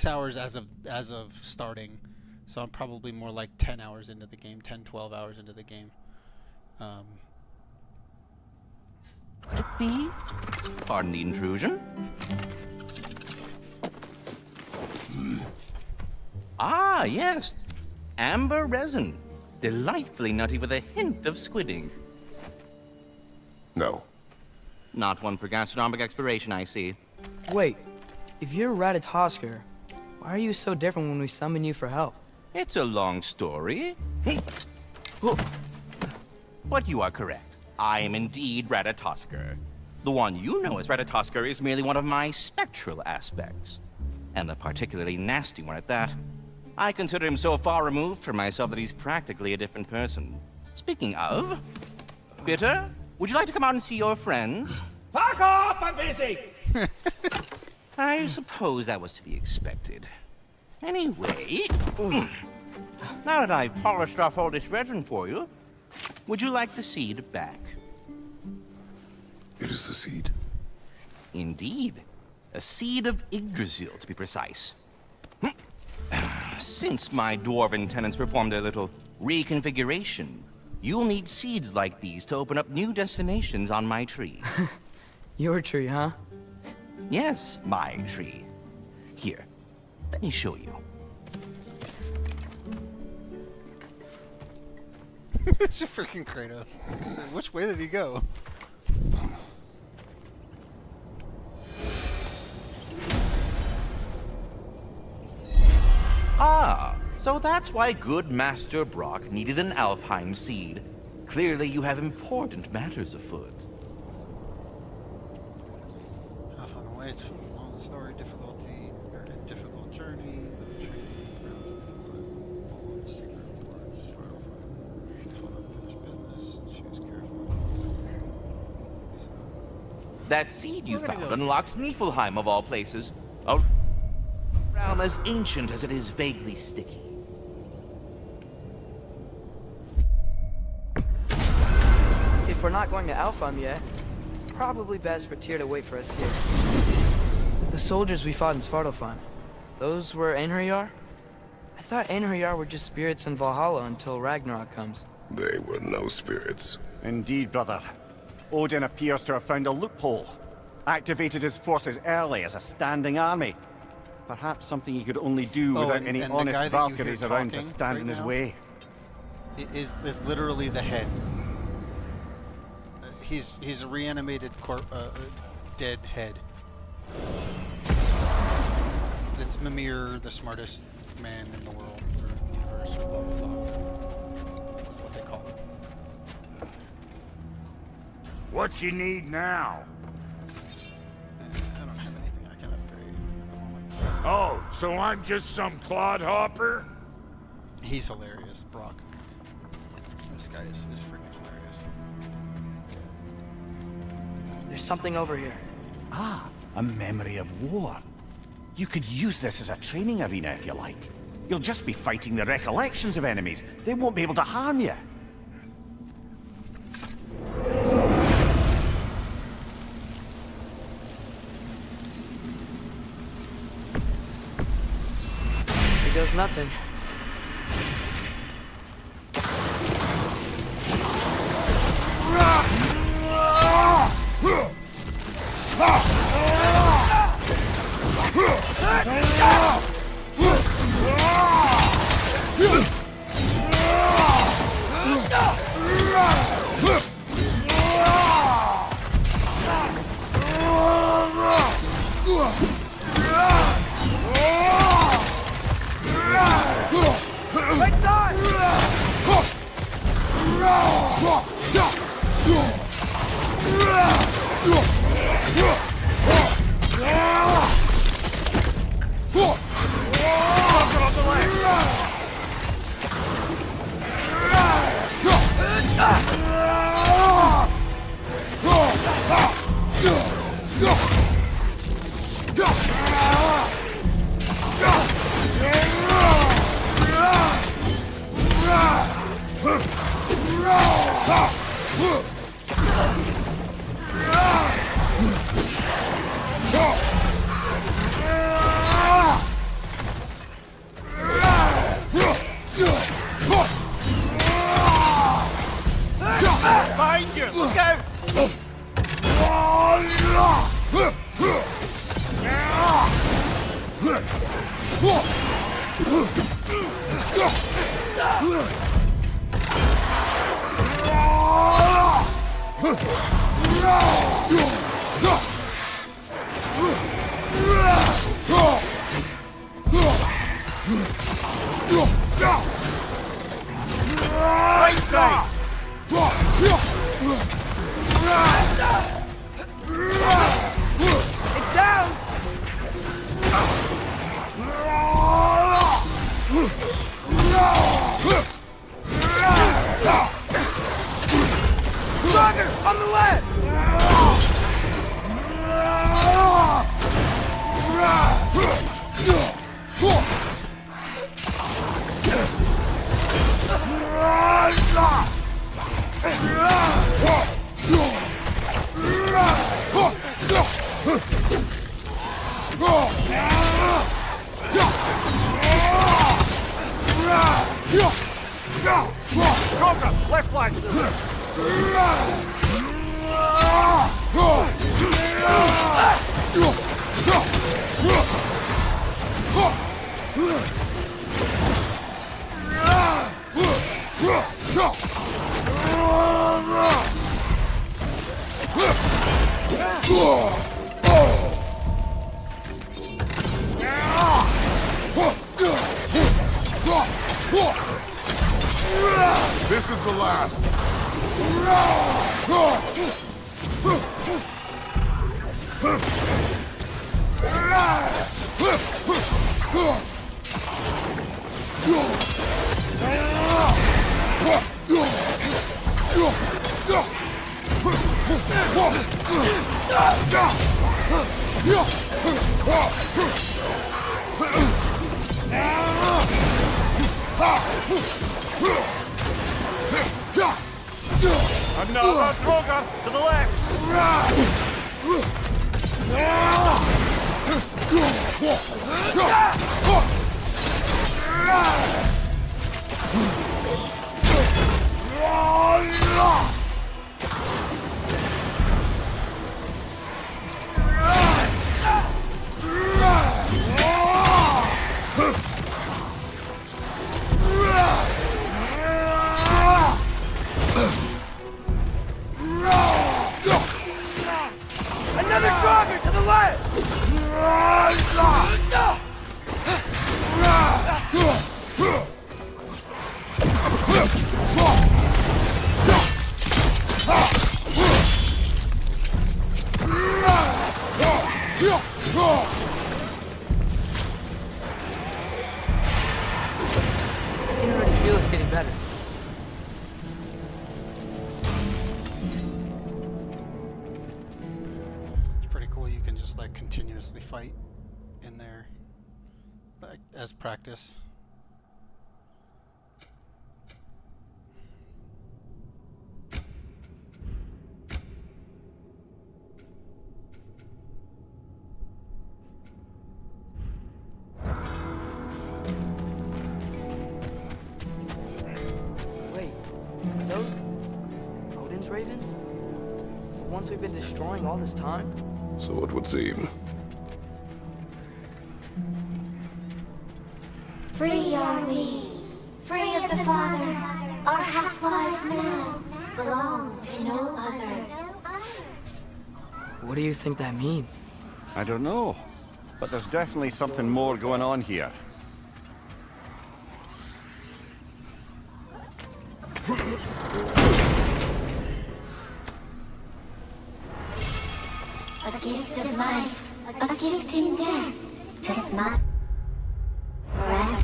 hours as of starting. So I'm probably more like 10 hours into the game, 12 hours into the game. Could it be? Pardon the intrusion. Ah, yes. Amber resin. Delightfully nutty with a hint of squid ink. No. Not one for gastronomic exploration, I see. Wait, if you're Ratatosker, why are you so different when we summon you for help? It's a long story. But you are correct. I am indeed Ratatosker. The one you know as Ratatosker is merely one of my spectral aspects. And a particularly nasty one at that. I consider him so far removed from myself that he's practically a different person. Speaking of... Bitter, would you like to come out and see your friends? Fuck off! I'm busy! I suppose that was to be expected. Anyway... now that I've polished off all this resin for you, would you like the seed back? It is the seed. Indeed. A seed of Yggdrasil, to be precise. Since my dwarven tenants performed a little reconfiguration, you'll need seeds like these to open up new destinations on my tree. Your tree, huh? Yes, my tree. Here, let me show you. It's just freaking Kratos. Which way did he go? Ah, so that's why good Master Brock needed an Alpine seed. Clearly you have important matters afoot. How far away it's from the long story, difficulty, or difficult journey, the training, grounds, secret reports, unfinished business, choose carefully. That seed you We're gonna found go. unlocks Niflheim of all places. A realm as ancient as it is vaguely sticky. we're not going to Alfheim yet, it's probably best for Tyr to wait for us here. The soldiers we fought in Svartalfheim, those were Einherjar? I thought Einherjar were just spirits in Valhalla until Ragnarok comes. They were no spirits. Indeed, brother. Odin appears to have found a loophole. Activated his forces early as a standing army. Perhaps something he could only do without any and the honest guy that you hear Valkyries around to talking stand right in his now way. Is literally the head. He's a reanimated dead head. It's Mimir, the smartest man in the world, or universe, or blah blah blah. That's what they call him. What you need now? I don't have anything I can upgrade at the moment. Oh, so I'm just some clodhopper? He's hilarious, Brock. This guy is freaking hilarious. There's something over here. Ah, a memory of war. You could use this as a training arena if you like. You'll just be fighting the recollections of enemies. They won't be able to harm you. Here goes nothing. Behind you! Look out! Right side! It's down! Stronger! On the left! Cobra, left flank! This is the last. Another Droga to the left! Another Draugr to the left! I can already feel it's getting better. It's pretty cool. You can just like continuously fight in there, like as practice. Wait, are those Odin's ravens? The ones we've been destroying all this time? So it would seem. Free are we, free of the Father. Our half-lives now belong to no other. What do you think that means? I don't know, but there's definitely something more going on here. A gift of life, a gift in death, to smile forever.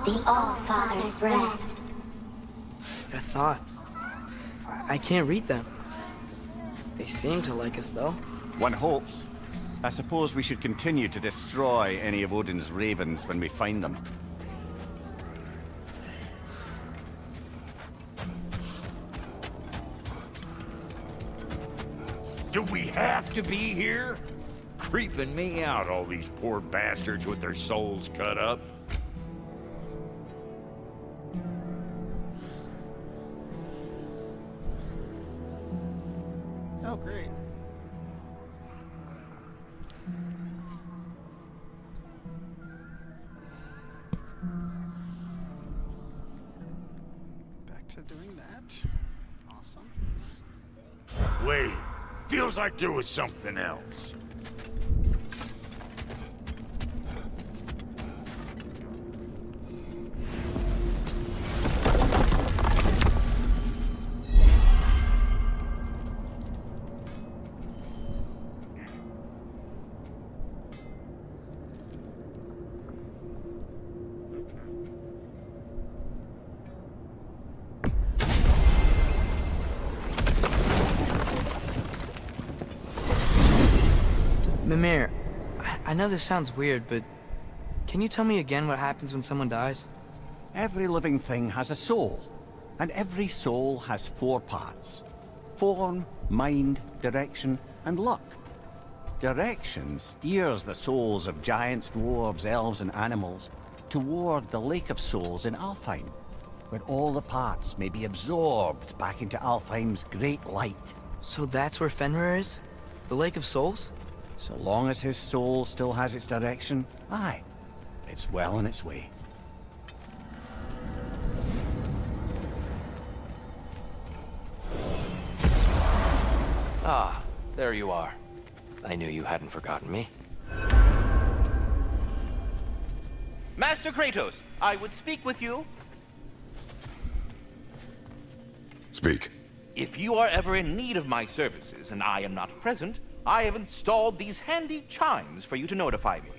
The All-Father's breath. Your thoughts. I can't read them. They seem to like us, though. One hopes. I suppose we should continue to destroy any of Odin's ravens when we find them. Do we have to be here? Creeping me out, all these poor bastards with their souls cut up. Oh, great. Back to doing that. Awesome. Wait, feels like there was something else. Mimir, I know this sounds weird, but can you tell me again what happens when someone dies? Every living thing has a soul, and every soul has 4 parts. Form, mind, direction, and luck. Direction steers the souls of giants, dwarves, elves, and animals toward the Lake of Souls in Alfheim, where all the parts may be absorbed back into Alfheim's great light. So that's where Fenrir is? The Lake of Souls? So long as his soul still has its direction, aye, it's well on its way. Ah, there you are. I knew you hadn't forgotten me. Master Kratos, I would speak with you. Speak. If you are ever in need of my services and I am not present, I have installed these handy chimes for you to notify me.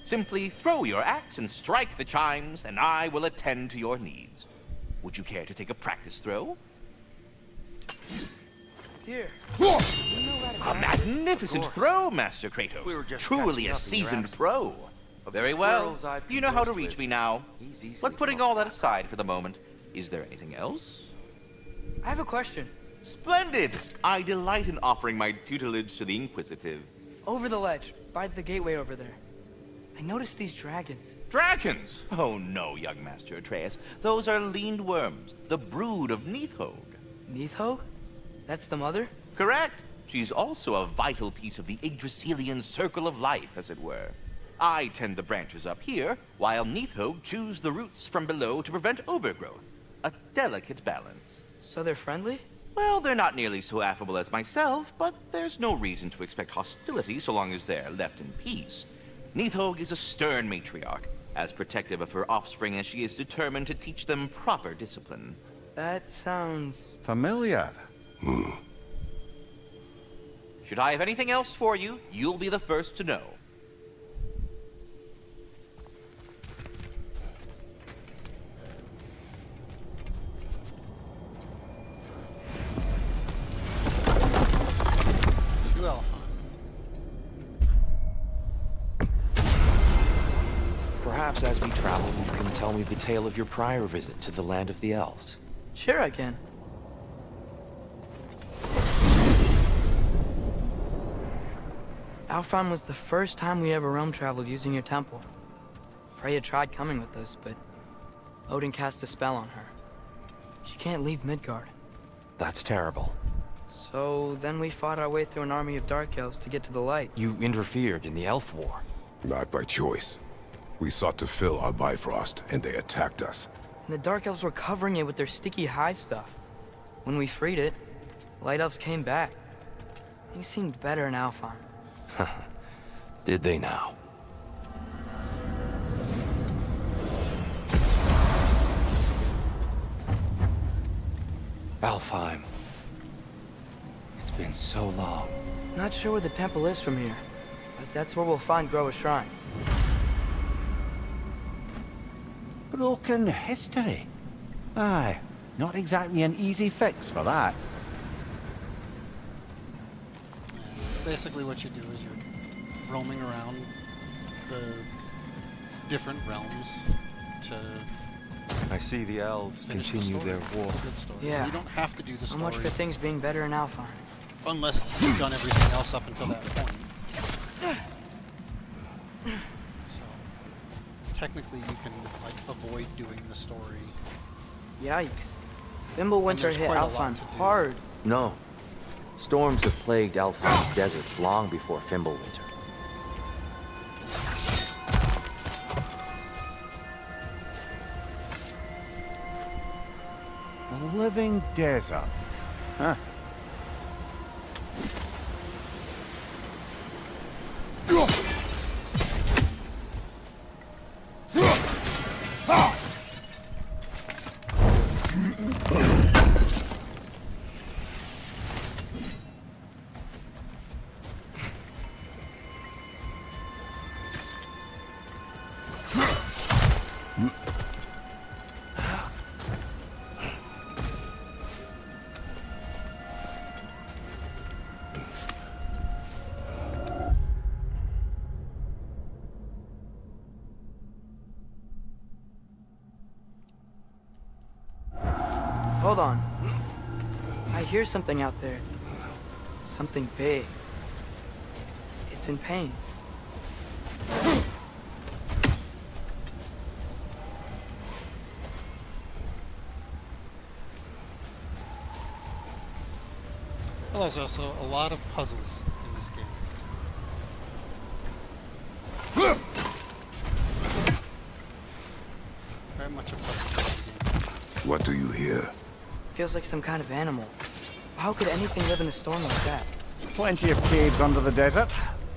Simply throw your axe and strike the chimes, and I will attend to your needs. Would you care to take a practice throw? Dear. A magnificent throw, Master Kratos. We were just Truly catching a up in your seasoned absence. pro. Of the Very well. squirrels I've You know how to conversed reach with, me now. he's easily But putting the all most that aside for the moment, is there anything else? I have a question. Splendid! I delight in offering my tutelage to the inquisitive. Over the ledge, by the gateway over there. I noticed these dragons. Dragons? Oh no, young Master Atreus. Those are leaned worms, the brood of Neithhog. Neithhog? That's the mother? Correct. She's also a vital piece of the Yggdrasilian circle of life, as it were. I tend the branches up here, while Neithhog chews the roots from below to prevent overgrowth. A delicate balance. So they're friendly? Well, they're not nearly so affable as myself, but there's no reason to expect hostility so long as they're left in peace. Neithhog is a stern matriarch, as protective of her offspring as she is determined to teach them proper discipline. That sounds... Familiar. Should I have anything else for you, you'll be the first to know. Perhaps as we travel, you can tell me the tale of your prior visit to the land of the elves. Sure I can. Alfheim was the first time we ever realm traveled using your temple. Freya tried coming with us, but Odin cast a spell on her. She can't leave Midgard. That's terrible. So then we fought our way through an army of dark elves to get to the light. You interfered in the Elf War. Not by choice. We sought to fill our Bifrost, and they attacked us. And the dark elves were covering it with their sticky hive stuff. When we freed it, light elves came back. Things seemed better in Alfheim. Did they now? Alfheim. It's been so long. Not sure where the temple is from here, but that's where we'll find Groa's shrine. Broken history. Aye, not exactly an easy fix for that. Basically what you do is you're roaming around the different realms to I see the elves finish continue the their story. war. It's a good story. Yeah. You don't have to do the So story much for things being better in Alfheim. unless you've done everything else up until that point. So technically you can like avoid doing the story. Yikes. Fimbulwinter there's hit quite a lot Alfheim to do. hard. No. Storms have plagued Alfheim's deserts long before Fimbulwinter. A living desert. Huh. Hold on. I hear something out there. Something big. It's in pain. Well, there's also a lot of puzzles in this game. Very much a puzzle game. What do you hear? Feels like some kind of animal. How could anything live in a storm like that? Plenty of caves under the desert.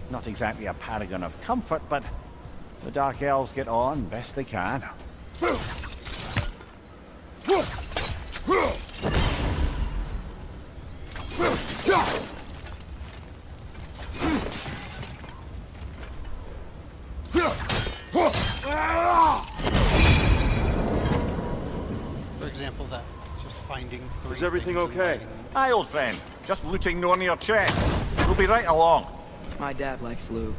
Not exactly a paragon of comfort, but the Dark Elves get on best they can. lighting 3 Is everything things and okay? lighting- Aye, old friend. Just looting no near chest. We'll be right along. My dad likes lube.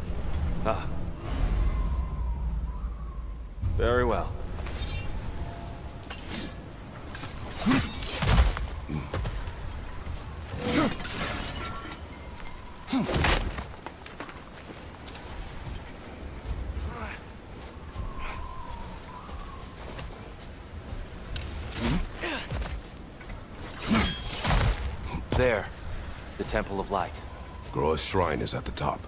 Ah. Very well. There. The Temple of Light. Groa's shrine is at the top.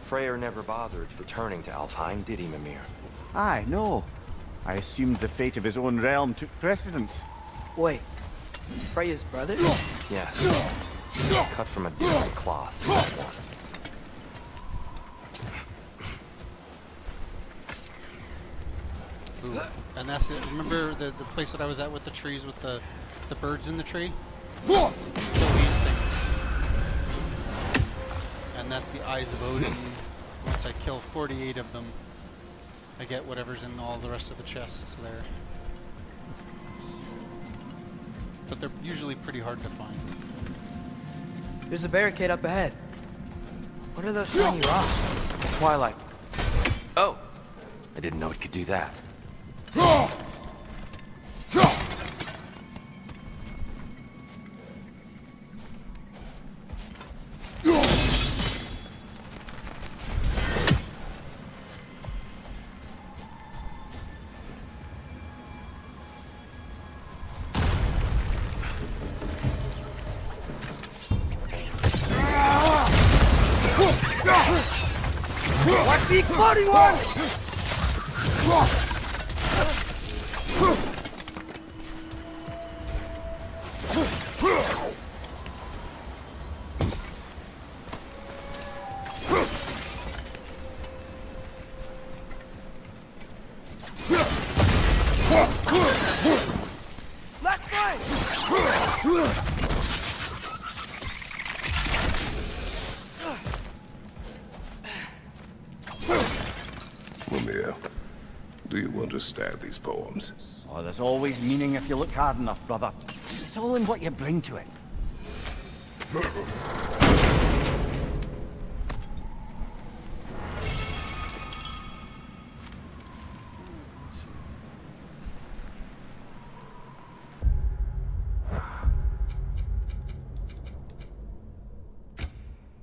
Freyr never bothered returning to Alfheim, did he, Mimir? Aye, no. I assumed the fate of his own realm took precedence. Wait, Freya's brother? Yes. Cut from a different cloth, that one. Ooh. And that's it. Remember the place that I was at with the trees with the birds in the tree? Kill these things. And that's the Eyes of Odin. Once I kill 48 of them, I get whatever's in all the rest of the chests there. But they're usually pretty hard to find. There's a barricade up ahead. What are those shiny rocks? Twilight. Oh! I didn't know it could do that. Watch the exploding one! Left flank! Mimir, do you understand these poems? Oh, there's always meaning if you look hard enough, brother. It's all in what you bring to it.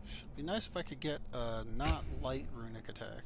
Should be nice if I could get a not light runic attack.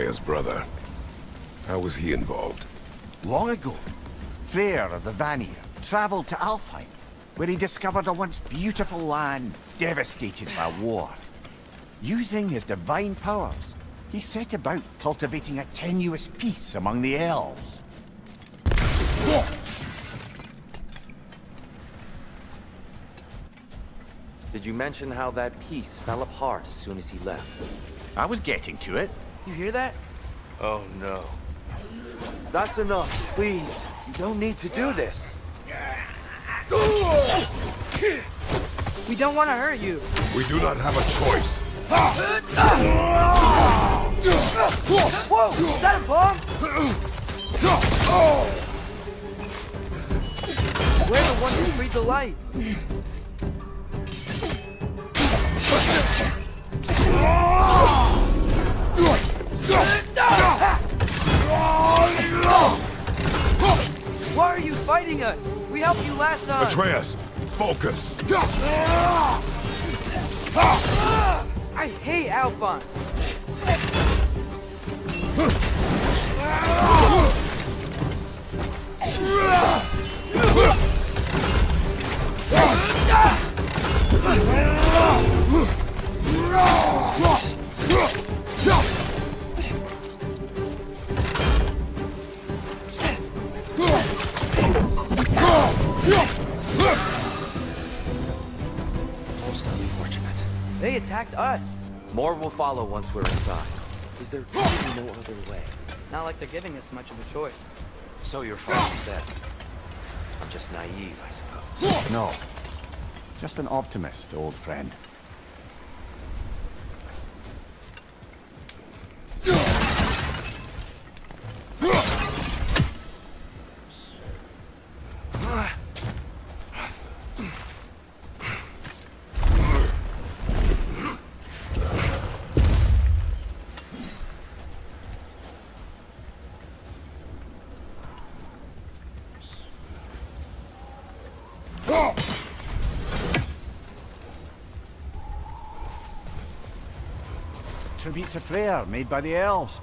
Freya's brother. How was he involved? Long ago, Freyr of the Vanir traveled to Alfheim, where he discovered a once beautiful land devastated by war. Using his divine powers, he set about cultivating a tenuous peace among the elves. Did you mention how that piece fell apart as soon as he left? I was getting to it. You hear that? Oh no. That's enough, please. You don't need to do this. We don't want to hurt you. We do not have a choice. Whoa! Is that a bomb? We're the ones who breathe the light. Why are you fighting us? We helped you last time. Atreus, focus. I hate Alphonse. Most unfortunate. They attacked us. More will follow once we're inside. Is there really no other way? Not like they're giving us much of a choice. So your father said. I'm just naive, I suppose. No. Just an optimist, old friend. Tribute to Freyr, made by the elves.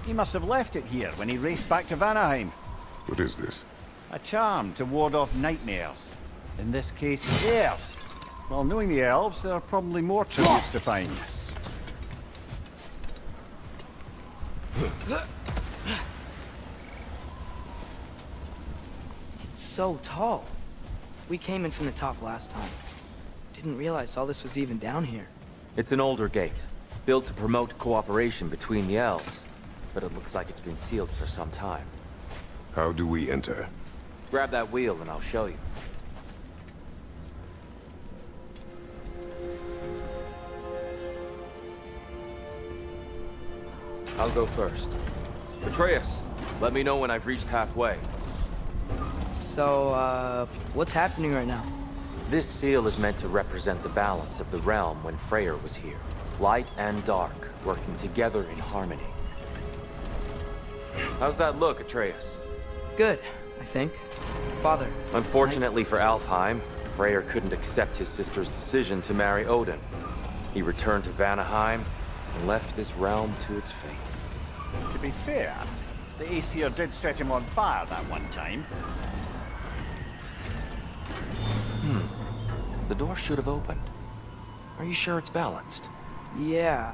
He must have left it here when he raced back to Vanaheim. What is this? A charm to ward off nightmares. In this case, theirs. Well, knowing the elves, there are probably more tributes to find. It's so tall. We came in from the top last time. Didn't realize all this was even down here. It's an older gate, built to promote cooperation between the elves. But it looks like it's been sealed for some time. How do we enter? Grab that wheel and I'll show you. I'll go first. Atreus, let me know when I've reached halfway. So, what's happening right now? This seal is meant to represent the balance of the realm when Freyr was here. Light and dark, working together in harmony. How's that look, Atreus? Good, I think. Father. Unfortunately for Alfheim, Freyr couldn't accept his sister's decision to marry Odin. He returned to Vanaheim and left this realm to its fate. To be fair, the Aesir did set him on fire that one time. The door should have opened. Are you sure it's balanced? Yeah,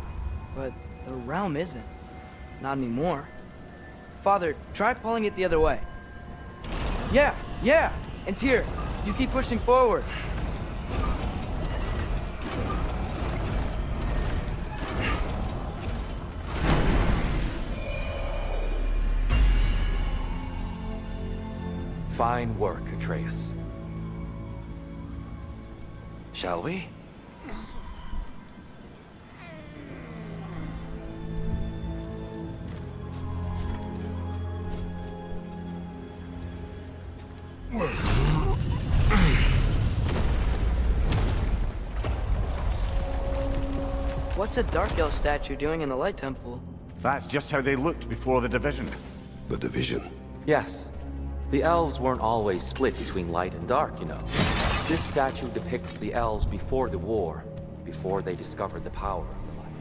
but the realm isn't. Not anymore. Father, try pulling it the other way. Yeah! And Tyr, you keep pushing forward. Fine work, Atreus. Shall we? What's a Dark Elf statue doing in the Light Temple? That's just how they looked before the division. The division? Yes. The elves weren't always split between light and dark, you know. This statue depicts the elves before the war, before they discovered the power of the light.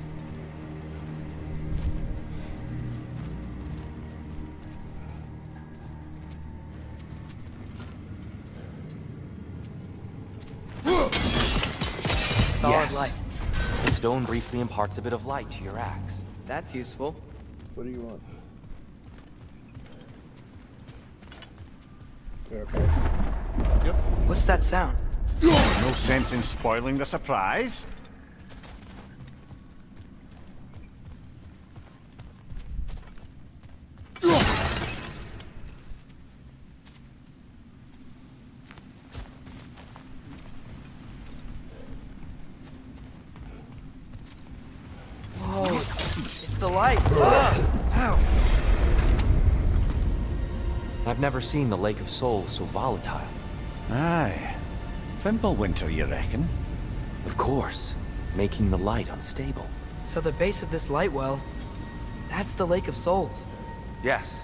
stone briefly imparts a bit of light to your axe. That's useful. What do you want? Yep. What's that sound? No sense in spoiling the surprise. Whoa, it's the light. Ow. I've never seen the Lake of Souls so volatile. Aye. Fimbulwinter, you reckon? Of course, making the light unstable. So the base of this light well, that's the Lake of Souls. Yes.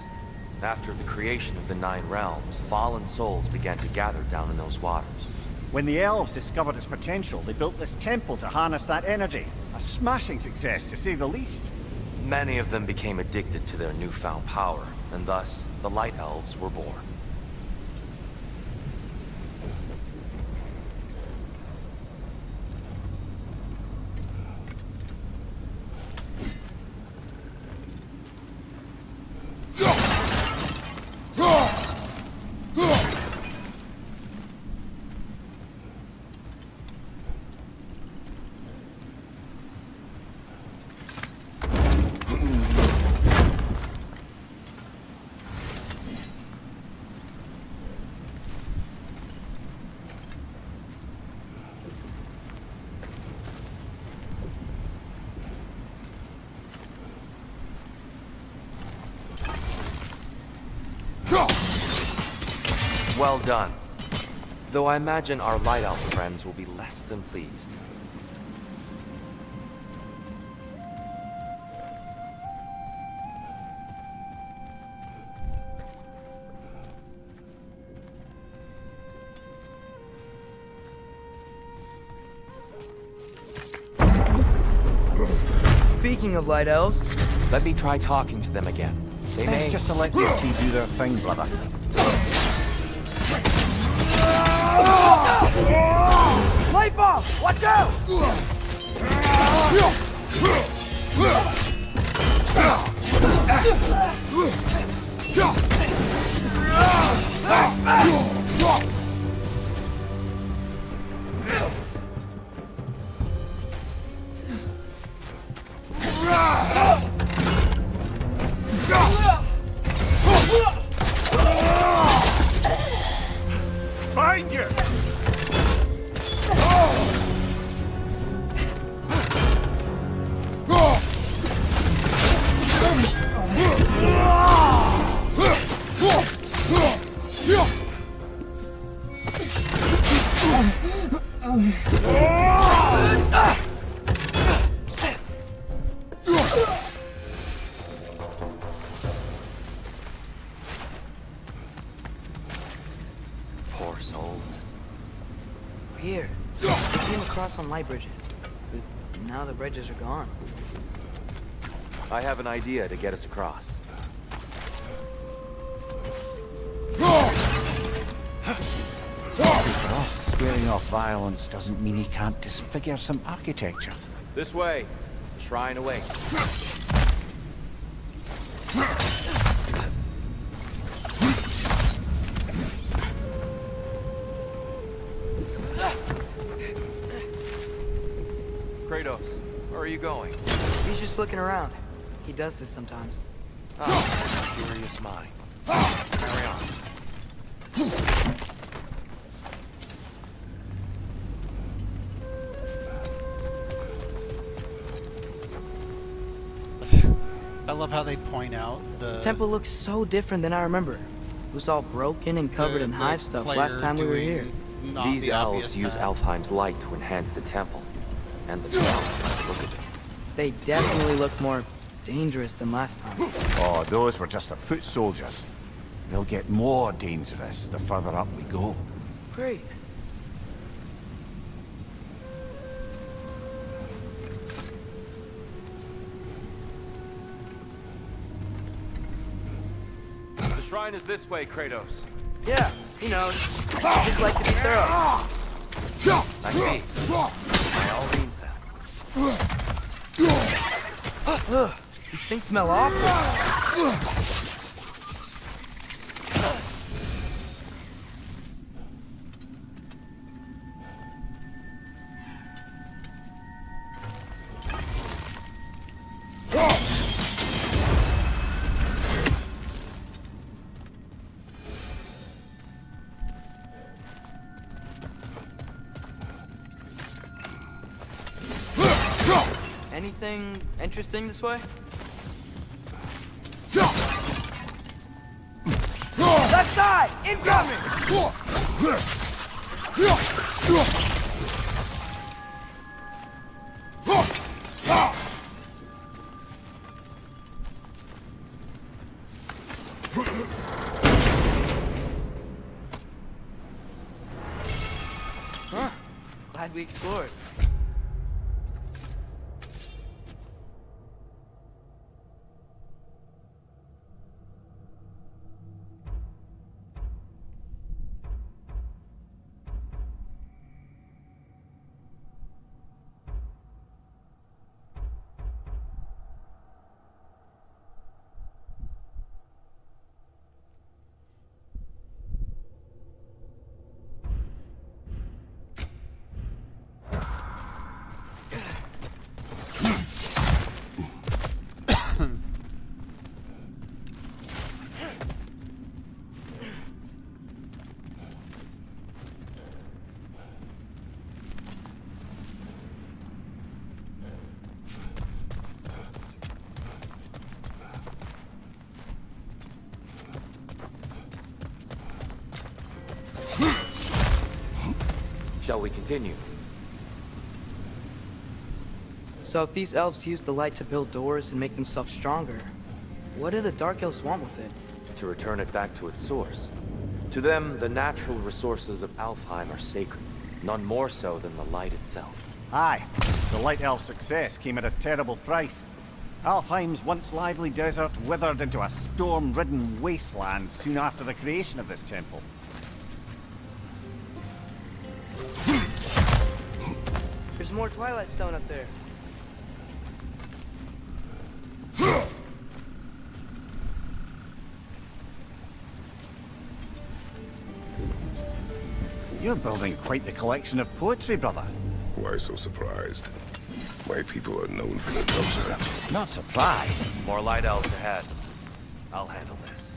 After the creation of the Nine Realms, fallen souls began to gather down in those waters. When the elves discovered its potential, they built this temple to harness that energy. A smashing success, to say the least. Many of them became addicted to their newfound power, and thus, the Light Elves were born. Well done. Though I imagine our Light Elf friends will be less than pleased. Speaking of light elves, let me try talking to them again. They Best may just to let these two do their thing, brother. Light bomb! Watch out! Find you! Poor souls. here. I came across some light bridges. But now the bridges are gone. I have an idea to get us across. For us, swearing off violence doesn't mean he can't disfigure some architecture. This way. The shrine awaits. Kratos, where are you going? He's just looking around. He does this sometimes. Ah, curious mind. Carry on. I love how they point out the Temple looks so different than I remember. It was all broken and covered in hive stuff last time we were here. These elves use Alfheim's light to enhance the temple. And the elves look at them. They definitely look more dangerous than last time. Oh, those were just the foot soldiers. They'll get more dangerous the further up we go. Great. The shrine is this way, Kratos. Yeah, he knows. I just like to be thorough. I see. By all means, then. These things smell awful. Anything interesting this way? Left side! Incoming! Huh. Glad we explored. Shall we continue? So if these elves use the light to build doors and make themselves stronger, what do the Dark Elves want with it? To return it back to its source. To them, the natural resources of Alfheim are sacred, none more so than the light itself. Aye, the Light Elf success came at a terrible price. Alfheim's once lively desert withered into a storm-ridden wasteland soon after the creation of this temple. There's more Twilight Stone up there. You're building quite the collection of poetry, brother. Why so surprised? My people are known for their culture. Not surprised. More light elves ahead. I'll handle this.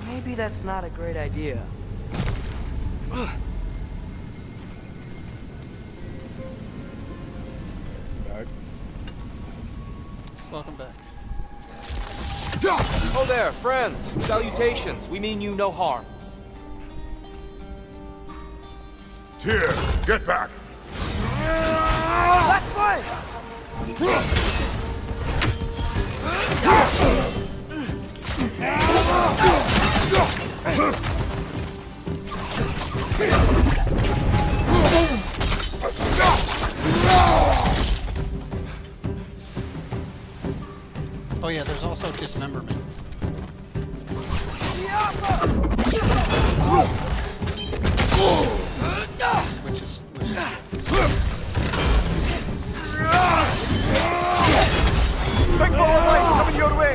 Maybe that's not a great idea. Welcome back. Oh there, friends! Salutations! We mean you no harm. Tyr, get back! That's fine! Oh yeah, there's also dismemberment. Which is good. Big ball of light coming your way!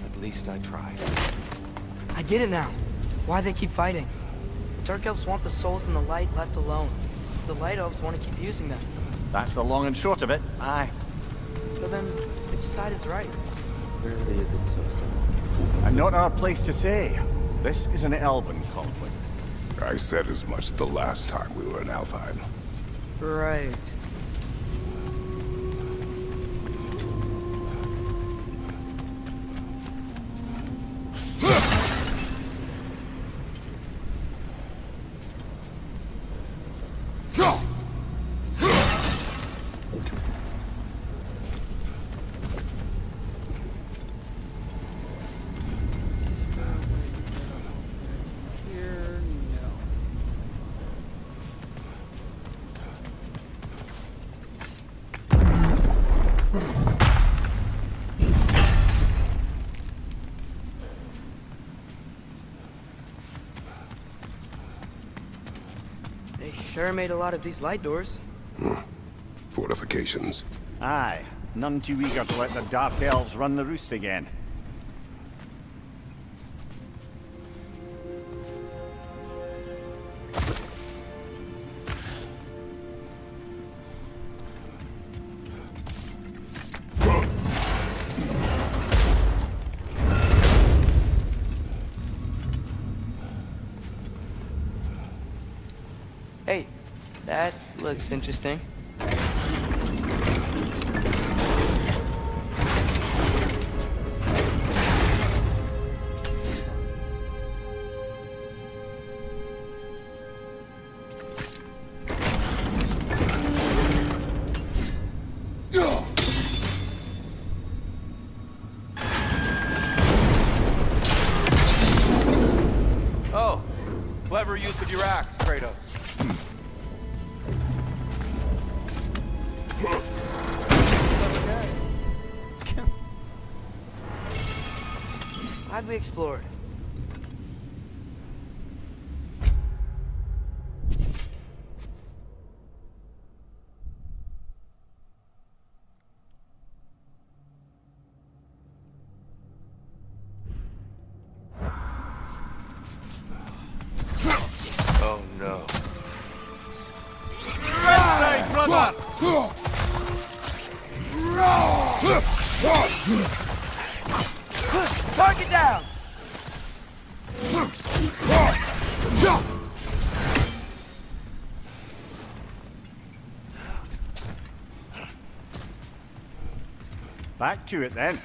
At least I tried. I get it now. Why they keep fighting. The Dark Elves want the souls in the light left alone. The Light Elves want to keep using them. That's the long and short of it, aye. So then, which side is right? Rarely is it so simple. And not our place to say. This is an elven conflict. I said as much the last time we were in Alfheim. Right. Terra made a lot of these light doors. Fortifications. Aye, none too eager to let the Dark Elves run the roost again. Hey, that looks interesting. Oh, clever use of your axe, Kratos. Glad we explored. Oh no. Right, brother! Target down! Back to it then.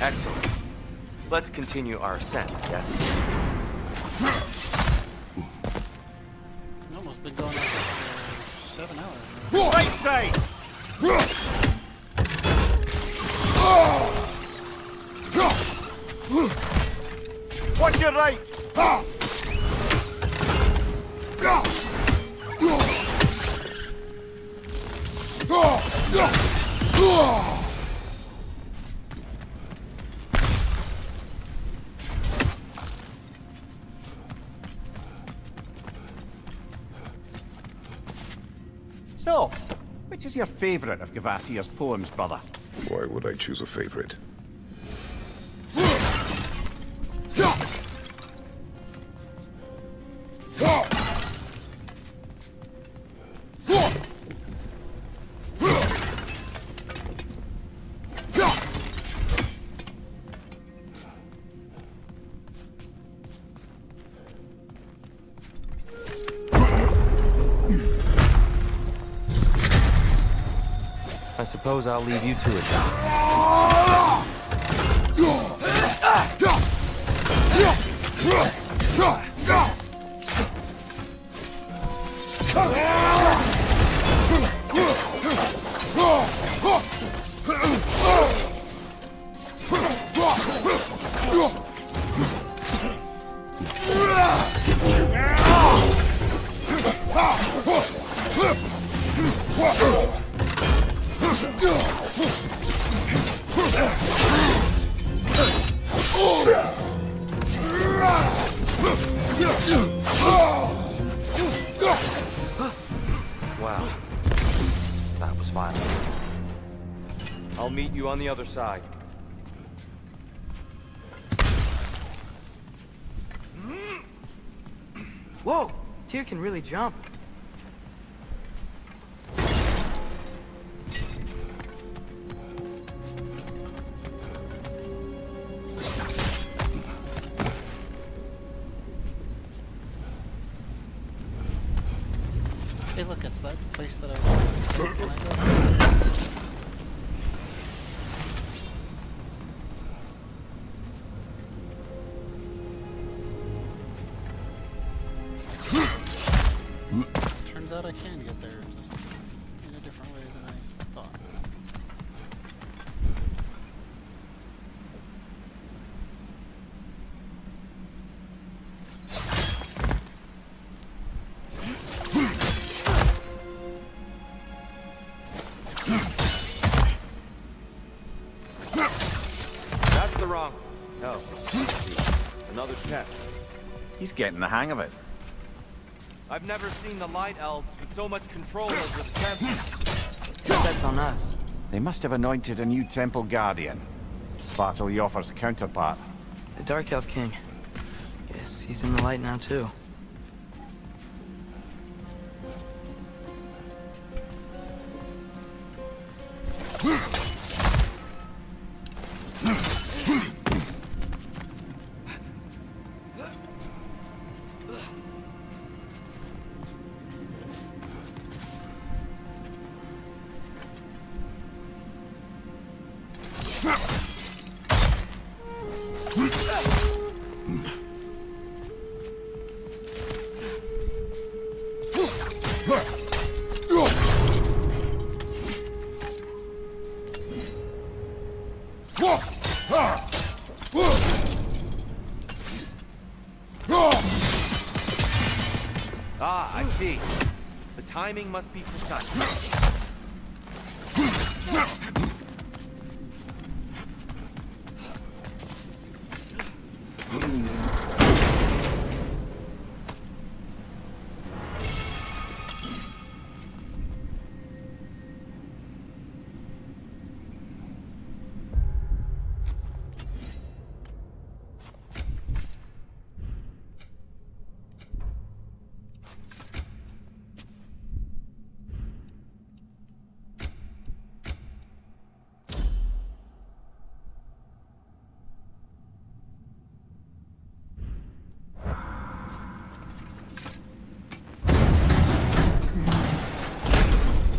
Excellent. Let's continue our ascent, yes? We've almost been going on for 7 hours. Right side! Watch your right! So, which is your favorite of Gavassia's poems, brother? Why would I choose a favorite? I suppose I'll leave you to it then. Wow. That was violent. I'll meet you on the other side. Whoa! Tyr can really jump. Hey, look, it's that place that I was. Can I go? Turns out I can get there, just in a different way than I thought. That's the wrong. No. Another test. He's getting the hang of it. I've never seen the Light Elves with so much control over the temple. That's on us. They must have anointed a new temple guardian. Svartal Yofr's counterpart. The Dark Elf King. Guess he's in the light now, too. Ah, I see. The timing must be precise.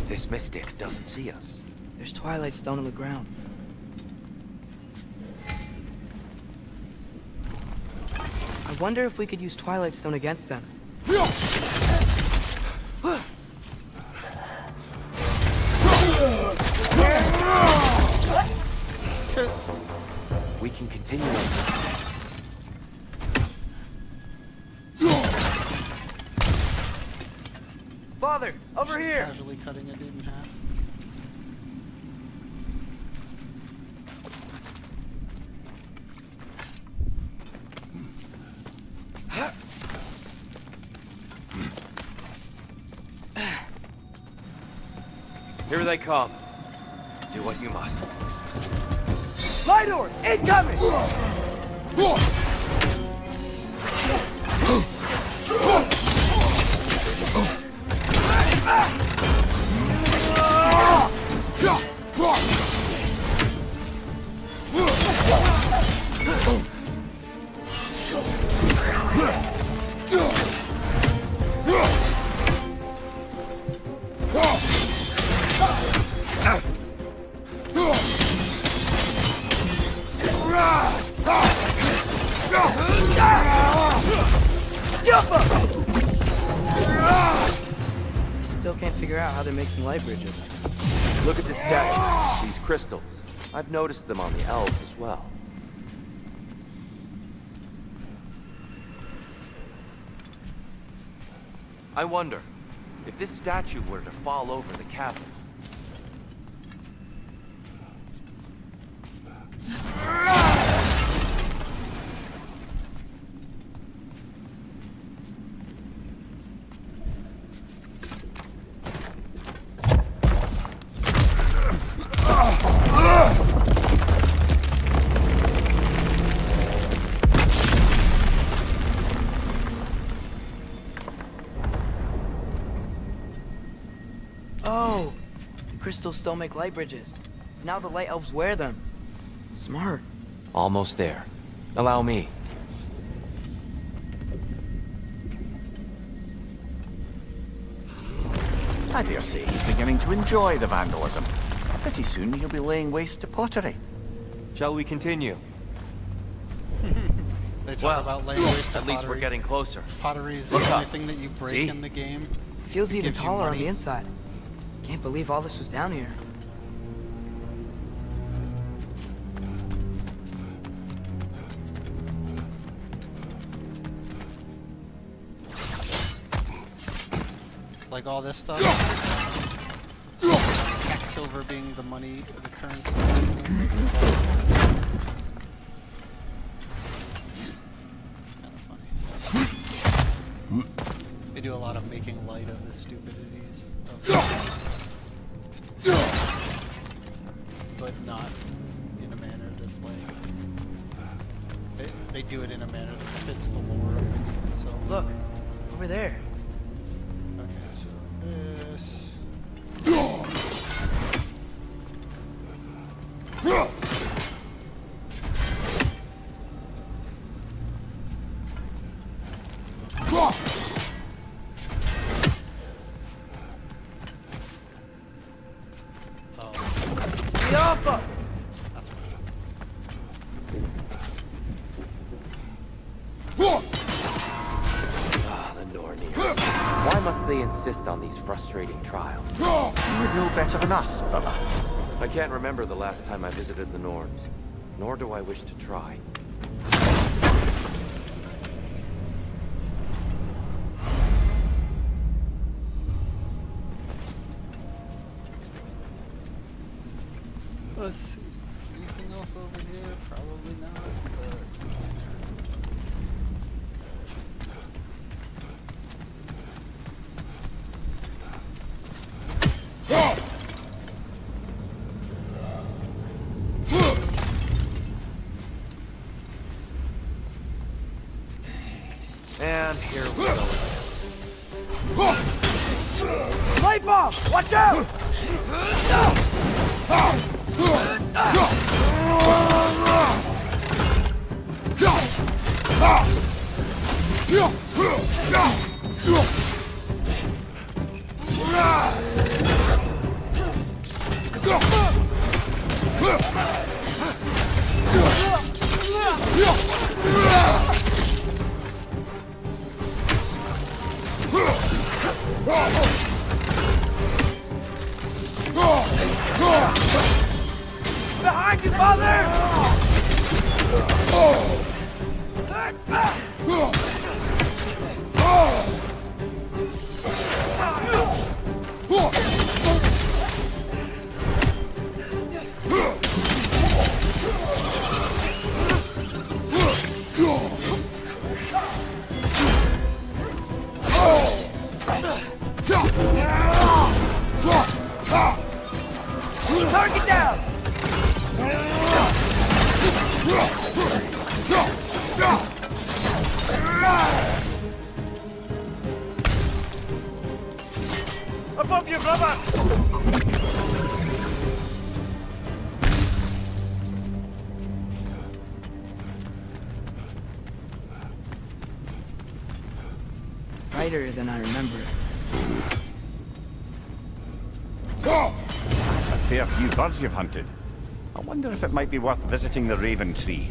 This mystic doesn't see us. There's Twilight Stone on the ground. I wonder if we could use Twilight Stone against them. We can continue on. Father, over here! Casually cutting a dude in half. Here they come. Do what you must. Light orb, incoming! Still can't figure out how they're making light bridges. Look at the status. These crystals. I've noticed them on the elves as well. I wonder, if this statue were to fall over the chasm, Oh! The crystals still make light bridges. Now the light elves wear them. Smart. almost there. Allow me. I dare say he's beginning to enjoy the vandalism. Pretty soon he'll be laying waste to pottery. Shall we continue? They talk about laying waste to at least we're pottery. getting closer. Pottery is the Look only up. thing that you break See? in the game. Feels even Gives you taller on money. the inside. Can't believe all this was down here. It's like all this stuff. Silver being the money, the currency. They do a lot of making light of the stupidities of but not in a manner that's like they do it in a manner that fits the lore of the game itself. Look, over there. Okay, so this. Why must they insist on these frustrating trials? You would know better than us, brother. I can't remember the last time I visited the Norns, nor do I wish to try. Let's see. Anything else over here? Probably not. And here we go. Light bomb! Watch out! Behind you, mother! Target down! Above you, brother! Brighter than I remember. That's a fair few birds you've hunted. I wonder if it might be worth visiting the Raven Tree.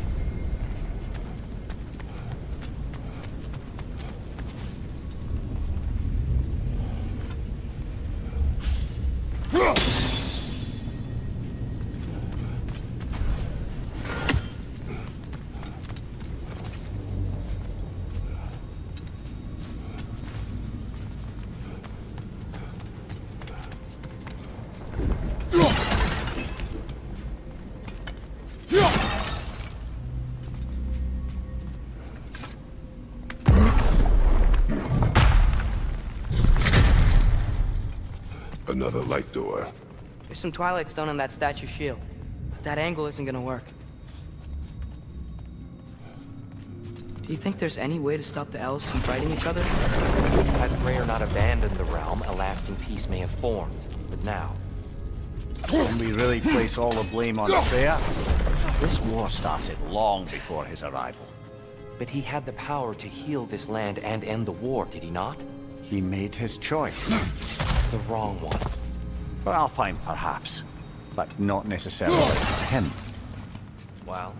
Another light door. There's some Twilight Stone on that statue shield. That angle isn't gonna work. Do you think there's any way to stop the elves from fighting each other? Had Freyr not abandoned the realm, a lasting peace may have formed. But now... Can we really place all the blame on Freyr? This war started long before his arrival. But he had the power to heal this land and end the war, did he not? He made his choice. The wrong one. Well, fine, perhaps. But not necessarily him. Well,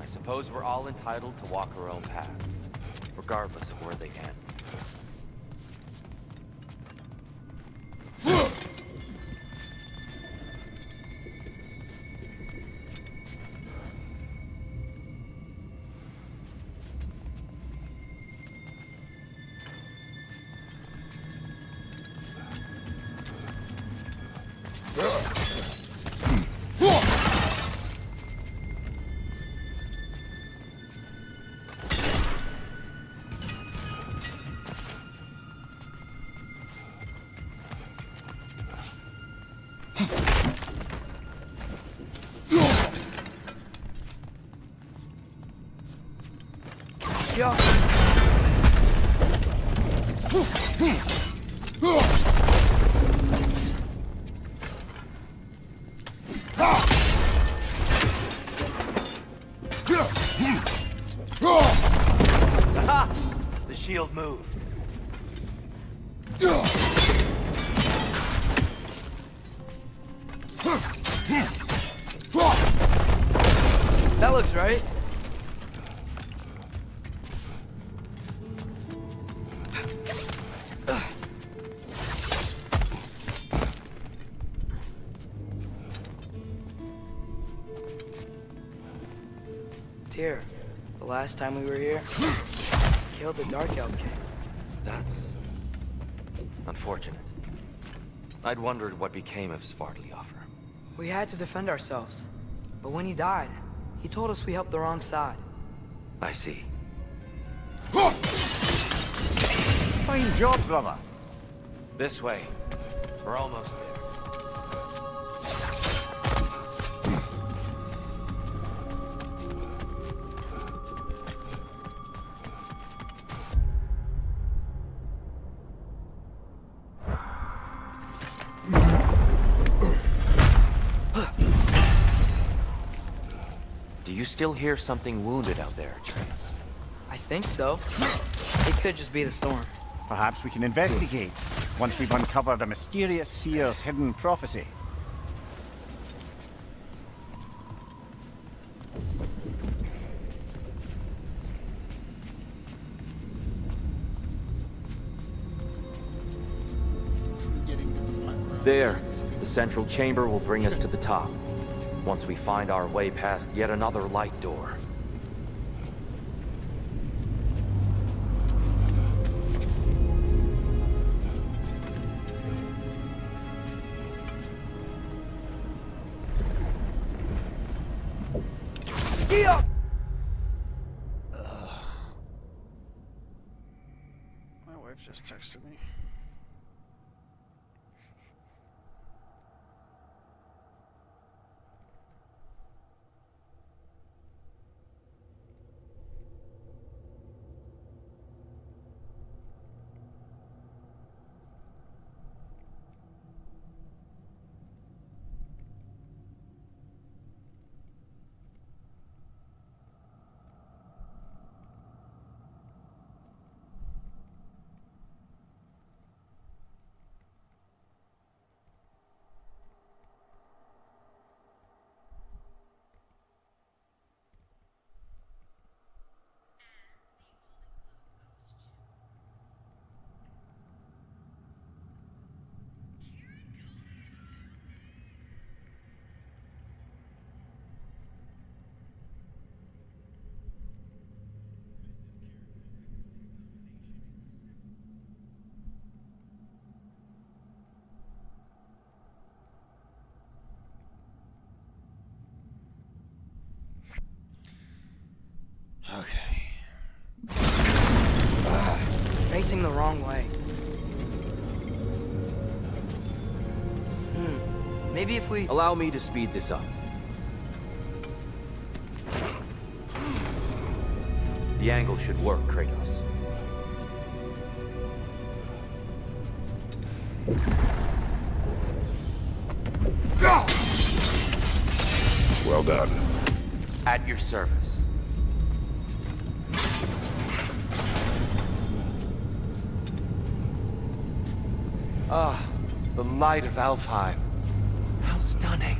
I suppose we're all entitled to walk our own paths, regardless of where they end. Aha! The shield moved. That looks right. Tyr, the last time we were here, killed the Dark Elf King. That's unfortunate. I'd wondered what became of Svartalfheim. We had to defend ourselves. But when he died, he told us we helped the wrong side. I see. Fine job, brother. This way. We're almost there. Do you still hear something wounded out there, Atreus? I think so. It could just be the storm. Perhaps we can investigate, once we've uncovered a mysterious seer's hidden prophecy. There, the central chamber will bring us to the top, once we find our way past yet another light door. My wife just texted me. Okay. Facing the wrong way. Maybe if we... Allow me to speed this up. The angle should work, Kratos. Well done. At your service. Ah, the light of Alfheim. How stunning.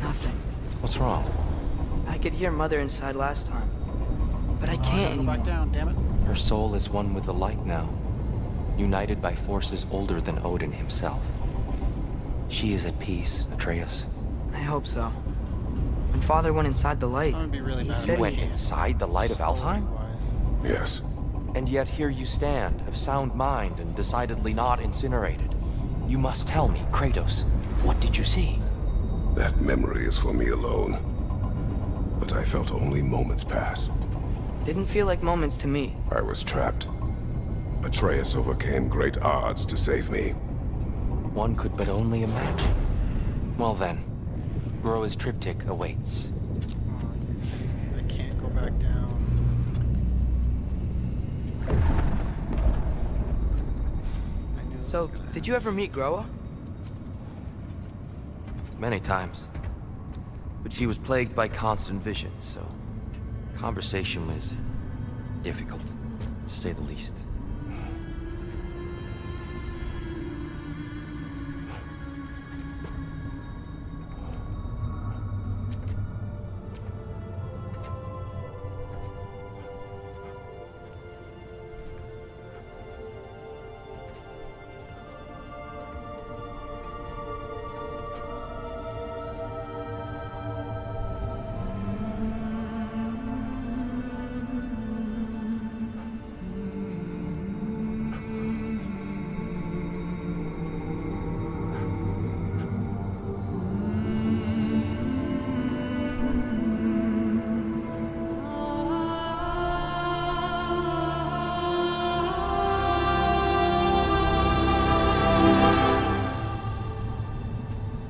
Nothing. What's wrong? I could hear Mother inside last time, but I Oh, can't gotta go anymore. back down, damn it. Her soul is one with the light now, united by forces older than Odin himself. She is at peace, Atreus. I hope so. When Father went inside the light, I'm gonna be really he mad said if You we went can't. inside the light of Alfheim? Story-wise. Yes. And yet here you stand, of sound mind and decidedly not incinerated. You must tell me, Kratos, what did you see? That memory is for me alone. But I felt only moments pass. Didn't feel like moments to me. I was trapped. Atreus overcame great odds to save me. One could but only imagine. Well then, Groa's triptych awaits. I can't go back down. I knew it was So, gonna did you ever meet Groa? Many times. But she was plagued by constant visions, so conversation was difficult, to say the least.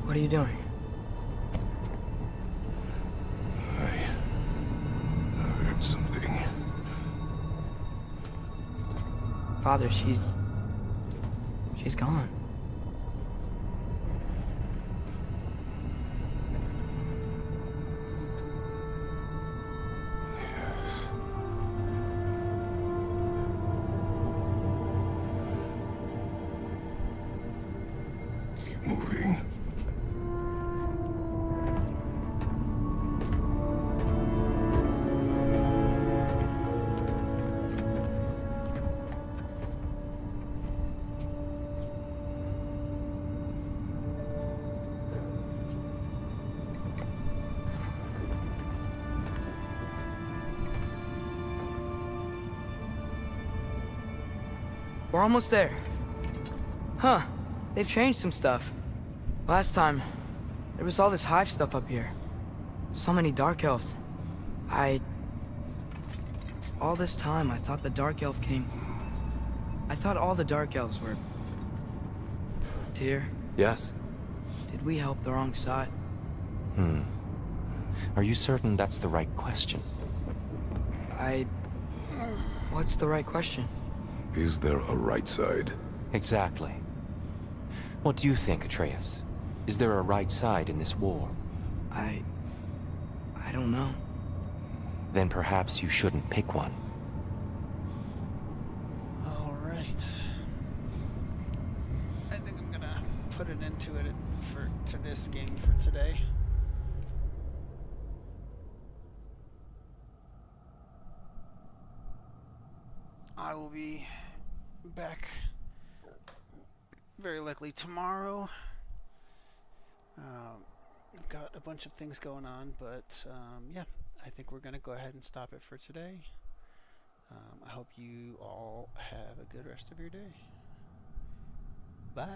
What are you doing? I heard something. Father, she's gone. Yes. Keep moving. We're almost there. Huh. They've changed some stuff. Last time, there was all this hive stuff up here. So many dark elves. All this time, I thought the dark elf king... I thought all the dark elves were... Tyr, Yes? did we help the wrong side? Are you certain that's the right question? What's the right question? Is there a right side? Exactly. What do you think, Atreus? Is there a right side in this war? I don't know. Then perhaps you shouldn't pick one. All right. I think I'm gonna put an end to it to this game for today. I will be back very likely tomorrow. I've got a bunch of things going on, but yeah, I think we're gonna go ahead and stop it for today. I hope you all have a good rest of your day. Bye.